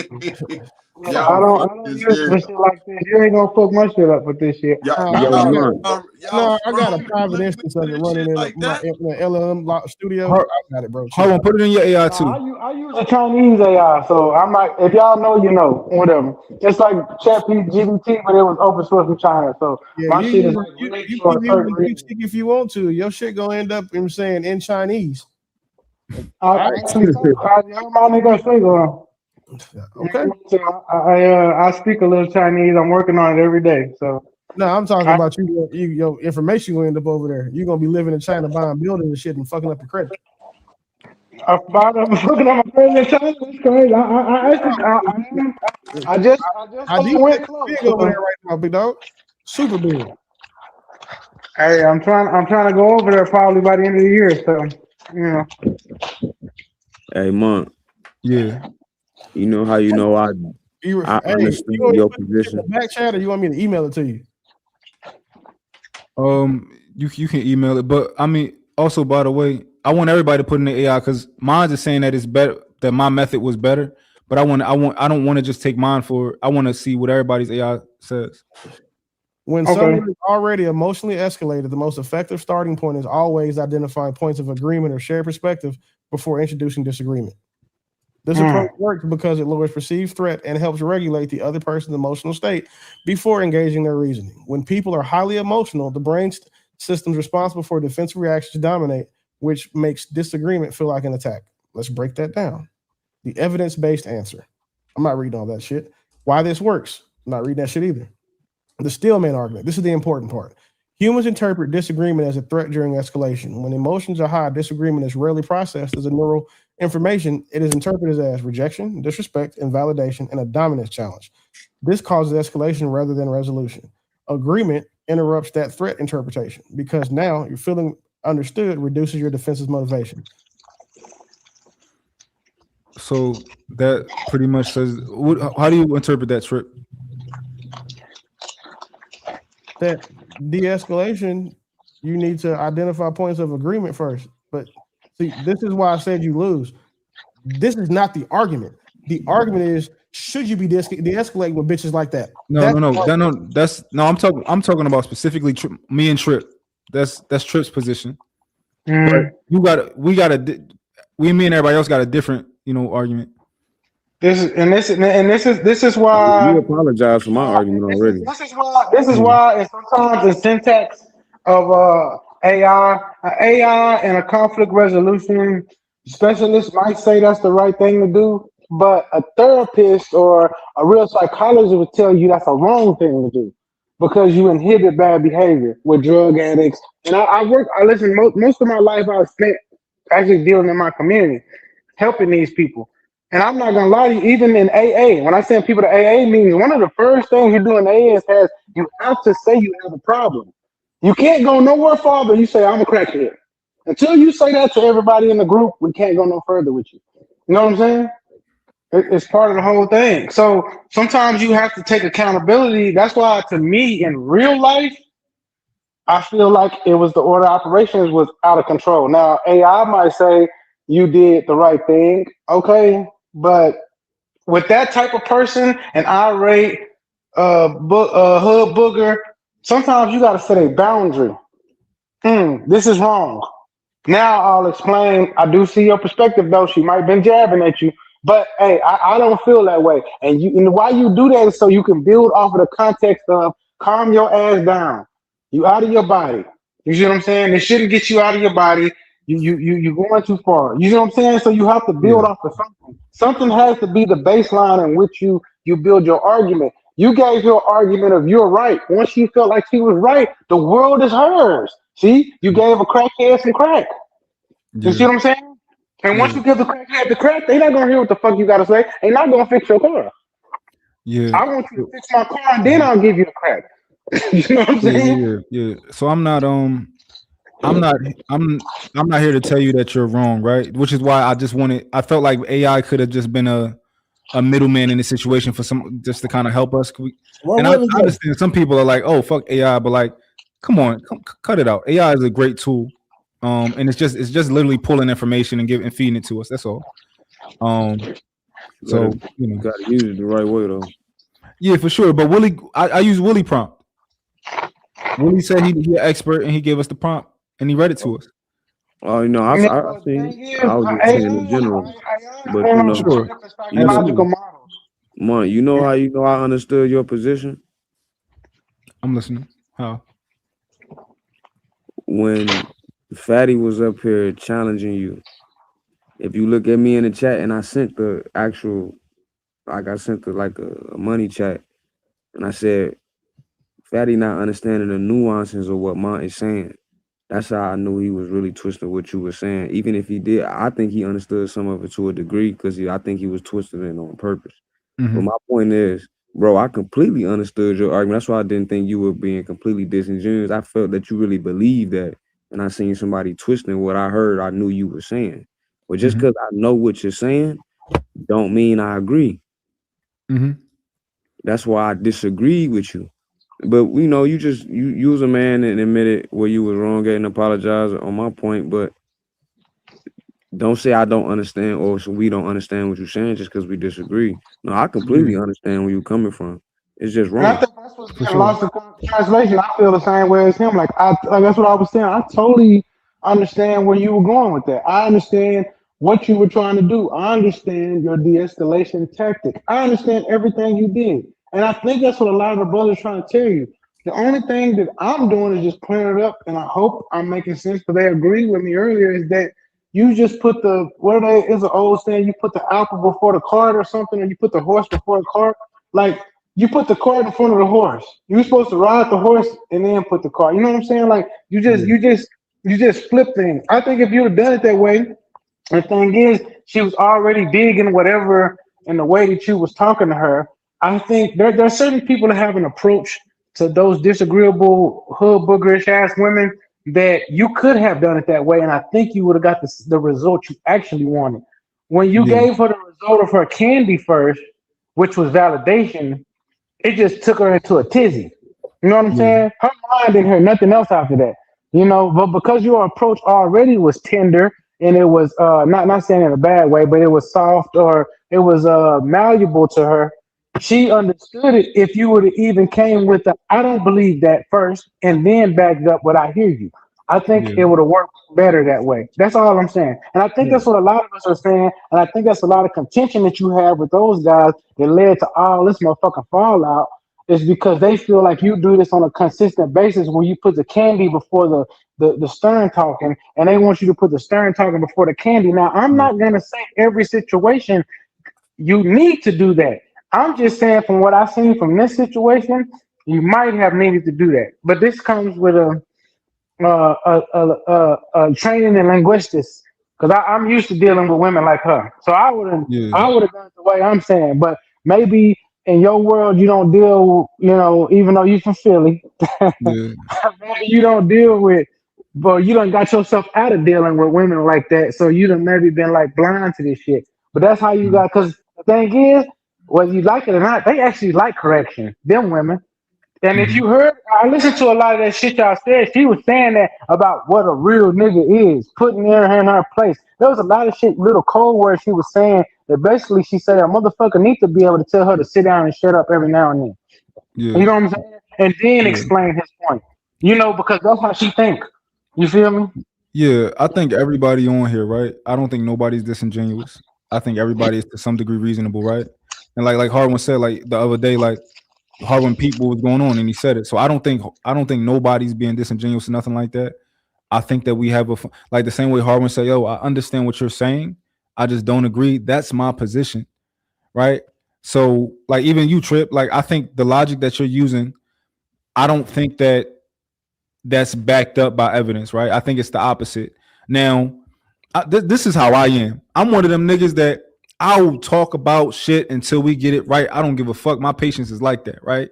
use it for shit like this. You ain't gonna fuck my shit up with this shit. No, I got a private instance of it running in the LLM studio. I got it, bro. Hold on, put it in your AI too. I use a Chinese AI, so I'm like, if y'all know, you know, whatever. It's like ChatGPT, but it was open source from China. So Yeah, my shit is you like can for a use certain the reason. DeepSeek if you want to. Your shit gonna end up, I'm saying, in Chinese. I Okay. I speak a little Chinese. I'm working on it every day. So No, I'm talking about your information will end up over there. You're gonna be living in China, buying buildings and shit, and fucking up your credit. I'm looking at my credit in China. That's crazy. I just went close. Big over there right now, big dog. Super big. Hey, I'm trying to go over there probably by the end of the year. So, you know. Hey, Monk. Yeah. You know how you know I understand you your put it in position. the back chat, or you want me to email it to you? You can email it, but I mean, also by the way, I want everybody to put in the AI because mine's is saying that it's better, that my method was better, but I don't want to just take mine for. I want to see what everybody's AI says. When someone is already emotionally escalated, the most effective starting point is always identifying points of agreement or shared perspective before introducing disagreement. This approach works because it lowers perceived threat and helps regulate the other person's emotional state before engaging their reasoning. When people are highly emotional, the brain systems responsible for defensive reactions dominate, which makes disagreement feel like an attack. Let's break that down. The evidence-based answer. I'm not reading all that shit. Why this works? I'm not reading that shit either. The Stillman argument. This is the important part. Humans interpret disagreement as a threat during escalation. When emotions are high, disagreement is rarely processed as a neural information. It is interpreted as rejection, disrespect, invalidation, and a dominance challenge. This causes escalation rather than resolution. Agreement interrupts that threat interpretation because now you're feeling understood reduces your defensive motivation. So that pretty much says, how do you interpret that, Trip? That de-escalation, you need to identify points of agreement first. But see, this is why I said you lose. This is not the argument. The argument is, should you be de-escalating with bitches like that? I'm talking about specifically me and Trip. That's Trip's position. But me and everybody else got a different, argument. This is why You apologize for my argument already. This is why, and sometimes the syntax of AI and a conflict resolution specialist might say that's the right thing to do, but a therapist or a real psychologist would tell you that's a wrong thing to do because you inhibit bad behavior with drug addicts. And most of my life I've spent actually dealing in my community, helping these people. And I'm not gonna lie to you, even in AA, when I send people to AA meetings, one of the first things you do in AA is you have to say you have a problem. You can't go nowhere farther. You say, I'm a crackhead. Until you say that to everybody in the group, we can't go no further with you. You know what I'm saying? It's part of the whole thing. So sometimes you have to take accountability. That's why, to me, in real life, I feel like it was the order of operations was out of control. Now, AI might say you did the right thing. Okay. But with that type of person, an irate hood booger, sometimes you got to set a boundary. This is wrong. Now I'll explain. I do see your perspective, though. She might have been jabbing at you, but hey, I don't feel that way. And why you do that is so you can build off of the context of calm your ass down. You out of your body. You see what I'm saying? It shouldn't get you out of your body. You're going too far. You know what I'm saying? So you have to build off of something. Something has to be the baseline in which you build your argument. You gave your argument of you're right. Once she felt like she was right, the world is hers. See, you gave a crackhead some crack. You see what I'm saying? And once you give the crackhead the crack, they not gonna hear what the fuck you gotta say. They not gonna fix your car. Yeah. I want you to fix my car and then I'll give you the crack. You know what I'm saying? Yeah. So I'm not here to tell you that you're wrong, right? Which is why I felt like AI could have just been a middleman in this situation for some, just to kind of help us. And I understand some people are like, oh, fuck AI, but like, come on, cut it out. AI is a great tool. And it's just literally pulling information and feeding it to us. That's all. So you gotta use it the right way though. Yeah, for sure. But Willie, I use Willie prompt. Willie said he an expert and he gave us the prompt and he read it to us. Oh, you know, I see. I was just saying in general, but you know, Sure. you know, you know how you know I understood your position. I'm listening. How? When Fatty was up here challenging you, if you look at me in the chat, and I sent the actual, like I sent the like a money chat, and I said, Fatty not understanding the nuances of what Mont is saying. That's how I knew he was really twisting what you were saying. Even if he did, I think he understood some of it to a degree because I think he was twisting it on purpose. But my point is, bro, I completely understood your argument. That's why I didn't think you were being completely disingenuous. I felt that you really believed that. And I seen somebody twisting what I heard, I knew you were saying. But just because I know what you're saying, don't mean I agree. That's why I disagree with you. But you know, you was a man and admitted where you was wrong at and apologize on my point. But don't say I don't understand or so we don't understand what you're saying just because we disagree. No, I completely understand where you're coming from. It's just wrong. And I think that's what's getting lost in translation. I feel the same way as him. Like that's what I was saying. I totally understand where you were going with that. I understand what you were trying to do. I understand your de-escalation tactic. I understand everything you did. And I think that's what a lot of the brothers are trying to tell you. The only thing that I'm doing is just clearing it up, and I hope I'm making sense because they agreed with me earlier, is that you just put is an old saying, you put the apple before the cart or something, or you put the horse before the cart. Like, you put the cart in front of the horse. You're supposed to ride the horse and then put the cart. You know what I'm saying? Like, you just flip things. I think if you'd have done it that way, the thing is, she was already digging whatever in the way that you was talking to her. I think there are certain people that have an approach to those disagreeable hood boogerish ass women that you could have done it that way, and I think you would have got the result you actually wanted. When you gave her the result of her candy first, which was validation, it just took her into a tizzy. You know what I'm saying? Her mind didn't hear nothing else after that. You know, but because your approach already was tender and it was not saying in a bad way, but it was soft or it was malleable to her, she understood it. If you would have even came with the I don't believe that first and then backed up what I hear you, I think it would have worked better that way. That's all I'm saying. And I think that's what a lot of us are saying. And I think that's a lot of contention that you have with those guys that led to all this motherfucking fallout is because they feel like you do this on a consistent basis where you put the candy before the stern talking, and they want you to put the stern talking before the candy. Now, I'm not going to say every situation you need to do that. I'm just saying from what I've seen from this situation, you might have needed to do that. But this comes with a training in linguistics because I'm used to dealing with women like her. So I would have done it the way I'm saying. But maybe in your world you don't deal, you know, even though you're from Philly, maybe you don't deal with, but you done got yourself out of dealing with women like that. So you done maybe been like blind to this shit. But that's how you got, because the thing is, whether you like it or not, they actually like correction, them women. And if you heard, I listened to a lot of that shit y'all said. She was saying that about what a real nigga is, putting her in her place. There was a lot of shit, little code words she was saying that basically she said a motherfucker needs to be able to tell her to sit down and shut up every now and then. You know what I'm saying? And then explain his point. You know, because that's how she think. You feel me? Yeah, I think everybody on here, right? I don't think nobody's disingenuous. I think everybody is to some degree reasonable, right? And like Harwin said, like the other day, like Harlem People was going on, and he said it. So I don't think nobody's being disingenuous or nothing like that. I think that we have like the same way Harwin said, yo, I understand what you're saying. I just don't agree. That's my position. Right. So like even you, Trip, like I think the logic that you're using, I don't think that that's backed up by evidence, right? I think it's the opposite. Now, this is how I am. I'm one of them niggas that I will talk about shit until we get it right. I don't give a fuck. My patience is like that, right?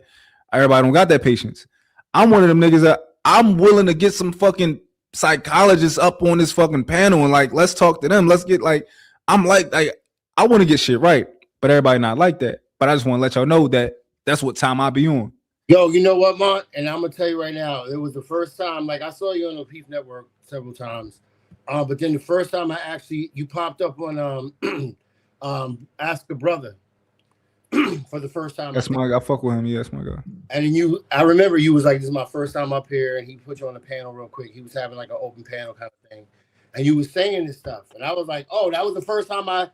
Everybody don't got that patience. I'm one of them niggas that I'm willing to get some fucking psychologists up on this fucking panel and like, let's talk to them. Let's get like, I'm like I want to get shit right, but everybody not like that. But I just want to let y'all know that that's what time I be on. Yo, you know what, Mont? And I'm gonna tell you right now, it was the first time. Like I saw you on the Peace Network several times, but then the first time you popped up on Ask a Brother for the first time. That's my guy. I fuck with him. Yeah, that's my guy. And I remember you was like, "This is my first time up here," and he put you on the panel real quick. He was having like an open panel kind of thing, and you was saying this stuff, and I was like, "Oh, that was the first time I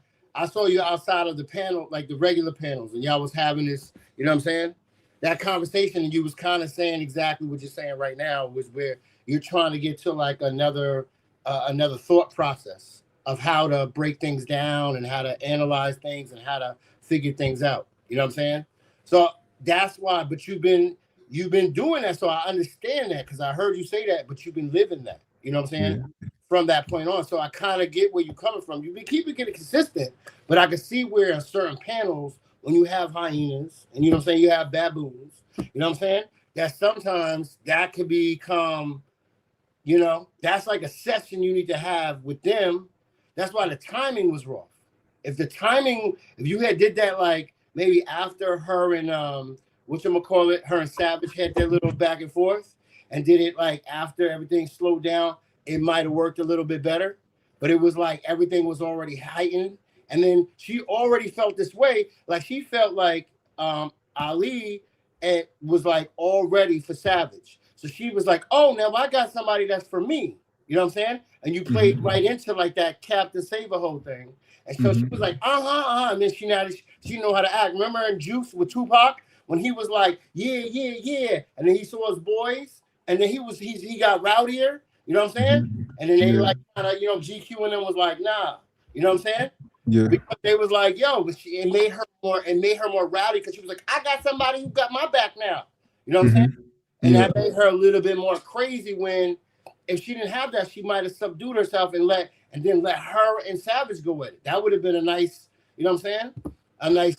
saw you outside of the panel, like the regular panels, and y'all was having this, you know what I'm saying?" That conversation, and you was kind of saying exactly what you're saying right now, was where you're trying to get to like another thought process of how to break things down and how to analyze things and how to figure things out. You know what I'm saying? So that's why. But you've been doing that, so I understand that because I heard you say that. But you've been living that. You know what I'm saying? Yeah. From that point on, so I kind of get where you're coming from. You've been keeping it consistent, but I can see where in certain panels, when you have hyenas and you know what I'm saying, you have baboons, you know what I'm saying, that sometimes that could become, you know, that's like a session you need to have with them. That's why the timing was wrong. If you had did that like maybe after her and her and Savage had their little back and forth and did it like after everything slowed down, it might have worked a little bit better. But it was like everything was already heightened. And then she already felt this way. Like she felt like Ali was like all ready for Savage. So she was like, oh, now I got somebody that's for me. You know what I'm saying? And you played right into like that Captain Saver whole thing. And so she was like, and then she know how to act. Remember in Juice with Tupac when he was like, yeah. And then he saw his boys and then he got rowdier. You know what I'm saying? And then they like kind of, you know, GQ and them was like, nah. You know what I'm saying? Yeah. Because they was like, yo, but it made her more rowdy because she was like, I got somebody who got my back now. You know what I'm saying? And that made her a little bit more crazy when if she didn't have that, she might have subdued herself and then let her and Savage go with it. That would have been a nice, you know what I'm saying? A nice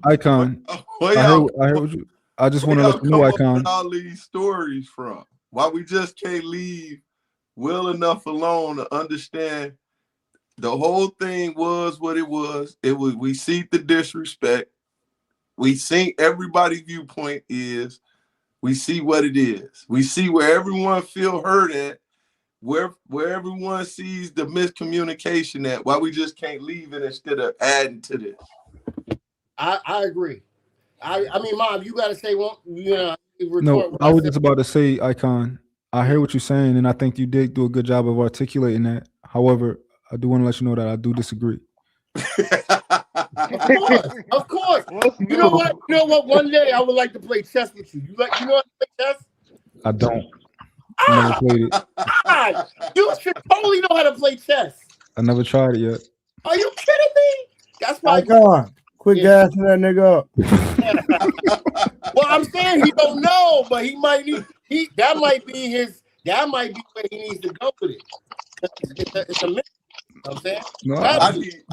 Icon. I heard what you. I just want to let you know, Icon. All these stories from why we just can't leave well enough alone to understand the whole thing was what it was. We see the disrespect. We see everybody's viewpoint is. We see what it is. We see where everyone feel hurt at, where everyone sees the miscommunication at. Why we just can't leave it instead of adding to this. I agree. I mean, Mom, you got to say one. No, I was just about to say, Icon. I hear what you're saying, and I think you did do a good job of articulating that. However, I do want to let you know that I do disagree. Of course. You know what? One day I would like to play chess with you. You know how to play chess? I don't. I never played it. God, you should totally know how to play chess. I never tried it yet. Are you kidding me? That's why. Quit gassing that nigga up. Well, I'm saying he don't know, but he might need. That might be where he needs to go with it. It's a myth. You know what I'm saying? No,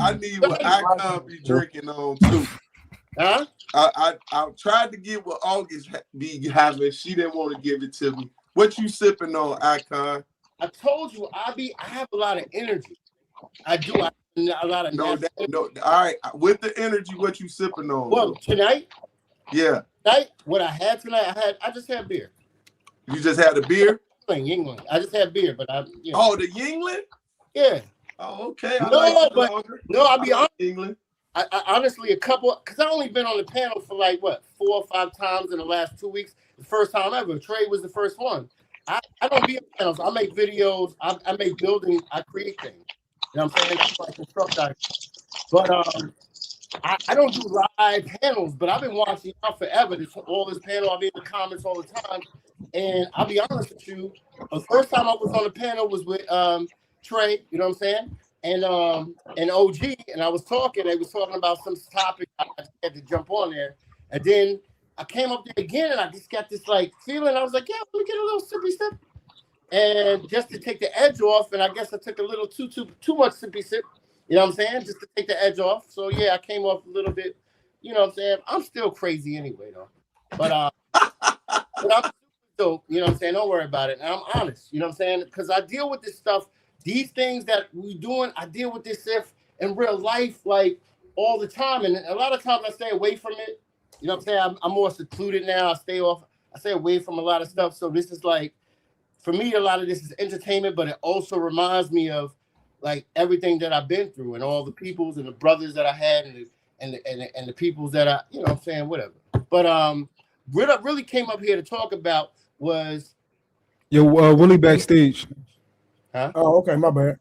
I need what Icon be drinking on too. Huh? I tried to get what August be having. She didn't want to give it to me. What you sipping on, Icon? I told you I have a lot of energy. I do. I have a lot of no. All right, with the energy, what you sipping on? Well, tonight. Yeah. Tonight, what I had tonight, I just had beer. You just had a beer? Yingling. I just had beer, but Oh, the Yingling? Yeah. Oh, okay. I'll be honest. England. I honestly, because I only been on the panel for like 4 or 5 times in the last 2 weeks. The first time ever. Trey was the first one. I don't be on panels. I make videos. I make buildings. I create things. You know what I'm saying? Like construct. But I don't do live panels, but I've been watching y'all forever. All this panel, I'll be in the comments all the time. And I'll be honest with you, the first time I was on the panel was with Trey, you know what I'm saying? And OG, and I was talking, they was talking about some topic. I had to jump on there. And then I came up there again, and I just got this like feeling. I was like, yeah, let me get a little sippy sip. And just to take the edge off, and I guess I took a little too much sippy sip. You know what I'm saying? Just to take the edge off. So yeah, I came off a little bit. You know what I'm saying? I'm still crazy anyway, though. But I'm dope. You know what I'm saying? Don't worry about it. And I'm honest. You know what I'm saying? Because I deal with this stuff. These things that we doing, I deal with this stuff in real life, like all the time. And a lot of times I stay away from it. You know what I'm saying? I'm more secluded now. I stay away from a lot of stuff. So this is like, for me, a lot of this is entertainment, but it also reminds me of like everything that I've been through and all the peoples and the brothers that I had and the peoples that I, you know what I'm saying, whatever. But what I really came up here to talk about was Willie backstage. Huh? Oh, okay, my bad.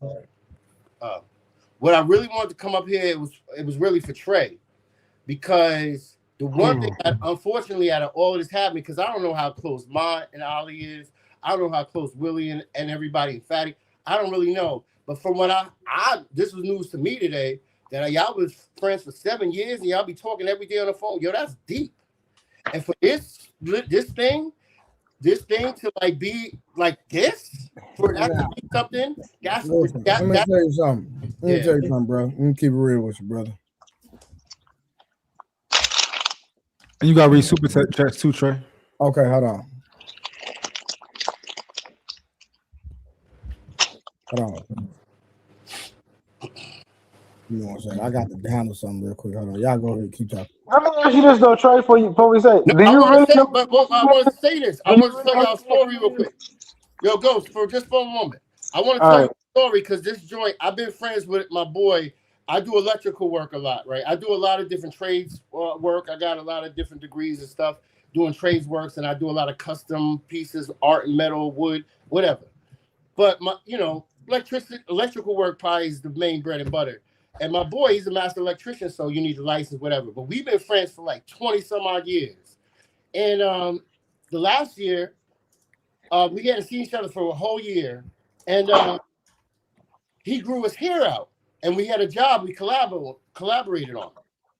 What I really wanted to come up here, it was really for Trey, because the one thing that, unfortunately, out of all of this happening, because I don't know how close Mont and Ali is, I don't know how close Willie and everybody and Fatty, I don't really know. But from what this was news to me today, that y'all was friends for 7 years and y'all be talking every day on the phone. Yo, that's deep. And for this thing to like be like this, for that to be something, that's Listen, let me tell you something. Let me tell you something, bro. Let me keep it real with you, brother. And you got to read super chats too, Trey. Okay, hold on. You know what I'm saying? I got to handle something real quick. Hold on. Y'all go ahead and keep talking. Let me ask you this though, Trey, before we say, No, I want to say this. I want to tell y'all a story real quick. Yo, Ghost, for a moment. I want to tell you a story because this joint, I've been friends with my boy. I do electrical work a lot, right? I do a lot of different trades work. I got a lot of different degrees and stuff doing trades works, and I do a lot of custom pieces, art, metal, wood, whatever. But my, electrical work probably is the main bread and butter. And my boy, he's a master electrician, so you need a license, whatever. But we've been friends for like 20 some odd years. And the last year, we hadn't seen each other for a whole year. And he grew his hair out. And we had a job we collaborated on.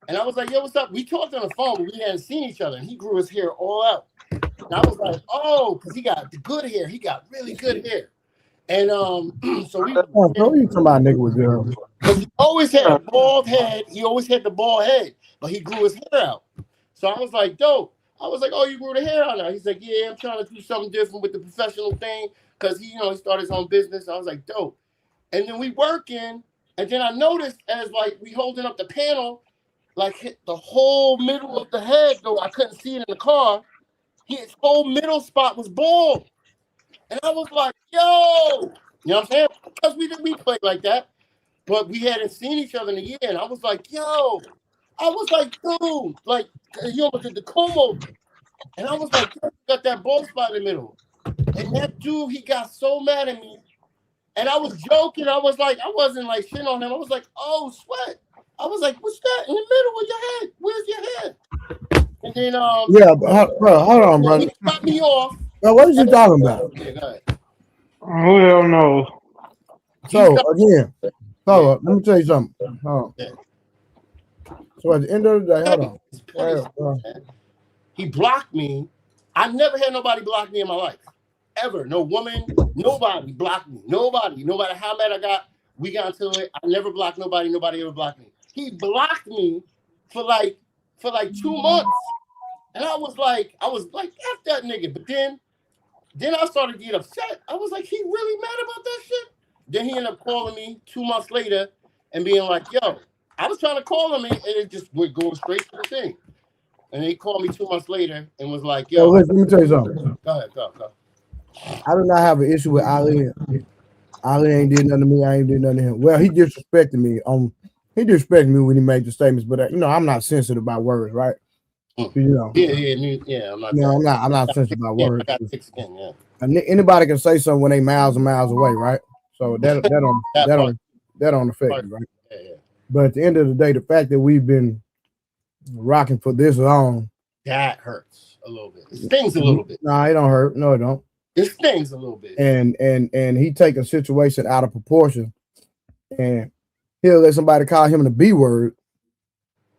And I was like, yo, what's up? We talked on the phone, but we hadn't seen each other. And he grew his hair all out. And I was like, oh, because he got the good hair. He got really good hair. And so we you talking about nigga with good. Because he always had a bald head. He always had the bald head, but he grew his hair out. So I was like, dope. I was like, oh, you grew the hair out now. He's like, yeah, I'm trying to do something different with the professional thing because he started his own business. I was like, dope. And then we working, and then I noticed as like we holding up the panel, like hit the whole middle of the head, though I couldn't see it in the car. His whole middle spot was bald. And I was like, yo, you know what I'm saying? Because we play like that. But we hadn't seen each other in a year. And I was like, yo, dude, like, you almost did the comb over. And I was like, yo, you got that bald spot in the middle. And that dude, he got so mad at me. And I was joking. I wasn't like shitting on him. I was like, oh, sweat. I was like, what's that in the middle of your head? Where's your head? And then, yeah, but bro, hold on, brother. He cut me off. Bro, what are you talking about? Yeah, go ahead. We don't know. So again, let me tell you something. So at the end of the day, hold on. He blocked me. I never had nobody block me in my life. Ever. No woman, nobody blocked me. Nobody. No matter how mad I got, we got into it. I never blocked nobody. Nobody ever blocked me. He blocked me for like 2 months. And I was like, F that nigga. But then I started to get upset. I was like, he really mad about that shit? Then he ended up calling me 2 months later and being like, yo, I was trying to call him and it just would go straight to the thing. And he called me 2 months later and was like, yo. Let me tell you something. Go ahead, go. I do not have an issue with Ali. Ali ain't did nothing to me. I ain't did nothing to him. Well, he disrespected me. He disrespected me when he made the statements, but I'm not sensitive about words, right? Yeah. I'm not sensitive about words. I got thick skin, yeah. And anybody can say something when they miles and miles away, right? So that don't affect me, right? Yeah. But at the end of the day, the fact that we've been rocking for this long. That hurts a little bit. It stings a little bit. Nah, it don't hurt. No, it don't. It stings a little bit. And he take a situation out of proportion, and he'll let somebody call him the B word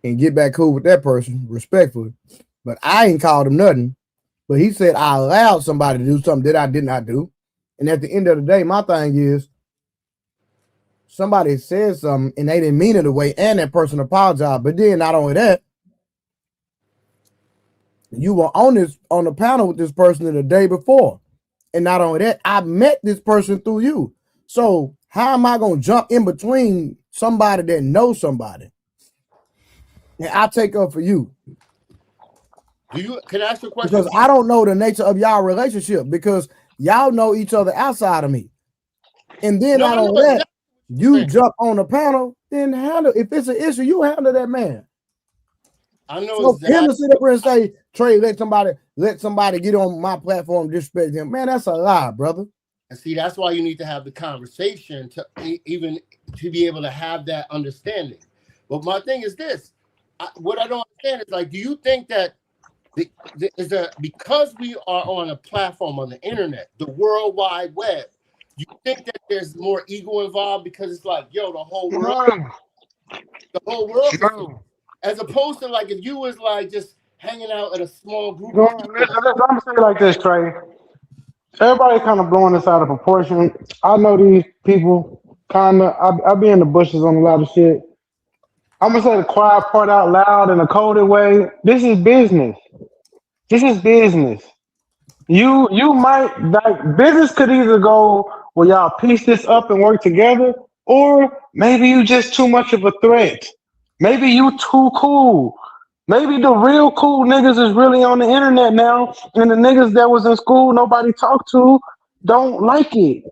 and get back cool with that person respectfully. But I ain't called him nothing. But he said I allowed somebody to do something that I did not do. And at the end of the day, my thing is somebody said something and they didn't mean it away, and that person apologized. But then not only that, you were on the panel with this person the day before. And not only that, I met this person through you. So how am I gonna jump in between somebody that knows somebody? And I take up for you. Can I ask you a question? Because I don't know the nature of y'all relationship, because y'all know each other outside of me. And then not only that, you jump on the panel, then handle, if it's an issue, you handle that man. I know so exactly. Him to sit up here and say, Trey, let somebody get on my platform and disrespect him. Man, that's a lie, brother. And see, that's why you need to have the conversation to even to be able to have that understanding. But my thing is this: what I don't understand is, like, do you think that because we are on a platform on the internet, the World Wide Web, you think that there's more ego involved because it's like, yo, the whole world, as opposed to like if you was like just hanging out at a small group. I'm gonna say it like this, Trey. Everybody kind of blowing this out of proportion. I know these people kind of. I be in the bushes on a lot of shit. I'm gonna say the quiet part out loud in a coded way. This is business. This is business. You might, like, business could either go where y'all piece this up and work together, or maybe you just too much of a threat. Maybe you too cool. Maybe the real cool niggas is really on the internet now, and the niggas that was in school nobody talked to don't like it.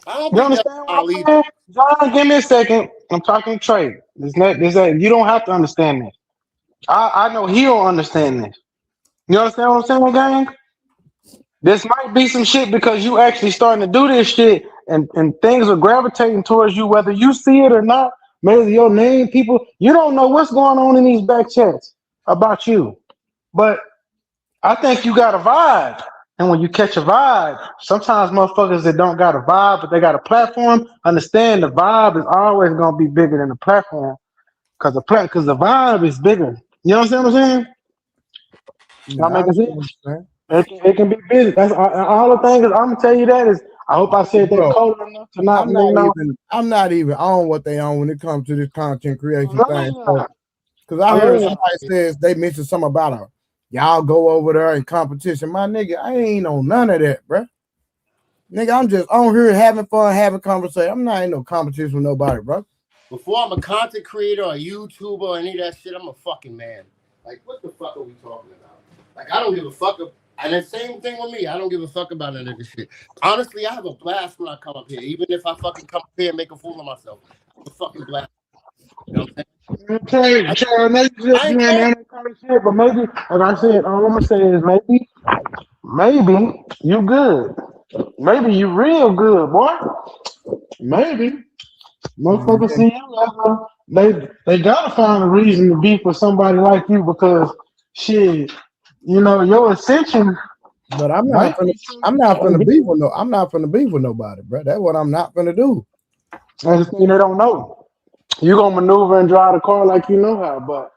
You understand what I'm saying? John, give me a second. I'm talking to Trey. You don't have to understand this. I know he don't understand this. You understand what I'm saying, gang? This might be some shit because you actually starting to do this shit, and things are gravitating towards you, whether you see it or not. Maybe your name, people, you don't know what's going on in these back chats about you. But I think you got a vibe. And when you catch a vibe, sometimes motherfuckers that don't got a vibe, but they got a platform, understand the vibe is always going to be bigger than the platform. Because the vibe is bigger. You understand what I'm saying? Y'all making sense? It can be business. That's all the things I'm gonna tell you that is. I hope I said that cold enough to not. I'm not even on what they on when it comes to this content creation thing. Because I heard somebody says they mentioned something about y'all go over there in competition. My nigga, I ain't on none of that, bro. Nigga, I'm just on here having fun, having conversation. I'm not in no competition with nobody, bro. Before I'm a content creator or a YouTuber or any of that shit, I'm a fucking man. Like, what the fuck are we talking about? Like, I don't give a fuck. And the same thing with me. I don't give a fuck about none of this shit. Honestly, I have a blast when I come up here. Even if I fucking come up here and make a fool of myself, I have a fucking blast. You know what I'm saying? Okay, maybe just doing that kind of shit, but maybe, like I said, all I'm gonna say is maybe you good. Maybe you real good, boy. Maybe. Motherfuckers see you, they gotta find a reason to be for somebody like you because shit, you know, your ascension. But I'm not gonna be with nobody, bro. That's what I'm not gonna do. That's the thing they don't know. You gonna maneuver and drive the car like you know how, but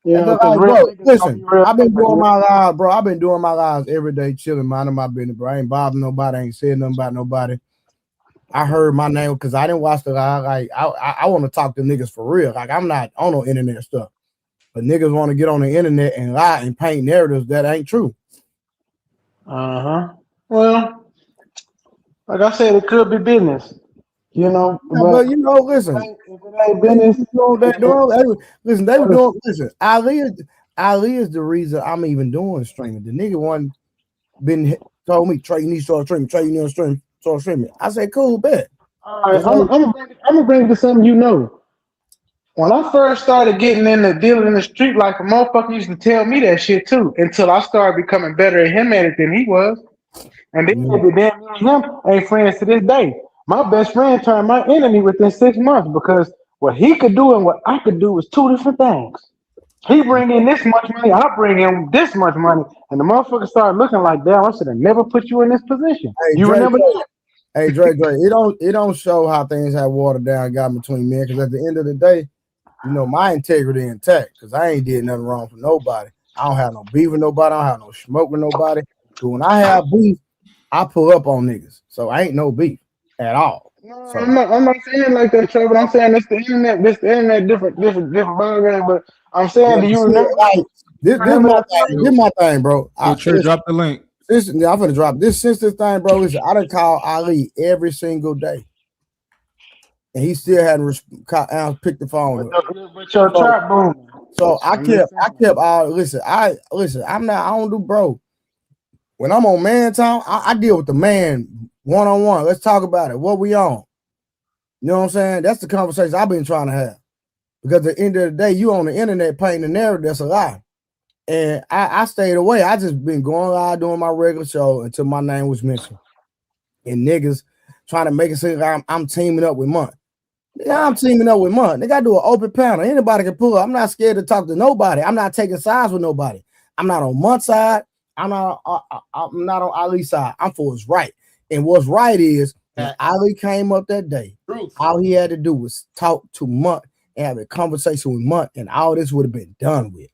you know, bro, listen, I've been doing my lives, bro. I've been doing my lives every day, chilling, minding my business, bro. I ain't bothering nobody, I ain't saying nothing about nobody. I heard my name because I didn't watch the live. Like I want to talk to niggas for real. Like I'm not on no internet stuff. But niggas want to get on the internet and lie and paint narratives that ain't true. Well, like I said, it could be business. You know, but you know, listen. If it ain't business, listen, they were doing. Listen, Ali is the reason I'm even doing streaming. The nigga one told me, Trey, you need to start streaming. Trey, you need to start streaming. I said, cool, bet. All right, I'm gonna bring to something you know. When I first started getting into dealing in the street, like a motherfucker used to tell me that shit too, until I started becoming better at him at it than he was. And then him ain't friends to this day. My best friend turned my enemy within 6 months because what he could do and what I could do was two different things. He bring in this much money, I bring in this much money, and the motherfucker started looking like, damn, I should have never put you in this position. Hey, You Dre, remember that? Hey, Dre, it don't show how things have watered down, got between men. Because at the end of the day, you know, my integrity intact. Because I ain't did nothing wrong for nobody. I don't have no beef with nobody. I don't have no smoke with nobody. But when I have beef, I pull up on niggas. So I ain't no beef at all. No, So I'm not saying like that, Trevor. I'm saying it's the internet. This the internet, different ballgame. But I'm saying, yeah, do but you see, remember? like this Remember my that thing. time? This my thing, bro. Yo, Trey, drop the link. I'm gonna drop this since this thing, bro. Listen, I done call Ali every single day, and he still hadn't picked the phone up. But your trap boom. So I kept all listen. I don't do bro. When I'm on man time, I deal with the man one on one. Let's talk about it. What we on? You know what I'm saying? That's the conversation I've been trying to have. Because at the end of the day, you on the internet painting a narrative that's a lie. And I stayed away. I just been going live doing my regular show until my name was mentioned. And niggas trying to make it seem like I'm teaming up with Month. Yeah, I'm teaming up with Month. They gotta do an open panel. Anybody can pull up. I'm not scared to talk to nobody. I'm not taking sides with nobody. I'm not on Month's side. I'm not on Ali's side. I'm for what's right. And what's right is when Ali came up that day, all he had to do was talk to Month and have a conversation with Month, and all this would have been done with.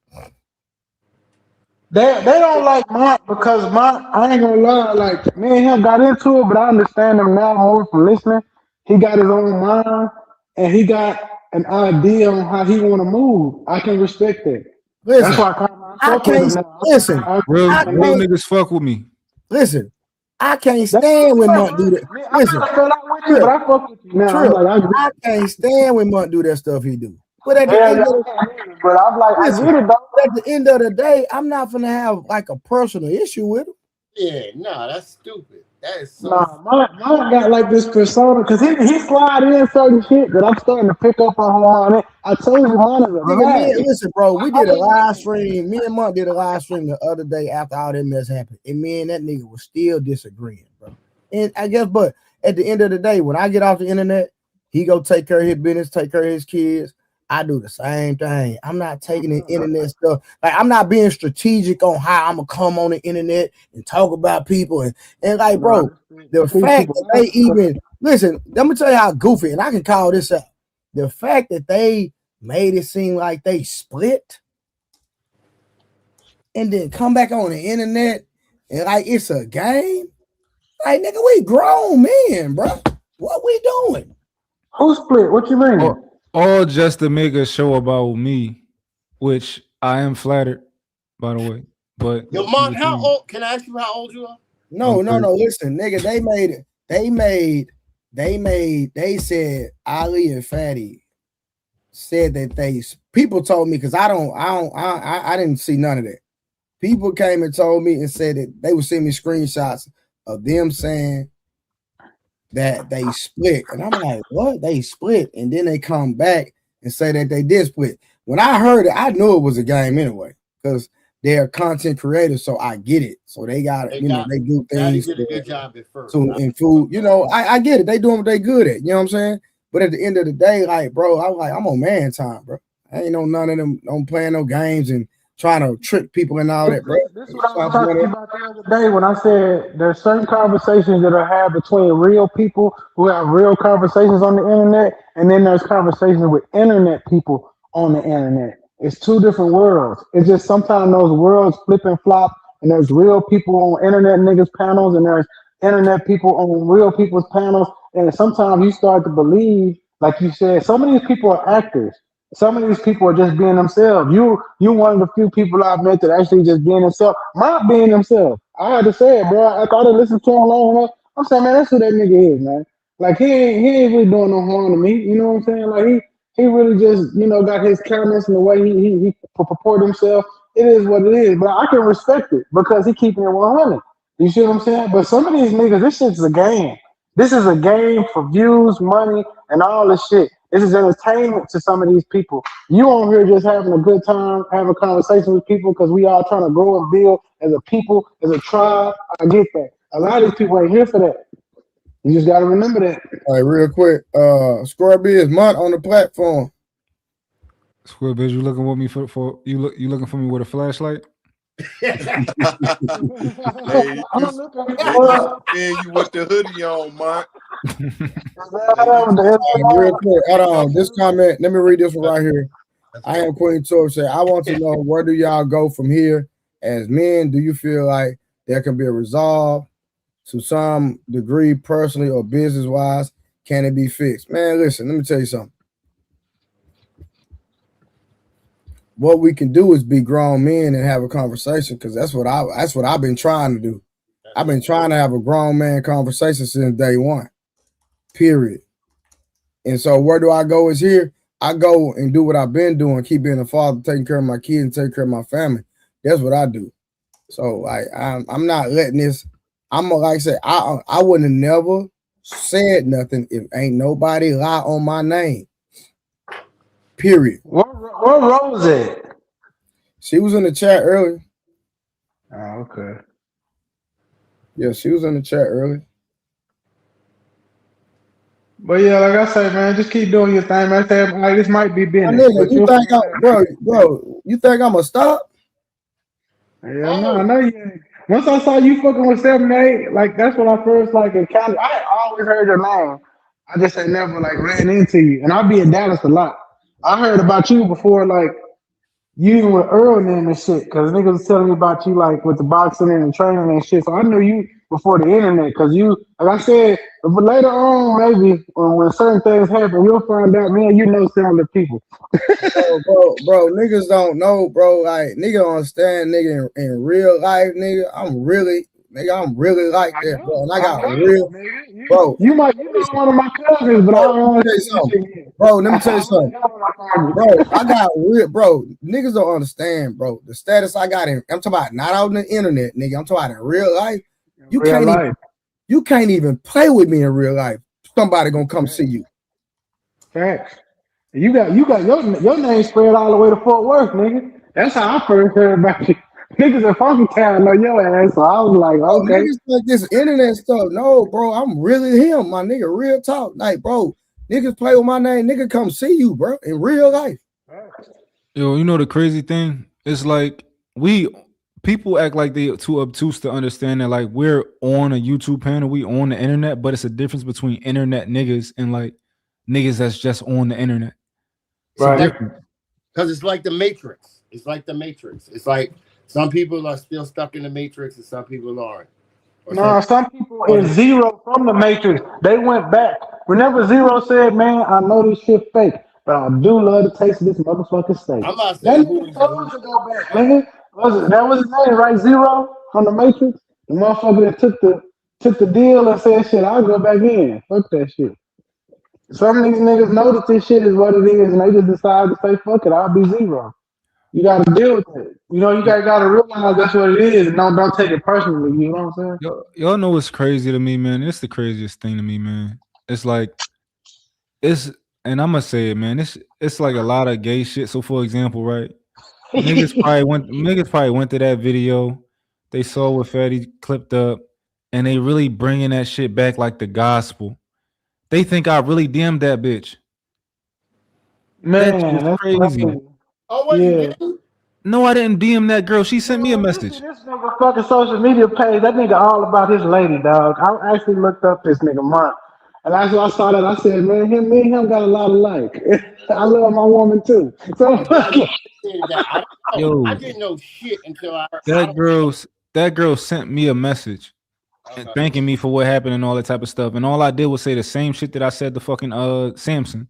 They don't like Mont because Mont, I ain't gonna lie, like me and him got into it, but I understand him now more from listening. He got his own mind and he got an idea on how he wanna move. I can respect that. Listen, that's why I can't listen. Real I can't, niggas fuck with me. listen, I can't stand when Monk do that. Listen, I fell out with you, but I fuck with you now. I'm like, I can't stand when Monk do that stuff he do. But at the yeah, end yeah, of the I can't, but I'm like, listen, I get it though. but at the end of the day, I'm not gonna have like a personal issue with him. Yeah, no, that's stupid. That is so. Nah, mine got like this persona because he slide in certain shit that I'm starting to pick up on it. I told you mine is a Nigga, man. listen, bro, we did a live stream. Me and Monk did a live stream the other day after all that mess happened, and me and that nigga was still disagreeing, bro. And I guess, but at the end of the day, when I get off the internet, he go take care of his business, take care of his kids. I do the same thing. I'm not taking the internet stuff. Like, I'm not being strategic on how I'm gonna come on the internet and talk about people. And like, bro, the fact that they even listen, let me tell you how goofy, and I can call this out. The fact that they made it seem like they split and then come back on the internet and like it's a game. Like, nigga, we grown men, bro. What we doing? Who split? What you mean? All just to make a show about me, which I am flattered, by the way. But Yo, Mont, how old? Can I ask you how old you are? No. Listen, nigga, they made it. They said Ali and Fatty said that people told me because I didn't see none of that. People came and told me and said that they would send me screenshots of them saying that they split. And I'm like, what? They split. And then they come back and say that they did split. When I heard it, I knew it was a game anyway, because they're content creators, so I get it. So they got it, they do things did a good job at first. to include, I get it. They doing what they good at, you know what I'm saying? But at the end of the day, like, bro, I'm on man time, bro. I ain't none of them don't playing no games and trying to trick people and all that, bro. This is what I was talking about the other day when I said there's certain conversations that are had between real people who have real conversations on the internet, and then there's conversations with internet people on the internet. It's two different worlds. It's just sometimes those worlds flip and flop, and there's real people on internet niggas panels, and there's internet people on real people's panels, and sometimes you start to believe, like you said, some of these people are actors. Some of these people are just being themselves. You one of the few people I've met that actually just being themselves. Not being themselves. I had to say it, bro. I thought I listened to him long enough. I'm saying, man, that's who that nigga is, man. Like he ain't really doing no harm to me. You know what I'm saying? Like he really just, got his comments and the way he purport himself. It is what it is. But I can respect it because he keeping it 100. You see what I'm saying? But some of these niggas, this shit's a game. This is a game for views, money, and all this shit. This is entertainment to some of these people. You on here just having a good time, having a conversation with people because we all trying to grow and build as a people, as a tribe. I get that. A lot of these people ain't here for that. You just got to remember that. All right, real quick. Scorby is Mont on the platform. Squid Biz, you looking with me for you looking for me with a flashlight? They you with the hoodie on, Mark. Real quick, hold on. This comment, let me read this one right here. I am Queen Torb say, I want to know where do y'all go from here as men? Do you feel like there can be a resolve to some degree, personally or business wise? Can it be fixed? Man, listen, let me tell you something. What we can do is be grown men and have a conversation, because that's what I've been trying to do. I've been trying to have a grown man conversation since day one. Period. And so where do I go is here. I go and do what I've been doing, keep being a father, taking care of my kids, and taking care of my family. That's what I do. So I'm not letting this. Like I said, I would have never said nothing if ain't nobody lie on my name. Period. Where Rose at? She was in the chat earlier. Oh, okay. Yeah, she was in the chat earlier. But yeah, like I say, man, just keep doing your thing, man. Like, this might be business. Nigga, you think bro, you think I'm gonna stop? Yeah, no, I know you ain't. Once I saw you fucking with 7-8, like that's when I first like encountered. I had always heard your name. I just had never like ran into you. And I be in Dallas a lot. I heard about you before, like you even with Earl and them and shit, because niggas was telling me about you like with the boxing and the training and shit. So I knew you before the internet, because you, like I said, but later on, maybe when certain things happen, you'll find out, man, you know some of the people. bro, niggas don't know, bro. Like, nigga don't understand, nigga, in real life, nigga. I'm really like that, bro. And I got real, bro. You might know one of my cousins, but I don't want to say something. Bro, let me tell you something. Bro, I got real, bro. Niggas don't understand, bro. The status I got in, I'm talking about not out on the internet, nigga. I'm talking about in real life. You can't even play with me in real life. Somebody gonna come see you. Facts. You got your name spread all the way to Fort Worth, nigga. That's how I first heard about you. Niggas in Funky Town know your ass, so I was like, okay. Niggas like this internet stuff. No, bro, I'm really him, my nigga. Real talk. Like, bro, niggas play with my name. Nigga come see you, bro, in real life. Yo, you know the crazy thing? It's like people act like they too obtuse to understand that like we're on a YouTube panel, we on the internet, but it's a difference between internet niggas and like niggas that's just on the internet. Right. Because it's like the Matrix. It's like the Matrix. It's like some people are still stuck in the Matrix and some people aren't. No, some people is Zero from the Matrix. They went back. Whenever Zero said, man, I know this shit fake, but I do love the taste of this motherfucking steak. I'm not That saying nigga told us to go back, nigga. That was his name, right? Zero from the Matrix? The motherfucker that took the deal and said, shit, I'll go back in. Fuck that shit. Some of these niggas know that this shit is what it is, and they just decide to say, fuck it, I'll be Zero. You got to deal with it. You know, you got to realize that's what it is, and don't take it personally. You know what I'm saying? Y'all know what's crazy to me, man? It's the craziest thing to me, man. It's like, and I'm gonna say it, man. It's like a lot of gay shit. So, for example, right? Niggas probably went to that video. They saw what Fatty clipped up, and they really bringing that shit back like the gospel. They think I really DM'd that bitch. Man, that's crazy. Oh, what you did? No, I didn't DM that girl. She sent me a message. This nigga fucking social media page, that nigga all about his lady, dog. I actually looked up this nigga Mark. And as I saw that, I said, man, me and him got a lot of like. I love my woman too. So Yo, I didn't know shit until that girl sent me a message and thanking me for what happened and all that type of stuff. And all I did was say the same shit that I said to fucking Samson.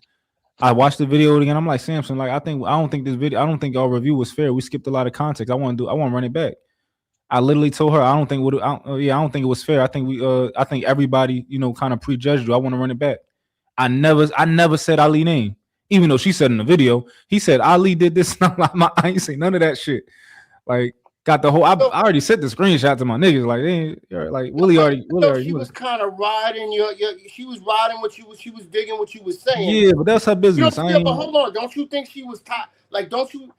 I watched the video again. I'm like, Samson, like I don't think our review was fair. We skipped a lot of context. I want to run it back. I literally told her I don't think it was fair. I think everybody, kind of prejudged you. I want to run it back. I never said Ali name, even though she said in the video, he said Ali did this. I ain't say none of that shit. Like, got the whole. I already sent the screenshot to my niggas. Like Willie already. She was kind of riding she was riding what she was digging what you was saying. Yeah, but that's her business. But hold on, don't you think she was don't you?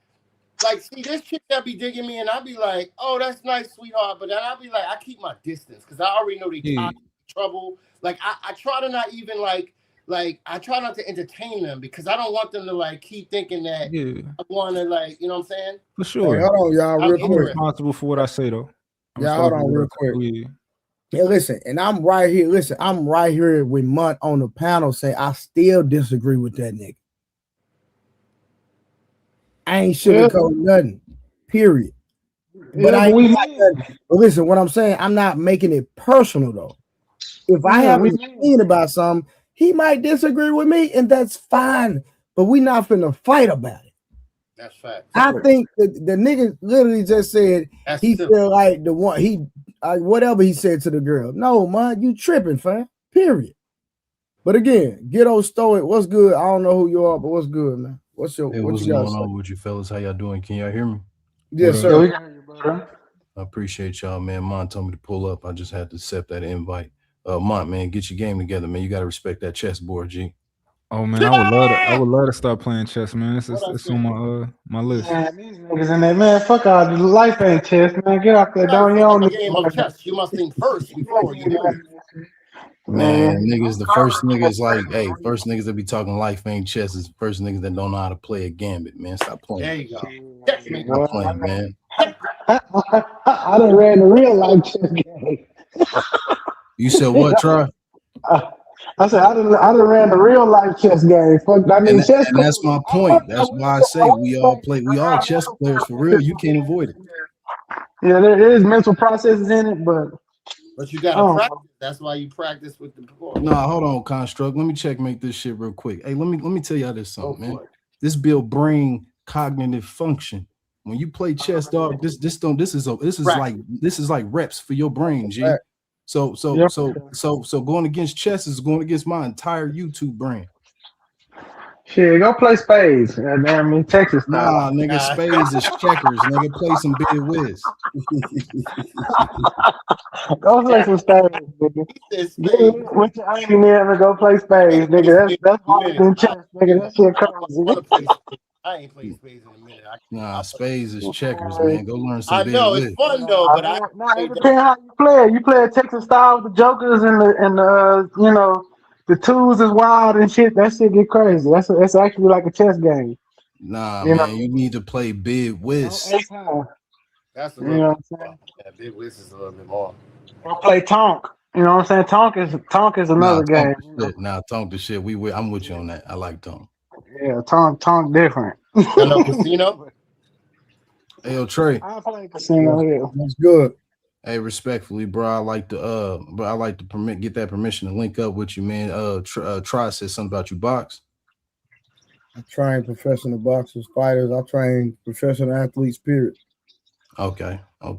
Like, see, this chick that be digging me, and I'll be like, oh, that's nice, sweetheart. But then I'll be like, I keep my distance because I already know they trouble. Like, I try to not even, like, like I try not to entertain them because I don't want them to like keep thinking that I want to like, you know what I'm saying? For sure. Hey, hold on, y'all, real I'm quick. responsible for what I say, though. Yeah, hold on real quick. Yeah, listen, and I'm right here. Listen, I'm right here with Munt on the panel saying I still disagree with that nigga. I ain't sugarcoating nothing. Period. But I ain't got nothing. But listen, what I'm saying, I'm not making it personal though. If I have an opinion about something, he might disagree with me, and that's fine. But we not finna fight about it. That's fact. I think the nigga literally just said he feel like the one whatever he said to the girl. No, man, you tripping, fam. Period. But again, Ghetto Stoic, what's good? I don't know who you are, but what's good, man? What's What's going on with you fellas? How y'all doing? Can y'all hear me? Yes, sir. We can hear you, brother. I appreciate y'all, man. Mont told me to pull up. I just had to accept that invite. Mont, man, get your game together, man. You got to respect that chessboard, G. Oh man, I would love to start playing chess, man. It's on my list. Man, these niggas in there, man. Fuck all the life ain't chess, man. Get off there, don't you own a game of chess. You must think first before you move. Man, niggas, the first niggas like, hey, first niggas that be talking life ain't chess is the first niggas that don't know how to play a gambit, man. Stop playing. There you go. Stop playing, man. I done ran the real life chess game. You said what, Troy? I said I done ran the real life chess game. Fuck, I mean, chess. And that's my point. That's why I say we all chess players for real. You can't avoid it. Yeah, there is mental processes in it, but you gotta practice. That's why you practice with the board. No, hold on, Construct. Let me checkmate this shit real quick. Hey, let me tell y'all this something, man. This build brain cognitive function. When you play chess, dog, this is like reps for your brain, G. So going against chess is going against my entire YouTube brain. Shit, go play spades. Damn me, Texas style. Nah, nigga, spades is checkers. Nigga, play some big whiz. Go play some spades, nigga. With your auntie never go play spades, nigga. That's harder than chess, nigga. That shit crazy. I ain't played spades in a minute. Nah, spades is checkers, man. Go learn some big know whiz. it's fun though, but it depends how you play it. You play a Texas style with the jokers and the you know, the twos is wild and shit. That shit get crazy. That's actually like a chess game. Nah, you man, know? you need to play big whiz. That's a You little know what I'm saying? Yeah, big whiz is a little bit more. Or play Tonk. You know what I'm saying? Tonk is another game. Tonk the shit. I'm with you on that. I like Tonk. Yeah, Tonk different. Hello, casino. Hey, yo, Trey. I play casino here. That's good. Hey, respectfully, bro. I like to get that permission to link up with you, man. Try said something about you box. I train professional boxers, fighters. I train professional athletes, period. Okay. All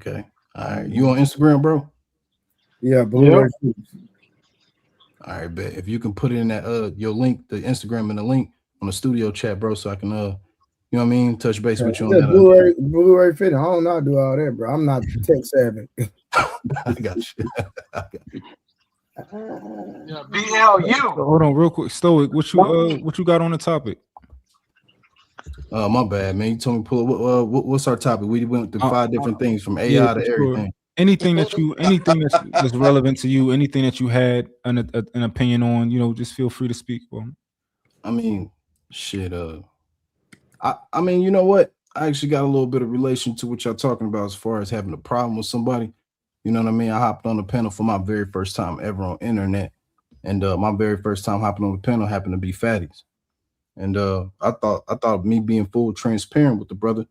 right. You on Instagram, bro? Yeah, Blue. All right, bet. If you can put it in that your link, the Instagram and the link on the studio chat, bro, so I can you know what I mean, touch base with you on that. Blu-ray fitting. I don't know how to do all that, bro. I'm not tech savvy. I got you. BLU. Hold on, real quick, Stoic. What you got on the topic? My bad, man. You told me pull up. What's our topic? We went through 5 different things from AI to everything. Anything that's relevant to you, anything that you had an opinion on, you know, just feel free to speak, bro. I mean, shit. I mean, you know what? I actually got a little bit of relation to what y'all talking about as far as having a problem with somebody. You know what I mean? I hopped on the panel for my very first time ever on internet, and my very first time hopping on the panel happened to be Fatties. And I thought me being full transparent with the brother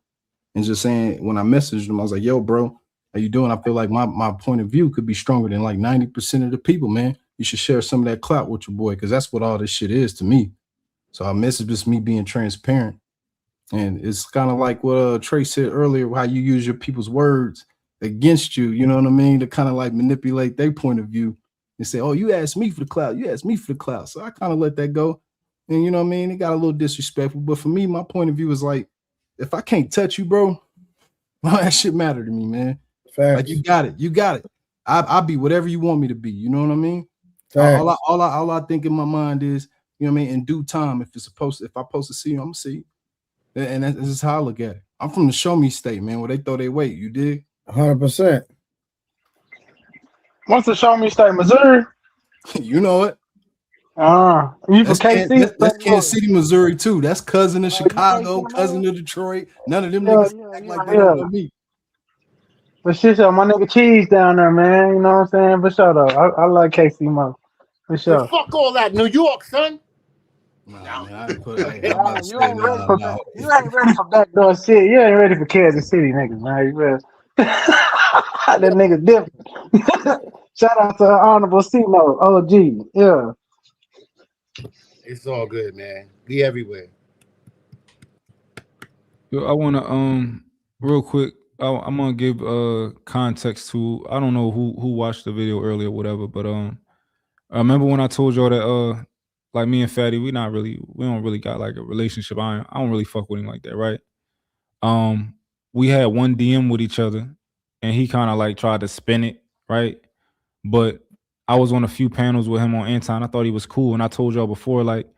and just saying, when I messaged him, I was like, yo, bro, how you doing? I feel like my point of view could be stronger than like 90% of the people, man. You should share some of that clout with your boy, because that's what all this shit is to me. So I messaged just me being transparent. And it's kind of like what Trey said earlier, how you use your people's words against you, you know what I mean, to kind of like manipulate their point of view and say, oh, you asked me for the clout. You asked me for the clout. So I kind of let that go. And you know what I mean? It got a little disrespectful. But for me, my point of view is like, if I can't touch you, bro, well, that shit matter to me, man. Facts. Like you got it. I'll be whatever you want me to be. You know what I mean? All I think in my mind is, you know what I mean, in due time, if I'm supposed to see you, I'm gonna see you. And this is how I look at it. I'm from the show me state, man, where they throw their weight. You dig? 100%. What's the show me state, Missouri? You know it. You from That's KC? that's Kansas City, Missouri too. That's cousin of Chicago, cousin of Detroit. None of them niggas act like they don't know me. But shit, so my nigga Cheese down there, man. You know what I'm saying? For sure, though. I like KC, man. For sure. Fuck all that, New York, son. Nah, man, I'm about to You say ain't ready nah, for nah. you ain't ready for backdoor shit. You ain't ready for Kansas City, niggas, man. You better. That nigga different. Shout out to Honorable C-Mo, OG. Yeah. It's all good, man. Be everywhere. Yo, I want to real quick. I'm gonna give context to. I don't know who watched the video earlier, or whatever. But I remember when I told y'all that like me and Fatty, we don't really got like a relationship. I don't really fuck with him like that, right? We had one DM with each other, and he kind of like tried to spin it, right? But I was on a few panels with him on Anton. I thought he was cool, and I told y'all before, like,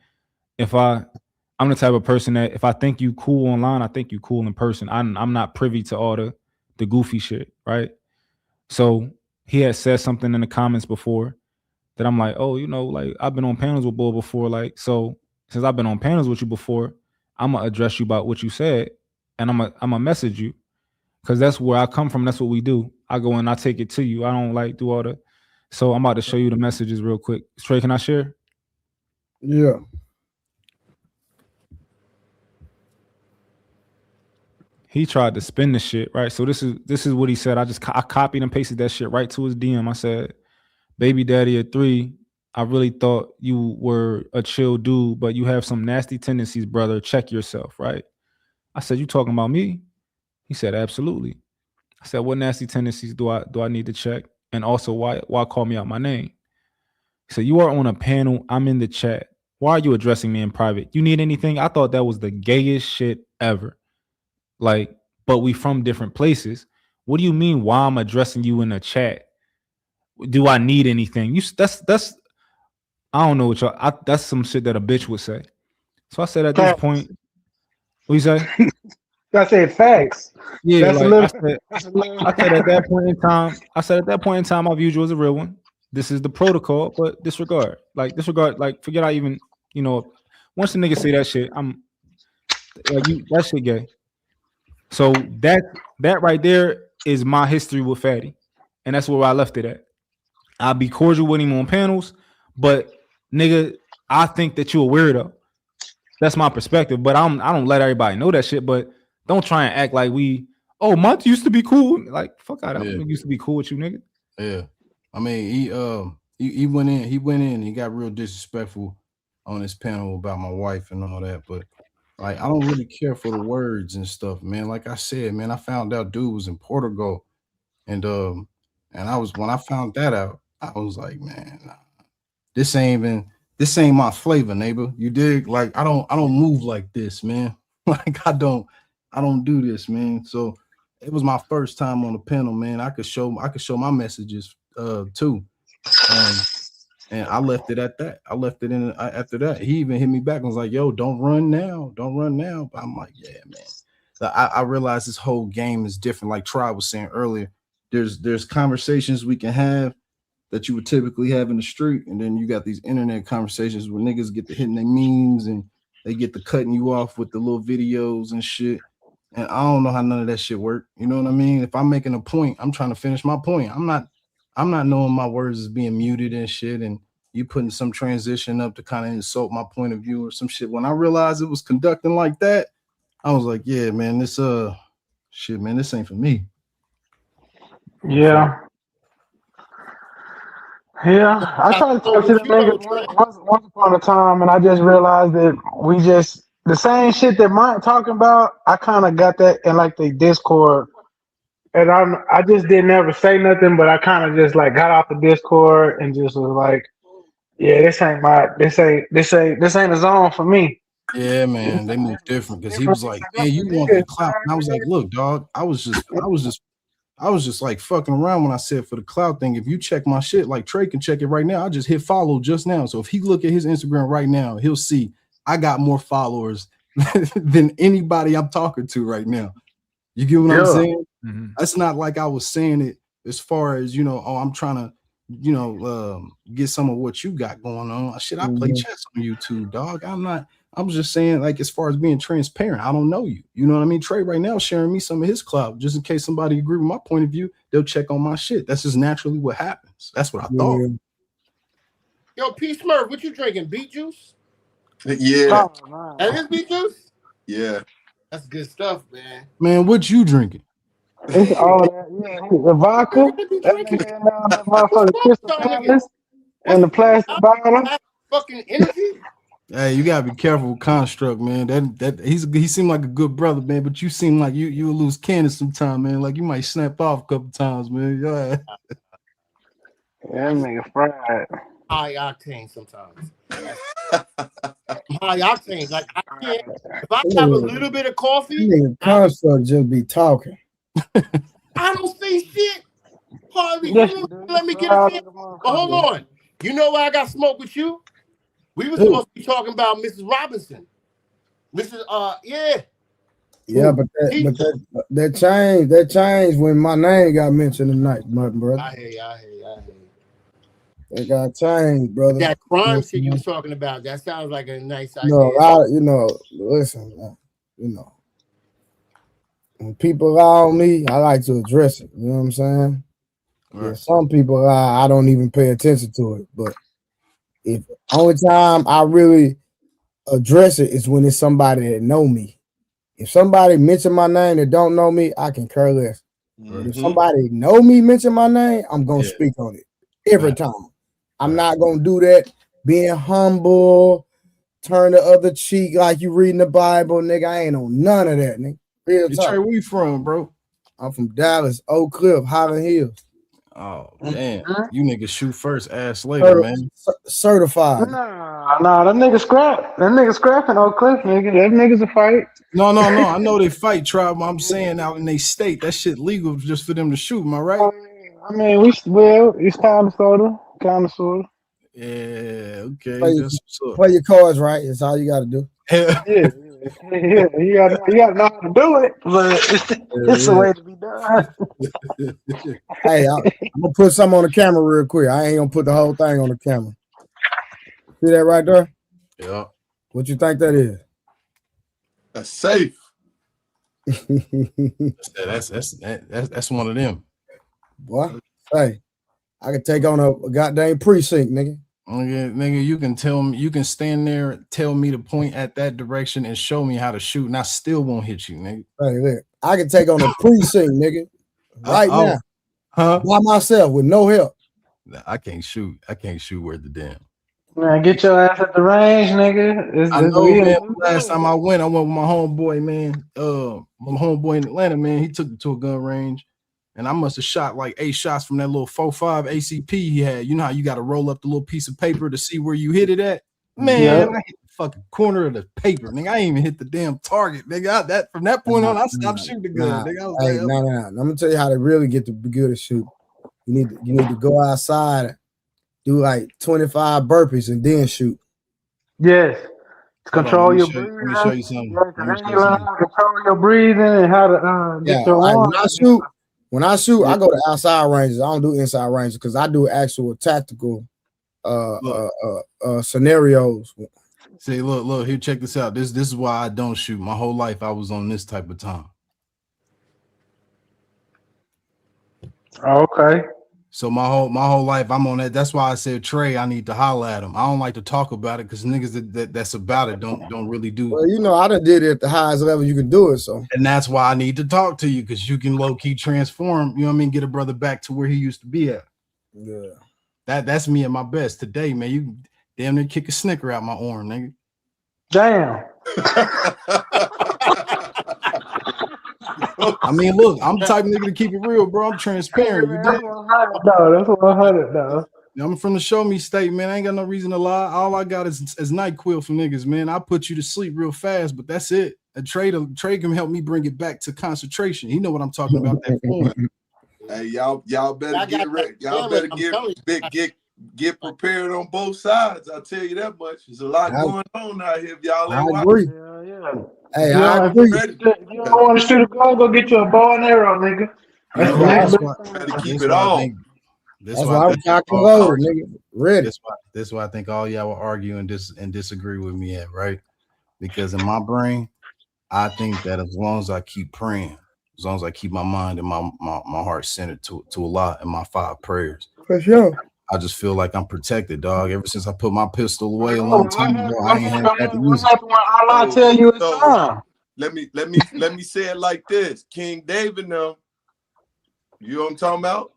I'm the type of person that if I think you cool online, I think you cool in person. I'm not privy to all the goofy shit, right? So he had said something in the comments before that I'm like, oh, like I've been on panels with Bull before, like, so since I've been on panels with you before, I'm gonna address you about what you said, and I'm gonna message you, because that's where I come from. That's what we do. I go and I take it to you. I don't like do all the. So I'm about to show you the messages real quick. Trey, can I share? Yeah. He tried to spin the shit, right? So this is what he said. I copied and pasted that shit right to his DM. I said, baby daddy at 3, I really thought you were a chill dude, but you have some nasty tendencies, brother. Check yourself, right? I said, you talking about me? He said, absolutely. I said, what nasty tendencies do I need to check? And also, why call me out my name? He said, you are on a panel. I'm in the chat. Why are you addressing me in private? You need anything? I thought that was the gayest shit ever. Like, but we from different places. What do you mean why I'm addressing you in the chat? Do I need anything? That's I don't know what y'all. That's some shit that a bitch would say. So I said at this point, what you say? I said facts. Yeah, That's like I said at that point in time, I viewed you as a real one. This is the protocol, but disregard, like forget I even, once the nigga say that shit, I'm like, that shit gay. So that right there is my history with Fatty, and that's where I left it at. I'll be cordial with him on panels, but nigga, I think that you a weirdo. That's my perspective, but I don't let everybody know that shit. But don't try and act like Monty used to be cool. Like, fuck out, I used to be cool with you, nigga. Yeah, I mean, he went in, he got real disrespectful on his panel about my wife and all that. But like, I don't really care for the words and stuff, man. Like I said, man, I found out dude was in Portugal, and when I found that out, I was like, man, nah, this ain't my flavor, neighbor. You dig? Like, I don't move like this, man. Like, I don't do this, man. So it was my first time on the panel, man. I could show my messages too. And I left it at that. I left it in after that. He even hit me back and was like, yo, don't run now. Don't run now. But I'm like, yeah, man. So I realized this whole game is different. Like Tri was saying earlier, there's conversations we can have that you would typically have in the street, and then you got these internet conversations where niggas get to hitting their memes and they get to cutting you off with the little videos and shit. And I don't know how none of that shit work. You know what I mean? If I'm making a point, I'm trying to finish my point. I'm not knowing my words is being muted and shit, and you putting some transition up to kind of insult my point of view or some shit. When I realized it was conducting like that, I was like, yeah, man, this shit, man, this ain't for me. Yeah. Yeah, I tried to talk to the nigga once upon a time, and I just realized that the same shit that Mike talking about, I kind of got that in like the Discord, and I just didn't ever say nothing, but I kind of just like got off the Discord and just was like, yeah, this ain't a zone for me. Yeah, man, they move different because he was like, man, you want the clout, and I was like, look, dog, I was just like fucking around when I said for the clout thing. If you check my shit, like Trey can check it right now. I just hit follow just now. So if he look at his Instagram right now, he'll see I got more followers than anybody I'm talking to right now. You get what I'm saying? Mm-hmm. That's not like I was saying it as far as, I'm trying to get some of what you got going on. Shit, I play chess on YouTube, dog. I'm just saying, like, as far as being transparent, I don't know you. You know what I mean? Trey right now sharing me some of his clout, just in case somebody agree with my point of view, they'll check on my shit. That's just naturally what happens. That's what I thought. Yo, P Smurf, what you drinking? Beet juice? Yeah. That is beet juice? Yeah. That's good stuff, man. Man, what you drinking? It's all that, the vodka, that motherfucking Crystal Palace, and the plastic bottle. Fucking energy. Hey, you gotta be careful with Construct, man. He seemed like a good brother, man, but you seem like you will lose Candace sometime, man. Like you might snap off a couple times, man. Yeah, that nigga fried. High octane sometimes. High octane. Like I can't. If I have a little bit of coffee, Construct just be talking. I don't say shit. Harvey, let me get a chance. But hold on. You know why I got smoked with you? We were supposed to be talking about Mrs. Robinson. Yeah, but that changed when my name got mentioned tonight, my brother. I hear you. It got changed, brother. That crime shit you was talking about, that sounds like a nice idea. No, listen, when people lie on me, I like to address it. You know what I'm saying? Right. Yeah, some people lie, I don't even pay attention to it. But if only time I really address it is when it's somebody that know me. If somebody mention my name that don't know me, I can care less. But if somebody know me, mention my name, I'm gonna speak on it every time. I'm not gonna do that. Being humble, turn the other cheek like you reading the Bible, nigga. I ain't on none of that, nigga. Real talk. Trey, where you from, bro? I'm from Dallas, Oak Cliff, Highland Hills. Oh damn, you niggas shoot first, ass later, man. Certified. Nah, that nigga scrap. That nigga scrapping Oak Cliff, nigga. That nigga's a fight. No. I know they fight, tribe. I'm saying out in they state, that shit legal just for them to shoot. Am I right? I mean, it's kind of sorta. Yeah, okay. Play your cards right. That's all you got to do. Yeah. You gotta know how to do it, but it's the way to be done. Hey, I'm gonna put something on the camera real quick. I ain't gonna put the whole thing on the camera. See that right there? Yeah. What you think that is? That's safe. That's one of them. What? Hey, I can take on a goddamn precinct, nigga. Nigga, you can tell me, you can stand there, tell me to point at that direction and show me how to shoot, and I still won't hit you, nigga. Hey, look, I can take on a precinct, nigga, right now, by myself with no help. I can't shoot. I can't shoot worth the damn. Man, get your ass at the range, nigga. I know, man. Last time I went with my homeboy, man. My homeboy in Atlanta, man. He took me to a gun range, and I must have shot like 8 shots from that little 4.5 ACP he had. You know how you got to roll up the little piece of paper to see where you hit it at? Man, I hit the fucking corner of the paper, nigga. I ain't even hit the damn target, nigga. From that point on, I stopped shooting the gun, nigga. I'm gonna tell you how to really get to be good at shoot. You need to go outside, do like 25 burpees, and then shoot. Yes. Control your breathing. Let me show you something. Control your breathing and how to get your arm. When I shoot, I go to outside ranges. I don't do inside ranges because I do actual tactical scenarios. See, look here, check this out. This is why I don't shoot. My whole life I was on this type of time. Okay. So my whole life I'm on that. That's why I said, Trey, I need to holler at him. I don't like to talk about it because niggas that's about it don't really do. Well, you know, I done did it at the highest level you can do it. So, and that's why I need to talk to you because you can low key transform. You know what I mean? Get a brother back to where he used to be at. Yeah. That's me at my best today, man. You damn near kick a snicker out my arm, nigga. Damn. I mean, look, I'm the type of nigga to keep it real, bro. I'm transparent. You did? That's 100, though. I'm from the show me state, man. I ain't got no reason to lie. All I got is NyQuil for niggas, man. I put you to sleep real fast, but that's it. A trade can help me bring it back to concentration. He know what I'm talking about. That point. Hey, y'all better get ready. Y'all better get prepared on both sides. I'll tell you that much. There's a lot going on out here. If y'all ain't watching. Yeah. Hey, I agree. You don't want to shoot a gun, go get you a bow and arrow, nigga. Better keep it on. That's why I'm talking loaded, nigga. Ready. That's why I think all y'all will argue and disagree with me at, right? Because in my brain, I think that as long as I keep praying, as long as I keep my mind and my heart centered to Allah and my 5 prayers, for sure, I just feel like I'm protected, dog. Ever since I put my pistol away a long time ago, I ain't had to use it. Allah tell you it's time. Let me say it like this. King David now, you know what I'm talking about?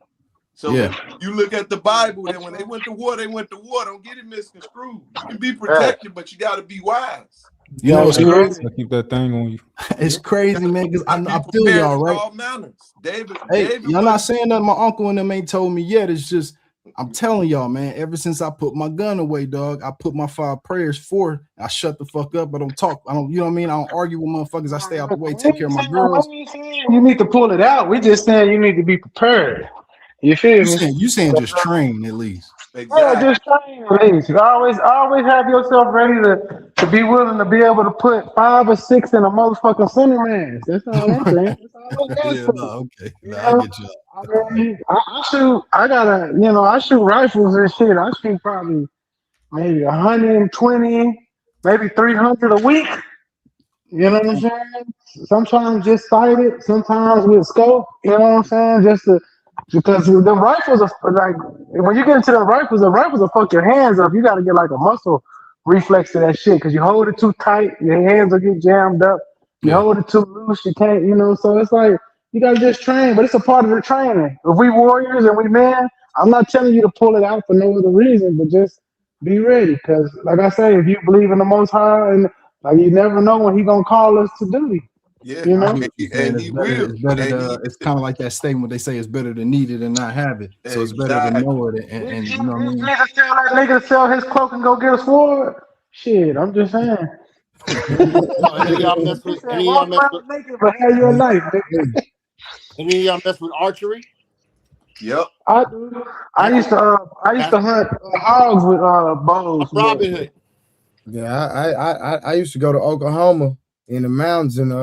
So when you look at the Bible, then when they went to war, they went to war. Don't get it misconstrued. You can be protected, but you got to be wise. You know what's crazy? Keep that thing on you. It's crazy, man, because I feel y'all, right? All manners. David, Y'all not saying that my uncle and them ain't told me yet. It's just, I'm telling y'all, man, ever since I put my gun away, dog, I put my 5 prayers forth. I shut the fuck up. I don't talk. I don't, you know what I mean? I don't argue with motherfuckers. I stay out the way, take care of my girls. You need to pull it out. We just saying you need to be prepared. You feel me? You saying just train at least. Exactly. Yeah, just train at least. Always have yourself ready to be willing to be able to put 5 or 6 in a motherfucking center man. That's all I'm saying. That's all I'm Okay. I get you. I shoot rifles and shit. I shoot probably maybe 120, maybe 300 a week. You know what I'm saying? Sometimes just sighted, sometimes with scope. You know what I'm saying? Because the rifles are like, when you get into the rifles will fuck your hands up. You got to get like a muscle reflex to that shit because you hold it too tight, your hands will get jammed up. You hold it too loose, you can't, so it's like you got to just train, but it's a part of the training. If we warriors and we men, I'm not telling you to pull it out for no other reason, but just be ready because, like I say, if you believe in the Most High, and like you never know when He gonna call us to duty. Yeah, and he will. It's kind of like that statement they say it's better to need it and not have it. So it's better to know it and you know what I mean. Nigga tell that nigga to sell his cloak and go get a sword. Shit, I'm just saying. Any of y'all mess with Any of y'all mess with archery? Yep. I do. I used to hunt hogs with bows. Robin Hood. Yeah, I used to go to Oklahoma in the mountains and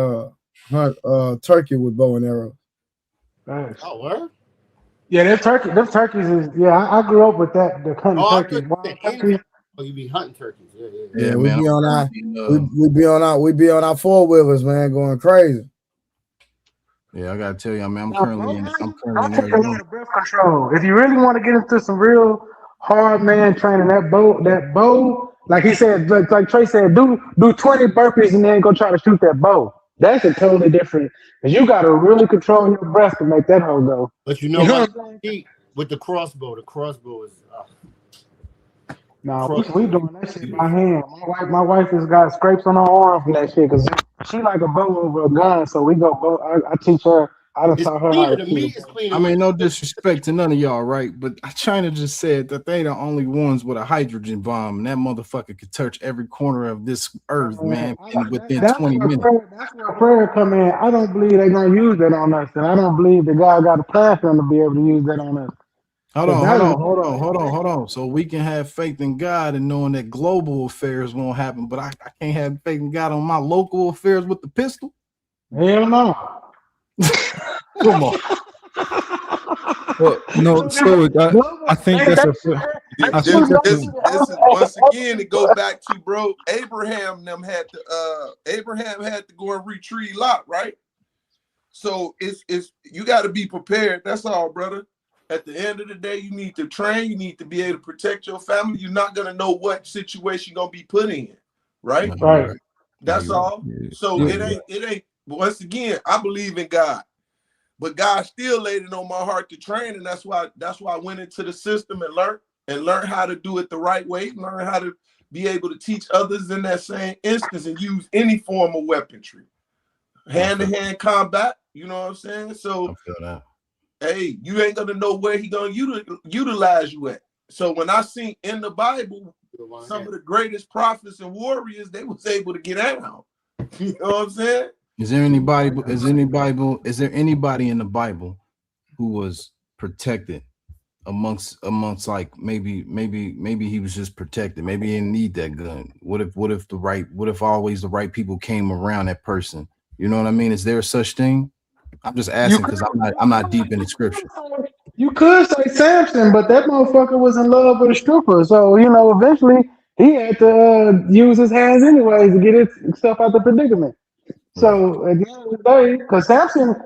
hunt turkey with bow and arrow. Nice. Oh, word? Yeah, them turkeys is I grew up with that. The hunting turkeys. Oh, you be hunting turkeys? Yeah, we be on our 4-wheelers, man, going crazy. Yeah, I gotta tell you, man, I'm currently in Arizona. Breath control. If you really want to get into some real hard man training, that bow, like he said, like Trey said, do 20 burpees and then go try to shoot that bow. That's a totally different. Because you got to really control your breath to make that hoe go. But you know what? With the crossbow is. No, we doing that shit by hand. My wife has got scrapes on her arm from that shit because she like a bow over a gun. So we go bow. I teach her. I done taught her how to shoot. I mean, no disrespect to none of y'all, right? But China just said that they the only ones with a hydrogen bomb, and that motherfucker could touch every corner of this earth, man, within 20 minutes. That's where prayer come in. I don't believe they're gonna use that on us, and I don't believe the God got a plan for them to be able to use that on us. Hold on. So we can have faith in God and knowing that global affairs won't happen, but I can't have faith in God on my local affairs with the pistol. Hell no. Come on. Well, no, so I think that's this is once again to go back to Abraham had to go and retrieve Lot, right? So it's you got to be prepared. That's all, brother. At the end of the day, you need to train. You need to be able to protect your family. You're not gonna know what situation you're gonna be put in, right? Right. That's all. So it ain't. Once again, I believe in God, but God still laid it on my heart to train, and that's why I went into the system and learned how to do it the right way. Learn how to be able to teach others in that same instance and use any form of weaponry, hand-to-hand combat. You know what I'm saying? So. I feel that. Hey, you ain't gonna know where he gonna utilize you at. So when I see in the Bible some of the greatest prophets and warriors, they was able to get out. You know what I'm saying? Is there anybody in the Bible who was protected amongst like maybe he was just protected, maybe he didn't need that gun? What if always the right people came around that person? You know what I mean? Is there such thing? I'm just asking because I'm not deep in the scripture. You could say Samson, but that motherfucker was in love with a stripper. So, eventually he had to use his hands anyways to get himself out the predicament. So at the end of the day, because Samson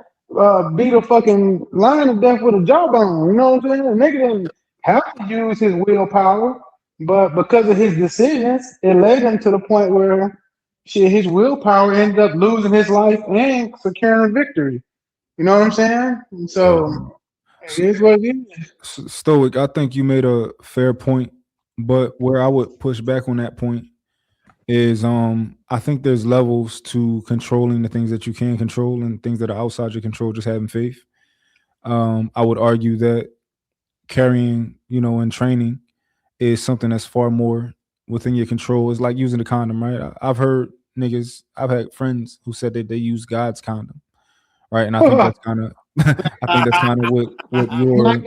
beat a fucking lion to death with a jawbone, you know what I'm saying? The nigga didn't have to use his willpower, but because of his decisions, it led him to the point where his willpower ended up losing his life and securing victory. You know what I'm saying? And so it is what it is. Stoic, I think you made a fair point, but where I would push back on that point is I think there's levels to controlling the things that you can control and things that are outside your control, just having faith. I would argue that carrying, and training is something that's far more within your control. It's like using a condom, right? I've heard I've had friends who said that they use God's condom, right? And I think that's kind of what you're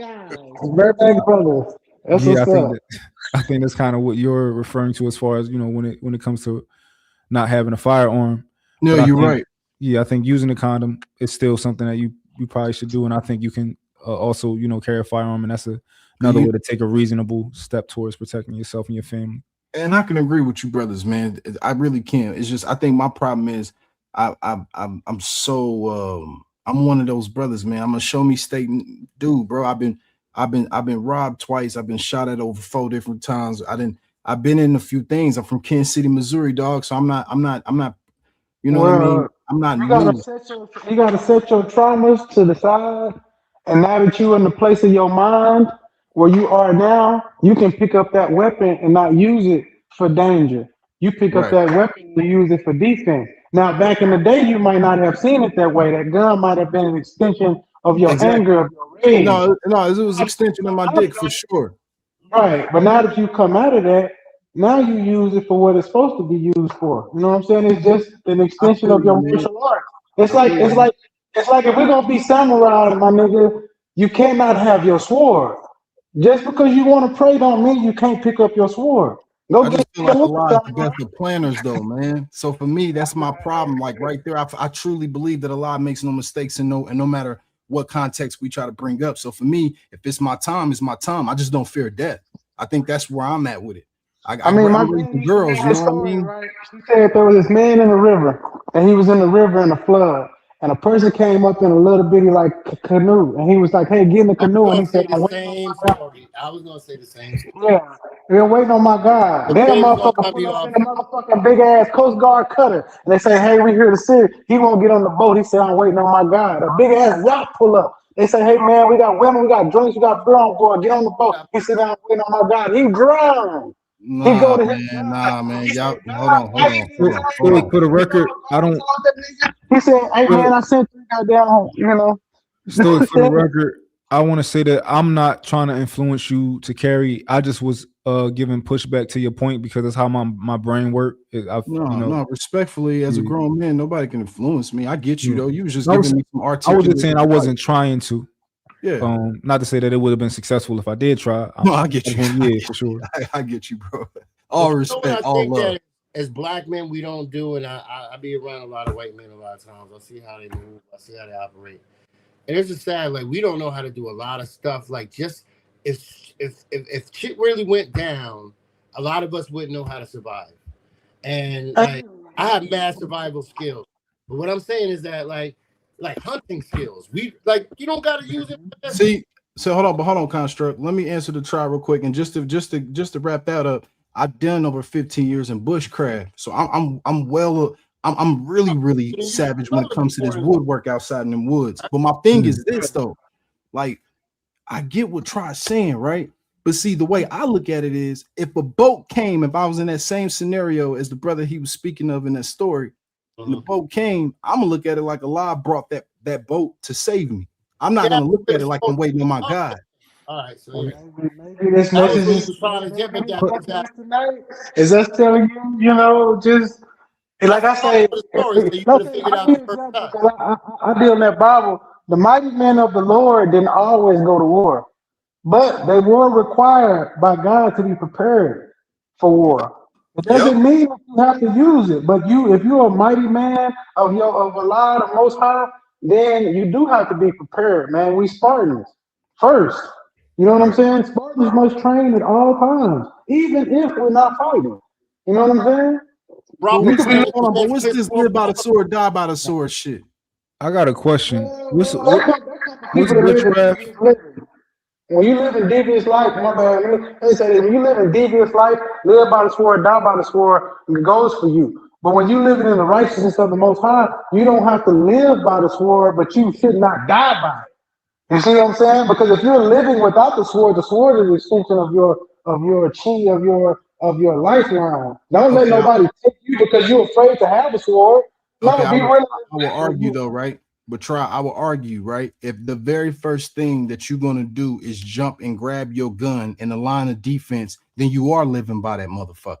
Bareback brothers. That's yeah, what's up. I think that's kind of what you're referring to as far as, when it comes to not having a firearm. No, But you're right. Yeah, I think using a condom is still something that you probably should do, and I think you can also, carry a firearm, and that's another way to take a reasonable step towards protecting yourself and your family. And I can agree with you, brothers, man. I really can. It's just I think my problem is I'm one of those brothers, man. I'm a show me state dude, bro. I've been robbed twice. I've been shot at over 4 different times. I've been in a few things. I'm from Kansas City, Missouri, dog. So I'm not, you know what I mean? I'm not you new. gotta set your traumas to the side, and now that you're in the place of your mind where you are now, you can pick up that weapon and not use it for danger. You pick up that weapon and use it for defense. Now, back in the day, you might not have seen it that way. That gun might have been an extension of your anger, of your rage. No, it was extension of my dick for sure. Right, but now that you come out of that, now you use it for what it's supposed to be used for. You know what I'm saying? It's just an extension of your martial arts. It's like if we're gonna be samurai, my nigga, you cannot have your sword. Just because you want to pray don't mean you can't pick up your sword. I just feel like Allah is the best of planners, though, man. So for me, that's my problem. Like right there, I truly believe that Allah makes no mistakes, and no matter what context we try to bring up. So for me, if it's my time, it's my time. I just don't fear death. I think that's where I'm at with it. I mean, my girls, you know what I mean? Right? She said there was this man in the river, and he was in the river in a flood, and a person came up in a little bitty like canoe, and he was like, "Hey, get in the canoe," and he said, the same story. I was gonna say the same story. Yeah, we're waiting on my God. Then motherfucker pull up in a motherfucking big ass Coast Guard cutter, and they say, "Hey, we here to see." He won't get on the boat. He said, "I'm waiting on my God." A big ass yacht pull up. They say, "Hey man, we got women, we got drinks, we got beer on board. Get on the boat." He said, "I'm waiting on my God." He drowned. He go to his man. Y'all, hold on. For the record, I don't. He said, "Hey man, I sent you goddamn, Stoic, for the record, I want to say that I'm not trying to influence you to carry. I just was giving pushback to your point because that's how my brain works. No, respectfully, as a grown man, nobody can influence me. I get you though. You was just giving me some articulate. I was just saying I wasn't trying to. Yeah. Not to say that it would have been successful if I did try. No, I get you. Yeah, for sure. I get you, bro. All respect, all love. As black men, we don't do, and I be around a lot of white men a lot of times. I see how they move. I see how they operate. And it's just sad, like we don't know how to do a lot of stuff. Like just if shit really went down, a lot of us wouldn't know how to survive. And like I have mad survival skills, but what I'm saying is that like hunting skills, we like you don't got to use it. See, so hold on, Construct. Let me answer the try real quick, and just to wrap that up, I've done over 15 years in bushcraft, so I'm really savage when it comes to this woodwork outside in the woods. But my thing is this though, like I get what Try's saying, right? But see, the way I look at it is, if a boat came, if I was in that same scenario as the brother he was speaking of in that story, and the boat came, I'm gonna look at it like Allah brought that boat to save me. I'm not gonna look at it like I'm waiting on my God. All right, so maybe this message is us telling you, just like I say, I deal in that Bible. The mighty men of the Lord didn't always go to war, but they were required by God to be prepared for war. It doesn't mean that you have to use it, but if you're a mighty man of Allah, the Most High, then you do have to be prepared, man. We Spartans. first. You know what I'm saying? Spartans must train at all times, even if we're not fighting. You know what I'm saying? You could be hold on, but what's this live by the sword, die by the sword shit? I got a question. What's People that live in witchcraft? devious living. When you live in devious life, my bad, let me say this, when you live in devious life, live by the sword, die by the sword, it goes for you. But when you living in the righteousness of the Most High, you don't have to live by the sword, but you should not die by it. You see what I'm saying? Because if you're living without the sword is an extension of your chi, of your lifeline. Don't let Okay, nobody take you because you're afraid to have a sword. No, okay, be real. I will argue though, right? But I will argue, right? If the very first thing that you're gonna do is jump and grab your gun in the line of defense, then you are living by that motherfucker.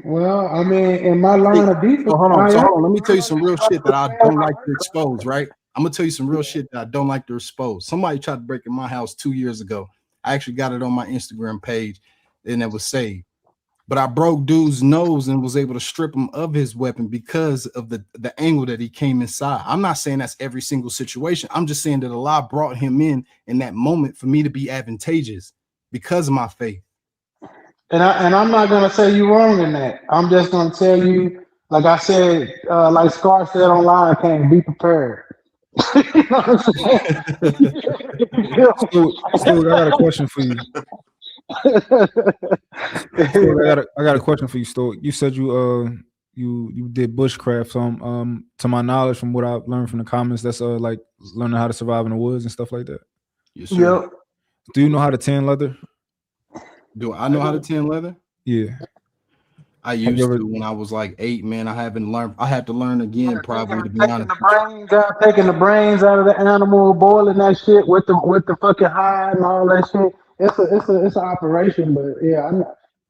Well, I mean, in my line of defense, So hold I am. on. Let me tell you some real shit that I don't like to expose, right? I'm gonna tell you some real shit that I don't like to expose. Somebody tried to break in my house 2 years ago. I actually got it on my Instagram page, and it was saved. But I broke dude's nose and was able to strip him of his weapon because of the angle that he came inside. I'm not saying that's every single situation. I'm just saying that Allah brought him in that moment for me to be advantageous because of my faith. And I'm not gonna say you wrong in that. I'm just gonna tell you, like I said, like Scar said online, can be prepared. You know what I'm saying? So I got a question for you. Stoic, I got a question for you, Stoic. You said you did bushcraft. So to my knowledge, from what I've learned from the comments, that's like learning how to survive in the woods and stuff like that. Yes, sir. Yep. Do you know how to tan leather? Do I know how to tan leather? Yeah. I used to when I was like 8, man. I haven't learned. I have to learn again, probably, to be honest. Taking the brains out of the animal, boiling that shit with the fucking hide and all that shit. It's an operation, but yeah,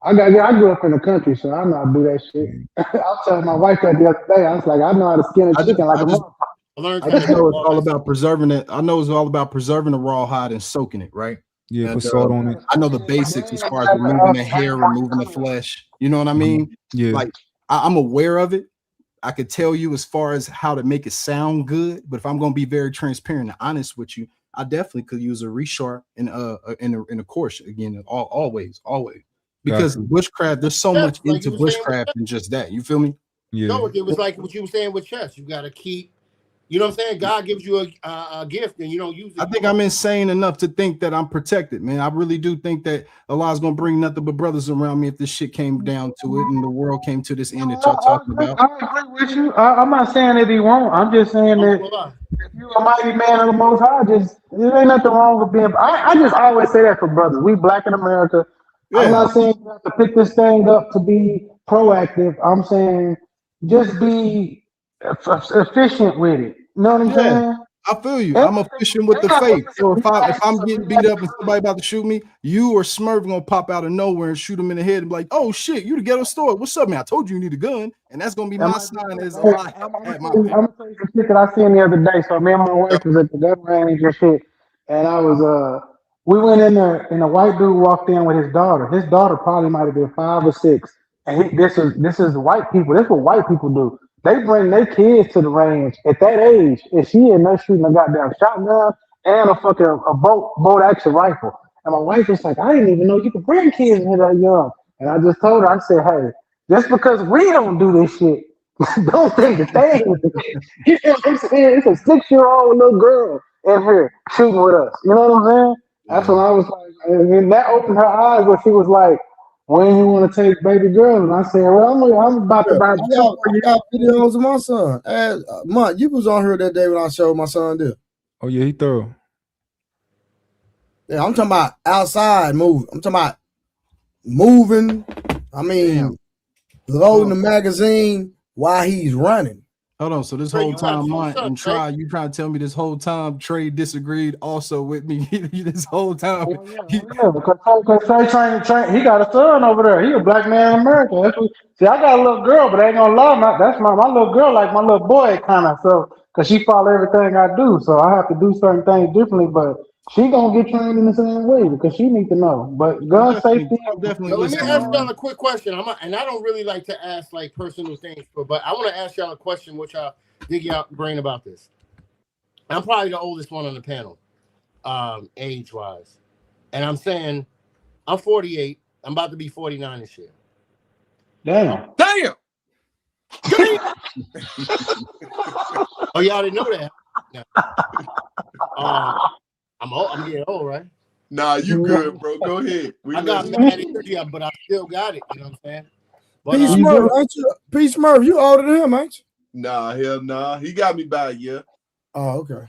I grew up in the country, so I know how to do that shit. I was telling my wife that the other day. I was like, I know how to skin a chicken like a motherfucker. I just know it's all about preserving it. I know it's all about preserving the raw hide and soaking it, right? Yeah, And, put salt on it. I know the basics as far as removing the hair, removing the flesh. You know what I mean? Yeah. Like I'm aware of it. I could tell you as far as how to make it sound good, but if I'm going to be very transparent and honest with you, I definitely could use a resharp in a course again. Always, because bushcraft. There's so much into bushcraft than just that. You feel me? Yeah. No, it was like what you were saying with chess. You got to keep. You know what I'm saying? God gives you a gift and you don't use it. I think I'm insane enough to think that I'm protected, man. I really do think that Allah's gonna bring nothing but brothers around me if this shit came down to it and the world came to this end that y'all talking about. I agree with you. I'm not saying that he won't. I'm just saying that if you're a mighty man of the Most High, there ain't nothing wrong with being. I just always say that for brothers. We black in America. Yeah. I'm not saying you have to pick this thing up to be proactive. I'm saying just be efficient with it. You know what I'm saying? I feel you. I'm efficient with the faith. So if I'm getting beat up and somebody about to shoot me, you or Smurf gonna pop out of nowhere and shoot him in the head and be like, "Oh shit, you the ghetto store? What's up, man? I told you you need a gun," and that's gonna be my sign as Allah at my back. I'm gonna tell you some shit that I seen the other day. So me and my wife was at the gun range and shit, and I was we went in there and a white dude walked in with his daughter. His daughter probably might have been 5 or 6, and this is white people. This is what white people do. They bring their kids to the range at that age, and she in there shooting a goddamn shotgun and a bolt action rifle. And my wife was like, I didn't even know you could bring kids in that young. And I just told her, I said, hey, just because we don't do this shit, don't think that they ain't. It's a 6-year-old little girl in here shooting with us. You know what I'm saying? That's when I was like, and that opened her eyes where she was like, when you want to take baby girl? And I said, well, I'm about to buy. I got videos of my son. Mont, you was on here that day when I showed my son this. Oh yeah, he thorough. Yeah, I'm talking about outside moving. I'm talking about moving. I mean, loading the magazine while he's running. Hold on. So this whole time, Mont and Try, you trying to tell me this whole time Trey disagreed also with me this whole time? Yeah, because Trey, he got a son over there. He a black man in America. See, I got a little girl, but I ain't gonna lie, that's my little girl, like my little boy, kind of. So, because she follow everything I do, so I have to do certain things differently. But she gonna get trained in the same way because she need to know. But gun safety, definitely. Let me ask y'all a quick question. And I don't really like to ask like personal things, but I want to ask y'all a question, which I'll dig out brain about this. I'm probably the oldest one on the panel. age wise. And I'm saying I'm 48. I'm about to be 49 this year. Damn. Damn. Oh, y'all didn't know that. No. I'm old. I'm getting old, right? Nah, you good, bro. Go ahead. I got mad energy, but I still got it. You know what I'm saying? But, P Smurf, ain't you? P Smurf, you older than him, ain't you? Nah, hell nah. He got me by a year. Oh, okay.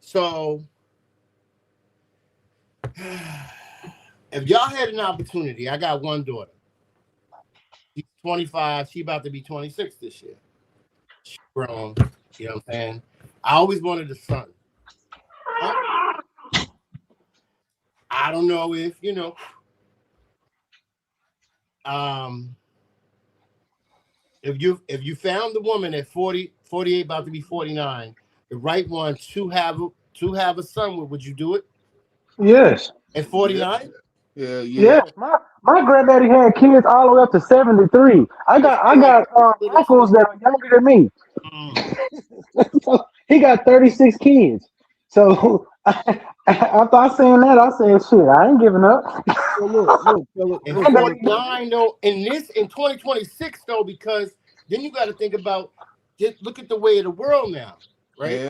So if y'all had an opportunity, I got one daughter. She's 25. She about to be 26 this year. She's grown. You know what I'm saying? I always wanted a son. I don't know if, you know, if you found the woman at 40, 48, about to be 49, the right one to have a son with, would you do it? Yes. At 49? Yeah. Yes. My granddaddy had kids all the way up to 73. I got uncles that are younger than me. So he got 36 kids. So after I seen that, I said, "Shit, I ain't giving up." So look, And 49 though, in 2026 though, because then you got to think about, just look at the way of the world now, right? Yeah.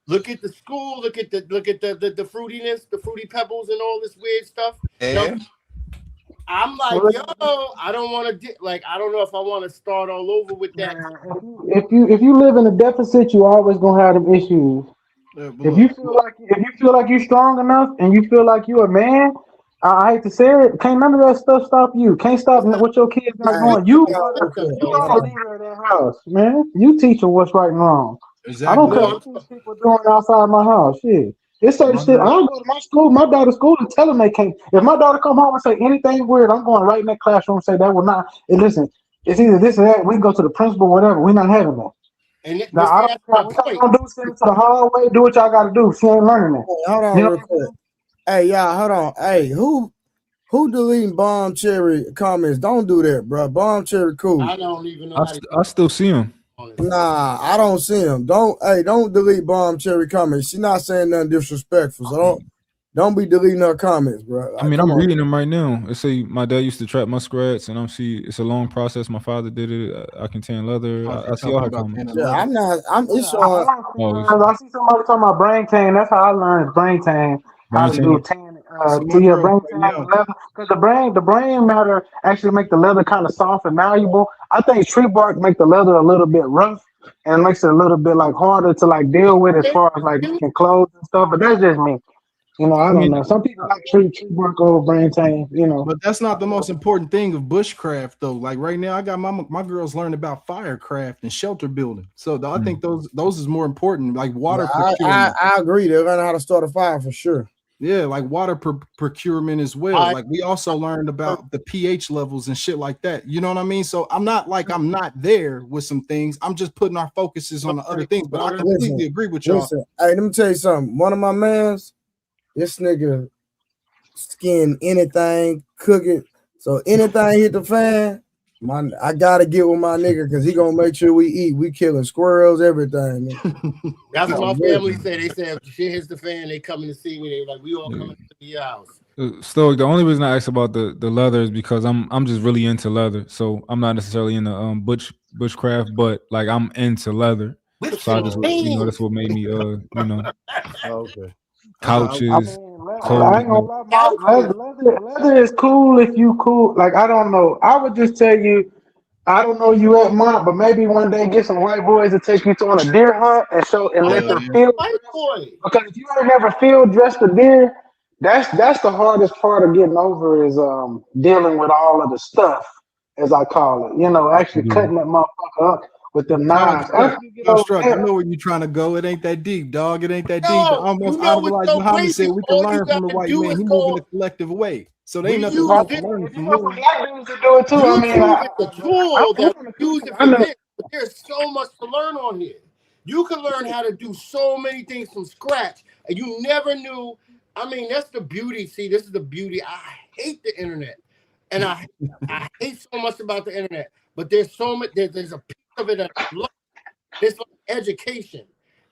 Look at the school, look at the fruitiness, the fruity pebbles, and all this weird stuff. And I'm like, yo, I don't want to I don't know if I want to start all over with that. If you live in a deficit, you always gonna have them issues. If you feel like you're strong enough and you feel like you're a man, I hate to say it, can't none of that stuff stop you. Can't stop what your kids got going. You gotta leave her in that house, man. You teach them what's right and wrong. Exactly. I don't care what these people doing outside my house. Shit. It's certain shit. I don't go to my daughter's school, and tell them they can't. If my daughter come home and say anything weird, I'm going right in that classroom and say that will not. And listen, it's either this or that. We can go to the principal, whatever. We're not having that. And now I don't care what y'all gonna do. Send it to the hallway. Do what y'all gotta do. She ain't learning that. Hold on, real quick. Hey, y'all, hold on. Hey, who deleting Bomb Cherry comments? Don't do that, bro. Bomb Cherry cool. I don't even know. I still see him. Nah, I don't see him. Don't delete Bomb Cherry comments. She's not saying nothing disrespectful, so don't be deleting her comments, bro. I mean, I'm reading them right now. It say my dad used to trap muskrats, and it's a long process. My father did it. I can tan leather. I see all her comments. Yeah, I'm not. It's showing. I see somebody talking about brain tan. That's how I learned brain tan. How to do tan to your brain tan leather. Because the brain matter actually make the leather kind of soft and malleable. I think tree bark make the leather a little bit rough and makes it a little bit like harder to like deal with as far as like making clothes and stuff. But that's just me. You know, I don't know. Some people like tree bark over brain tan, you know. But that's not the most important thing of bushcraft, though. Like right now, I got my girls learning about firecraft and shelter building. So I think those is more important, like water procurement. I agree. They're learning how to start a fire for sure. Yeah, like water procurement as well. Like we also learned about the pH levels and shit like that. You know what I mean? So I'm not there with some things. I'm just putting our focuses on the other things. But I completely agree with y'all. Listen, hey, let me tell you something. One of my mans, this nigga skin anything, cook it. So anything hit the fan, I gotta get with my nigga because he gonna make sure we eat. We killing squirrels, everything. That's what my family said. They said if shit hits the fan, they coming to see me. They like, we all coming to your house. Stoic, the only reason I asked about the leather is because I'm just really into leather. So I'm not necessarily into bushcraft, but like I'm into leather. So I just that's what made me okay. Couches. I ain't gonna lie, leather is cool if you cool. Like I don't know. I would just tell you, I don't know you at Mont, but maybe one day get some white boys to take you on a deer hunt and let them field. Because if you ain't never field dressed a deer, that's the hardest part of getting over is dealing with all of the stuff, as I call it. You know, actually cutting that motherfucker up with them knives. I know where you're trying to go. It ain't that deep, dog. It ain't that deep. Almost idolized Muhammad said we can learn from the white man. He moving the collective way. So they ain't nothing wrong with learning from him. Black dudes to do it too. I mean, the tool that we use it for this, but there's so much to learn on here. You can learn how to do so many things from scratch, and you never knew. I mean, that's the beauty. See, this is the beauty. I hate the internet, and I hate so much about the internet. But there's so much. There's a piece of it that I love. It's like education,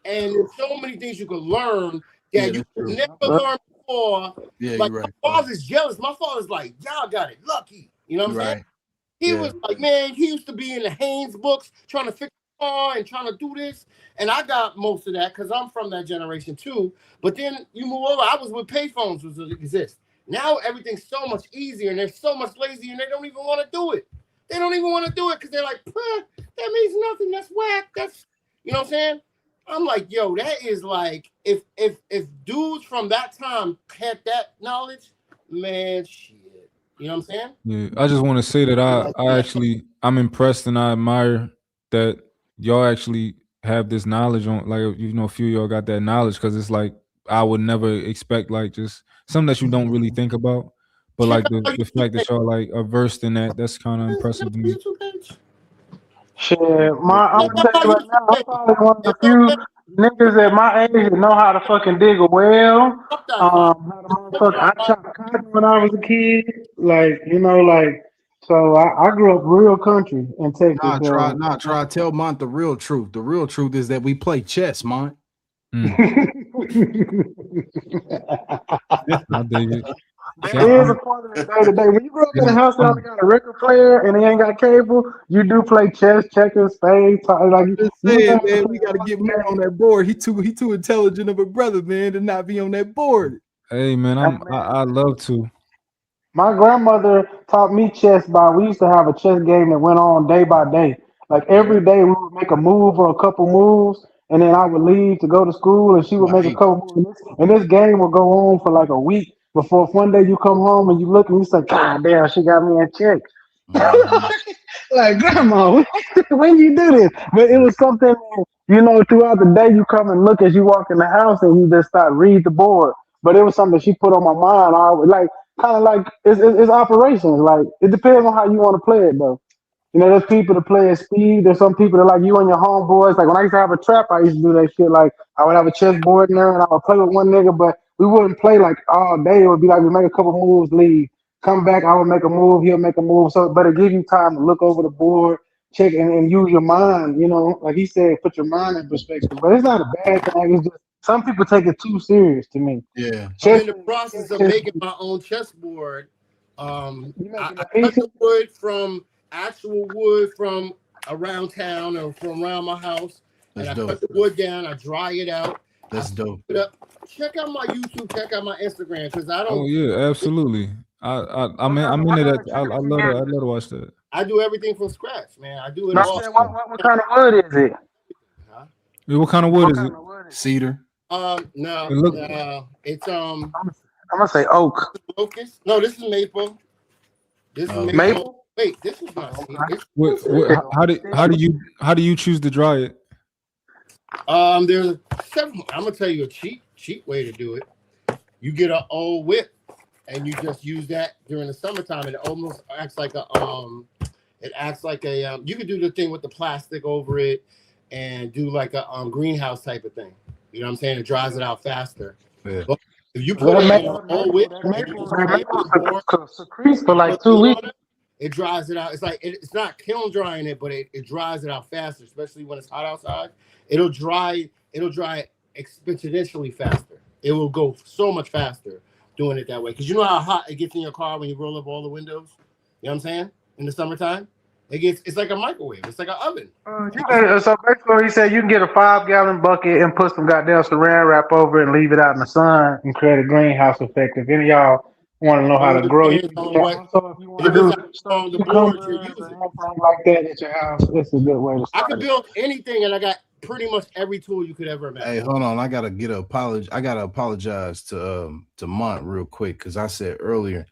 and there's so many things you can learn that you could never learn before. Yeah, like you're right. my father's jealous. My father's like, y'all got it lucky. You know what I'm saying? Right. He was like, man, he used to be in the Haynes books trying to fix the car and trying to do this. And I got most of that because I'm from that generation too. But then you move over, I was with payphones that exist. Now everything's so much easier and they're so much lazy and they don't even want to do it. They don't even want to do it because they're like, that means nothing. That's whack. That's, you know what I'm saying? I'm like, yo, that is like, if dudes from that time had that knowledge, man, shit. You know what I'm saying? Yeah, I just want to say that I'm impressed and I admire that y'all actually have this knowledge on, like, a few of y'all got that knowledge, because it's like I would never expect like just something that you don't really think about, but like the fact that y'all like are versed in that's kind of impressive to me. Shit, I'm gonna tell you right now, I'm probably one of the few niggas at my age that know how to fucking dig a well. How to motherfucker, I chopped cotton when I was a kid. Like, so I grew up real country in Texas. Try tell Mont the real truth. The real truth is that we play chess, Mont. I dig it. It is a part of the day to day. When you grow up in a house that only got a record player and they ain't got cable, you do play chess, checkers, spades. Like, man, we gotta get more on that board. He too intelligent of a brother, man, to not be on that board. Hey man, I love to. My grandmother taught me chess we used to have a chess game that went on day by day. Like every day we would make a move or a couple moves, and then I would leave to go to school and she would make a couple moves. And this game would go on for like a week before one day you come home and you look and you say, God damn, she got me in check. Like, grandma, when you do this? But it was something, throughout the day you come and look as you walk in the house and you just start read the board. But it was something she put on my mind. I was like, kind of like it's operations. Like, it depends on how you want to play it, though. There's people that play at speed. There's some people that like you and your homeboys. Like when I used to have a trap, I used to do that shit. Like I would have a chessboard in there and I would play with one nigga, but we wouldn't play like all day. It would be like we make a couple moves, leave, come back. I would make a move, he'll make a move. So, but it gives you time to look over the board, check, and use your mind. Like he said, put your mind in perspective. But it's not a bad thing. It's just some people take it too serious to me. Yeah. I'm in the process of making my own chessboard. I cut the wood from actual wood from around town or from around my house. That's and I dope. cut the wood down, I dry it out. That's dope. Check out my YouTube, check out my Instagram, because I don't. Oh yeah, absolutely. I'm in it. I love to watch that. I do everything from scratch, man. I do it What kind of wood is it? Yeah, what kind of wood is it? Cedar. No, it's I'm gonna say oak. Locust. No, this is maple. This is maple. Wait, this is not cedar. How do you choose to dry it? There's several. I'm gonna tell you a cheap way to do it. You get an old whip, and you just use that during the summertime. It almost acts like a you could do the thing with the plastic over it, and do like a greenhouse type of thing. You know what I'm saying? It dries it out faster. Yeah. But if you put it in an old whip, for like 2 weeks. It dries it out. It's like it's not kiln drying it, but it dries it out faster, especially when it's hot outside. It'll dry exponentially faster. It will go so much faster doing it that way. Because you know how hot it gets in your car when you roll up all the windows? You know what I'm saying? In the summertime? It's like a microwave. It's like an oven. So basically, he said you can get a 5-gallon bucket and put some goddamn saran wrap over it and leave it out in the sun and create a greenhouse effect. If any of y'all want to know how to grow, if you want to do cucumbers or anything like that at your house, it's a good way to start. I could build anything, and I got pretty much every tool you could ever imagine. Hey, hold on. I gotta apologize to Mont real quick, because I said earlier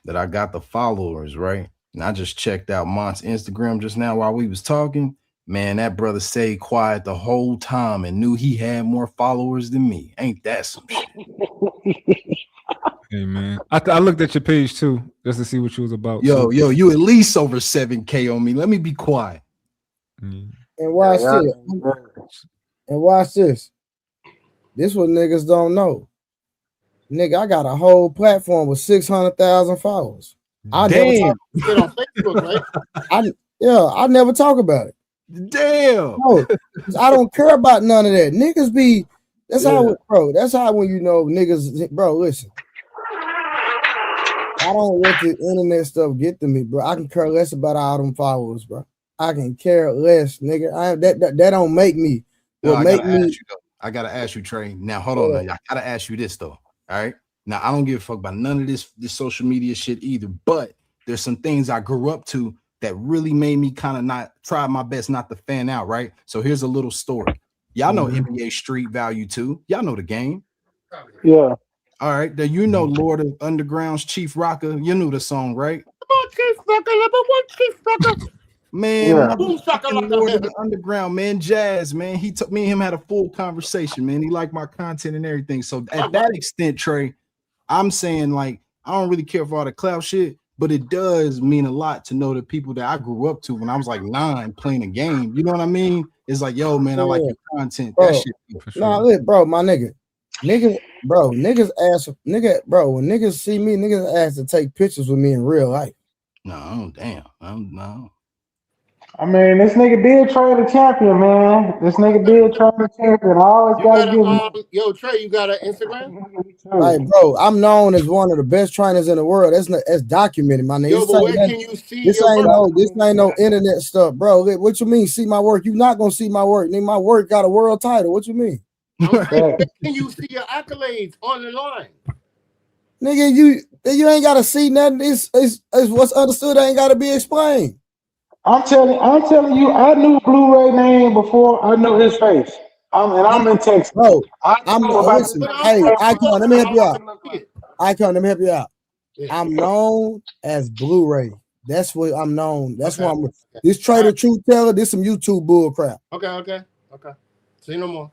that I got the followers, right? And I just checked out Mont's Instagram just now while we was talking. Man, that brother stayed quiet the whole time and knew he had more followers than me. Ain't that some shit? Hey man, I looked at your page too just to see what you was about. Yo, you at least over 7K on me. Let me be quiet. And watch this. And watch this. This what niggas don't know. Nigga, I got a whole platform with 600,000 followers. I never talk about it. I never talk about it. Damn. No, I don't care about none of that. Niggas be. That's how, bro. That's how when you know niggas, bro. Listen, I don't let the internet stuff get to me, bro. I can care less about all them followers, bro. I can care less, nigga. That don't make me. No, What make me? I gotta ask you, Trey. Now, hold on. Now, I gotta ask you this though. All right. Now, I don't give a fuck about none of this social media shit either. But there's some things I grew up to that really made me kind of not try my best not to fan out. Right. So here's a little story. Y'all know NBA Street Value 2. Y'all know the game. Yeah. All right. Then you know Lord of Underground's Chief Rocker. You knew the song, right? Man, Yeah. my fucking Lord of the Underground, man, Jazz, man. He took me and him had a full conversation, man. He liked my content and everything. So at that extent, Trey, I'm saying like I don't really care for all the clout shit, but it does mean a lot to know the people that I grew up to when I was like 9 playing a game. You know what I mean? It's like, yo, man, I like your content. Bro, That shit. For sure. nah, look, bro, my nigga. Niggas ask, bro, when niggas see me, niggas ask to take pictures with me in real life. No, damn. No. I mean, this nigga did trade a champion, man. This nigga did trade a champion. I always gotta give him. Yo, Trey, you got an Instagram? Like, bro, I'm known as one of the best trainers in the world. That's documented, my nigga. Yo, but where can you see this your work? This ain't no internet stuff, bro. What you mean? See my work? You not gonna see my work? Nigga, my work got a world title. What you mean? Where can you see your accolades on the line? Nigga, you ain't gotta see nothing. It's what's understood. Ain't gotta be explained. I'm telling you, I knew Blu-ray name before I knew his face. I'm in Texas. Bro, listen. Hey, Icon, let me help you out. Icon, let me help you out. I'm known as Blu-ray. That's what I'm known. That's why I'm. This Trader Truth Teller. This some YouTube bull crap. Okay. See no more.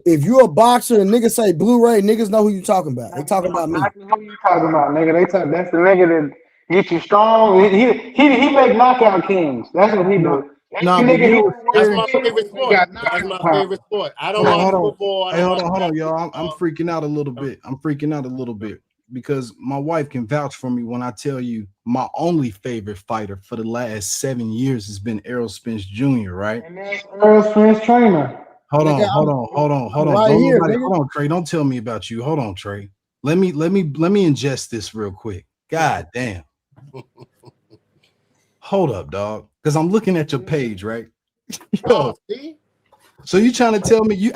If you're a boxer and niggas say Blu-ray, niggas know who you talking about. They talking about me. Who you talking about, nigga? That's the nigga that get you strong. He make knockout kings. That's what he do. Nah, that's my favorite sport. That's my favorite sport. I don't watch football. Hey, hold on, y'all. I'm freaking out a little bit. Because my wife can vouch for me when I tell you my only favorite fighter for the last 7 years has been Errol Spence Jr., right? And that's Errol Spence trainer. Hold on. Hold on, Trey. Don't tell me about you. Hold on, Trey. Let me ingest this real quick. God damn. Hold up, dog. Because I'm looking at your page, right? Yo. So you trying to tell me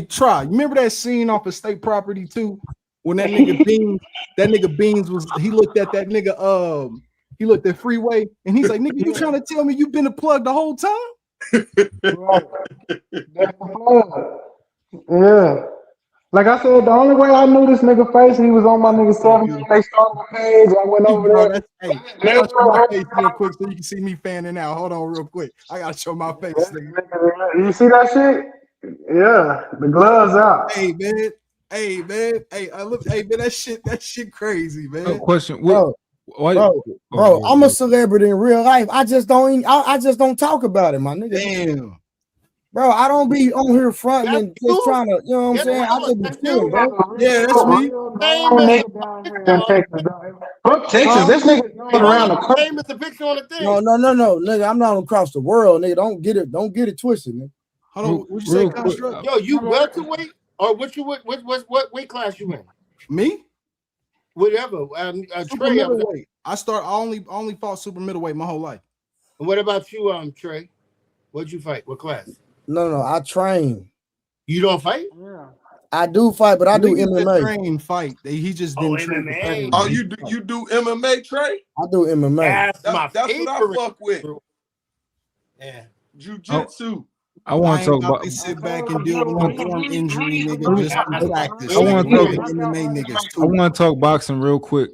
Try. Remember that scene off of State Property 2? When that nigga Beans was he looked at that nigga he looked at Freeway and he's like, nigga, you trying to tell me you been a plug the whole time? Yeah. Like I said, the only way I knew this nigga face, he was on my nigga 17. They started the page. I went over there. I gotta show my face real quick so you can see me fanning out. Hold on real quick. I gotta show my face. Nigga. You see that shit? Yeah, the gloves out. Hey man. Hey man, that shit crazy, man. Question, bro, I'm a celebrity in real life. I just don't talk about it, my nigga. Damn, bro, I don't be on here fronting and just trying to, you know what I'm saying? I just be chilling, bro. Yeah, that's me. Texas, this nigga around the country. Name is the picture on the thing. No, nigga, I'm not across the world, nigga. Don't get it twisted, nigga. Hold on, what you say, Construct? Yo, you welterweight? Or what what weight class you in? Me? Whatever. Super middleweight. I only fought super middleweight my whole life. And what about you, Trey? What'd you fight? What class? No, I train. You don't fight? Yeah. I do fight, but I do MMA. Train fight. He just didn't train MMA. Oh, you do MMA, Trey? I do MMA. That's what I fuck with. Yeah. Jiu-jitsu. I want to talk about. Sit back and deal with one form injury, nigga. Just practice. I want to talk MMA niggas too. I want to talk boxing real quick.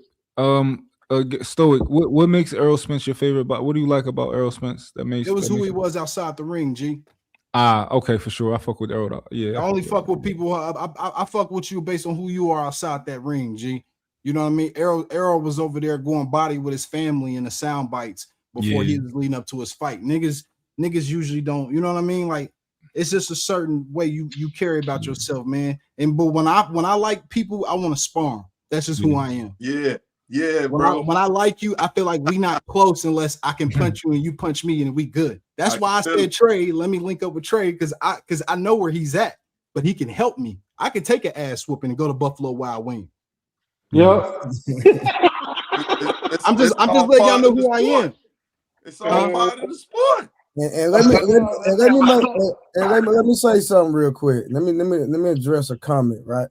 Stoic. What makes Errol Spence your favorite? What do you like about Errol Spence? It was who he was outside the ring, G. Okay, for sure. I fuck with Errol. Yeah, I only fuck with people. I fuck with you based on who you are outside that ring, G. You know what I mean? Errol was over there going body with his family in the sound bites before he was leading up to his fight. Niggas usually don't, you know what I mean? Like it's just a certain way you carry about yourself, man. But when I like people, I want to spar 'em. That's just who I am. Yeah, bro. When I like you, I feel like we not close unless I can punch you and you punch me and we good. That's why I said Trey. Let me link up with Trey because I know where he's at, but he can help me. I can take an ass whooping and go to Buffalo Wild Wings. Yep. I'm just letting y'all know who I am. It's all part of the sport. And let me say something real quick. Let me address a comment, right?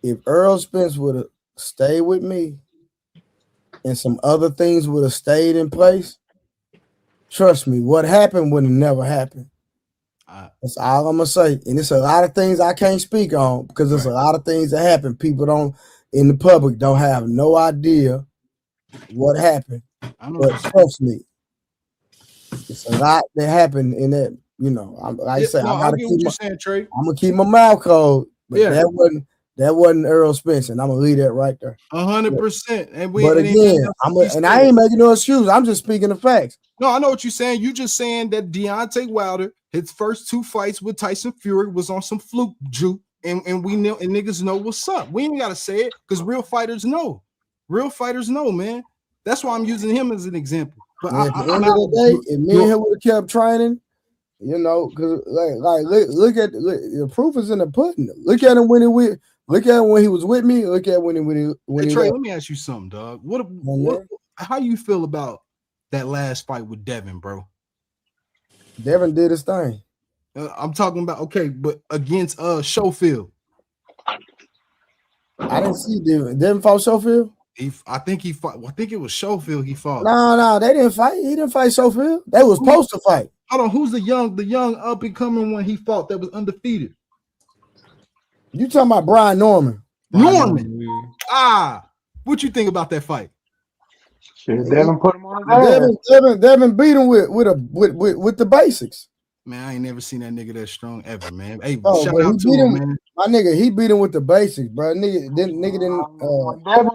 If Earl Spence would have stayed with me and some other things would have stayed in place, trust me, what happened would have never happened. That's all I'm gonna say. And it's a lot of things I can't speak on because there's a lot of things that happen. People don't in the public don't have no idea what happened. But trust me, it's a lot that happened in that. You know, I'm gonna keep my mouth closed. But that wasn't Earl Spence, and I'm gonna leave that right there. 100%. But again, I ain't making no excuse. I'm just speaking the facts. No, I know what you're saying. You just saying that Deontay Wilder, his first 2 fights with Tyson Fury was on some fluke juke, and we know and niggas know what's up. We ain't gotta say it because real fighters know. Real fighters know, man. That's why I'm using him as an example. But at the end of the day, if me and him would have kept training, you know, because look at the proof is in the pudding. Look at him when he was with me. Look at when he Trey, left. let me ask you something, dog. How you feel about that last fight with Devin, bro? Devin did his thing. I'm talking about but against Schofield. I didn't see Devin. Devin fought Schofield. I think he fought. I think it was Schofield he fought. No, they didn't fight. He didn't fight Schofield. They was supposed to fight. Hold on, who's the young up and coming one he fought that was undefeated? You talking about Brian Norman? What you think about that fight? Devin put him on his ass. Devin beat him with the basics. Man, I ain't never seen that nigga that strong ever, man. Hey, shout out to him, man. My nigga, he beat him with the basics, bro. Nigga didn't. Devin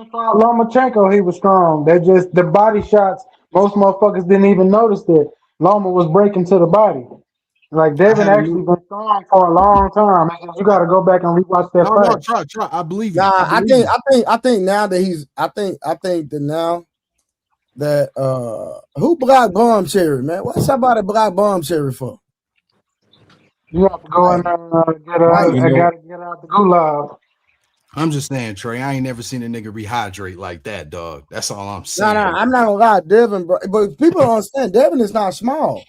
fought Lomachenko, he was strong. They just the body shots. Most motherfuckers didn't even notice that Loma was breaking to the body. Like Devin actually been strong for a long time. You got to go back and rewatch that fight. No, try. I believe you. I think now that he's. I think that now that who blocked Bomb Cherry, man? What's somebody block Bomb Cherry for? You have to go in there and get out the gulag. I'm just saying, Trey, I ain't never seen a nigga rehydrate like that, dog. That's all I'm saying. No, I'm not gonna lie, Devin, bro. But people don't understand, Devin is not small.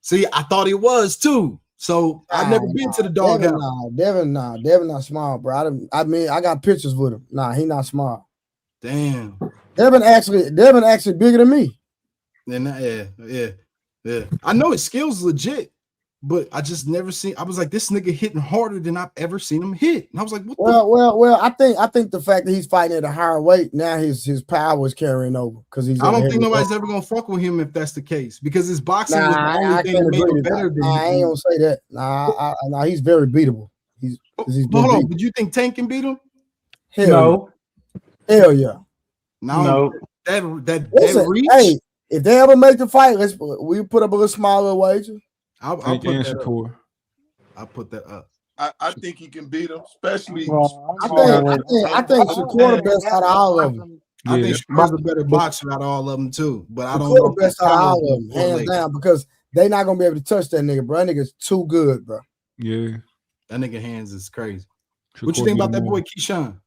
See, I thought he was too. So I've never been to the dog house. Devin not small, bro. I mean, I got pictures with him. Nah, he not small. Damn. Devin actually bigger than me. Yeah. I know his skills legit. But I just never seen. I was like, this nigga hitting harder than I've ever seen him hit. And I was like, what? Well. I think the fact that he's fighting at a higher weight now, his power is carrying over because he's. I don't think nobody's ever gonna fuck with him if that's the case because his boxing was the only thing that made him better than him. I ain't gonna say that. Nah, he's very beatable. He's hold on. Did you think Tank can beat him? Hell yeah. No. That reach. Hey, if they ever make the fight, we put up a little smaller wager. I'll put that up. I'll put that up. I think he can beat him, especially. I think Shakur the best out of all of them. I think Shakur's the better boxer out of all of them too. But I don't know the best out of all of them, hands down, because they're not gonna be able to touch that nigga, bro. That nigga's too good, bro. Yeah, that nigga hands is crazy. What you think about that boy Keyshawn?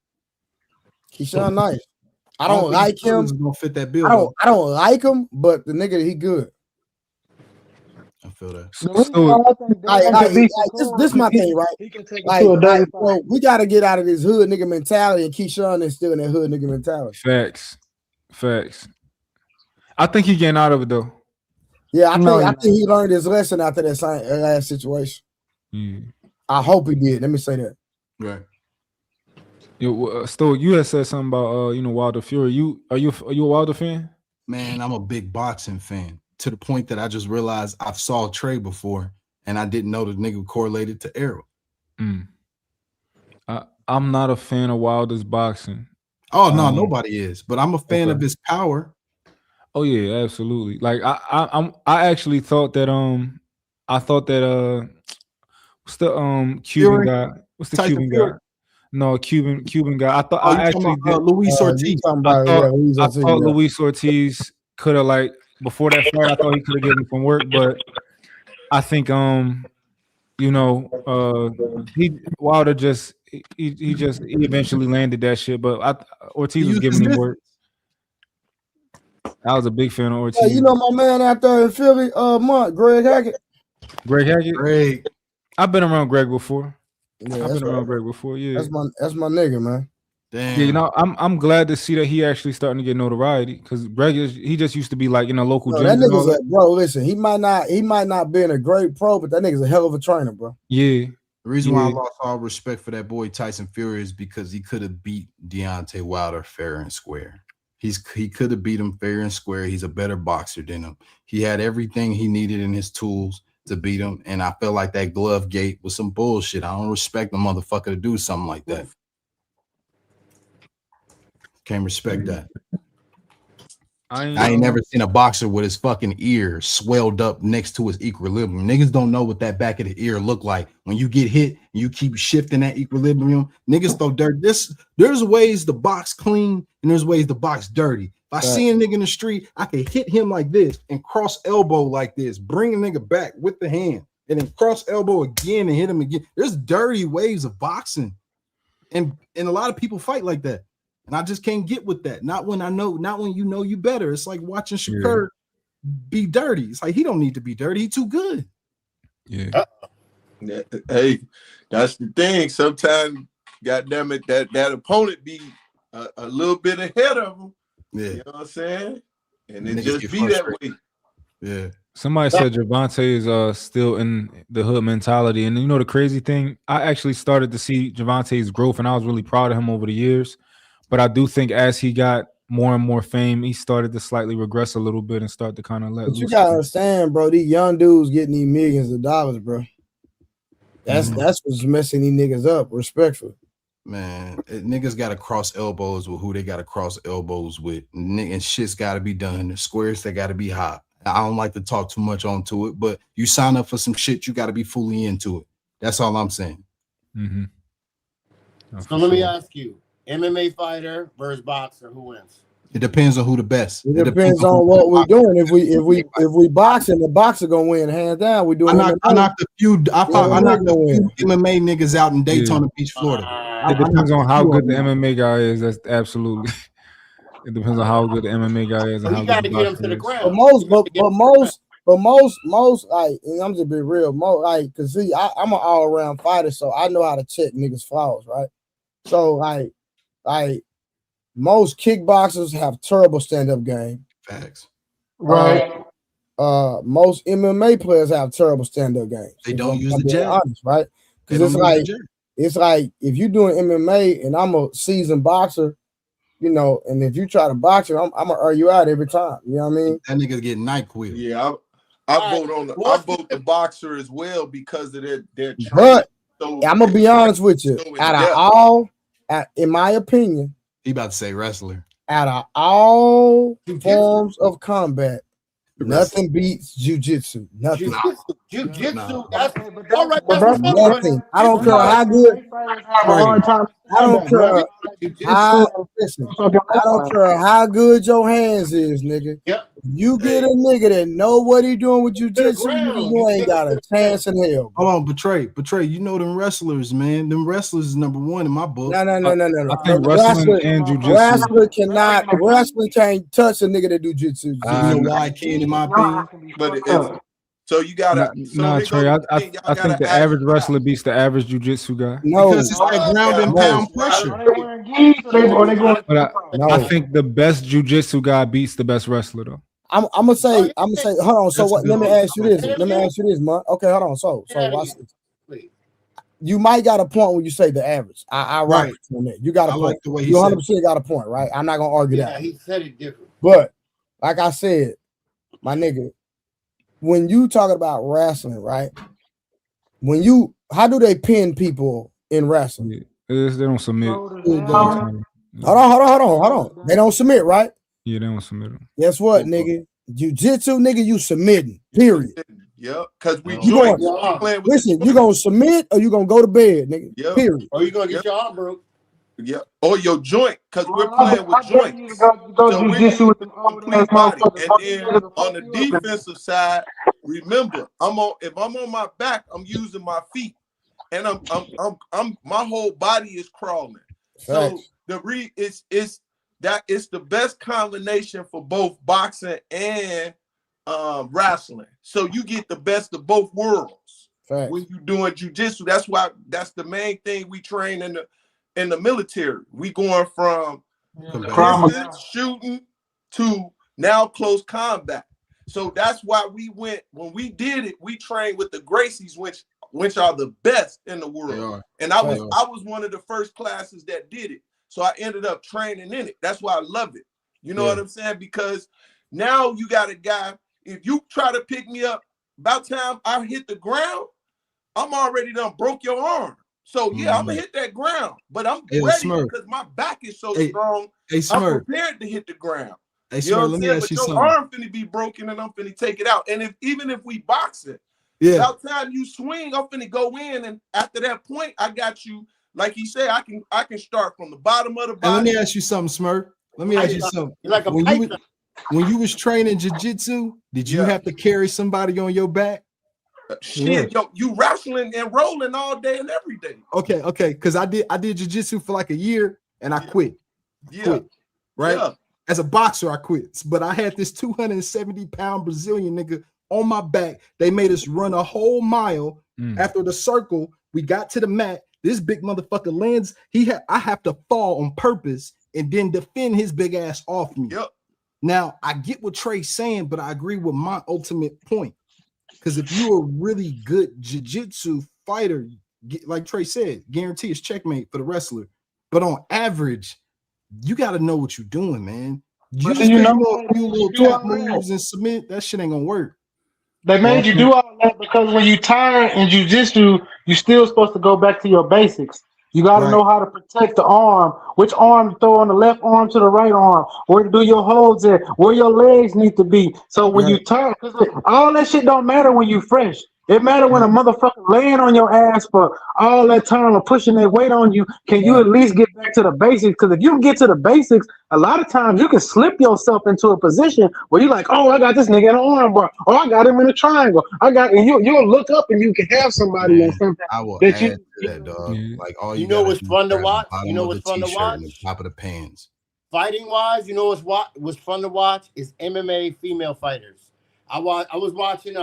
Keyshawn nice. I don't like him. Gonna fit that bill. I don't like him, but the nigga he good. I feel that. This my thing, right? Well, we got to get out of this hood nigga mentality, and Keyshawn is still in that hood nigga mentality. Facts. I think he getting out of it though. Yeah, I think he learned his lesson after that last situation. I hope he did. Let me say that. Right. Stoic, you had said something about Wilder Fury. Are you a Wilder fan? Man, I'm a big boxing fan. To the point that I just realized I've saw Trey before and I didn't know the nigga correlated to Errol. I'm not a fan of Wilder's boxing. Oh no, nobody is, but I'm a fan of his power. Oh yeah, absolutely. Like I actually thought that what's the Cuban guy? What's the Cuban guy? No, Cuban guy. I thought Luis Ortiz. I thought Luis Ortiz could have before that fight, I thought he could have given some work, but I think you know, Wilder just he eventually landed that shit. But Ortiz was giving him work. I was a big fan of Ortiz. Hey, you know my man out there in Philly, Greg Hackett. Greg Hackett. Greg. I've been around Greg before. Yeah, I've been around Greg before. Yeah, that's my nigga, man. Damn. Yeah, you know, I'm glad to see that he actually starting to get notoriety because Greg he just used to be like in a local gym. That nigga's bro. Listen, he might not be in a great pro, but that nigga's a hell of a trainer, bro. Yeah. The reason why I lost all respect for that boy Tyson Fury is because he could have beat Deontay Wilder fair and square. He could have beat him fair and square. He's a better boxer than him. He had everything he needed in his tools to beat him, and I felt like that glove gate was some bullshit. I don't respect a motherfucker to do something like that. Can't respect that. I ain't never seen a boxer with his fucking ear swelled up next to his equilibrium. Niggas don't know what that back of the ear look like. When you get hit, and you keep shifting that equilibrium. Niggas throw dirt. There's ways to box clean, and there's ways to box dirty. If I see a nigga in the street, I can hit him like this and cross elbow like this, bring a nigga back with the hand, and then cross elbow again and hit him again. There's dirty ways of boxing, and a lot of people fight like that. And I just can't get with that. Not when you know you better. It's like watching Shakur be dirty. It's like he don't need to be dirty. He too good. Yeah. Hey, that's the thing. Sometimes, goddamn it, that opponent be a little bit ahead of him. Yeah. You know what I'm saying? And it just be that way. Yeah. Somebody said Gervonta is still in the hood mentality. And you know the crazy thing? I actually started to see Gervonta's growth, and I was really proud of him over the years. But I do think as he got more and more fame, he started to slightly regress a little bit and start to kind of let But loose. you gotta understand, bro. These young dudes getting these millions of dollars, bro. That's what's messing these niggas up. Respectfully, man. Niggas got to cross elbows with who they got to cross elbows with, and shit's got to be done. The squares they got to be hot. I don't like to talk too much onto it, but you sign up for some shit, you got to be fully into it. That's all I'm saying. So let me ask you. MMA fighter versus boxer, who wins? It depends on who the best. it depends on what we're doing. If we boxing, the boxer gonna win hands down. We doing. I knocked a few MMA niggas out in Daytona Beach, Florida. It depends on how good the MMA guy is. That's absolutely. It depends on how good the MMA guy is. And you got to get him to the ground. But most like, and I'm just being real, like, cause see, I'm an all around fighter, so I know how to check niggas' flaws, right? So like most kickboxers have terrible stand-up game. Facts. Right. Most MMA players have terrible stand-up games. They don't use the jab, honest, right? Because it's like if you're doing MMA and I'm a seasoned boxer, you know, and if you try to box it, I'm gonna earn you out every time. You know what I mean? That nigga's getting NyQuil. Yeah, I vote the boxer as well because of their training. But I'm gonna be honest with you. In my opinion, he about to say wrestler. Out of all forms of combat, nothing beats jiu-jitsu. Nothing. Jiu-jitsu. That's all right. Nothing. I don't care how good. I don't care. I don't care how good your hands is, nigga. Yep. You get a nigga that know what he doing with jiu-jitsu, you ain't got a chance in hell. Hold on, betray. You know them wrestlers, man. Them wrestlers is number one in my book. No. I think wrestling and jiu-jitsu. Wrestling can't touch a nigga that do jiu-jitsu. You know why I can, in my opinion. But it's so you gotta. Trey. I think the average wrestler beats the average jiu-jitsu guy. No, because it's that ground and pound pressure. But I think the best jiu-jitsu guy beats the best wrestler, though. I'm gonna say, hold on. So what? Let me ask you this, man. Okay, hold on. So watch this. You might got a point when you say the average. I rock on that. You got a point. Like the way you 100% got a point, right? I'm not gonna argue that. Yeah, he said it different. But like I said, my nigga, when you talking about wrestling, right? How do they pin people in wrestling? They don't submit. Hold on. They don't submit, right? Yeah, they don't submit them. Guess what, nigga? Jiu-jitsu, nigga, you submitting. Period. Yeah, because we listen, you gonna submit or you gonna go to bed, nigga. Yep. Period. Or you gonna get your arm broke. Yeah, or your joint, because we're playing with joints. So we're using the complete body. And then on the defensive side, remember, if I'm on my back, I'm using my feet, and I'm my whole body is crawling. So it's the best combination for both boxing and wrestling. So you get the best of both worlds when you're doing jiu-jitsu. That's the main thing we train in the military. We going from distance shooting to now close combat. So that's why when we did it, we trained with the Gracies, which are the best in the world. And I was one of the first classes that did it. So I ended up training in it. That's why I love it. You know what I'm saying? Because now you got a guy, if you try to pick me up, about time I hit the ground, I'm already done broke your arm. So I'm gonna hit that ground, but I'm ready because my back is so strong. I'm prepared to hit the ground. You know what I'm saying? But your arm finna be broken and I'm finna take it out. And even if we box it, about time you swing, I'm finna go in, and after that point, I got you. Like he said, I can start from the bottom of the body. And let me ask you something, Smurf. Let me ask you something. Like when you was training jiu-jitsu, did you have to carry somebody on your back? Shit, yo, you wrestling and rolling all day and every day. Okay, because I did jiu-jitsu for like a year and I quit. Right? Yeah. As a boxer, I quit. But I had this 270-pound Brazilian nigga on my back. They made us run a whole mile. After the circle, we got to the mat. This big motherfucker lands. I have to fall on purpose and then defend his big ass off me. Yep. Now, I get what Trey's saying, but I agree with my ultimate point. Because if you're a really good jiu-jitsu fighter, like Trey said, guarantee it's checkmate for the wrestler. But on average, you got to know what you're doing, man. You just do a few little tap moves and submit. That shit ain't gonna work. They made you do all that because when you turn in jiu-jitsu, you're still supposed to go back to your basics. You got to know how to protect the arm, which arm to throw on the left arm to the right arm, where to do your holds at, where your legs need to be. So when you turn, all that shit don't matter when you fresh. It matter when a motherfucker laying on your ass for all that time of pushing that weight on you. Can you at least get back to the basics? Because if you get to the basics, a lot of times you can slip yourself into a position where you're like, oh, I got this nigga in an arm bar. Oh, I got him in a triangle. And you'll look up and you can have somebody or something. I will add to that, dog. Like all you know what's fun to watch? You know what's fun to watch? The top of the pants. Fighting wise, you know what's fun to watch is MMA female fighters. I was watching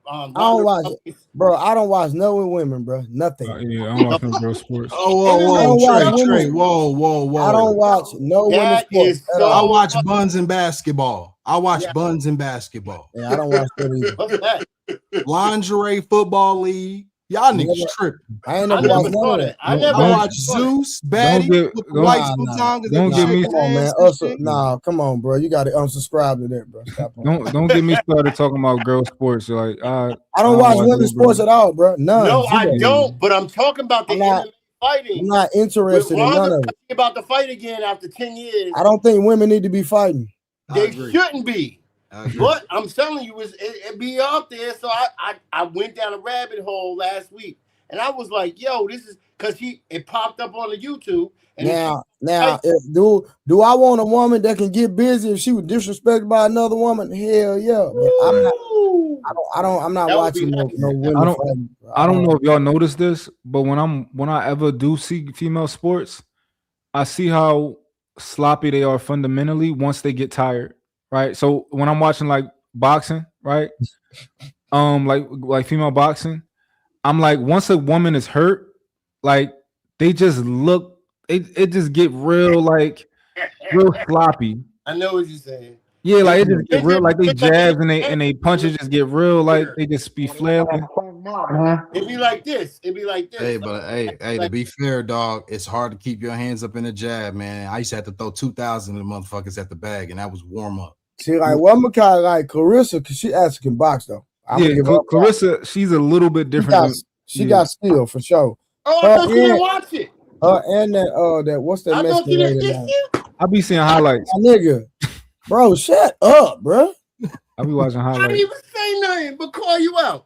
I don't watch it, bro. I don't watch no women, bro. Nothing. Yeah, I don't watch no girl sports. Trey, whoa. I don't watch no women's sports. I watch buns in basketball. I watch buns in basketball. Yeah, I don't watch that either. Lingerie football league. Y'all niggas tripping. I ain't never watched none of that. I never watch Zeus, Batty, with the whites sometimes. Don't get me. Come on, man. Come on, bro. You got to unsubscribe to that, bro. Stop. Don't get me started talking about girl sports. Like I don't watch women's sports at all, bro. None. No, I don't. But I'm talking about the MMA fighting. I'm not interested in none of it. About to fight again after 10 years. I don't think women need to be fighting. They shouldn't be. But I'm telling you, it be out there. So I went down a rabbit hole last week, and I was like, "Yo, this is because it popped up on the YouTube." And now, do I want a woman that can get busy if she was disrespected by another woman? Hell yeah, but I'm not watching no women. I don't know if y'all noticed this, but when I ever do see female sports, I see how sloppy they are fundamentally once they get tired. Right. So when I'm watching like boxing, right? Like female boxing, I'm like, once a woman is hurt, like they just look, it just get real sloppy. I know what you're saying. Yeah, like it just get real, like they jabs and they punches just get real, like they just be flailing. It'd be like this. Hey, to be fair, dog, it's hard to keep your hands up in a jab, man. I used to have to throw 2,000 of the motherfuckers at the bag, and that was warm up. See, like, well, I'm kind of like Carissa, because she actually can box, though. Carissa, she's a little bit different. She got skill, for sure. Oh, I thought you didn't watch it. And that what's that Mexican lady? I be seeing highlights. Nigga, bro, shut up, bro. I be watching highlights. I didn't even say nothing but call you out.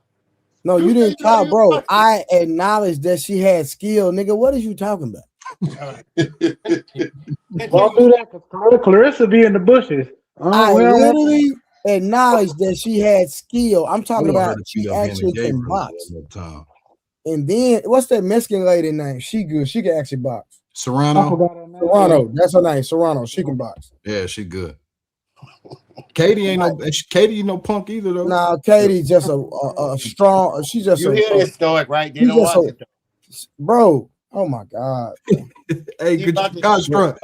No, you didn't call, bro. I acknowledged that she had skill, nigga. What are you talking about? Don't do that because Clarissa be in the bushes. I We don't want literally acknowledged that she had skill. I'm talking We gonna about hurt she you up being a actually gay can brother box. one more time. And then what's that Mexican lady name? She good. She can actually box. I Serrano. forgot her name. Serrano. That's her name. Serrano. She can box. Yeah, she good. Katie ain't no punk either though. Nah, Katie's just a strong. She's just You hear this stoic, right? They don't watch it. Bro. Oh my God. Hey, good construct.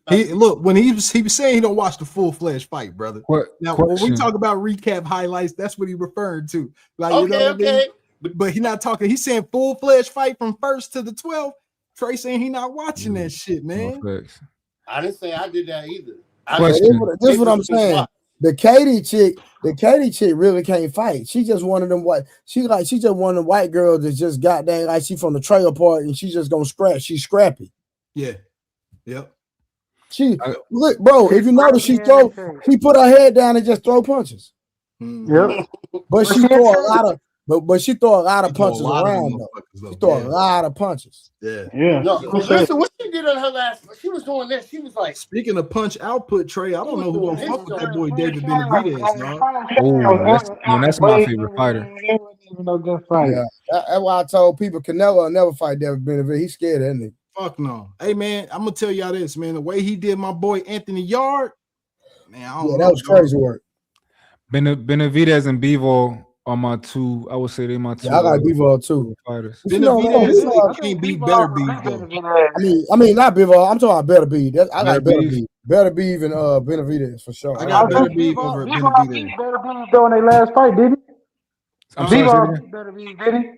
Look, when he was saying he don't watch the full-fledged fight, brother. Now, when we talk about recap highlights, that's what he referring to. Like, you know what I mean? But he not talking. He's saying full-fledged fight from 1st to the 12th. Trey saying he not watching that shit, man. I didn't say I did that either. This is what I'm saying. The Katie chick really can't fight. She just one of them white. She just one of the white girls that just goddamn like she from the trailer park and she just gonna scrap. She's scrappy. Yeah. Yep. Look, bro. If you notice, she put her head down and just throw punches. Yep. But she throw a lot of. But she throw a lot of punches around though. She throw a lot of punches. Yeah. No, listen, what she did on her last, she was doing this. She was like, speaking of punch output, Trey, I don't know who gonna fuck with that boy David Benavidez, dog. Oh, that's my favorite fighter. Yeah, that's why I told people Canelo will never fight David Benavidez. He's scared of that nigga. Fuck no. Hey man, I'm gonna tell y'all this, man. The way he did my boy Anthony Yard, man, I don't know. That was crazy work. Benavidez and Bivol are my two. I would say they're my two. Yeah, I got Bivol too. Fighters. Benavidez can't beat Better Beef though. I mean, not Bivol. I'm talking about Better Beef. I like Better Beef. Better Beef and Benavidez for sure. I got Better Beef over Benavidez. Better Beef during their last fight, didn't he? I'm sorry. Better Beef, did he?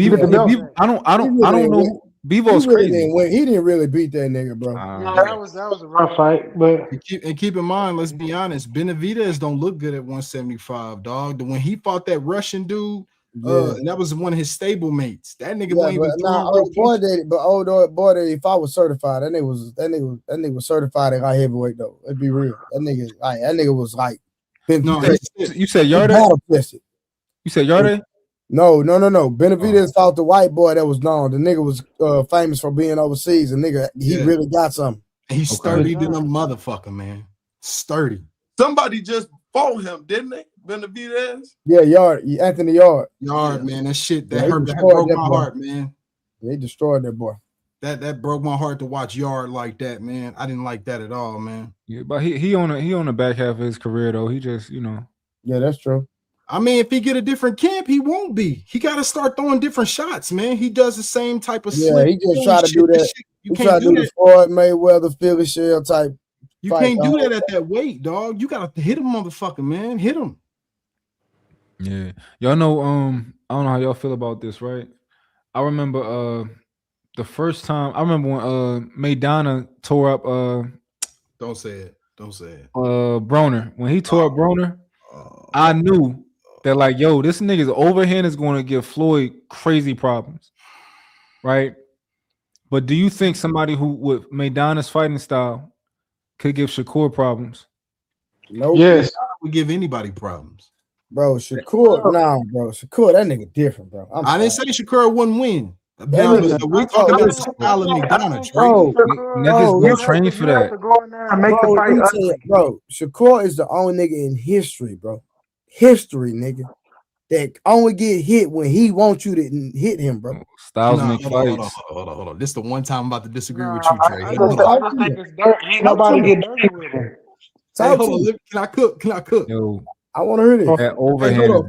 Bivol, I don't know. Bivol's crazy. He didn't really beat that nigga, bro. That was a rough fight, but keep in mind, let's be honest, Benavidez don't look good at 175, dog. When he fought that Russian dude, and that was one of his stable mates. That nigga wasn't even boy that if I was certified, that nigga was certified at light heavyweight though. Let's be real. That nigga was like you said Yarde? You said Yarde? No. Benavidez fought the white boy that was known. The nigga was famous for being overseas. The nigga, he really got something. He's sturdy than a motherfucker, man. Sturdy. Somebody just fought him, didn't they? Benavidez? Yeah, Anthony Yard. Man, that shit that broke my heart, man. They destroyed that boy. That broke my heart to watch Yard like that, man. I didn't like that at all, man. Yeah, but he on the back half of his career though. He just, Yeah, that's true. I mean, if he get a different camp, he won't be. He got to start throwing different shots, man. He does the same type of he just try to do that. You can't do the Floyd Mayweather, Philly Shell type. You can't do that at that weight, dog. You got to hit him, motherfucker, man. Hit him. Yeah, y'all know. I don't know how y'all feel about this, right? I remember the first time. I remember when Maidana tore up. Don't say it. Broner. When he tore up Broner, I knew that like, yo, this nigga's overhand is going to give Floyd crazy problems, right? But do you think somebody who with Maidana's fighting style could give Shakur problems? Nope. Yes, I would give anybody problems. Bro, Shakur, Shakur, that nigga different, bro. I didn't say Shakur wouldn't win. We talking about style of McDonald's, niggas get trained for that. Bro, Shakur is the only nigga in history, bro. History, nigga. That only get hit when he wants you to hit him, bro. Styles make fights. Hold on. This is the one time I'm about to disagree with you, Trey. I just think it's dirt. Ain't nobody get dirty with him. Can I cook? Yo, I want to hear this. That overhand.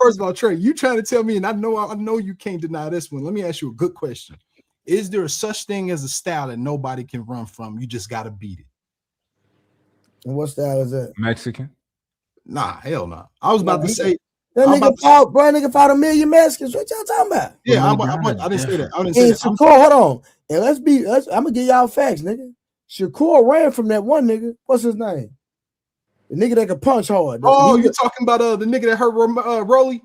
First of all, Trey, you trying to tell me, and I know you can't deny this one. Let me ask you a good question. Is there such thing as a style that nobody can run from? You just got to beat it. And what style is that? Mexican? Nah, hell no. I was about to say that nigga fought a million Mexicans. What y'all talking about? Yeah, I didn't say that. And Shakur, hold on. And I'm gonna give y'all facts, nigga. Shakur ran from that one nigga. What's his name? The nigga that could punch hard. Oh, you're talking about the nigga that hurt Rolly?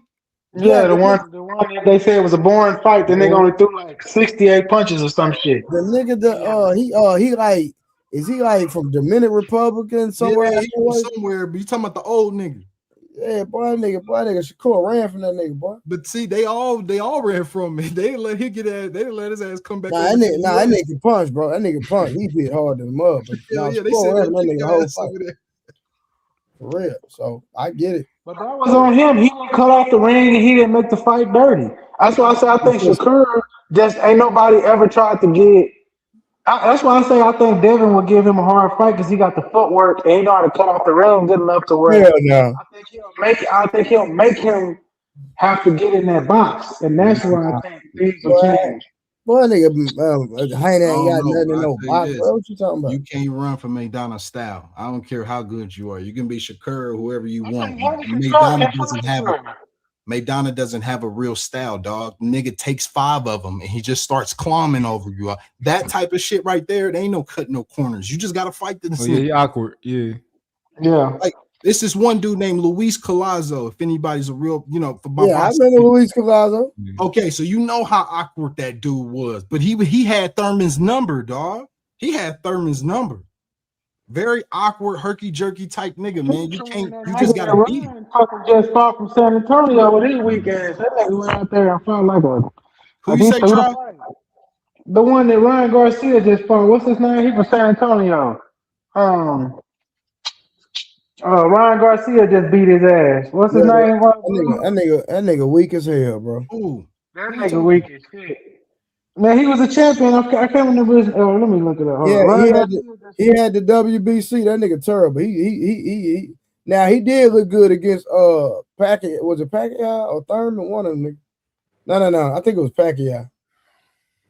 Yeah, the one that they said was a boring fight. The nigga only threw like 68 punches or some shit. The nigga is he like from Dominican Republic somewhere? Yeah, somewhere, but you talking about the old nigga. Yeah, boy, that nigga Shakur ran from that nigga, boy. But see, they all ran from me. They didn't let him get at. They didn't let his ass come back. That nigga punch, bro. That nigga punch. He hit hard than the mud, but Hell yeah, they Shakur said ran from that that nigga the whole ass fight. over there. For real. So I get it. But that was on him. He didn't cut off the ring and he didn't make the fight dirty. That's why I say I think Shakur just ain't nobody ever tried to get. That's why I say I think Devin would give him a hard fight because he got the footwork and he know how to cut off the ring good enough to where Hell no. I think he'll make him have to get in that box, and that's where I think things will change. Boy, nigga, Hank ain't got nothing in no box. This, What you talking about? You can't run from McDonald's style. I don't care how good you are. You can be Shakur or whoever you want. Maidana doesn't have a real style, dog. Nigga takes 5 of them and he just starts clombing over you. That type of shit right there, there ain't no cut, no corners. You just gotta fight to the yeah, he awkward. Yeah. Yeah. Like this is one dude named Luis Collazo. If anybody's a real, for my I remember Luis Collazo. Okay, so you know how awkward that dude was, but he had Thurman's number, dog. He had Thurman's number. Very awkward, herky jerky type nigga, man. You just gotta beat him. Fucking just fought from San Antonio with his weak ass. That nigga went out there and fought like a. Who you say, Charles? The one that Ryan Garcia just fought. What's his name? He from San Antonio. Ryan Garcia just beat his ass. What's his name? That nigga weak as hell, bro. Ooh, that nigga weak as shit. Man, he was a champion. I can't remember his. Let me look it up. He had the WBC. That nigga terrible. He now he did look good against Pacquiao. Was it Pacquiao or Thurman? One of them. No. I think it was Pacquiao.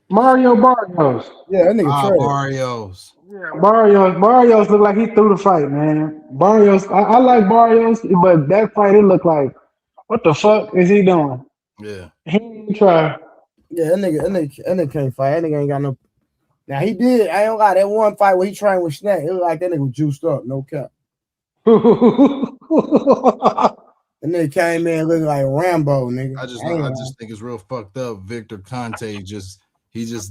Mario Barrios. Yeah, that nigga trash. Barrios. Yeah, Barrios looked like he threw the fight, man. Barrios, I like Barrios, but that fight it looked like, what the fuck is he doing? Yeah, he didn't try. Yeah, that nigga can't fight. That nigga ain't got no. Now he did. I ain't got that one fight where he trained with Snack. It looked like that nigga was juiced up. No cap. And nigga came in looking like Rambo, nigga. I just think it's real fucked up. Victor Conte just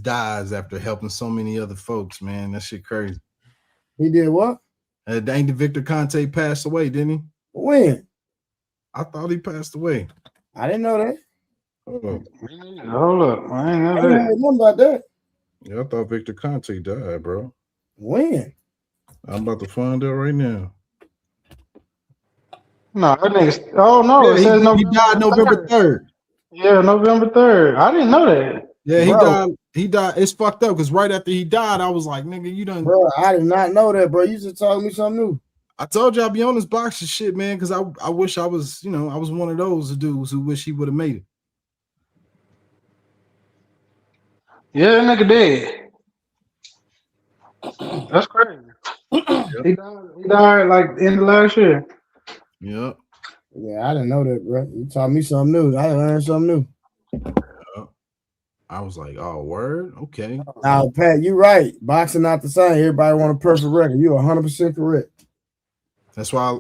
dies after helping so many other folks, man. That shit crazy. He did what? Ain't the Victor Conte passed away, didn't he? When? I thought he passed away. I didn't know that. Hold up. I ain't know that. Nothing about that. Yeah, I thought Victor Conte died, bro. When? I'm about to find out right now. No, that nigga. Oh no, yeah, it says he died November 3rd. Yeah, November 3rd. I didn't know that. Yeah, he died. He died. It's fucked up because right after he died, I was like, nigga, you done. Bro, I did not know that, bro. You just told me something new. I told you I'd be on this boxing shit, man, because I wish I was, I was one of those dudes who wish he would have made it. Yeah, that nigga dead. That's crazy. He died like in the last year. Yep. Yeah, I didn't know that, bro. You taught me something new. I learned something new. Yep. I was like, oh, word? Okay. Now, Pat, you right. Boxing not the same. Everybody want a perfect record. You're 100% correct. That's why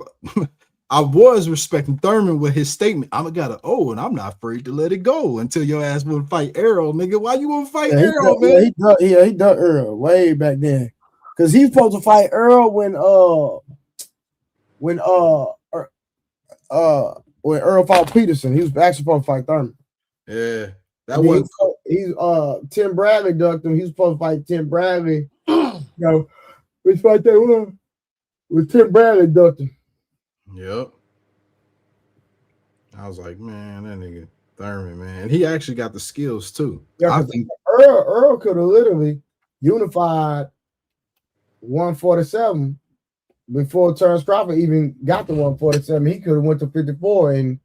I was respecting Thurman with his statement. I'm and I'm not afraid to let it go until your ass will fight Errol, nigga. Why you want to fight Errol, man? He ducked Earl way back then. Because he's supposed to fight Earl when Earl fought Peterson. He was actually supposed to fight Thurman. Yeah. That was Tim Bradley ducked him. He was supposed to fight Tim Bradley. Which fight that one? With Tim Bradley ducked him. Yep. I was like, man, that nigga Thurman, man. He actually got the skills too. Yeah, I think Earl could have literally unified 147 before Terrence Crawford even got to 147. He could have went to 54 and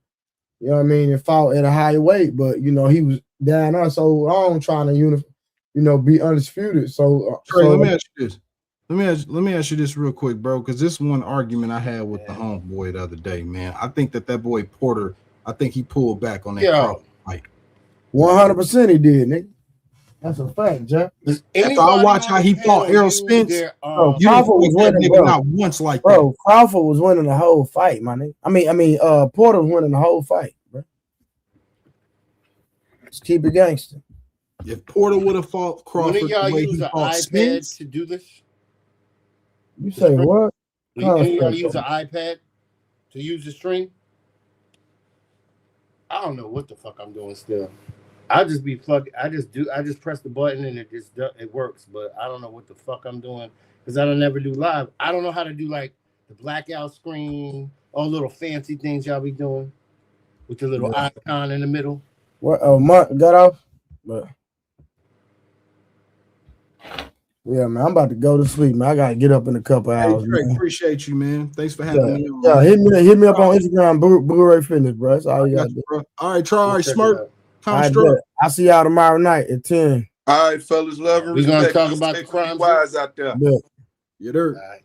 and fought at a higher weight, but he was down there so long trying to be undisputed. So Trey, let me ask you this. Let me ask you this real quick, bro, because this one argument I had with the homeboy the other day, man. I think that boy Porter, I think he pulled back on that Crawford fight. 100% he did, nigga. That's a fact, Jack. After I watch how he fought Errol Spence, Crawford was winning, bro. Not once like that. Crawford was winning the whole fight, my nigga. I mean, Porter was winning the whole fight, bro. Let's keep it gangster. If Porter would have fought Crawford, when y'all use an iPad to do this? You say what? Y'all use an iPad to use the stream? I don't know what the fuck I'm doing still. I just be fucking. I just press the button and it works. But I don't know what the fuck I'm doing because I don't never do live. I don't know how to do like the blackout screen, all little fancy things y'all be doing with the little icon in the middle. What Mark got off? But yeah, man, I'm about to go to sleep, man. I gotta get up in a couple hours. Hey, Drake, Man. appreciate you, man. Thanks for having me on. Yeah, hit me up on Instagram, Blu-ray Fitness, bro. That's all you gotta do. Bro. All right, try. All right, Smirk. I'll see y'all tomorrow night at 10. All right, fellas, love and We're respect. gonna talk about the crime wise out there. Yeah. You there. All right.